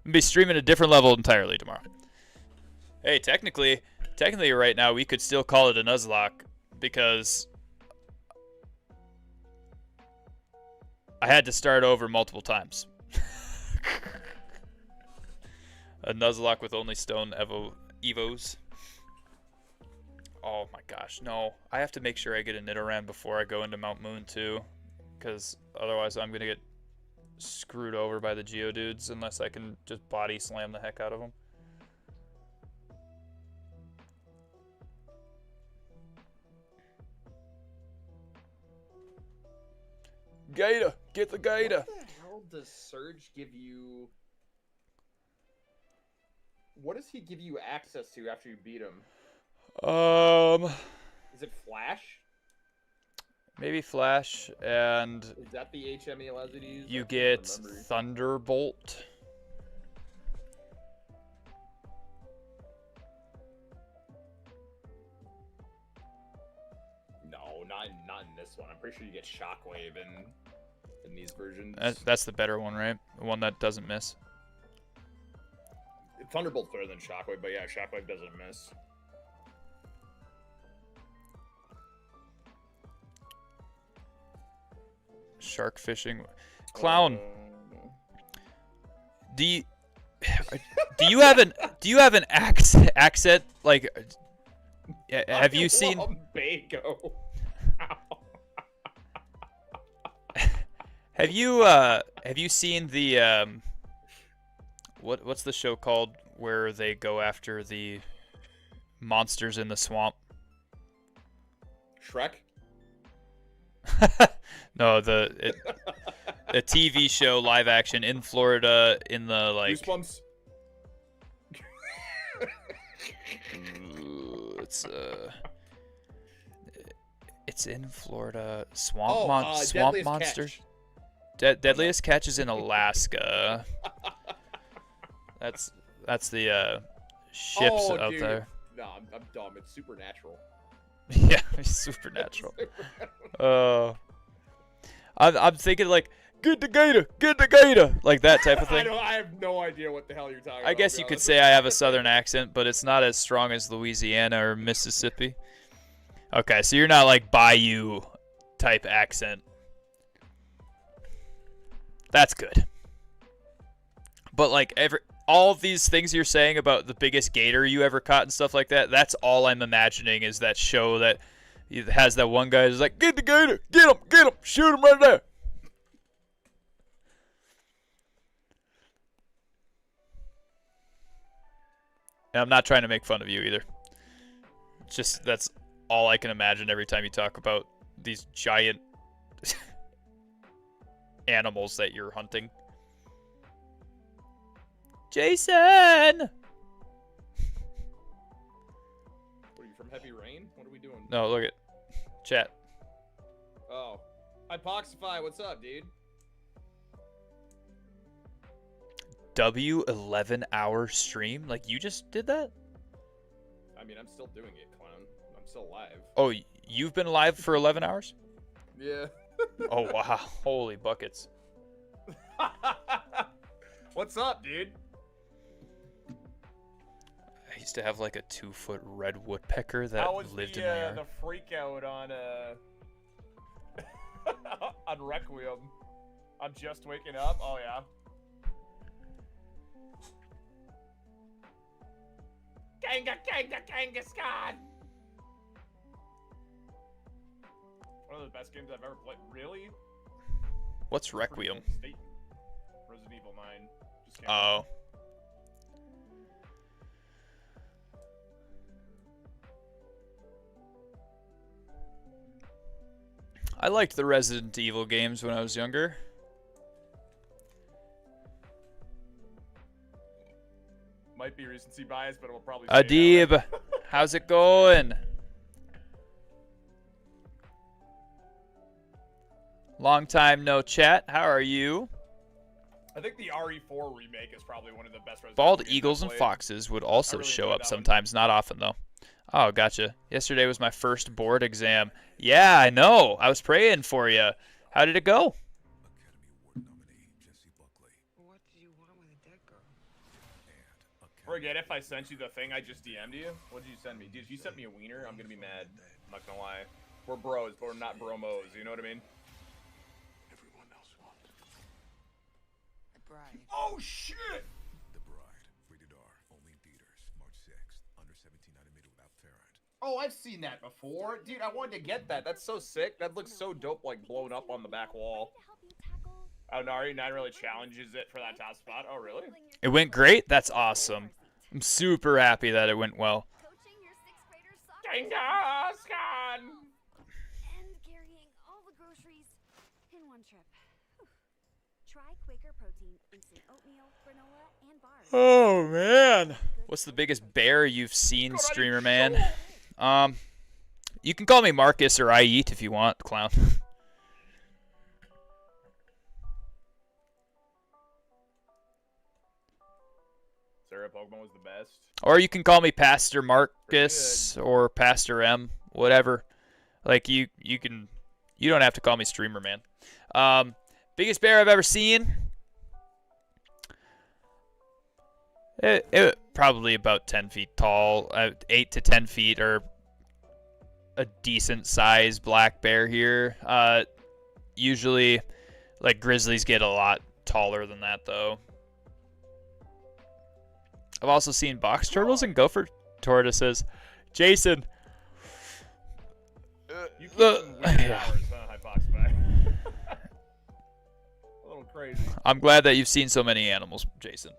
going to be streaming a different level entirely tomorrow. Hey, technically right now we could still call it a Nuzlocke because I had to start over multiple times. A Nuzlocke with only stone evos. Oh my gosh, no. I have to make sure I get a Nidoran before I go into Mount Moon too, because otherwise I'm going to get screwed over by the Geodudes unless I can just body slam the heck out of them. Gator! Get the Gator! What the hell does Surge give you? What does he give you access to after you beat him? Is it Flash? Maybe Flash, and Is that the HM he allows you to use? you I can't get remember. Thunderbolt. No, not in this one. I'm pretty sure you get Shockwave in these versions. That's the better one, right? The one that doesn't miss. Thunderbolt's better than Shockwave, but yeah, Shockwave doesn't miss. Shark fishing. Clown. Do you have an accent like have you seen Lumbago. have you seen the what's the show called where they go after the monsters in the swamp? Shrek? No, the TV show live action in Florida in the like Goosebumps? it's in Florida. Swamp Deadliest monsters. Catch. Deadliest Catch is in Alaska. That's the ships out dude. there. No, I'm dumb. It's Supernatural. Yeah, it's supernatural. I'm thinking like get the gator, like that type of thing. I have no idea what the hell you're talking about. I guess you could say I have a southern accent, but it's not as strong as Louisiana or Mississippi. Okay, so you're not like Bayou type accent. That's good. But like all of these things you're saying about the biggest gator you ever caught and stuff like that, that's all I'm imagining is that show that has that one guy who's like, get the gator, get him, shoot him right there. And I'm not trying to make fun of you either. It's just that's all I can imagine every time you talk about these giant animals that you're hunting. Jason! What are you, from Heavy Rain? What are we doing? No, look at chat. Oh. Hypoxify, what's up, dude? W11-hour stream? Like, you just did that? I mean, I'm still doing it, clown. I'm still live. Oh, you've been live for 11 hours? Yeah. Oh, wow. Holy buckets. What's up, dude? I used to have like a 2-foot red woodpecker that lived in my yard. The freak out on on Requiem? I'm just waking up. Oh yeah. Kangaskhan! One of the best games I've ever played. Really? What's Requiem? Resident Evil 9. Just came out. Oh. I liked the Resident Evil games when I was younger. Might be recency bias, but it will probably. Adib, how's it going? Long time no chat. How are you? I think the RE4 remake is probably one of the best. Bald eagles and foxes would also really show enjoyed up that one. sometimes, not often though. Oh, gotcha. Yesterday was my first board exam. Yeah, I know. I was praying for you. How did it go? Forget if I sent you the thing I just DM'd you. What did you send me? Dude, if you sent me a wiener, I'm gonna be mad. I'm not gonna lie. We're bros, but we're not bromos. You know what I mean? Everyone else wants. The bride. Oh shit! The Bride. Rated R. Only in theaters. March 6th. Under 17 animated without Farrant. Oh, I've seen that before. Dude, I wanted to get that. That's so sick. That looks so dope, like blown up on the back wall. Oh, no, RE9 really challenges it for that top spot? Oh, really? It went great? That's awesome. I'm super happy that it went well. Kangaskhan! And carrying all the groceries in one trip. Try Quaker Protein, instant oatmeal, granola, and bars. Oh, man. What's the biggest bear you've seen, streamer man? You can call me Marcus or I Eat if you want, clown. Sarah Pokemon was the best. Or you can call me Pastor Marcus or Pastor M, whatever. Like you don't have to call me streamer man. Biggest bear I've ever seen. It probably about 10 feet tall, 8 to 10 feet, or a decent sized black bear here. Usually, like grizzlies get a lot taller than that though. I've also seen box turtles and gopher tortoises. Jason. You keep some weird hours, huh, Hypoxify? A little crazy. I'm glad that you've seen so many animals, Jason.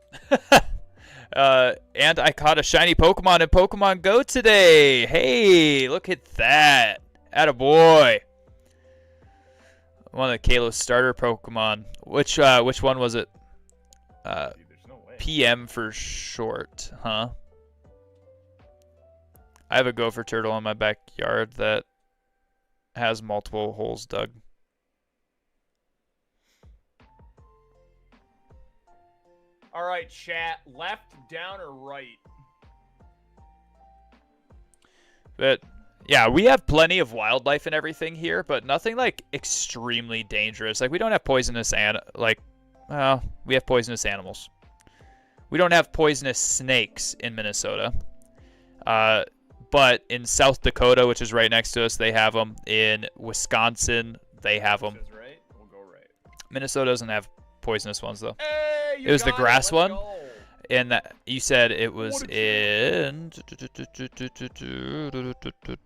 And I caught a shiny Pokemon in Pokemon Go today. Hey, look at that. Attaboy. One of the Kalos starter Pokemon. Which one was it? Dude, there's no way. PM for short, huh? I have a gopher turtle in my backyard that has multiple holes dug. All right, chat. Left, down, or right? But yeah, we have plenty of wildlife and everything here, but nothing like extremely dangerous. Like we don't have poisonous we have poisonous animals. We don't have poisonous snakes in Minnesota. But in South Dakota, which is right next to us, they have them. In Wisconsin, they have them. Says right. We'll go right. Minnesota doesn't have poisonous ones though. Hey, you It was the got grass Let's one. go. And that you said it was in.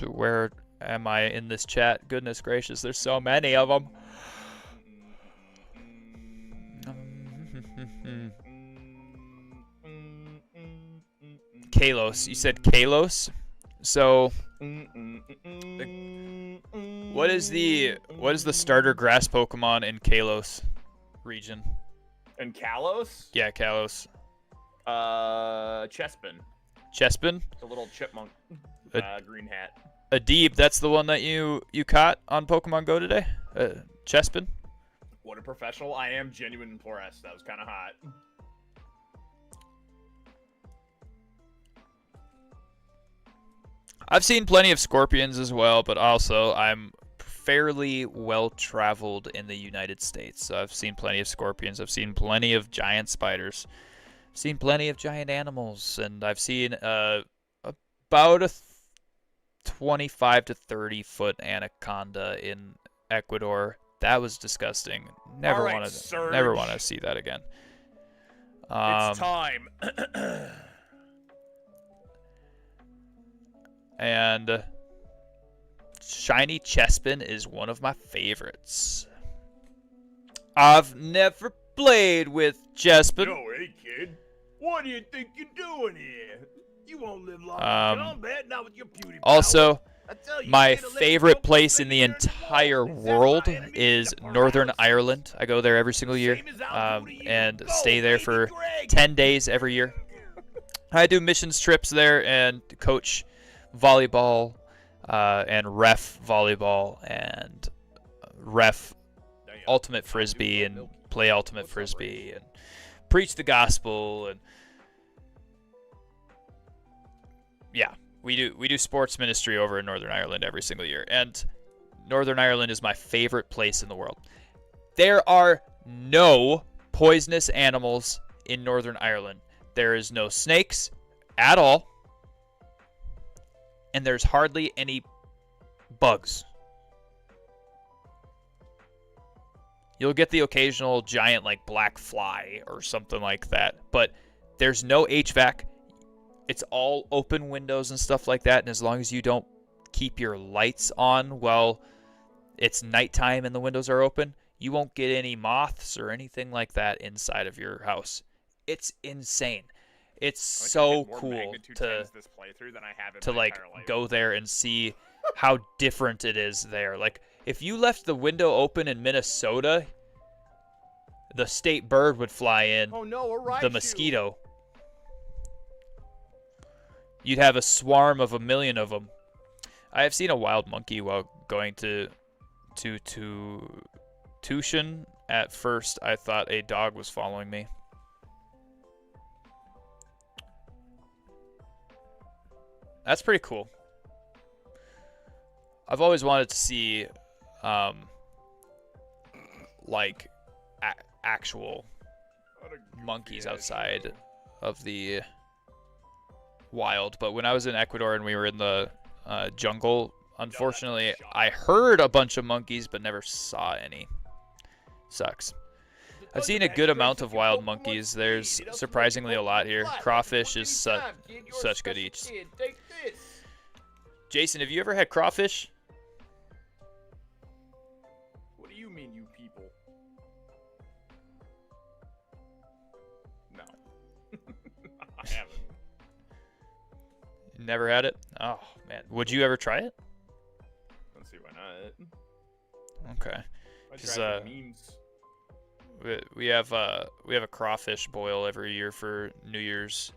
Where am I in this chat? Goodness gracious, there's so many of them. Kalos. You said Kalos. So, what is the starter grass Pokemon in Kalos region? And Kalos? Yeah, Kalos. Chespin. Chespin? The little chipmunk. Green hat. Adib, that's the one that you caught on Pokemon Go today? Chespin? What a professional. I am genuine impressed. That was kind of hot. I've seen plenty of scorpions as well, but also I'm fairly well traveled in the United States. So I've seen plenty of scorpions. I've seen plenty of giant spiders. I've seen plenty of giant animals, and I've seen about a 25 to 30 foot anaconda in Ecuador. That was disgusting. Never want to see that again. It's time. And shiny Chespin is one of my favorites. I've never played with Chespin. Yo, hey kid, what do you think you're doing here? You won't live long in combat, not with your beauty Also, power. my favorite place in the entire world is Northern Ireland. I go there every single year and stay there for 10 days every year. I do missions trips there and coach volleyball and ref volleyball and ref ultimate frisbee and play ultimate frisbee and preach the gospel. And yeah, we do sports ministry over in Northern Ireland every single year, and Northern Ireland is my favorite place in the world. There are no poisonous animals in Northern Ireland. There is no snakes at all, and there's hardly any bugs. You'll get the occasional giant like black fly or something like that, but there's no HVAC. It's all open windows and stuff like that, and as long as you don't keep your lights on while it's nighttime and the windows are open, you won't get any moths or anything like that inside of your house. It's insane. It's so cool to like go there and see how different it is there. Like if you left the window open in Minnesota, the state bird would fly in. Oh no, the mosquito. You'd have a swarm of 1 million of them. I have seen a wild monkey while going to Tushin. At first, I thought a dog was following me. That's pretty cool. I've always wanted to see, like, actual monkeys outside of the wild. But when I was in Ecuador and we were in the jungle, unfortunately, I heard a bunch of monkeys but never saw any. Sucks. I've seen a good amount of wild monkeys. There's surprisingly a lot here. Crawfish is such good eats. Jason, have you ever had crawfish? What do you mean, you people? No. I haven't. Never had it? Oh, man. Would you ever try it? Let's see, why not? Okay. Because we have a crawfish boil every year for New Year's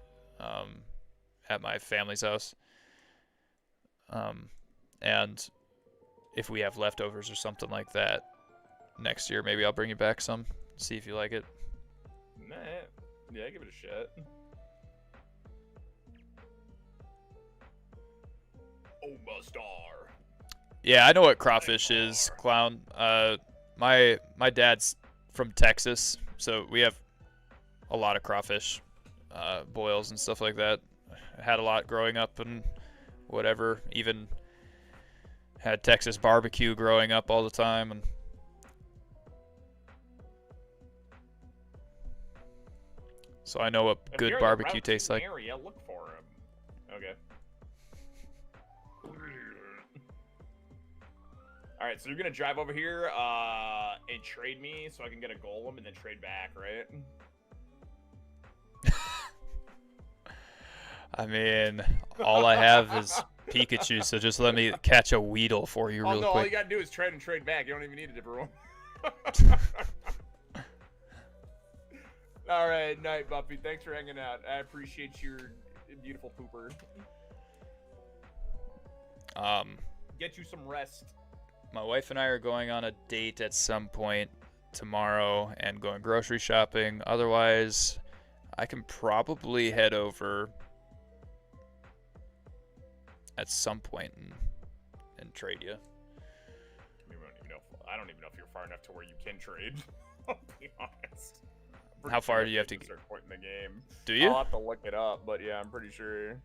at my family's house. And if we have leftovers or something like that next year, maybe I'll bring you back some. See if you like it. Nah, yeah, give it a shot. Oh, my star. Yeah, I know what crawfish is, clown. My dad's from Texas, so we have a lot of crawfish boils and stuff like that. I had a lot growing up and whatever. Even had Texas barbecue growing up all the time. And so I know what good barbecue tastes like. Area, look for him. Okay. Alright, so you're gonna drive over here and trade me so I can get a golem and then trade back, right? I mean, all I have is Pikachu, so just let me catch a Weedle for you real quick. All you gotta do is trade and trade back. You don't even need a different one. All right, night, Buffy. Thanks for hanging out. I appreciate your beautiful pooper. Get you some rest. My wife and I are going on a date at some point tomorrow and going grocery shopping. Otherwise, I can probably head over at some point and trade you. I don't even know if you're far enough to where you can trade. I'll be honest. How far do you have to start point in the game? Do you? I'll have to look it up, but yeah, I'm pretty sure.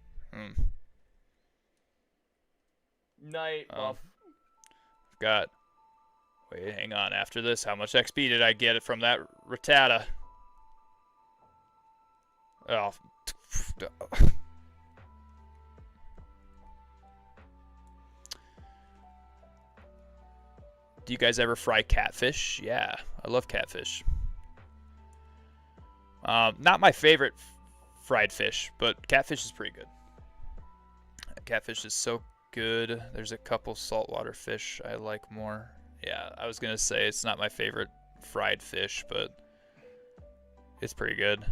Night, Buff. Got. Wait, hang on. After this, how much XP did I get from that Rattata? Oh. Do you guys ever fry catfish? Yeah, I love catfish. Not my favorite fried fish, but catfish is pretty good. Catfish is so good. There's a couple saltwater fish I like more. Yeah, I was gonna say it's not my favorite fried fish, but it's pretty good.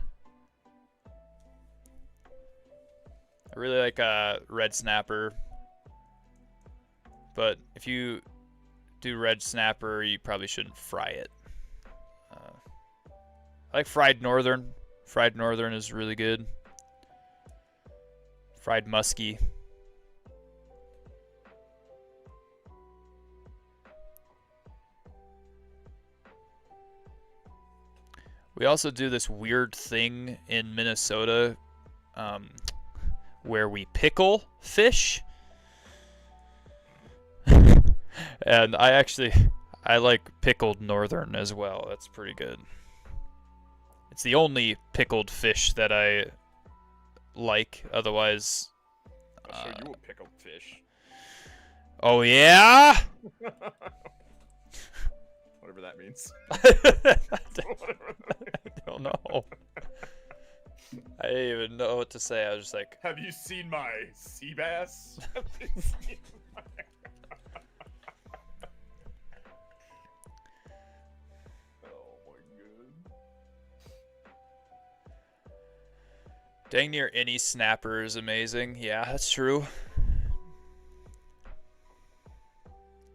I really like red snapper, but if you do red snapper, you probably shouldn't fry it. I like fried northern. Fried northern is really good. Fried muskie. We also do this weird thing in Minnesota where we pickle fish. And I like pickled northern as well. That's pretty good. It's the only pickled fish that I like. Otherwise, I'll show you a pickled fish. Oh yeah. Whatever that means. I don't know. I didn't even know what to say. I was just like, have you seen my sea bass? dang near any snapper is amazing. Yeah, that's true.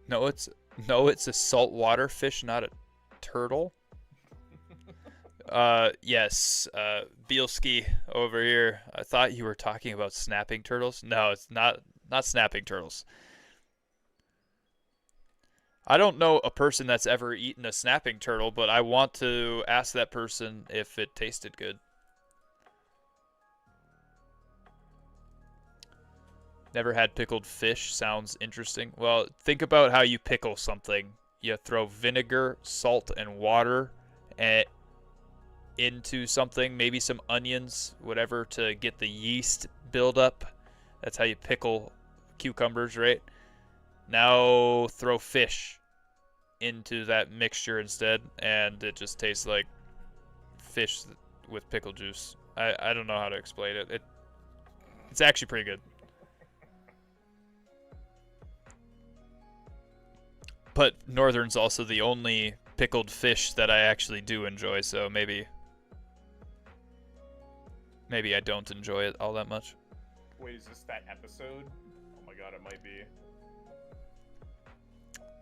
No, it's a saltwater fish, not a turtle. Yes, Bielski over here. I thought you were talking about snapping turtles. No, it's not snapping turtles. I don't know a person that's ever eaten a snapping turtle, but I want to ask that person if it tasted good. Never had pickled fish. Sounds interesting. Well, think about how you pickle something. You throw vinegar, salt, and water into something. Maybe some onions, whatever, to get the yeast build up. That's how you pickle cucumbers, right? Now throw fish into that mixture instead, and it just tastes like fish with pickle juice. I don't know how to explain it. It's actually pretty good. But northern's also the only pickled fish that I actually do enjoy, so maybe I don't enjoy it all that much. Wait, is this that episode? Oh my god, it might be.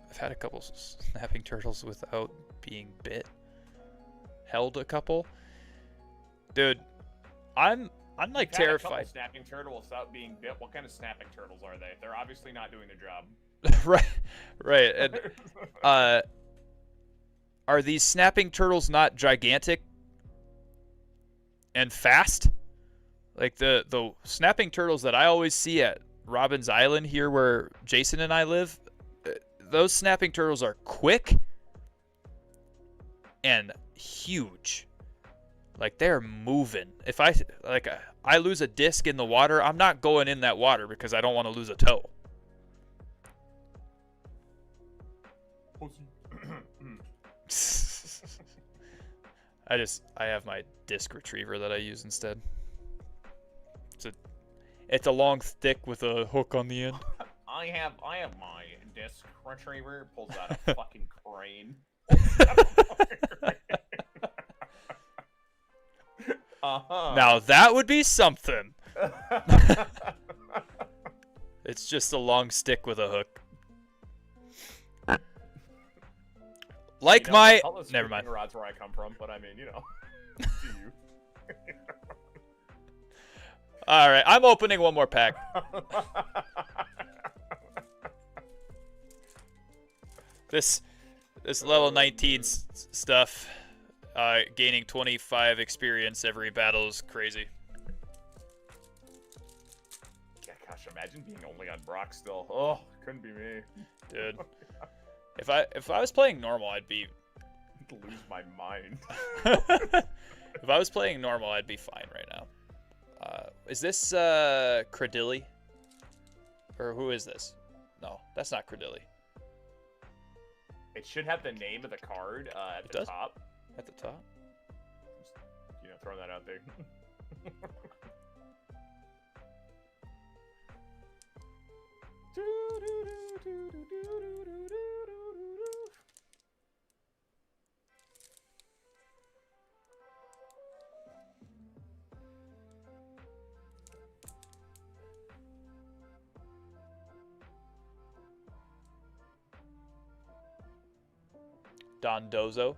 I've had a couple snapping turtles without being bit. Held a couple. Dude, I'm like terrified. Had a couple snapping turtles without being bit. What kind of snapping turtles are they? They're obviously not doing their job. right. And, are these snapping turtles not gigantic and fast? Like the snapping turtles that I always see at Robin's Island here where Jason and I live, those snapping turtles are quick and huge. Like they're moving. If I lose a disc in the water, I'm not going in that water because I don't want to lose a toe. I have my disc retriever that I use instead. It's a long stick with a hook on the end. I have my disc retriever. Pulls out a fucking crane. Now that would be something. It's just a long stick with a hook. Like my... Never mind. Rods where I come from, but I mean, you know. To you. Alright, I'm opening one more pack. This level 19 stuff, gaining 25 experience every battle is crazy. Yeah, gosh, imagine being only on Brock still. Oh, couldn't be me. Dude. If I was playing normal, I'd be... lose my mind. If I was playing normal, I'd be fine right now. Is this Credilli? Or who is this? No, that's not Credilli. It should have the name of the card at the top. At the top? Just, you know, throwing that out there. Dondozo?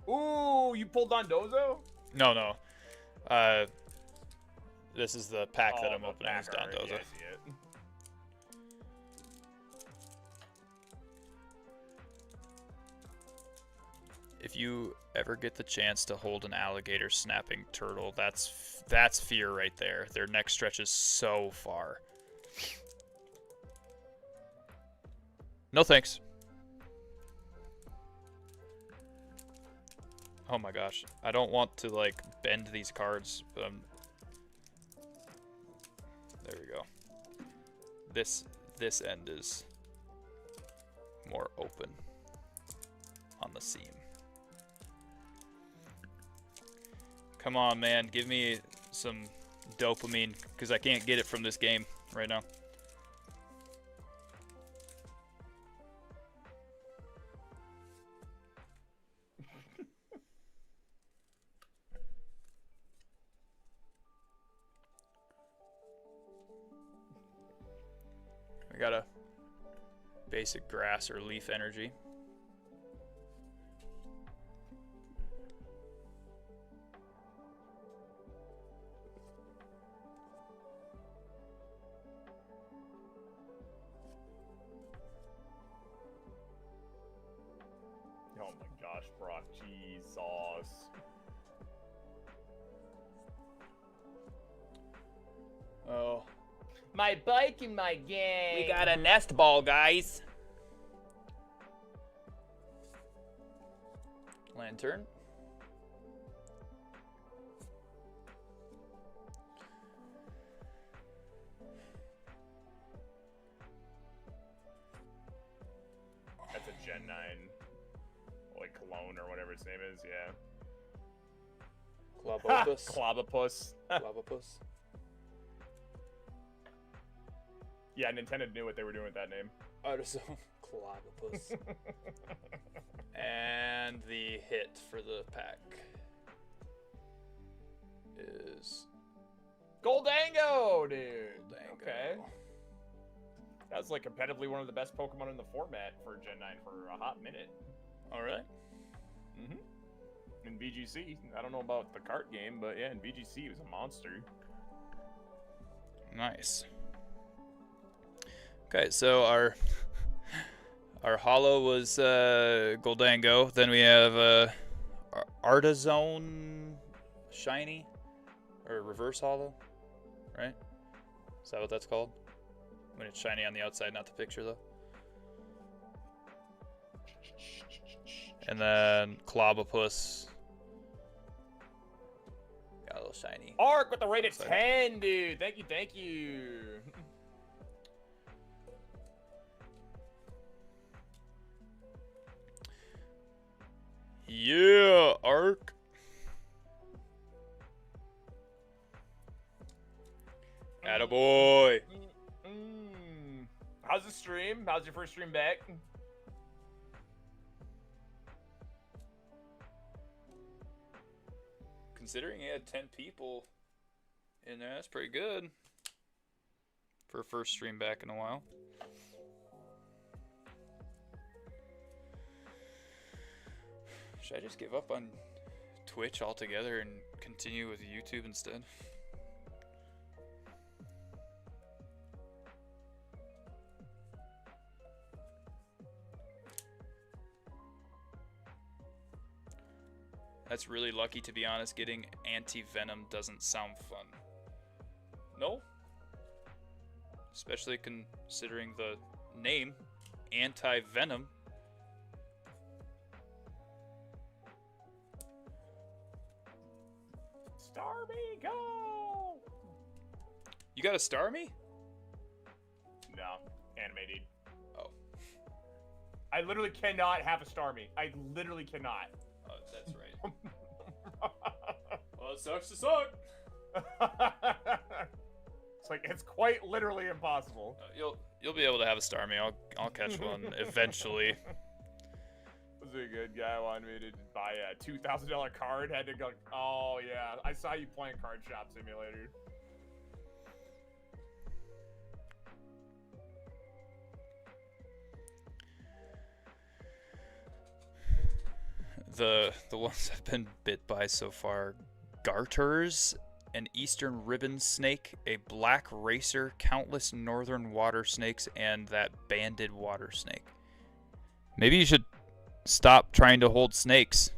Ooh, you pulled Dondozo? No. This is the pack that I'm opening. Is Dondozo. Yeah, I see it. If you ever get the chance to hold an alligator snapping turtle, that's fear right there. Their neck stretches so far. No thanks. Oh my gosh. I don't want to, like, bend these cards, but there we go. This end is more open on the seam. Come on, man. Give me some dopamine, because I can't get it from this game right now. I got a basic grass or leaf energy. Oh my gosh, Brock, Jesus. Oh. My bike and my gang. We got a nest ball, guys. Lantern. That's a Gen 9, like clone or whatever its name is, yeah. Clobopus. Clobopus. Clobopus. Yeah, Nintendo knew what they were doing with that name. Artisan Clobopus. And the hit for the pack is Goldango, dude. Goldango. Okay. That was like competitively one of the best Pokemon in the format for Gen 9 for a hot minute. All right. Mm-hmm. In VGC, I don't know about the cart game, but yeah, in VGC he was a monster. Nice. Okay, so our holo was Goldango. Then we have Artazone Shiny, or reverse holo, right? Is that what that's called? When it's shiny on the outside, not the picture though. And then Clobopus. Got a little shiny. Arc with the rate of 10, dude. Thank you. Yeah, Arc. Attaboy. How's the stream? How's your first stream back? considering he had 10 people in there, that's pretty good for a first stream back in a while. Should I just give up on Twitch altogether and continue with YouTube instead? That's really lucky, to be honest. Getting anti-venom doesn't sound fun. No? Especially considering the name, anti-venom. Starmie, go! You got a Starmie? No, animated. Oh. I literally cannot have a Starmie. I literally cannot. Oh, that's right. Well, it sucks to suck. It's like, it's quite literally impossible. You'll be able to have a Starmie. I'll catch one eventually. Was a good guy wanted me to buy a $2,000 card. Had to go. Oh yeah, I saw you playing Card Shop Simulator. The ones I've been bit by so far: garters, an eastern ribbon snake, a black racer, countless northern water snakes, and that banded water snake. Maybe you should stop trying to hold snakes.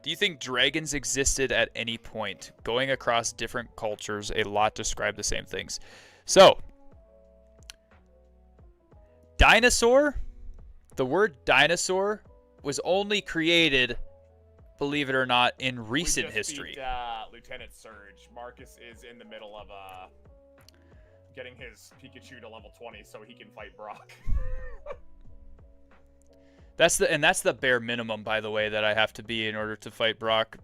Do you think dragons existed at any point? Going across different cultures, a lot describe the same things. So, dinosaur, the word dinosaur was only created, believe it or not, in recent history. Beat, Lieutenant Surge. Marcus is in the middle of getting his Pikachu to level 20 so he can fight Brock. That's the bare minimum, by the way, that I have to be in order to fight Brock.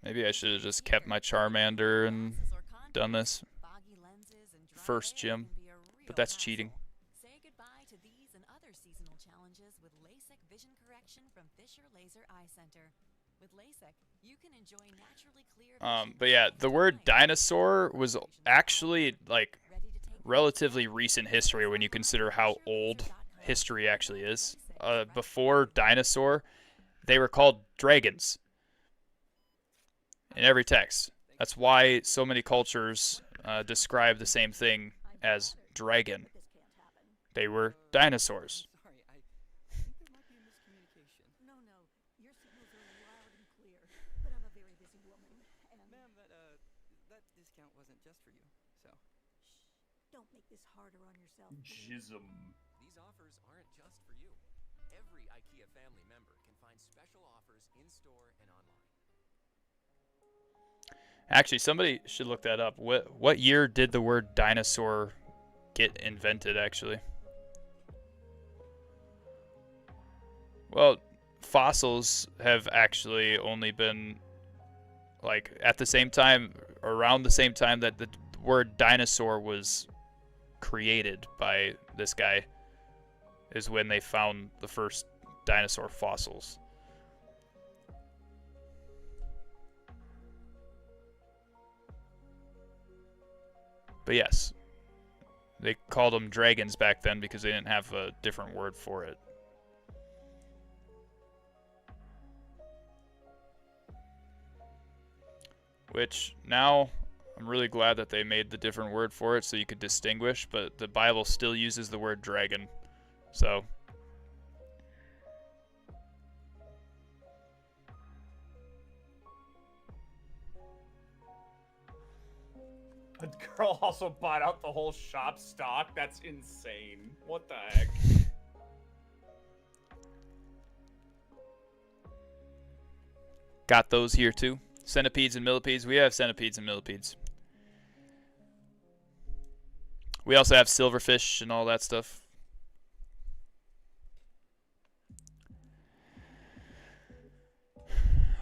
Maybe I should have just kept my Charmander and done this first gym, but that's cheating. Say goodbye to these and other seasonal challenges with LASIK vision correction from Fisher Laser Eye Center. With LASIK, you can enjoy naturally clear But yeah, the word dinosaur was actually like relatively recent history when you consider how old history actually is. Before dinosaur, they were called dragons in every text. That's why so many cultures describe the same thing as dragon. They were dinosaurs. Don't make this harder on yourself. Jism. These offers aren't just for you. Every IKEA family member can find special offers in-store and online. Actually, somebody should look that up. What year did the word dinosaur get invented, actually? Well, fossils have actually only been, like, at the same time, around the same time that the word dinosaur was created by this guy, is when they found the first dinosaur fossils. But yes, they called them dragons back then because they didn't have a different word for it. Which now I'm really glad that they made the different word for it so you could distinguish, but the Bible still uses the word dragon. So A girl also bought out the whole shop stock. That's insane. What the heck? got those here too. Centipedes and millipedes. We have centipedes and millipedes. We also have silverfish and all that stuff.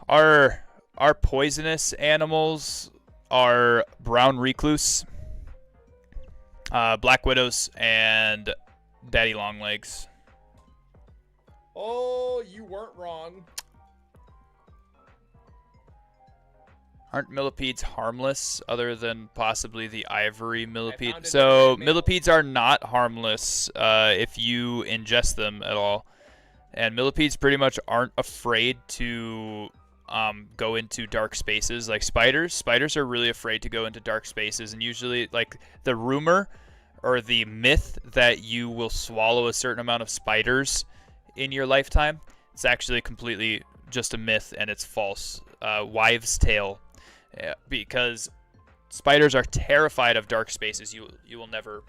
Our poisonous animals are brown recluse, black widows, and daddy longlegs. Oh, you weren't wrong. Aren't millipedes harmless other than possibly the ivory millipede? So millipedes are not harmless if you ingest them at all. And millipedes pretty much aren't afraid to go into dark spaces like spiders. Spiders are really afraid to go into dark spaces, and usually like the rumor or the myth that you will swallow a certain amount of spiders in your lifetime, it's actually completely just a myth, and it's false. Wives' tale. Yeah, because spiders are terrified of dark spaces. You will never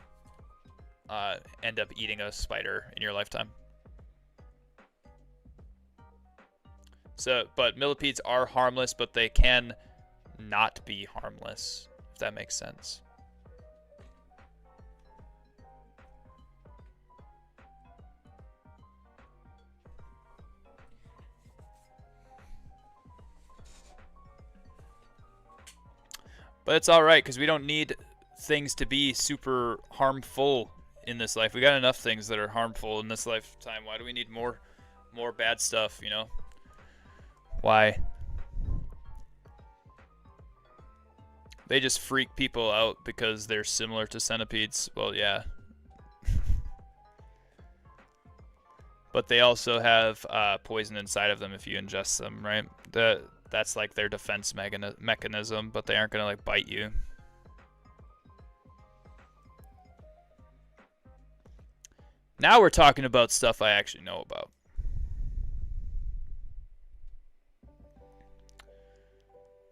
end up eating a spider in your lifetime. So, but millipedes are harmless, but they can not be harmless, if that makes sense. But it's all right, because we don't need things to be super harmful in this life. We got enough things that are harmful in this lifetime. Why do we need more bad stuff, you know? Why? They just freak people out because they're similar to centipedes. Well, yeah. But they also have poison inside of them if you ingest them, right? That's like their defense mechanism, but they aren't going to like bite you. Now we're talking about stuff I actually know about.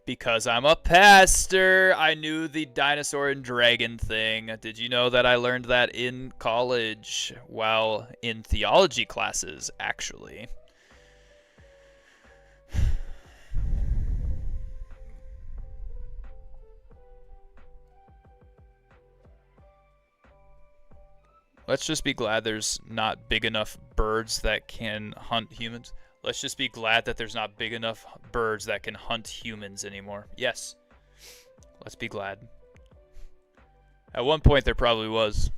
Because I'm a pastor, I knew the dinosaur and dragon thing. Did you know that I learned that in college? Well, in theology classes, actually. Let's just be glad there's not big enough birds that can hunt humans. Let's just be glad that there's not big enough birds that can hunt humans anymore. Yes. Let's be glad. At one point there probably was.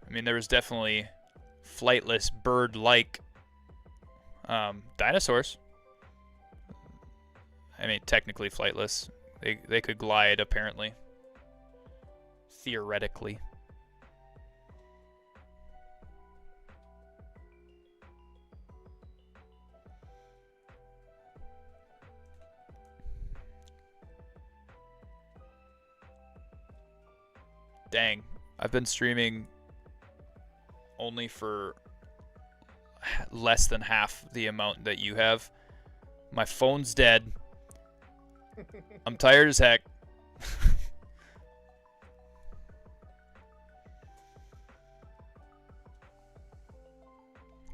I mean, there was definitely flightless bird-like dinosaurs. I mean, technically flightless. They could glide, apparently. Theoretically. Dang. I've been streaming only for less than half the amount that you have. My phone's dead. I'm tired as heck.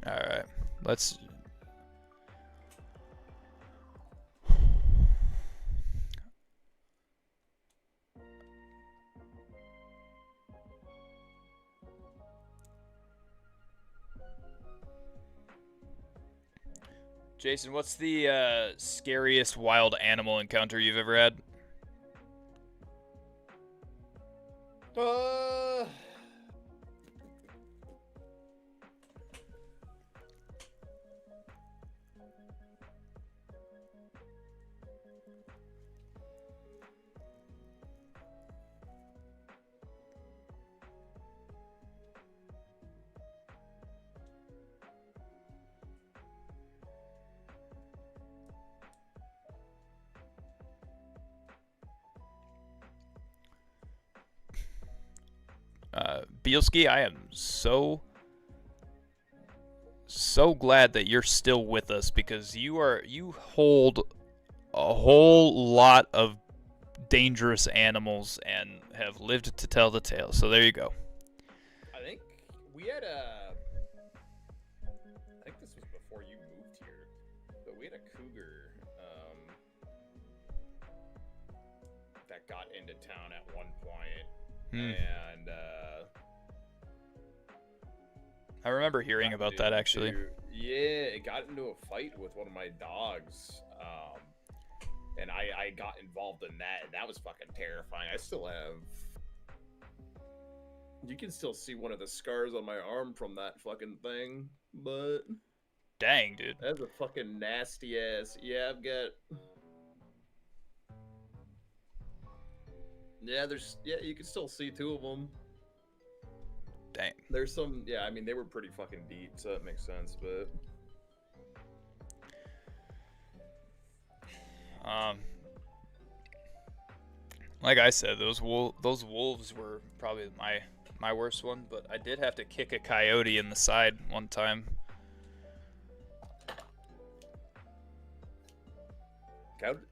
Alright. Let's... Jason, what's the scariest wild animal encounter you've ever had? Bielski, I am so glad that you're still with us, because you hold a whole lot of dangerous animals and have lived to tell the tale. So there you go. I think we had I think this was before you moved here, but we had a cougar that got into town at one point, and I remember hearing about that actually. Yeah, it got into a fight with one of my dogs, and I got involved in that, and that was fucking terrifying. I still have. You can still see one of the scars on my arm from that fucking thing, but. Dang, dude. That's a fucking nasty ass. Yeah, I've got. Yeah, you can still see two of them. Dang. There's some, yeah, I mean, they were pretty fucking deep, so that makes sense, but. Like I said, those wolves were probably my worst one, but I did have to kick a coyote in the side one time.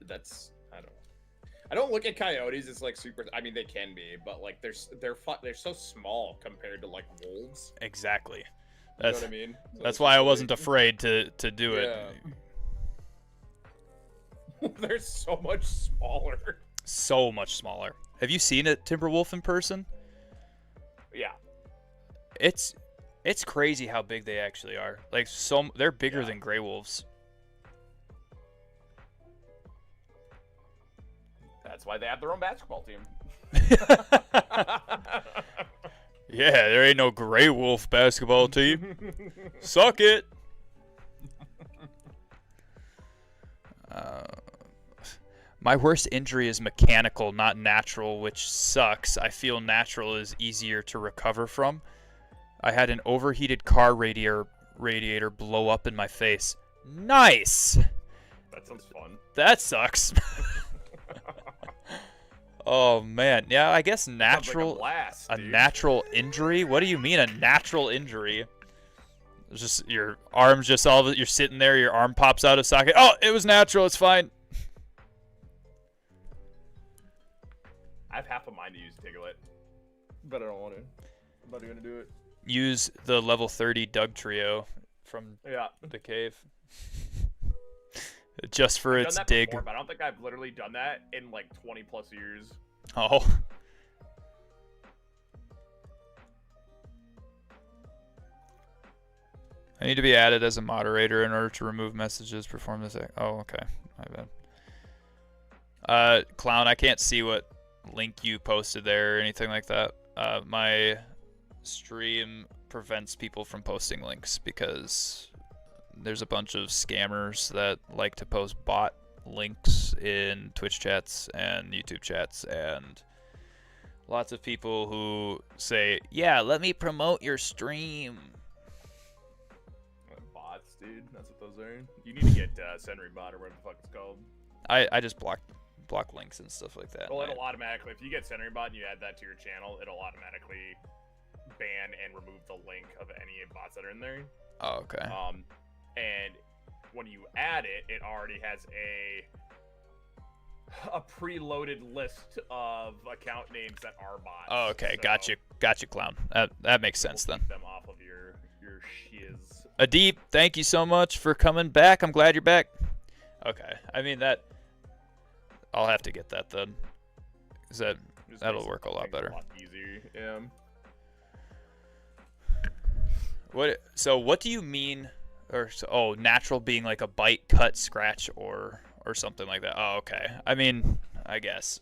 That's, I don't know. I don't look at coyotes as like super. I mean, they can be, but like they're so small compared to like wolves. Exactly. That's, you know what I mean? So that's why I wasn't afraid to do it. They're so much smaller. So much smaller. Have you seen a timber wolf in person? Yeah. It's crazy how big they actually are. Like they're bigger than gray wolves. That's why they have their own basketball team. Yeah, there ain't no gray wolf basketball team. Suck it. My worst injury is mechanical, not natural, which sucks. I feel natural is easier to recover from. I had an overheated car radiator blow up in my face. Nice. That sounds fun. That sucks. Oh man, yeah, I guess natural. Like a blast, a natural injury? What do you mean a natural injury? It's just your arm's just all of it. You're sitting there, your arm pops out of socket. Oh, it was natural. It's fine. I have half a mind to use Diglett, but I don't want to. I'm not gonna do it. Use the level 30 Doug trio from the cave. Just for its dig. Before, but I don't think I've literally done that in like 20 plus years. Oh. I need to be added as a moderator in order to remove messages. Perform this. Oh, okay. My bad. Clown, I can't see what link you posted there or anything like that. My stream prevents people from posting links because there's a bunch of scammers that like to post bot links in Twitch chats and YouTube chats, and lots of people who say, yeah, let me promote your stream. Bots, dude. That's what those are. You need to get SentryBot or whatever the fuck it's called. I just block links and stuff like that. Well, it'll automatically, if you get SentryBot and you add that to your channel, it'll automatically ban and remove the link of any bots that are in there. Oh, okay. And when you add it, it already has a preloaded list of account names that are bots. Oh, okay. So Got you, Clown. That makes sense then. Keep them off of your shiz. Adib, thank you so much for coming back. I'm glad you're back. Okay. I mean, I'll have to get that then. Because that'll work a lot better. A lot easier, yeah. What do you mean? Natural being like a bite, cut, scratch, or something like that. Oh, okay. I mean, I guess.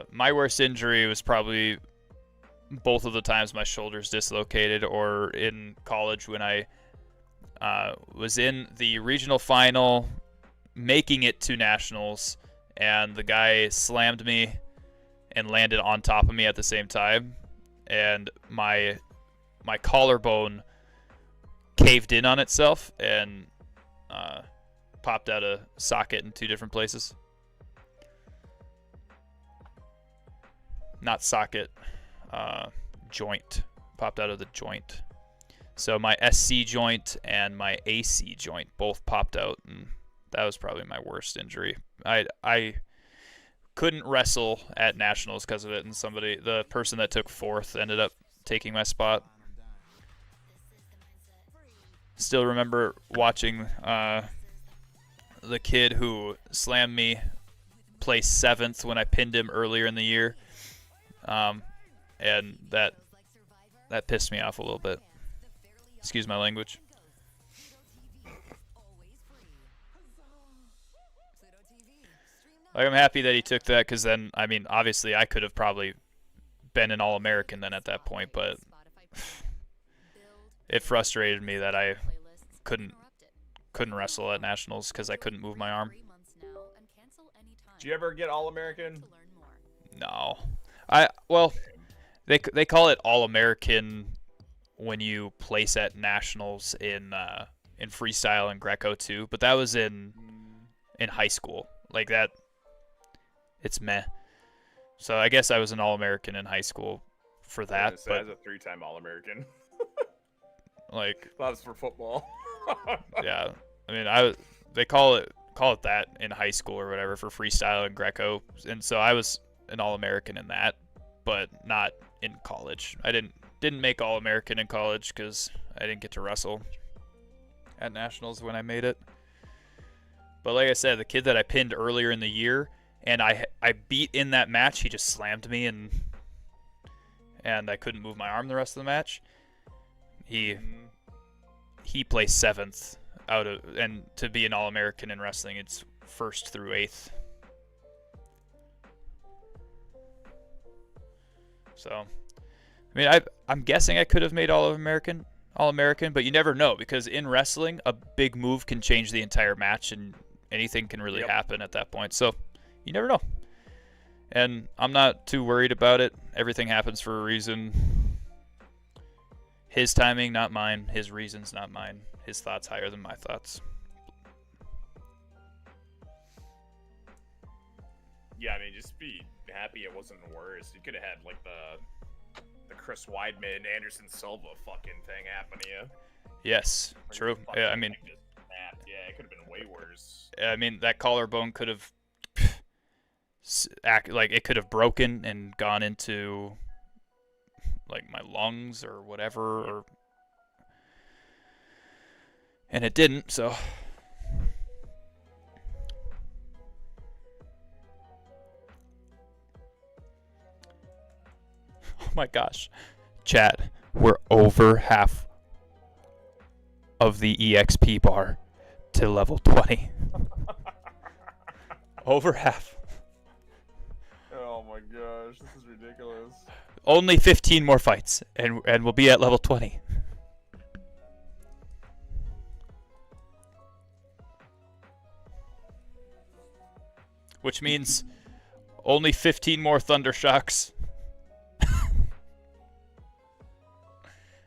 My worst injury was probably both of the times my shoulders dislocated, or in college when I was in the regional final, making it to nationals, and the guy slammed me and landed on top of me at the same time, and my collarbone caved in on itself and popped out a socket in two different places. Not socket, joint. Popped out of the joint. So my SC joint and my AC joint both popped out, and that was probably my worst injury. I couldn't wrestle at nationals because of it, and the person that took fourth ended up taking my spot. Still remember watching the kid who slammed me place 7th when I pinned him earlier in the year, and that pissed me off a little bit. Excuse my language. Like, I'm happy that he took that, because then, I mean, obviously I could have probably been an All-American then at that point, but it frustrated me that I couldn't wrestle at nationals because I couldn't move my arm. Did you ever get All-American? No. Well, they call it All-American when you place at nationals in freestyle and Greco too, but that was in high school. Like that, it's meh. So I guess I was an All-American in high school for that. So but as a 3-time All-American. like that was for football. Yeah, I mean, they call it that in high school or whatever for freestyle and Greco, and so I was an All-American in that, but not in college. I didn't make All-American in college because I didn't get to wrestle at nationals when I made it. But like I said, the kid that I pinned earlier in the year and I beat in that match, he just slammed me and I couldn't move my arm the rest of the match. He placed 7th out of, and to be an All-American in wrestling, it's 1st through 8th. So, I mean, I'm guessing I could have made All-American, but you never know, because in wrestling, a big move can change the entire match, and anything can really happen at that point. So, you never know. And I'm not too worried about it. Everything happens for a reason. His timing, not mine. His reasons, not mine. His thoughts higher than my thoughts. Yeah, I mean, just be happy it wasn't worse. You could have had like the Chris Weidman, Anderson Silva fucking thing happen to you. Yes, true. Yeah, I mean, yeah, it could have been way worse. I mean, that collarbone could have it could have broken and gone into like my lungs or whatever, and it didn't. So. Oh my gosh. Chat, we're over half of the EXP bar to level 20. Over half. Oh my gosh, this is ridiculous. Only 15 more fights, and we'll be at level 20. Which means only 15 more Thunder Shocks.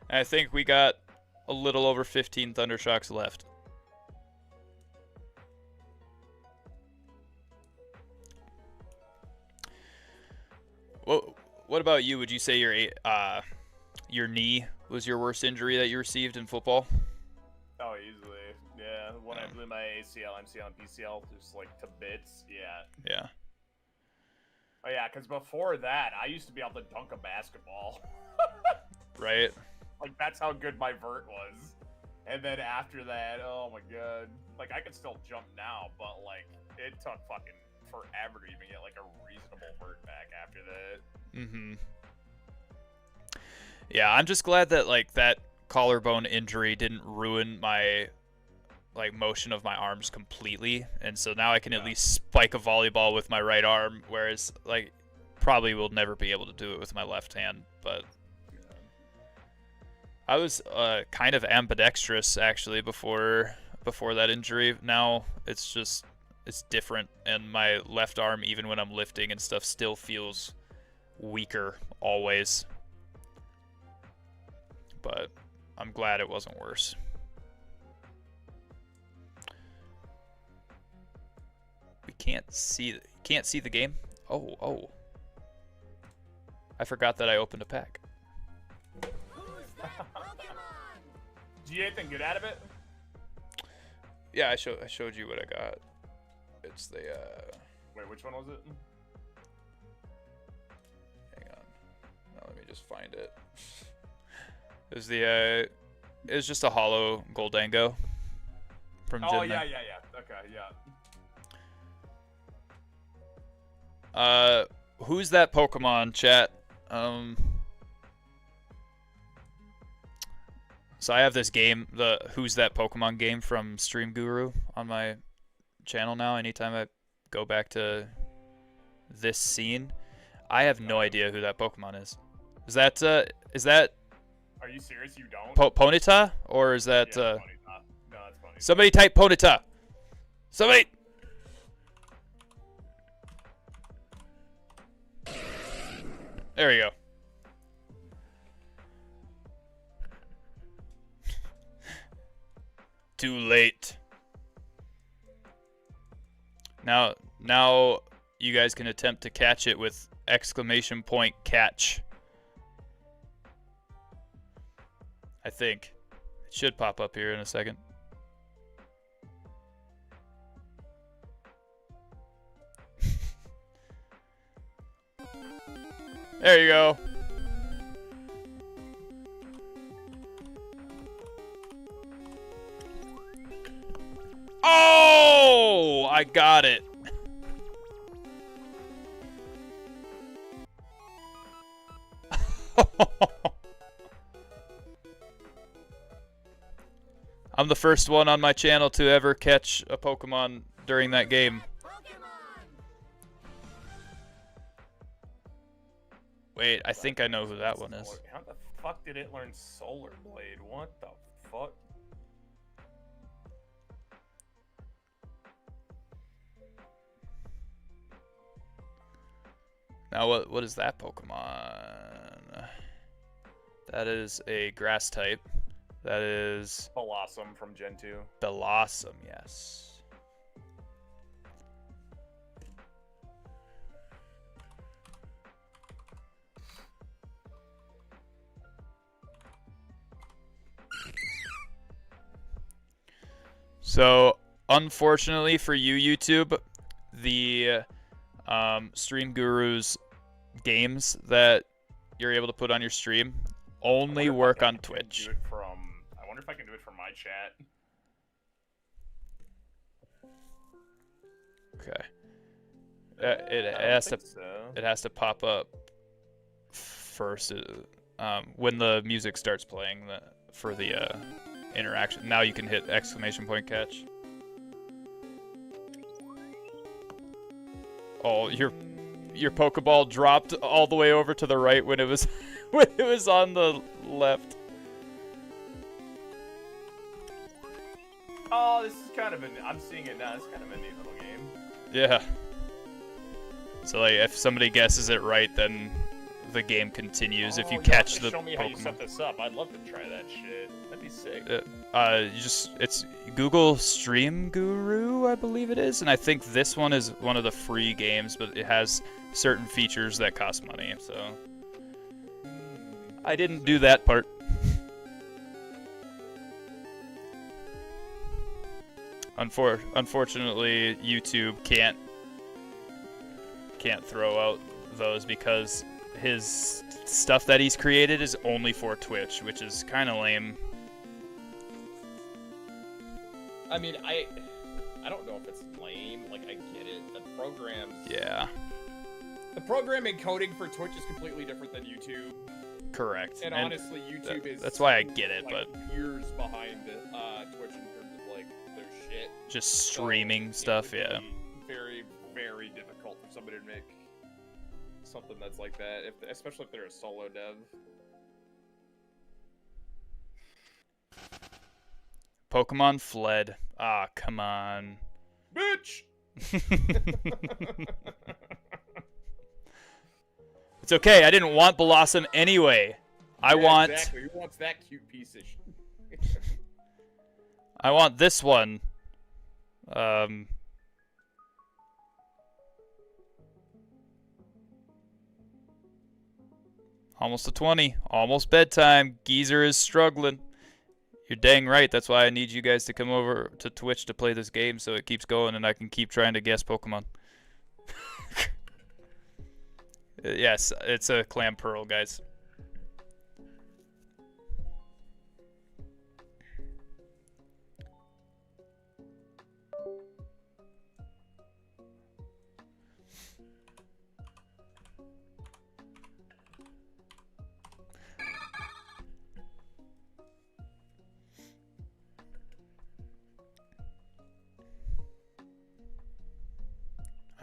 I think we got a little over 15 Thunder Shocks left. What about you? Would you say your knee was your worst injury that you received in football? Oh, easily. Yeah, when I blew my ACL, MCL, and PCL just like to bits. Yeah. Yeah. Oh yeah, because before that, I used to be able to dunk a basketball. Right. Like, that's how good my vert was. And then after that, oh my god. Like, I could still jump now, but, like, it took fucking forever to even get, like, a reasonable vert back after that. Mm-hmm. Yeah, I'm just glad that, like, that collarbone injury didn't ruin my, like, motion of my arms completely. And so now I can at least spike a volleyball with my right arm, whereas, like, probably will never be able to do it with my left hand, but... I was kind of ambidextrous actually before that injury. Now it's different, and my left arm, even when I'm lifting and stuff, still feels weaker always. But I'm glad it wasn't worse. We can't see the game. Oh. I forgot that I opened a pack. Do you get anything good out of it? Yeah, I showed you what I got. It's the Wait, which one was it? hang on. Now let me just find it. It was just a hollow Goldango from Gym. Oh yeah. Okay, yeah. Who's that Pokemon, chat? So I have this game, the Who's That Pokemon game from Stream Guru on my channel now. Anytime I go back to this scene, I have no idea who that Pokemon is. Is that Are you serious? You don't? Ponyta, or is that Yeah, Ponyta. No, it's Ponyta. somebody type Ponyta? Somebody. There you go. Too late. Now you guys can attempt to catch it with exclamation point catch. I think it should pop up here in a second. There you go. Oh, I got it. I'm the first one on my channel to ever catch a Pokemon during that game. Wait, I think I know who that one is. How the fuck did it learn Solar Blade? What the fuck? Now what is that Pokemon? That is a grass type. That is Blossom from Gen 2. Blossom, yes. So, unfortunately for you, YouTube, the Stream Guru's games that you're able to put on your stream only work on Twitch. I wonder if I can do it from my chat. Okay. It has to pop up first when the music starts playing for the interaction. Now you can hit exclamation point catch. Oh, your Pokeball dropped all the way over to the right when it was when it was on the left. Oh, this is kind of I'm seeing it now. It's kind of a neat little game. Yeah. So like, if somebody guesses it right, then the game continues. If you catch the show me Pokemon. how you set this up. I'd love to try that shit. That'd be sick. It's Google Stream Guru, I believe it is, and I think this one is one of the free games, but it has certain features that cost money. So I didn't do that part. Unfortunately, YouTube can't throw out those because his stuff that he's created is only for Twitch, which is kind of lame. I mean, I don't know if it's lame. Like, I get it. The programs. Yeah. The programming coding for Twitch is completely different than YouTube. Correct. And honestly, YouTube is. That's why I get it, like, but years behind Twitch in terms of like their shit. Just streaming stuff, yeah. Very, very difficult for somebody to make something that's like that, especially if they're a solo dev. Pokemon fled. Ah, come on. Bitch! It's okay, I didn't want Blossom anyway. I want... Exactly, who wants that cute piece of shit? I want this one. Almost to 20. Almost bedtime. Geezer is struggling. You're dang right. That's why I need you guys to come over to Twitch to play this game so it keeps going and I can keep trying to guess Pokemon. Yes, it's a clam pearl, guys.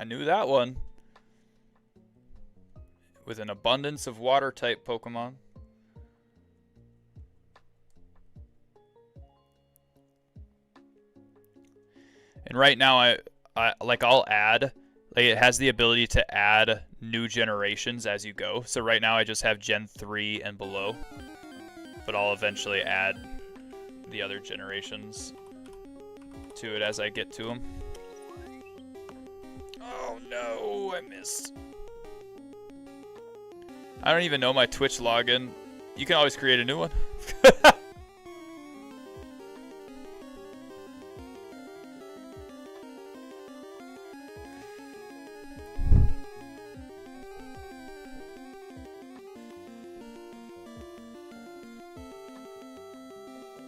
I knew that one. With an abundance of water-type Pokemon. And right now, I'll add, like it has the ability to add new generations as you go. So right now I just have Gen 3 and below, but I'll eventually add the other generations to it as I get to them. Oh no, I missed. I don't even know my Twitch login. You can always create a new one.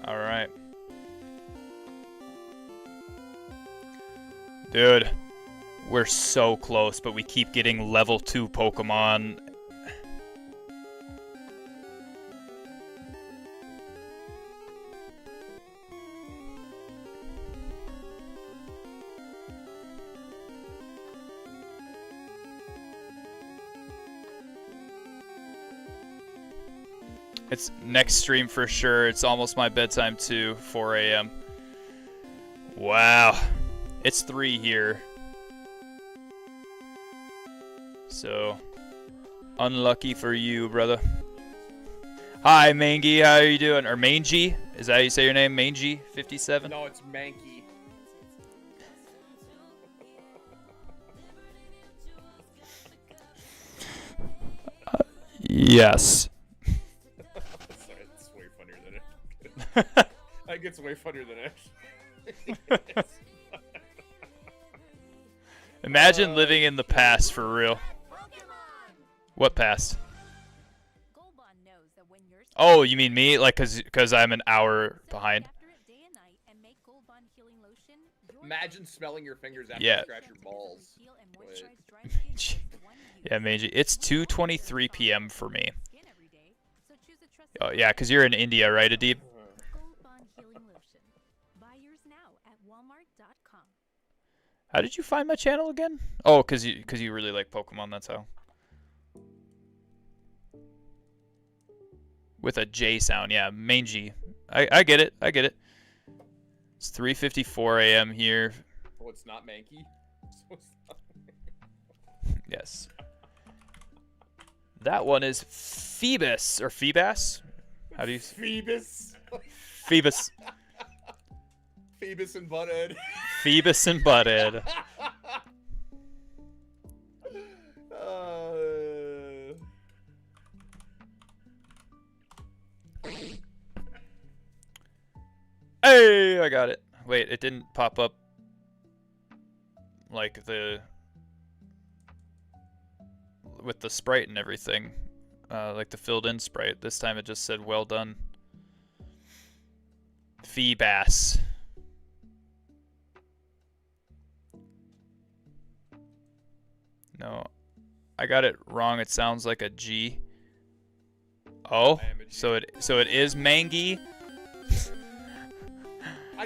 All right. Dude, we're so close, but we keep getting level 2 Pokemon. It's next stream for sure. It's almost my bedtime too, 4 a.m. Wow. It's 3 here. So, unlucky for you, brother. Hi, Mangy. How are you doing? Or Mangy? Is that how you say your name? Mangy 57? No, it's Mankey. Yes. Sorry, it's way funnier than it. That gets way funnier than it. Imagine living in the past for real. What past? Oh, you mean me? Like, cause I'm an hour behind. Imagine smelling your fingers after Yeah. you scratch your balls. Yeah, Mangy. It's 2:23 p.m. for me. Oh yeah, cause you're in India, right, Adib? How did you find my channel again? Oh, cause you really like Pokemon. That's how. With a J sound, yeah, Mangy. I get it. I get it. It's 3:54 a.m. here. Oh, it's not Mankey. So it's not Yes. That one is Phoebus or Phoebus. How do you? Phoebus. Phoebus. Phoebus and Butthead. Phoebus and Butthead. Hey, I got it. Wait, it didn't pop up like with the sprite and everything, like the filled in sprite. This time it just said well done. Phoebus. No, I got it wrong. It sounds like a G. Oh, so it is Mangy.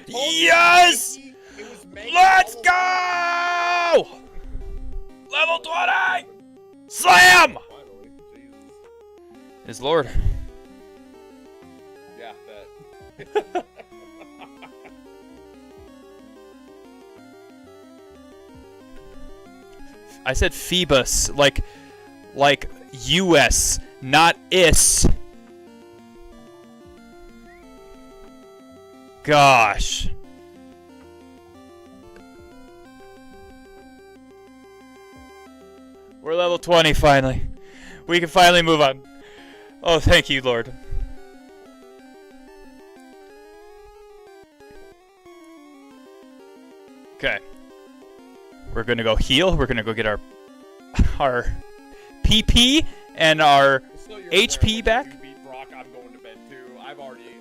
Yes! Let's go! Level 20! Slam! Is Lord. Yeah, that. I said Phoebus, like US, not is. Gosh. We're level 20 finally. We can finally move on. Oh, thank you, Lord. Okay. We're gonna go heal. We're gonna go get our PP and our HP back. If you beat Brock, I'm going to bed too.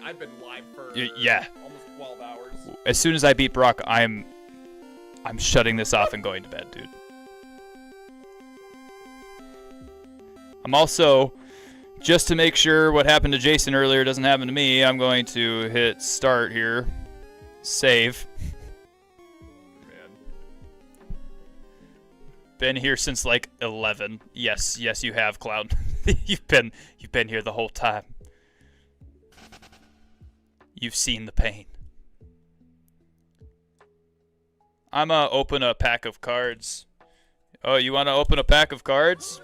I've been live for Yeah. almost 12 hours. As soon as I beat Brock, I'm shutting this off and going to bed, dude. I'm also, just to make sure what happened to Jason earlier doesn't happen to me, I'm going to hit start here. Save. been here since like 11. Yes, you have, Cloud. you've been here the whole time. You've seen the pain. I'm gonna open a pack of cards. Oh, you want to open a pack of cards?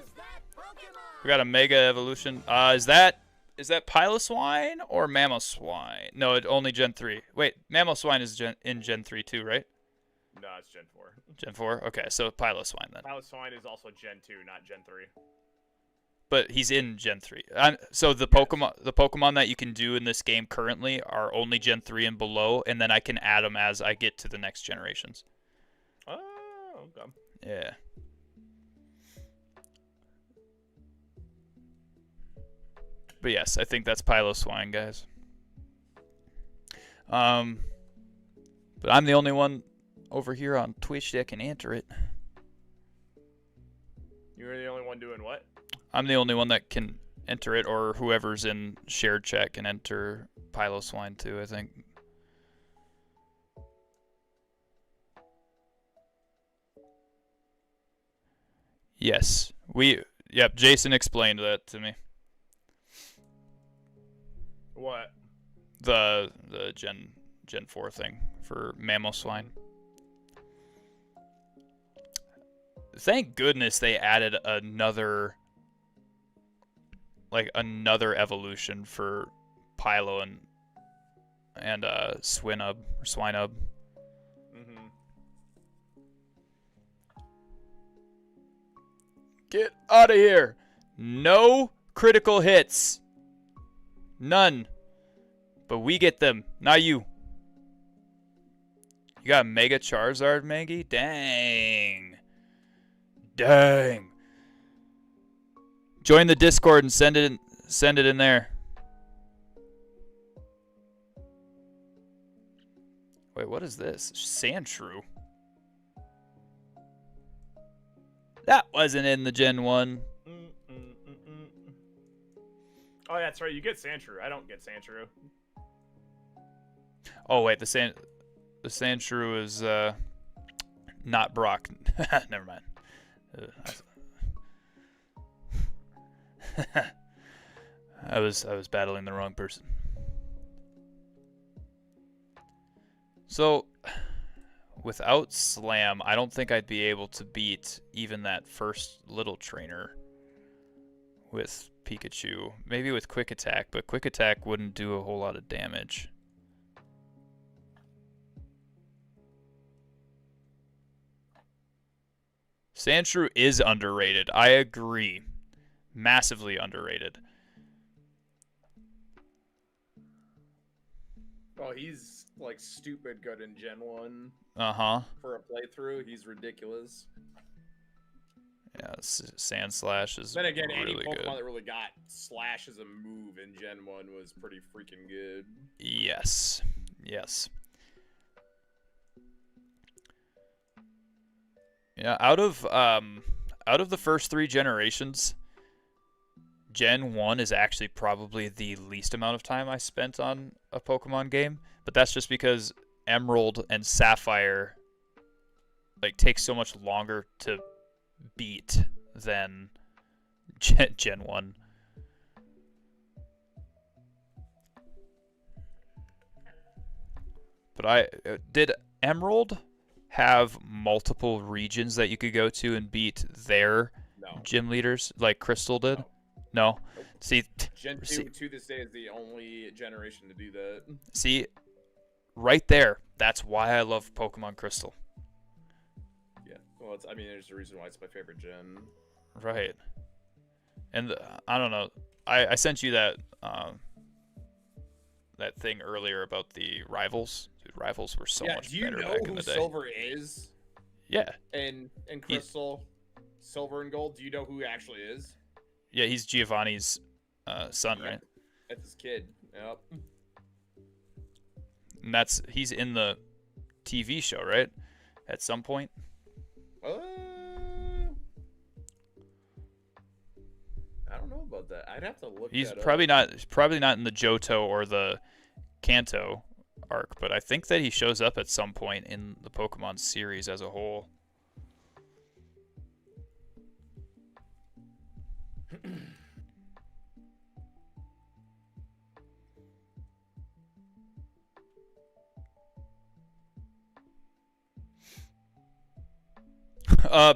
We got a Mega Evolution. Is that Piloswine or Mamoswine? No, only Gen 3. Wait, Mamoswine is in Gen 3 too, right? No, it's Gen 4. Gen 4? Okay, so Piloswine then. Piloswine is also Gen 2, not Gen 3. But he's in Gen 3. So the Pokemon that you can do in this game currently are only Gen 3 and below, and then I can add them as I get to the next generations. Oh, okay. Yeah. But yes, I think that's Piloswine, guys. But I'm the only one over here on Twitch that can enter it. You're the only one doing what? I'm the only one that can enter it, or whoever's in shared chat can enter Piloswine too, I think. Yes. Yep, Jason explained that to me. What? The Gen 4 thing for Mamoswine. Thank goodness they added another evolution for Pilo and Swinub or Swinub. Mm-hmm. Get out of here! No critical hits. None. But we get them, not you. You got Mega Charizard, Maggie? Dang. Join the Discord and send it in there. Wait, what is this? Sandshrew. That wasn't in the Gen 1. Oh, that's right. You get Sandshrew. I don't get Sandshrew. Oh wait, the Sandshrew is not Brock. Never mind. I was battling the wrong person. So without Slam, I don't think I'd be able to beat even that first little trainer with Pikachu. Maybe with Quick Attack, but Quick Attack wouldn't do a whole lot of damage. Sandshrew is underrated. I agree. Massively underrated. Oh, he's like stupid good in Gen 1. Uh-huh. For a playthrough, he's ridiculous. Yeah, Sand Slash is then again, really any Pokemon good. that really got Slash as a move in Gen 1 was pretty freaking good. Yes. Yes. Yeah, out of the first 3 generations, Gen 1 is actually probably the least amount of time I spent on a Pokemon game, but that's just because Emerald and Sapphire like take so much longer to beat than Gen 1. But did Emerald have multiple regions that you could go to and beat their gym leaders like Crystal did? No. Nope. See, Gen 2 to this day is the only generation to do that. See, right there. That's why I love Pokemon Crystal. Yeah. Well, I mean, there's a reason why it's my favorite gen. Right. And I don't know. I sent you that that thing earlier about the rivals. Dude, rivals were so much better back in the day. Do you know who Silver is? Yeah. And Crystal, Silver and Gold. Do you know who he actually is? Yeah, he's Giovanni's son, right? That's his kid. Yep. And he's in the TV show, right? At some point. I don't know about that. I'd have to look. He's that probably up. not in the Johto or the Kanto arc, but I think that he shows up at some point in the Pokemon series as a whole.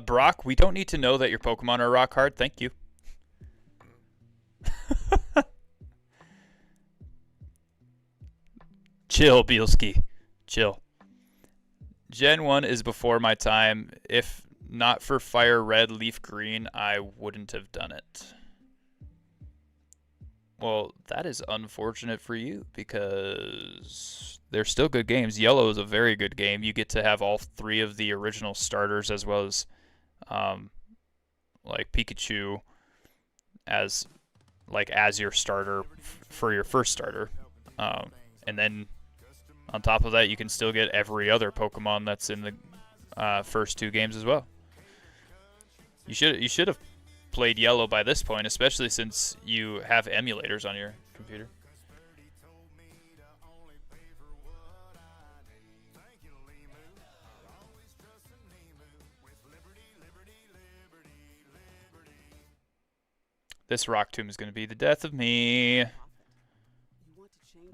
Brock, we don't need to know that your Pokemon are rock hard. Thank you. Chill, Bielski. Chill. Gen 1 is before my time. If not for Fire Red, Leaf Green, I wouldn't have done it. Well, that is unfortunate for you because they're still good games. Yellow is a very good game. You get to have all 3 of the original starters as well as like Pikachu as your starter for your first starter. And then on top of that, you can still get every other Pokemon that's in the first 2 games as well. You should have played Yellow by this point, especially since you have emulators on your computer. This Rock Tomb is going to be the death of me.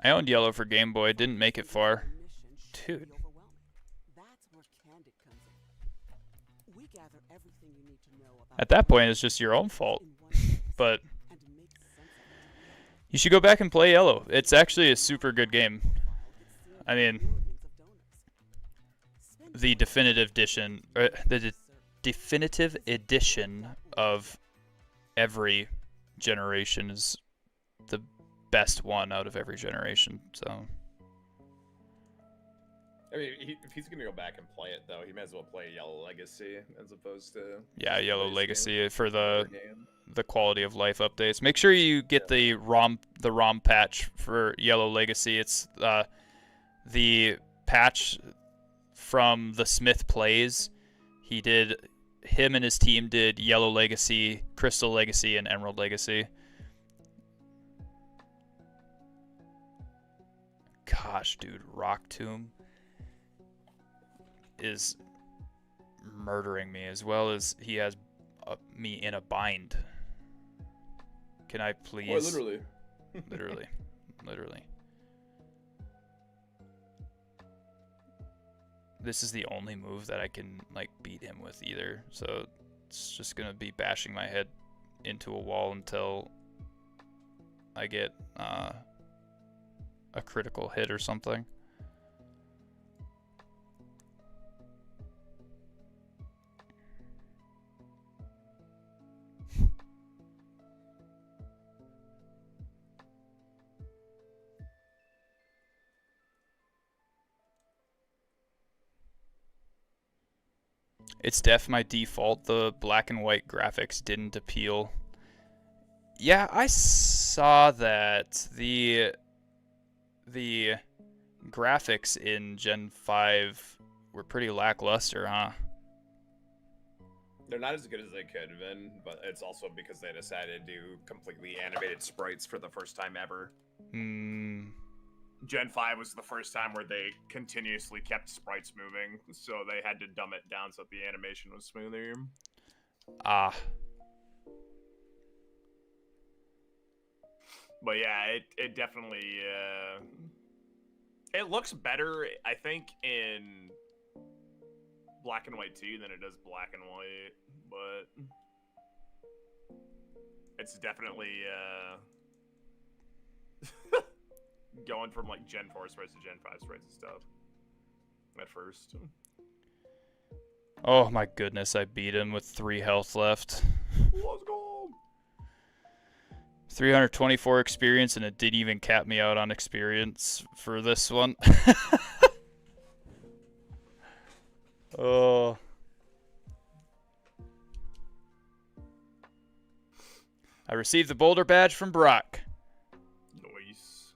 I owned Yellow for Game Boy, didn't make it far. Dude. At that point, it's just your own fault. But you should go back and play Yellow. It's actually a super good game. I mean, the definitive edition of every generation is the best one out of every generation. So I mean, if he's gonna go back and play it though, he might as well play Yellow Legacy as opposed to Yellow Legacy for the quality of life updates. Make sure you get the ROM patch for Yellow Legacy. It's the patch from the Smith Plays. Him and his team did Yellow Legacy, Crystal Legacy, and Emerald Legacy. Gosh, dude, Rock Tomb is murdering me, as well as he has me in a bind. Can I please? Or literally. Literally. This is the only move that I can beat him with either, so it's just gonna be bashing my head into a wall until I get a critical hit or something. It's my default. The black and white graphics didn't appeal. Yeah, I saw that. The graphics in Gen 5 were pretty lackluster, huh? They're not as good as they could have been, but it's also because they decided to do completely animated sprites for the first time ever. Gen 5 was the first time where they continuously kept sprites moving, so they had to dumb it down so that the animation was smoother. But yeah, it definitely it looks better, I think, in black and white too than it does black and white, but it's definitely going from Gen 4 sprites to Gen 5 sprites and stuff at first. Oh my goodness, I beat him with 3 health left. Let's go! 324 experience, and it didn't even cap me out on experience for this one. Oh. I received the Boulder Badge from Brock. Nice.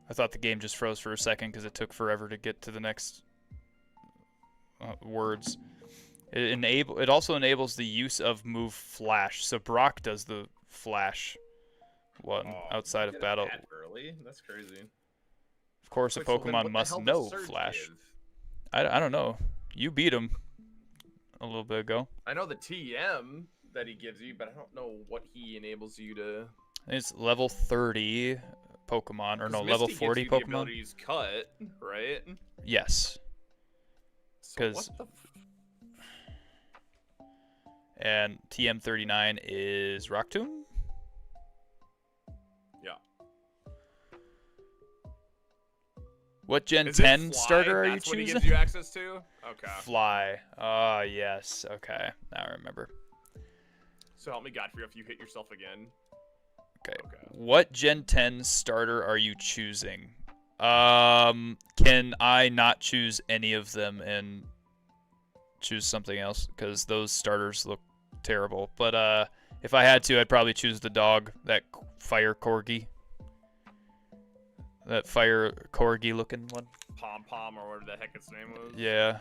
I thought the game just froze for a second because it took forever to get to the next words. It also enables the use of move flash. So Brock does the flash one outside of battle. Early? That's crazy. Of course, a Pokemon must know flash. I don't know. You beat him. a little bit ago. I know the TM that he gives you, but I don't know what he enables you to. It's level 30 Pokemon, or no, level Misty 40 gives you the Pokemon. ability to use cut, right? Yes. So what the? And TM39 is Rock Tomb? Yeah. What Gen Is it 10 Fly? starter are That's you what he choosing? gives you access to? Okay. Fly. Ah, yes. Okay. Now I remember. So help me Godfrey if you hit yourself again. Okay. What Gen 10 starter are you choosing? Can I not choose any of them and choose something else? Because those starters look terrible. But if I had to, I'd probably choose the dog, that fire corgi. That fire corgi looking one. Pom Pom or whatever the heck its name was. Yeah.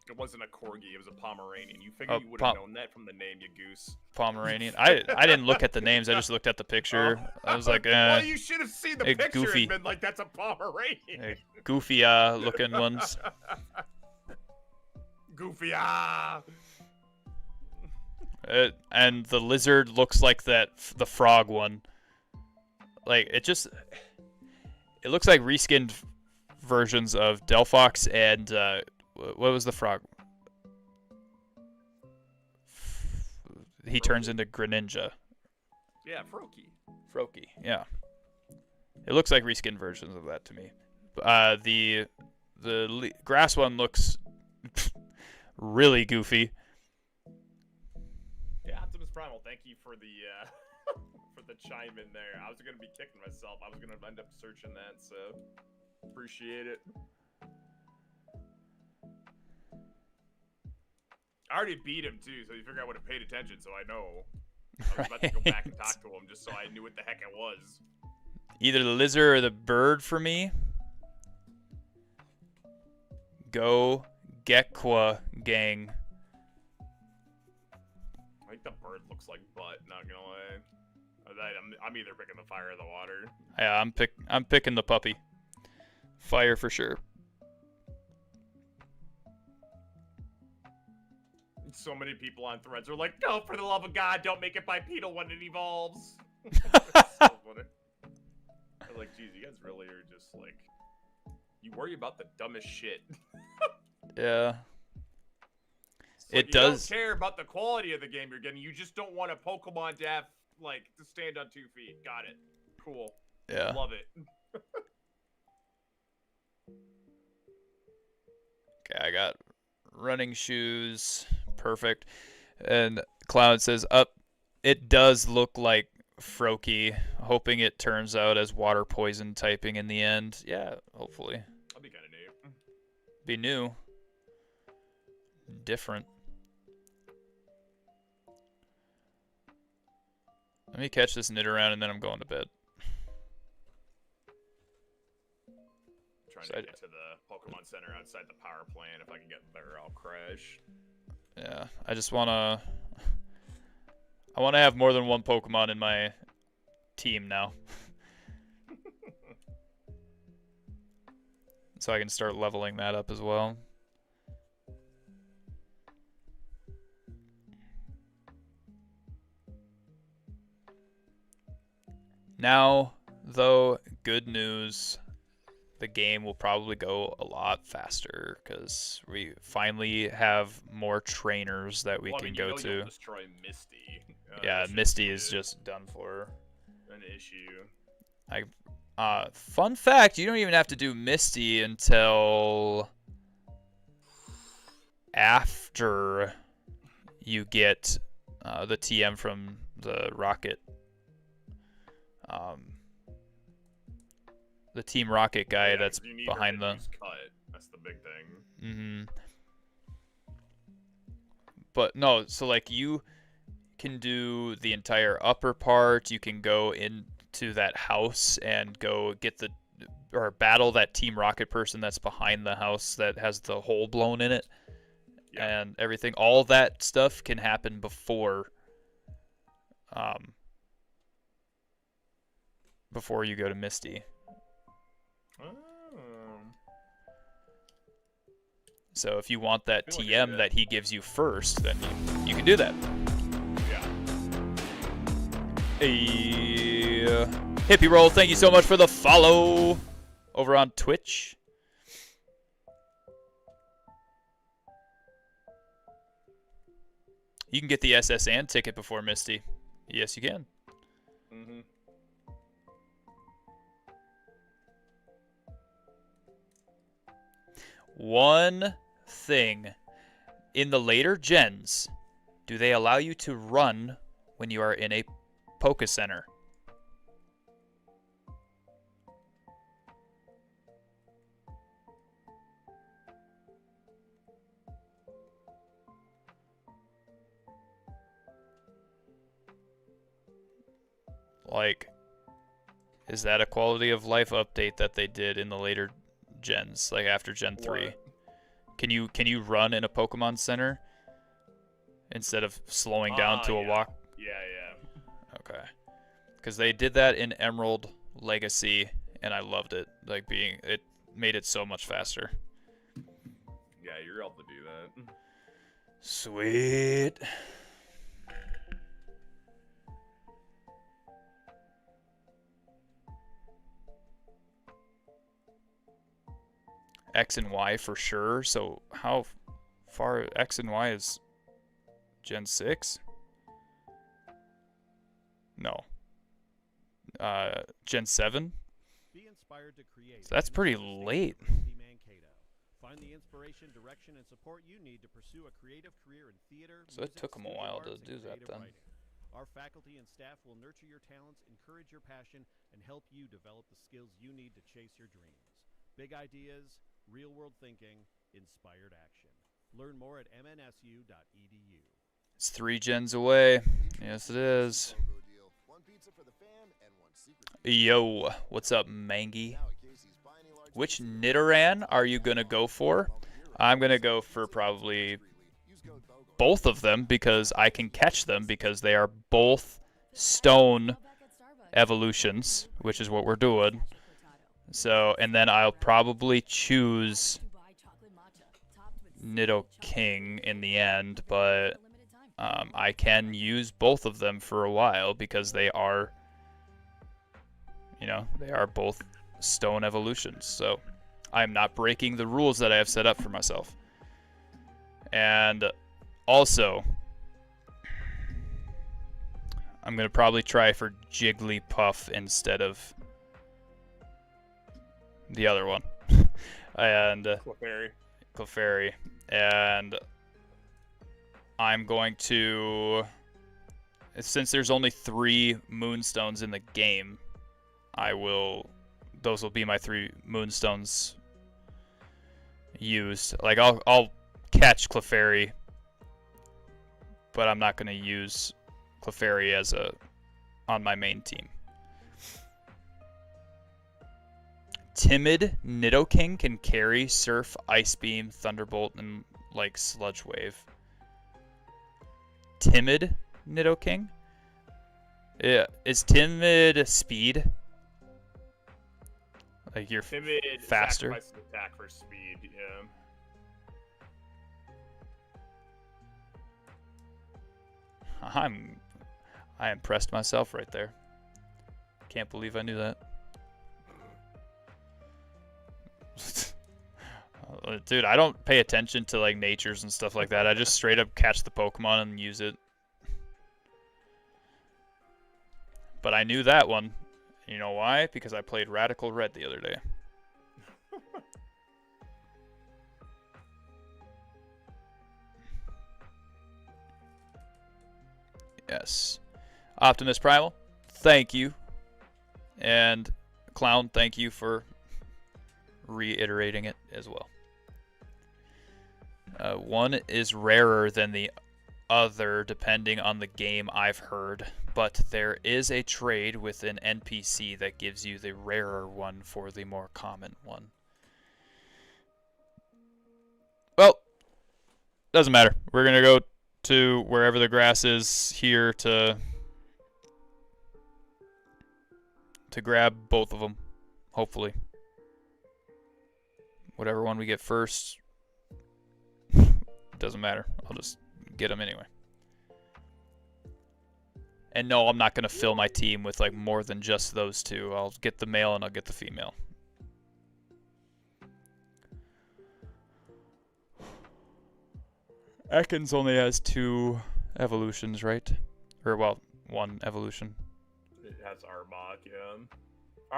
It wasn't a corgi, it was a Pomeranian. You figured you would have known that from the name, you goose. Pomeranian. I didn't look at the names. I just looked at the picture. I was like, well, you should have seen the picture goofy. and been like, that's a Pomeranian. Goofy looking ones. Goofy And the lizard looks like the frog one. Like it looks like reskinned versions of Delphox and what was the frog? He turns into Greninja. Yeah, Froakie. Froakie, yeah. It looks like reskinned versions of that to me. The grass one looks really goofy. Yeah, Optimus Primal, thank you for the for the chime in there. I was gonna be kicking myself. I was gonna end up searching that, so appreciate it. I already beat him too, so you figure I would have paid attention, so I know. I was about to go back and talk to him just so I knew what the heck it was. Either the lizard or the bird for me. Go Gekwa gang. I think the bird looks like butt, not gonna lie. I'm either picking the fire or the water. Yeah, I'm picking the puppy. Fire for sure. So many people on threads are like, "No, for the love of God, don't make it bipedal when it evolves." So funny. I'm like, geez, you guys really are just like, you worry about the dumbest shit. Yeah. Like, you don't care about the quality of the game you're getting. You just don't want a Pokemon to have, like, to stand on 2 feet. Got it. Cool. Yeah. Love it. Okay, I got running shoes. Perfect. And Cloud says, it does look like Froakie. Hoping it turns out as water poison typing in the end. Yeah, hopefully. That'd be kind of neat. Be new. Different. Let me catch this Nidoran and then I'm going to bed. Trying to get to the Pokemon Center outside the power plant. If I can get there, I'll crash. Yeah, I just wanna have more than one Pokemon in my team now. So I can start leveling that up as well. Now, though, good news. The game will probably go a lot faster because we finally have more trainers that we can go to. You'll destroy Misty. Yeah, Misty is just done for. An issue. Fun fact: you don't even have to do Misty until after you get the TM from the Rocket. The Team Rocket guy that's behind the. Cut. That's the big thing. Mm-hmm. But no, so like you can do the entire upper part. You can go into that house and go get or battle that Team Rocket person that's behind the house that has the hole blown in it, and everything. All that stuff can happen before you go to Misty. So if you want that I feel like I TM did. that he gives you first, then you can do that. Yeah. Hey, Hippie Roll, thank you so much for the follow over on Twitch. You can get the SSN ticket before Misty. Yes, you can. Mm-hmm. One thing. In the later gens, do they allow you to run when you are in a Poke Center? Like, is that a quality of life update that they did in the later gens, like after Gen 3? What? Can you run in a Pokemon Center instead of slowing down to a Yeah. walk? Yeah. Okay. Because they did that in Emerald Legacy, and I loved it. Like it made it so much faster. Yeah, you're able to do that. Sweet. X and Y for sure. So how far X and Y is Gen 6? No. Gen 7? Be inspired to create. So that's pretty late. Find the inspiration, direction, and support you need to pursue a creative career in theater. So it music, took 'em a studio while to arts, and do that creative then. writing. Our faculty and staff will nurture your talents, encourage your passion, and help you develop the skills you need to chase your dreams. Big ideas, real-world thinking, inspired action. Learn more at mnsu.edu. It's 3 gens away. Yes, it is. Yo, what's up, Mangy? Which Nidoran are you going to go for? I'm going to go for probably both of them because I can catch them because they are both stone evolutions, which is what we're doing. So, and then I'll probably choose Nidoking in the end, but I can use both of them for a while because they are, they are both stone evolutions. So I'm not breaking the rules that I have set up for myself. And also, I'm going to probably try for Jigglypuff instead of the other one. And Clefairy. And I'm going to, since there's only 3 Moonstones in the game, those will be my 3 Moonstones used. Like, I'll catch Clefairy, but I'm not going to use Clefairy on my main team. Timid Nidoking can carry Surf, Ice Beam, Thunderbolt, and like Sludge Wave. Timid Nidoking? Yeah, is Timid speed? Like you're Timid faster? sacrifices attack for speed, yeah. I impressed myself right there. Can't believe I knew that. Dude, I don't pay attention to like natures and stuff like that. I just straight up catch the Pokemon and use it. But I knew that one. You know why? Because I played Radical Red the other day. Yes. Optimus Primal, thank you. And Clown, thank you for reiterating it as well. One is rarer than the other depending on the game, I've heard, but there is a trade with an NPC that gives you the rarer one for the more common one. Well, doesn't matter. We're going to go to wherever the grass is here to grab both of them, hopefully. Whatever one we get first It doesn't matter. I'll just get them anyway. And no, I'm not going to fill my team with like more than just those two. I'll get the male and I'll get the female. Ekans only has 2 evolutions, right? Or, well, 1 evolution. It has Arbok, yeah.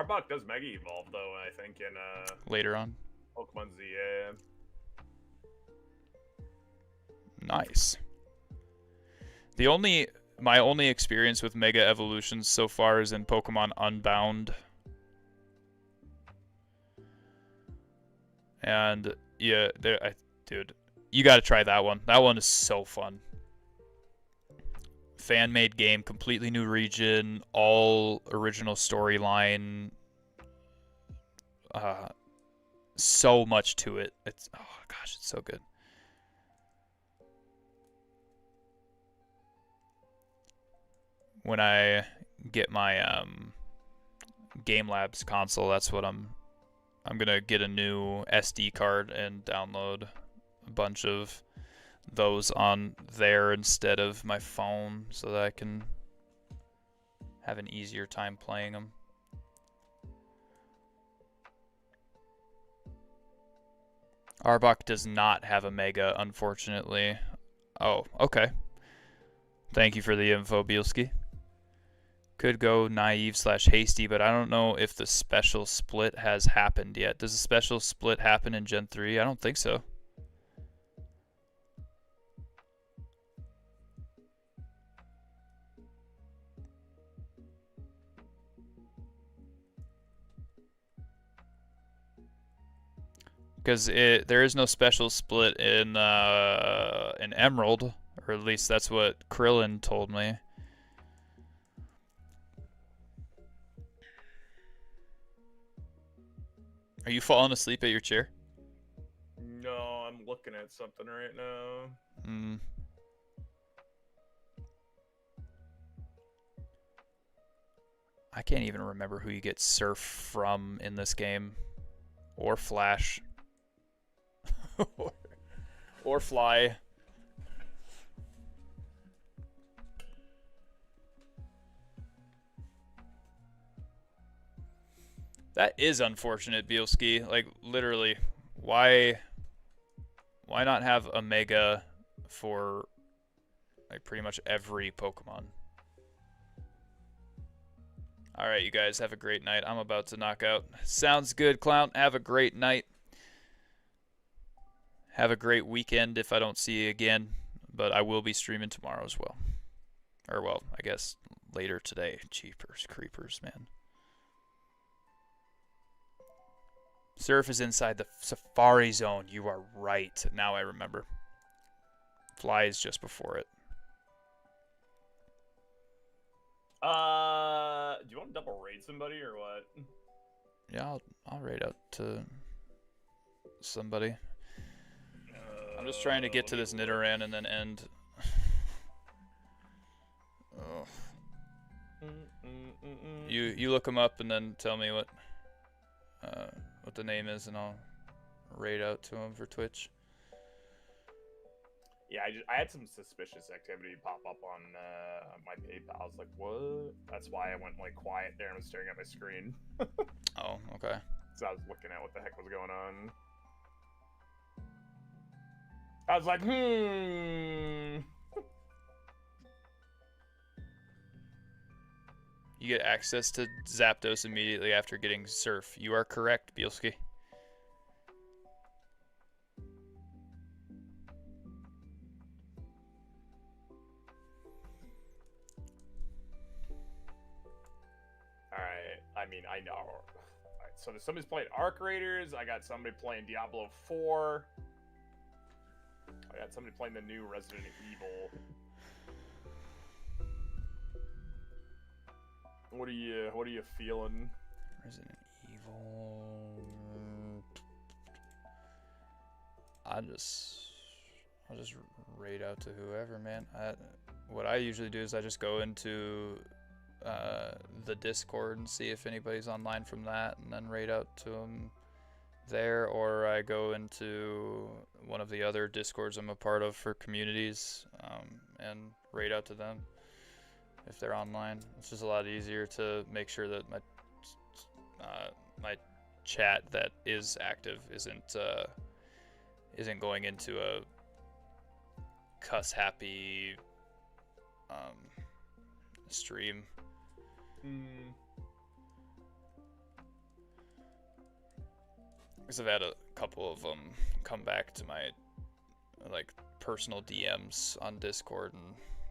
Arbok does Mega Evolve, though, I think, in Later on. Pokemon Z, yeah. Nice. My only experience with Mega Evolutions so far is in Pokemon Unbound. And, yeah, dude, you gotta try that one. That one is so fun. Fan-made game, completely new region, all original storyline. So much to it. It's, oh gosh, it's so good. When I get my Game Labs console, that's what I'm gonna get a new SD card and download a bunch of those on there instead of my phone so that I can have an easier time playing them. Arbok does not have a Mega, unfortunately. Oh, okay. Thank you for the info, Bielski. Could go naive/hasty, but I don't know if the special split has happened yet. Does the special split happen in Gen 3? I don't think so. Because there is no special split in Emerald, or at least that's what Krillin told me. Are you falling asleep at your chair? No, I'm looking at something right now. I can't even remember who you get Surf from in this game. Or Flash. Or Fly. That is unfortunate, Bielski. Like, literally, why not have a Mega for, like, pretty much every Pokemon? Alright, you guys, have a great night. I'm about to knock out. Sounds good, Clown. Have a great night. Have a great weekend if I don't see you again. But I will be streaming tomorrow as well. Or, well, I guess later today. Jeepers creepers, man. Surf is inside the Safari Zone. You are right. Now I remember. Fly is just before it. Do you want to double raid somebody or what? Yeah, I'll raid out to somebody. I'm just trying to get to this Nidoran and then end. Oh. You look him up and then tell me what the name is, and I'll raid out to him for Twitch. Yeah, I had some suspicious activity pop up on my PayPal. I was like, what? That's why I went like quiet there and was staring at my screen. Oh, okay. So I was looking at what the heck was going on. I was like, You get access to Zapdos immediately after getting Surf. You are correct, Bielski. Alright, I mean, I know. Alright, so there's somebody's playing Arc Raiders. I got somebody playing Diablo 4. I got somebody playing the new Resident Evil. What are you feeling? Resident Evil. I'll just raid out to whoever, man. What I usually do is I just go into the Discord and see if anybody's online from that, and then raid out to them there, or I go into one of the other Discords I'm a part of for communities, and raid out to them if they're online. It's just a lot easier to make sure that my chat that is active isn't going into a cuss happy stream. Because I've had a couple of them come back to my like personal DMs on Discord and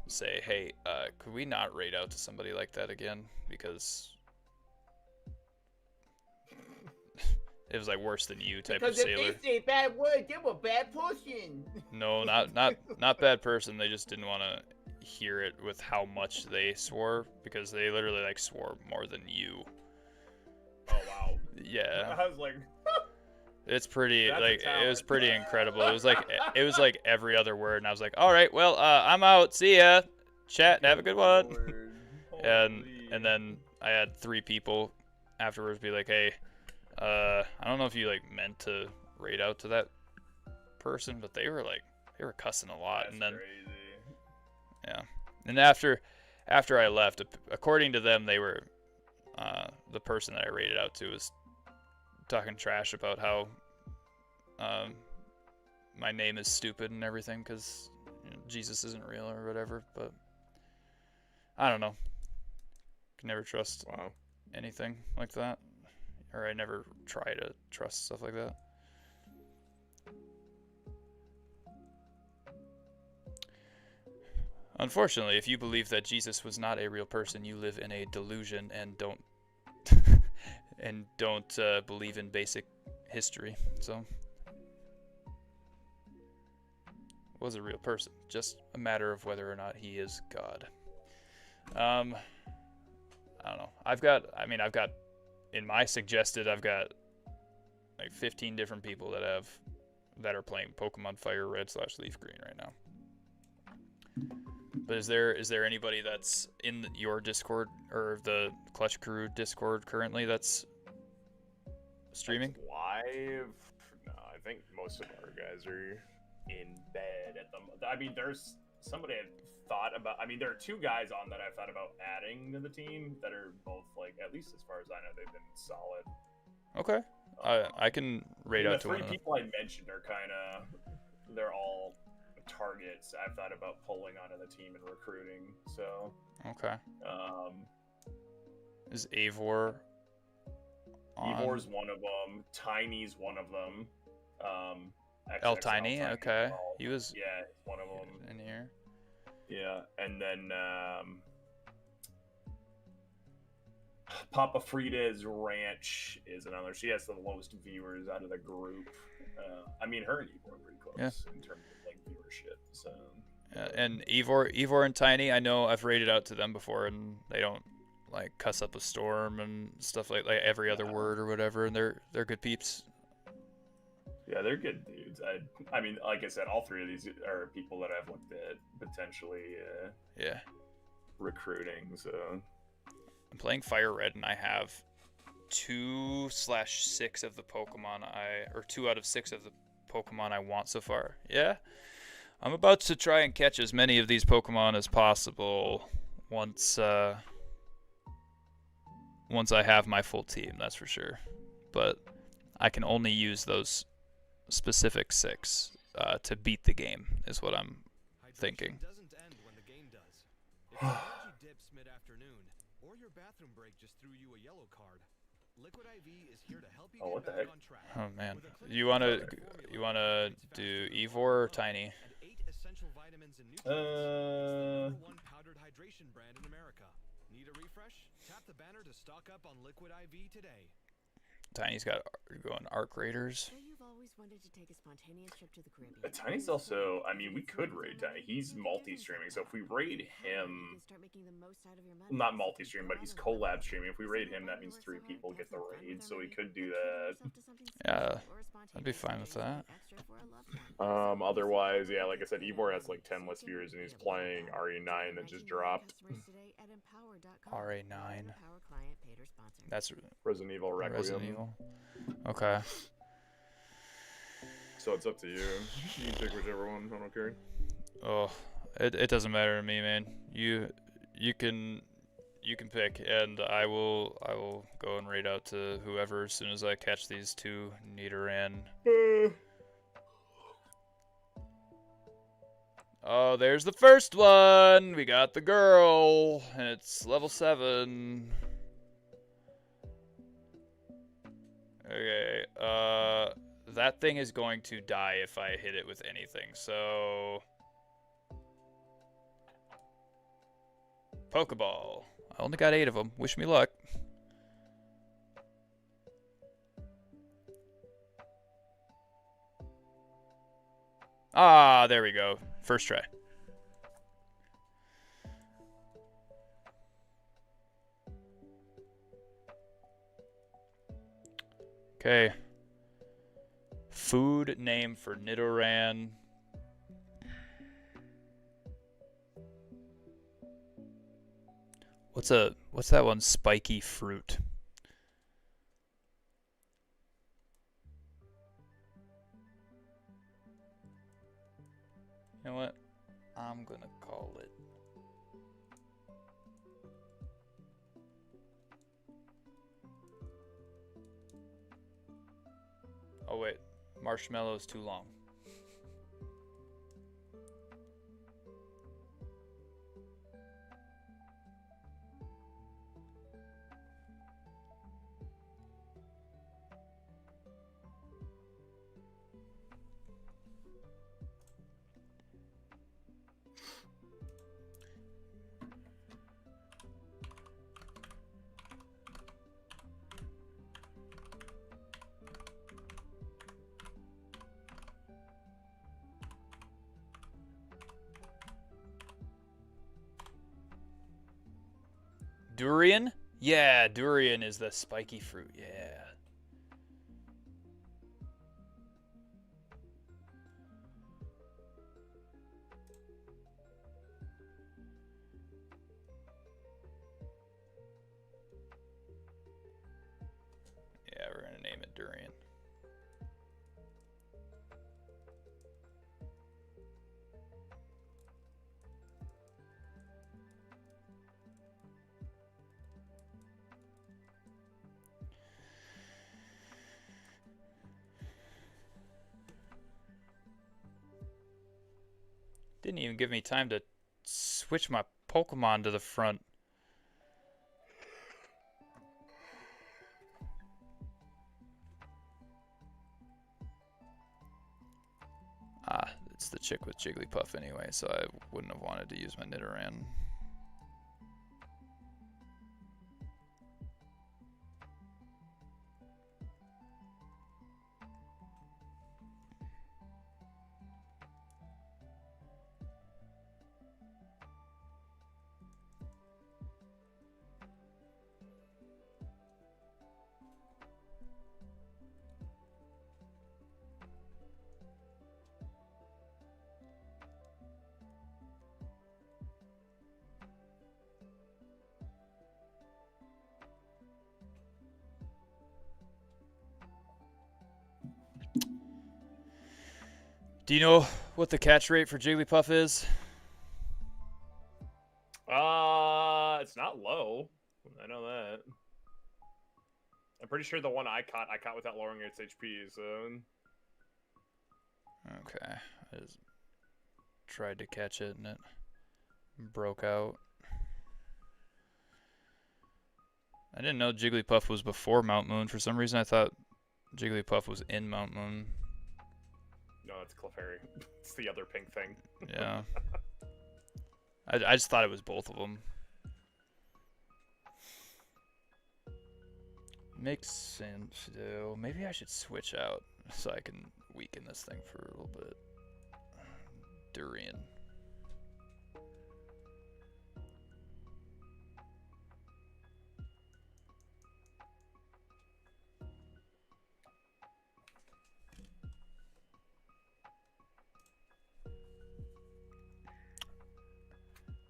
say, hey, could we not raid out to somebody like that again? Because it was like worse than you type of sailor. Because if they say bad words, they were bad person. No, not bad person. They just didn't want to hear it with how much they swore, because they literally like swore more than you. Oh wow. Yeah. I was like, it's pretty That's like a it was talent. pretty incredible. It was like every other word, and I was like, all right, well, I'm out. See ya. Chat. Have a good one. and then I had 3 people afterwards be like, hey, I don't know if you like meant to raid out to that person, but they were cussing a lot. That's and then crazy. yeah, and after I left, according to them, they were the person that I raided out to was talking trash about how my name is stupid and everything because Jesus isn't real or whatever. But I don't know. Can never trust anything like that, or I never try to trust stuff like that. Unfortunately, if you believe that Jesus was not a real person, you live in a delusion and don't believe in basic history. So, was a real person, just a matter of whether or not he is God. I don't know. I've got in my suggested, I've got like 15 different people that are playing Pokemon Fire Red / Leaf Green right now. But is there anybody that's in your Discord or the Clutch Crew Discord currently that's streaming? That's live? No, I think most of our guys are in bed at the moment. I mean, there's somebody I've thought about. I mean, there are 2 guys on that I've thought about adding to the team that are both, like, at least as far as I know, they've been solid. Okay. I can raid out to one of them. The 3 people I mentioned are kind of, they're all targets I've thought about pulling onto the team and recruiting. So okay. Is Eivor on? Eivor's one of them. Tiny's one of them. Tiny, okay. Well. He was one of them in here. Yeah, and then Papa Frida's Ranch is another. She has the lowest viewers out of the group. I mean, her and Eivor are pretty close in terms of like viewership. So. And Eivor and Tiny, I know I've raided out to them before, and they don't like cuss up a storm and stuff like every other word or whatever, and they're good peeps. Yeah, they're good dudes. I mean, like I said, all 3 of these are people that I've looked at potentially recruiting. So I'm playing Fire Red, and I have 2/6 of the Pokemon 2 out of 6 of the Pokemon I want so far. Yeah, I'm about to try and catch as many of these Pokemon as possible once I have my full team. That's for sure. But I can only use those specific 6 to beat the game, is what I'm thinking. Doesn't end when the game does. If your energy dips mid-afternoon, or your bathroom break just threw you a yellow card, Liquid IV is here to help you get back on track. Oh man, you wanna do Eivor or Tiny? And 8 essential vitamins and nutrients. It's the #1 powdered hydration brand in America. Need a refresh? Tap the banner to stock up on Liquid IV today. Tiny's got going Arc Raiders. So you've always wanted to take a spontaneous trip to the Caribbean. Tiny's also, I mean, we could raid Tiny. He's multi-streaming, so if we raid him, not multi-stream, but he's collab streaming. If we raid him, that means 3 people get the raid, so we could do that. Yeah, I'd be fine with that. Otherwise, yeah, like I said, Eivor has like 10 less viewers, and he's playing RE9 that just dropped. RA9. That's Resident Evil Requiem. Resident Evil. Okay. So it's up to you. You can pick whichever one. I don't care. Oh, it doesn't matter to me, man. You can pick, and I will go and raid out to whoever as soon as I catch these two Nidoran. Oh, there's the first one. We got the girl, and it's level 7. Okay, that thing is going to die if I hit it with anything, so... Pokeball. I only got 8 of them. Wish me luck. Ah, there we go. First try. Okay. Food name for Nidoran. What's that one? Spiky fruit. You know what? I'm gonna call it. Oh wait, marshmallow is too long. Durian? Yeah, durian is the spiky fruit, yeah. Yeah, we're gonna name it durian. Didn't even give me time to switch my Pokemon to the front. Ah, it's the chick with Jigglypuff anyway, so I wouldn't have wanted to use my Nidoran. Do you know what the catch rate for Jigglypuff is? It's not low. I know that. I'm pretty sure the one I caught without lowering its HP, so... Okay. I just tried to catch it and it broke out. I didn't know Jigglypuff was before Mount Moon. For some reason I thought Jigglypuff was in Mount Moon. No, it's Clefairy. It's the other pink thing. Yeah. I just thought it was both of them. Makes sense, though. Maybe I should switch out so I can weaken this thing for a little bit. Durian.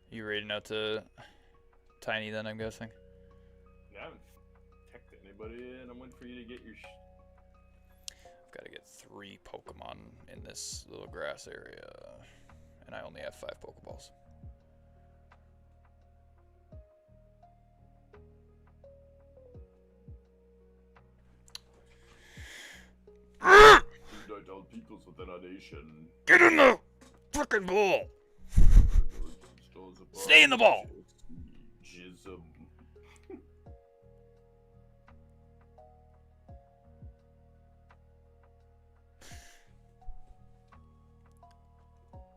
You raiding out to Tiny then, I'm guessing? Yeah, I haven't teched anybody and I'm waiting for you to get your Gotta get 3 Pokemon in this little grass area. And I only have 5 Pokeballs. Unite all peoples within our nation. Get in the frickin' ball! Stay in the ball! Jism.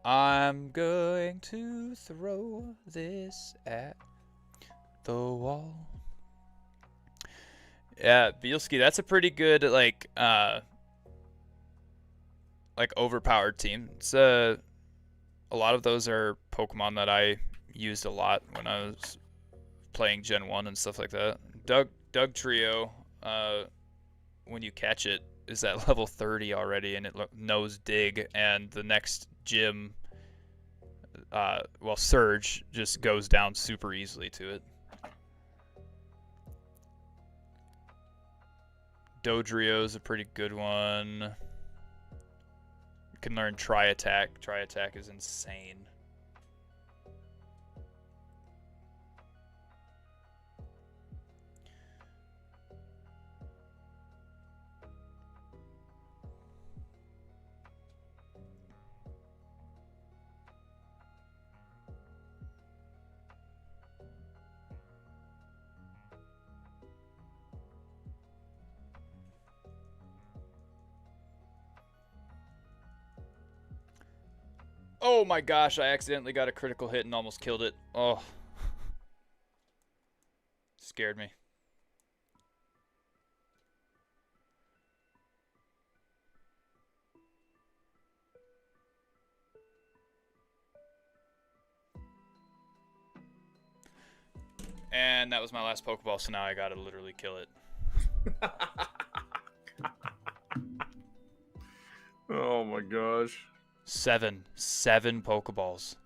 I'm going to throw this at the wall. Yeah, Bielski, that's a pretty good like overpowered team. It's a lot of those are Pokemon that I used a lot when I was playing Gen 1 and stuff like that. Doug Trio, when you catch it, is at level 30 already, and it knows Dig, and the next gym, Surge, just goes down super easily to it. Dodrio is a pretty good one. You can learn Tri-Attack. Tri-Attack is insane. Oh my gosh, I accidentally got a critical hit and almost killed it. Oh. Scared me. And that was my last Pokeball, so now I gotta literally kill it. Oh my gosh. 7 Pokeballs.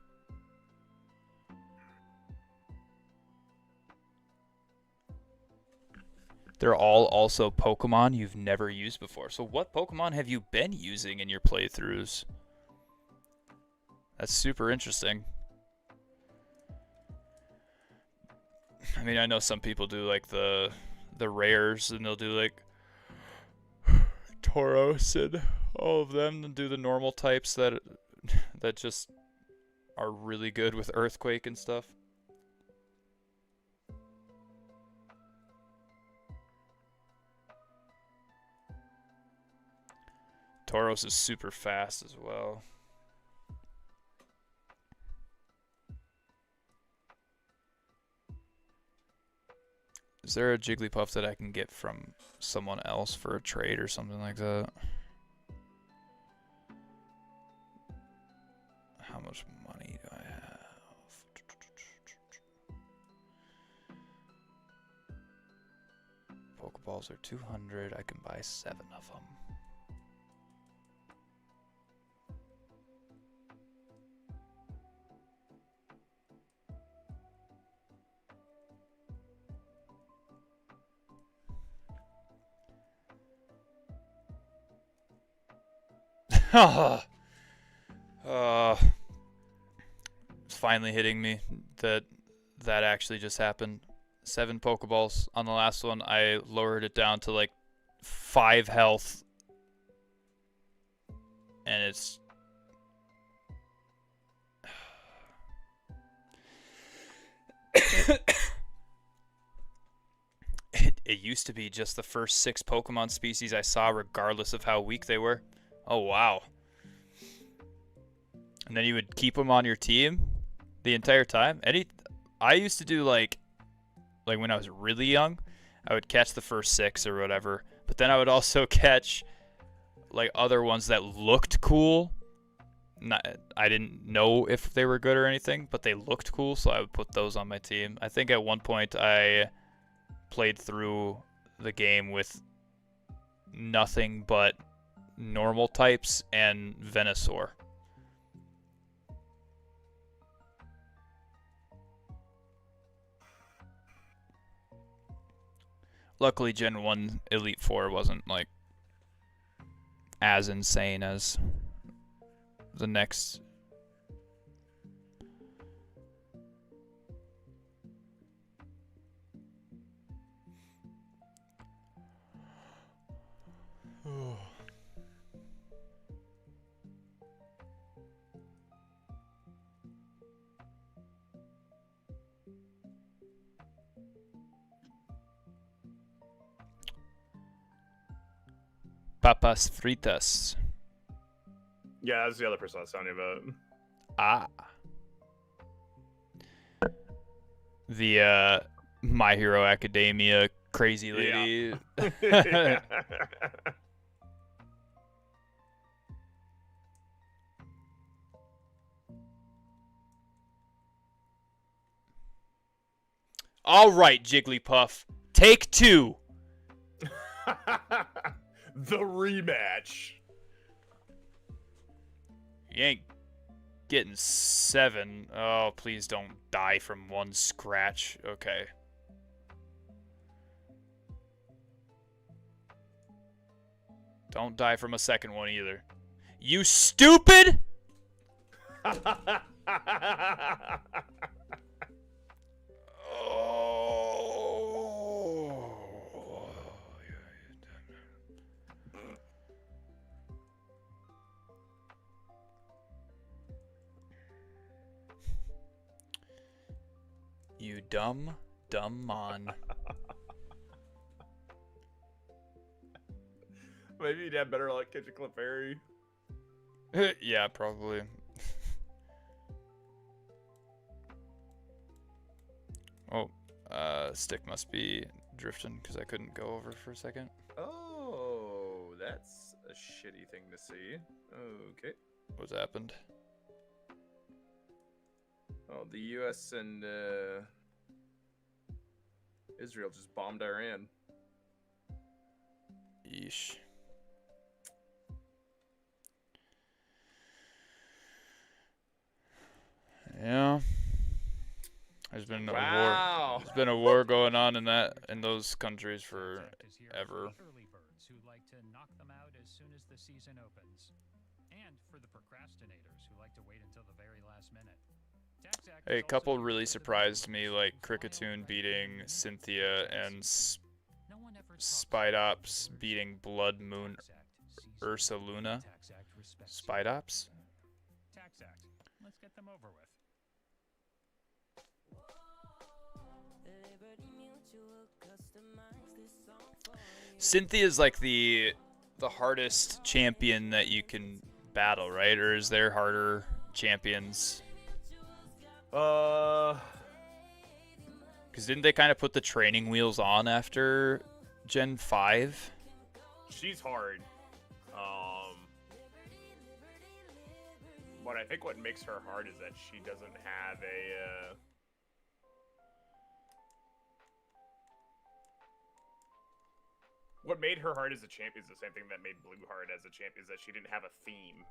They're all also Pokemon you've never used before. So what Pokemon have you been using in your playthroughs? That's super interesting. I mean, I know some people do like the rares, and they'll do like Tauros and all of them, and do the normal types that just are really good with Earthquake and stuff. Tauros is super fast as well. Is there a Jigglypuff that I can get from someone else for a trade or something like that? How much money do I have? Pokeballs are 200. I can buy 7 of them. It's finally hitting me that actually just happened. 7 Pokeballs on the last one. I lowered it down to like 5 health, and it's it used to be just the first 6 Pokemon species I saw, regardless of how weak they were. Oh, wow. And then you would keep them on your team the entire time. I used to do like when I was really young, I would catch the first 6 or whatever, but then I would also catch like other ones that looked cool. I didn't know if they were good or anything, but they looked cool, so I would put those on my team. I think at one point I played through the game with nothing but normal types and Venusaur. Luckily, Gen 1 Elite Four wasn't like as insane as the next. Papas fritas. Yeah, that's the other person I was telling you about. Ah. The My Hero Academia crazy lady. Yeah. All right, Jigglypuff. Take 2. The rematch. You ain't getting 7. Oh, please don't die from one scratch. Okay. Don't die from a second one either. You stupid! You dumb mon. Maybe you'd have better luck catching Clefairy. Yeah, probably. Oh, stick must be drifting because I couldn't go over for a second. Oh, that's a shitty thing to see. Okay. What's happened? Oh, the U.S. and Israel just bombed Iran. Yeesh. Yeah. There's been a war. There's been a war going on in those countries for ever. Early birds who like to knock them out as soon as the season opens, and for the procrastinators who like to wait until the very last minute. Hey, a couple really surprised me, like Cricketoon beating Cynthia and Spidops beating Blood Moon Ursa Luna. Spidops? Tax Act. Let's get them over with. Cynthia's like the hardest champion that you can battle, right? Or is there harder champions? Because didn't they kind of put the training wheels on after Gen 5? She's hard. But I think what makes her hard is that she doesn't have a what made her hard as a champion is the same thing that made Blue hard as a champion, is that she didn't have a theme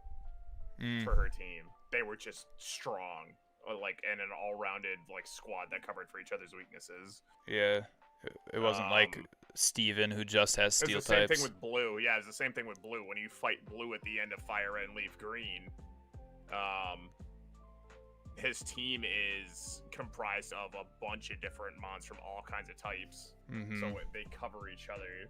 for her team. They were just strong, like, and an all-rounded like squad that covered for each other's weaknesses. Yeah, it wasn't like Steven who just has steel it's the same types. thing with Blue. Yeah, it's the same thing with Blue. When you fight Blue at the end of Fire Red and Leaf Green, his team is comprised of a bunch of different mons from all kinds of types, so they cover each other.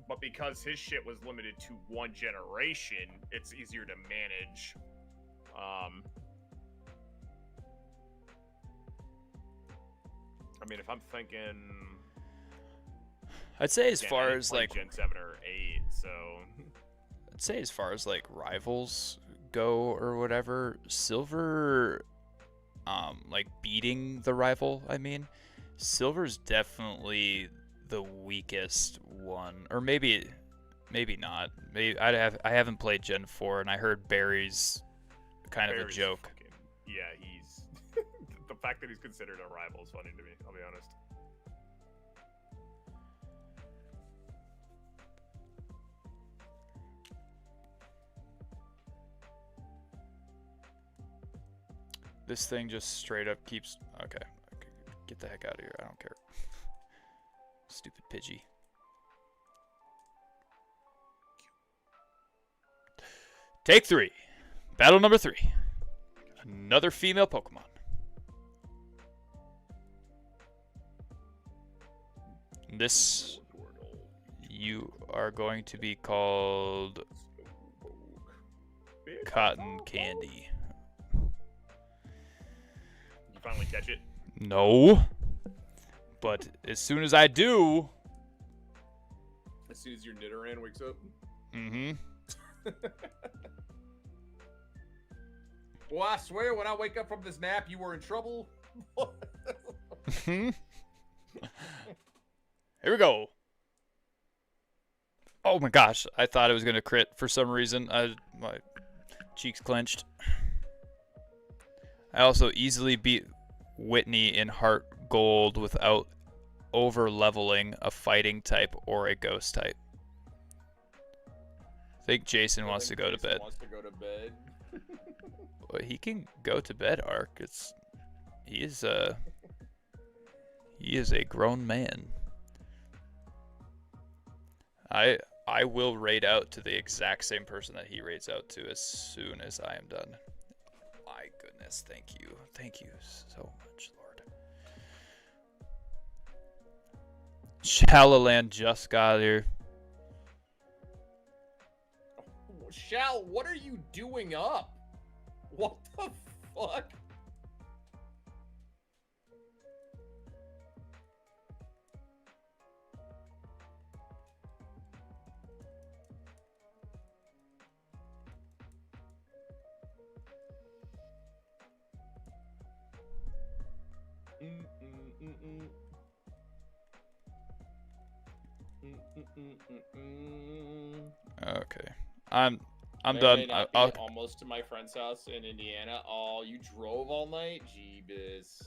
But because his shit was limited to one generation, it's easier to manage. I mean, if I'm thinking, I'd say as again, far I didn't as play like Gen 7 or 8, so I'd say as far as like rivals go or whatever, Silver, like beating the rival. I mean, Silver's definitely the weakest one, or maybe not. Maybe I haven't played Gen 4, and I heard Barry's kind of a joke. Yeah, he's the fact that he's considered a rival is funny to me. I'll be honest. This thing just straight up keeps. Okay, get the heck out of here. I don't care. Stupid Pidgey. Take 3. Battle number 3. Another female Pokemon. This, you are going to be called Cotton Candy. You finally catch it? No. But as soon as I do... As soon as your Nidoran wakes up? Mm-hmm. Well, I swear, when I wake up from this nap, you were in trouble. Here we go. Oh my gosh, I thought it was gonna crit for some reason. My cheeks clenched. I also easily beat Whitney in Heart Gold without over leveling a fighting type or a ghost type. I think Jason wants to go to bed. Wants to go to bed. Well, he can go to bed, Ark. He is a grown man. I will raid out to the exact same person that he raids out to as soon as I am done. My goodness, thank you. Thank you so much, Lord. Shalaland just got here. Shal, what are you doing up? What the fuck? Okay, I'm May done. not I'll be almost to my friend's house in Indiana. Oh, you drove all night? Jeebus.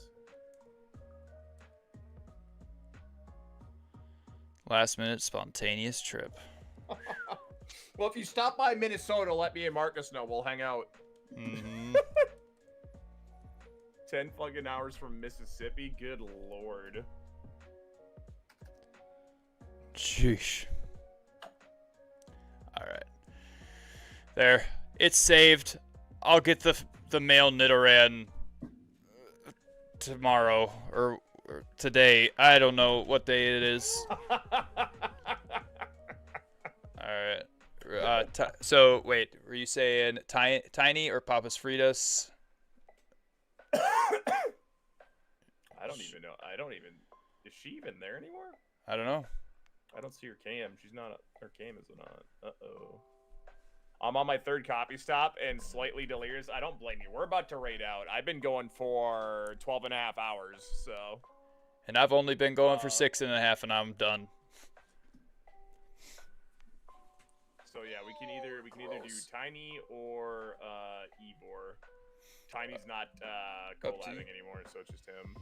last minute spontaneous trip. Well, if you stop by Minnesota, let me and Marcus know. We'll hang out. Mm-hmm. 10 fucking hours from Mississippi? Good lord. Sheesh. Alright. There. It's saved. I'll get the male Nidoran tomorrow or today. I don't know what day it is. Alright. So, wait. Were you saying Tiny or Papas Fritas? I don't even know. Is she even there anymore? I don't know. I don't see her cam. She's not. Her cam is not. Uh-oh. I'm on my 3rd copy stop and slightly delirious. I don't blame you. We're about to raid out. I've been going for 12 and a half hours, so. And I've only been going for 6.5 and I'm done. So yeah, we can either do Tiny or Ivor. Tiny's not collabing anymore, so it's just him.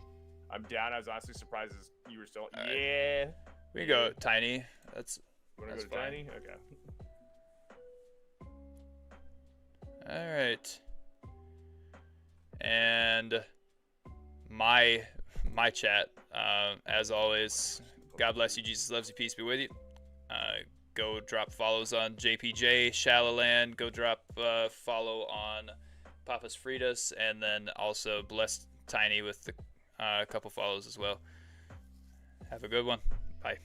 I'm down. I was honestly surprised as you were still. Right. Yeah. We go Tiny. That's. Wanna go to fine. Tiny? Okay. All right. And my chat, as always, God bless you, Jesus loves you, peace be with you. Go drop follows on JPJ, Shalaland. Go drop follow on Papas Fritas, and then also bless Tiny with a couple follows as well. Have a good one. Bye.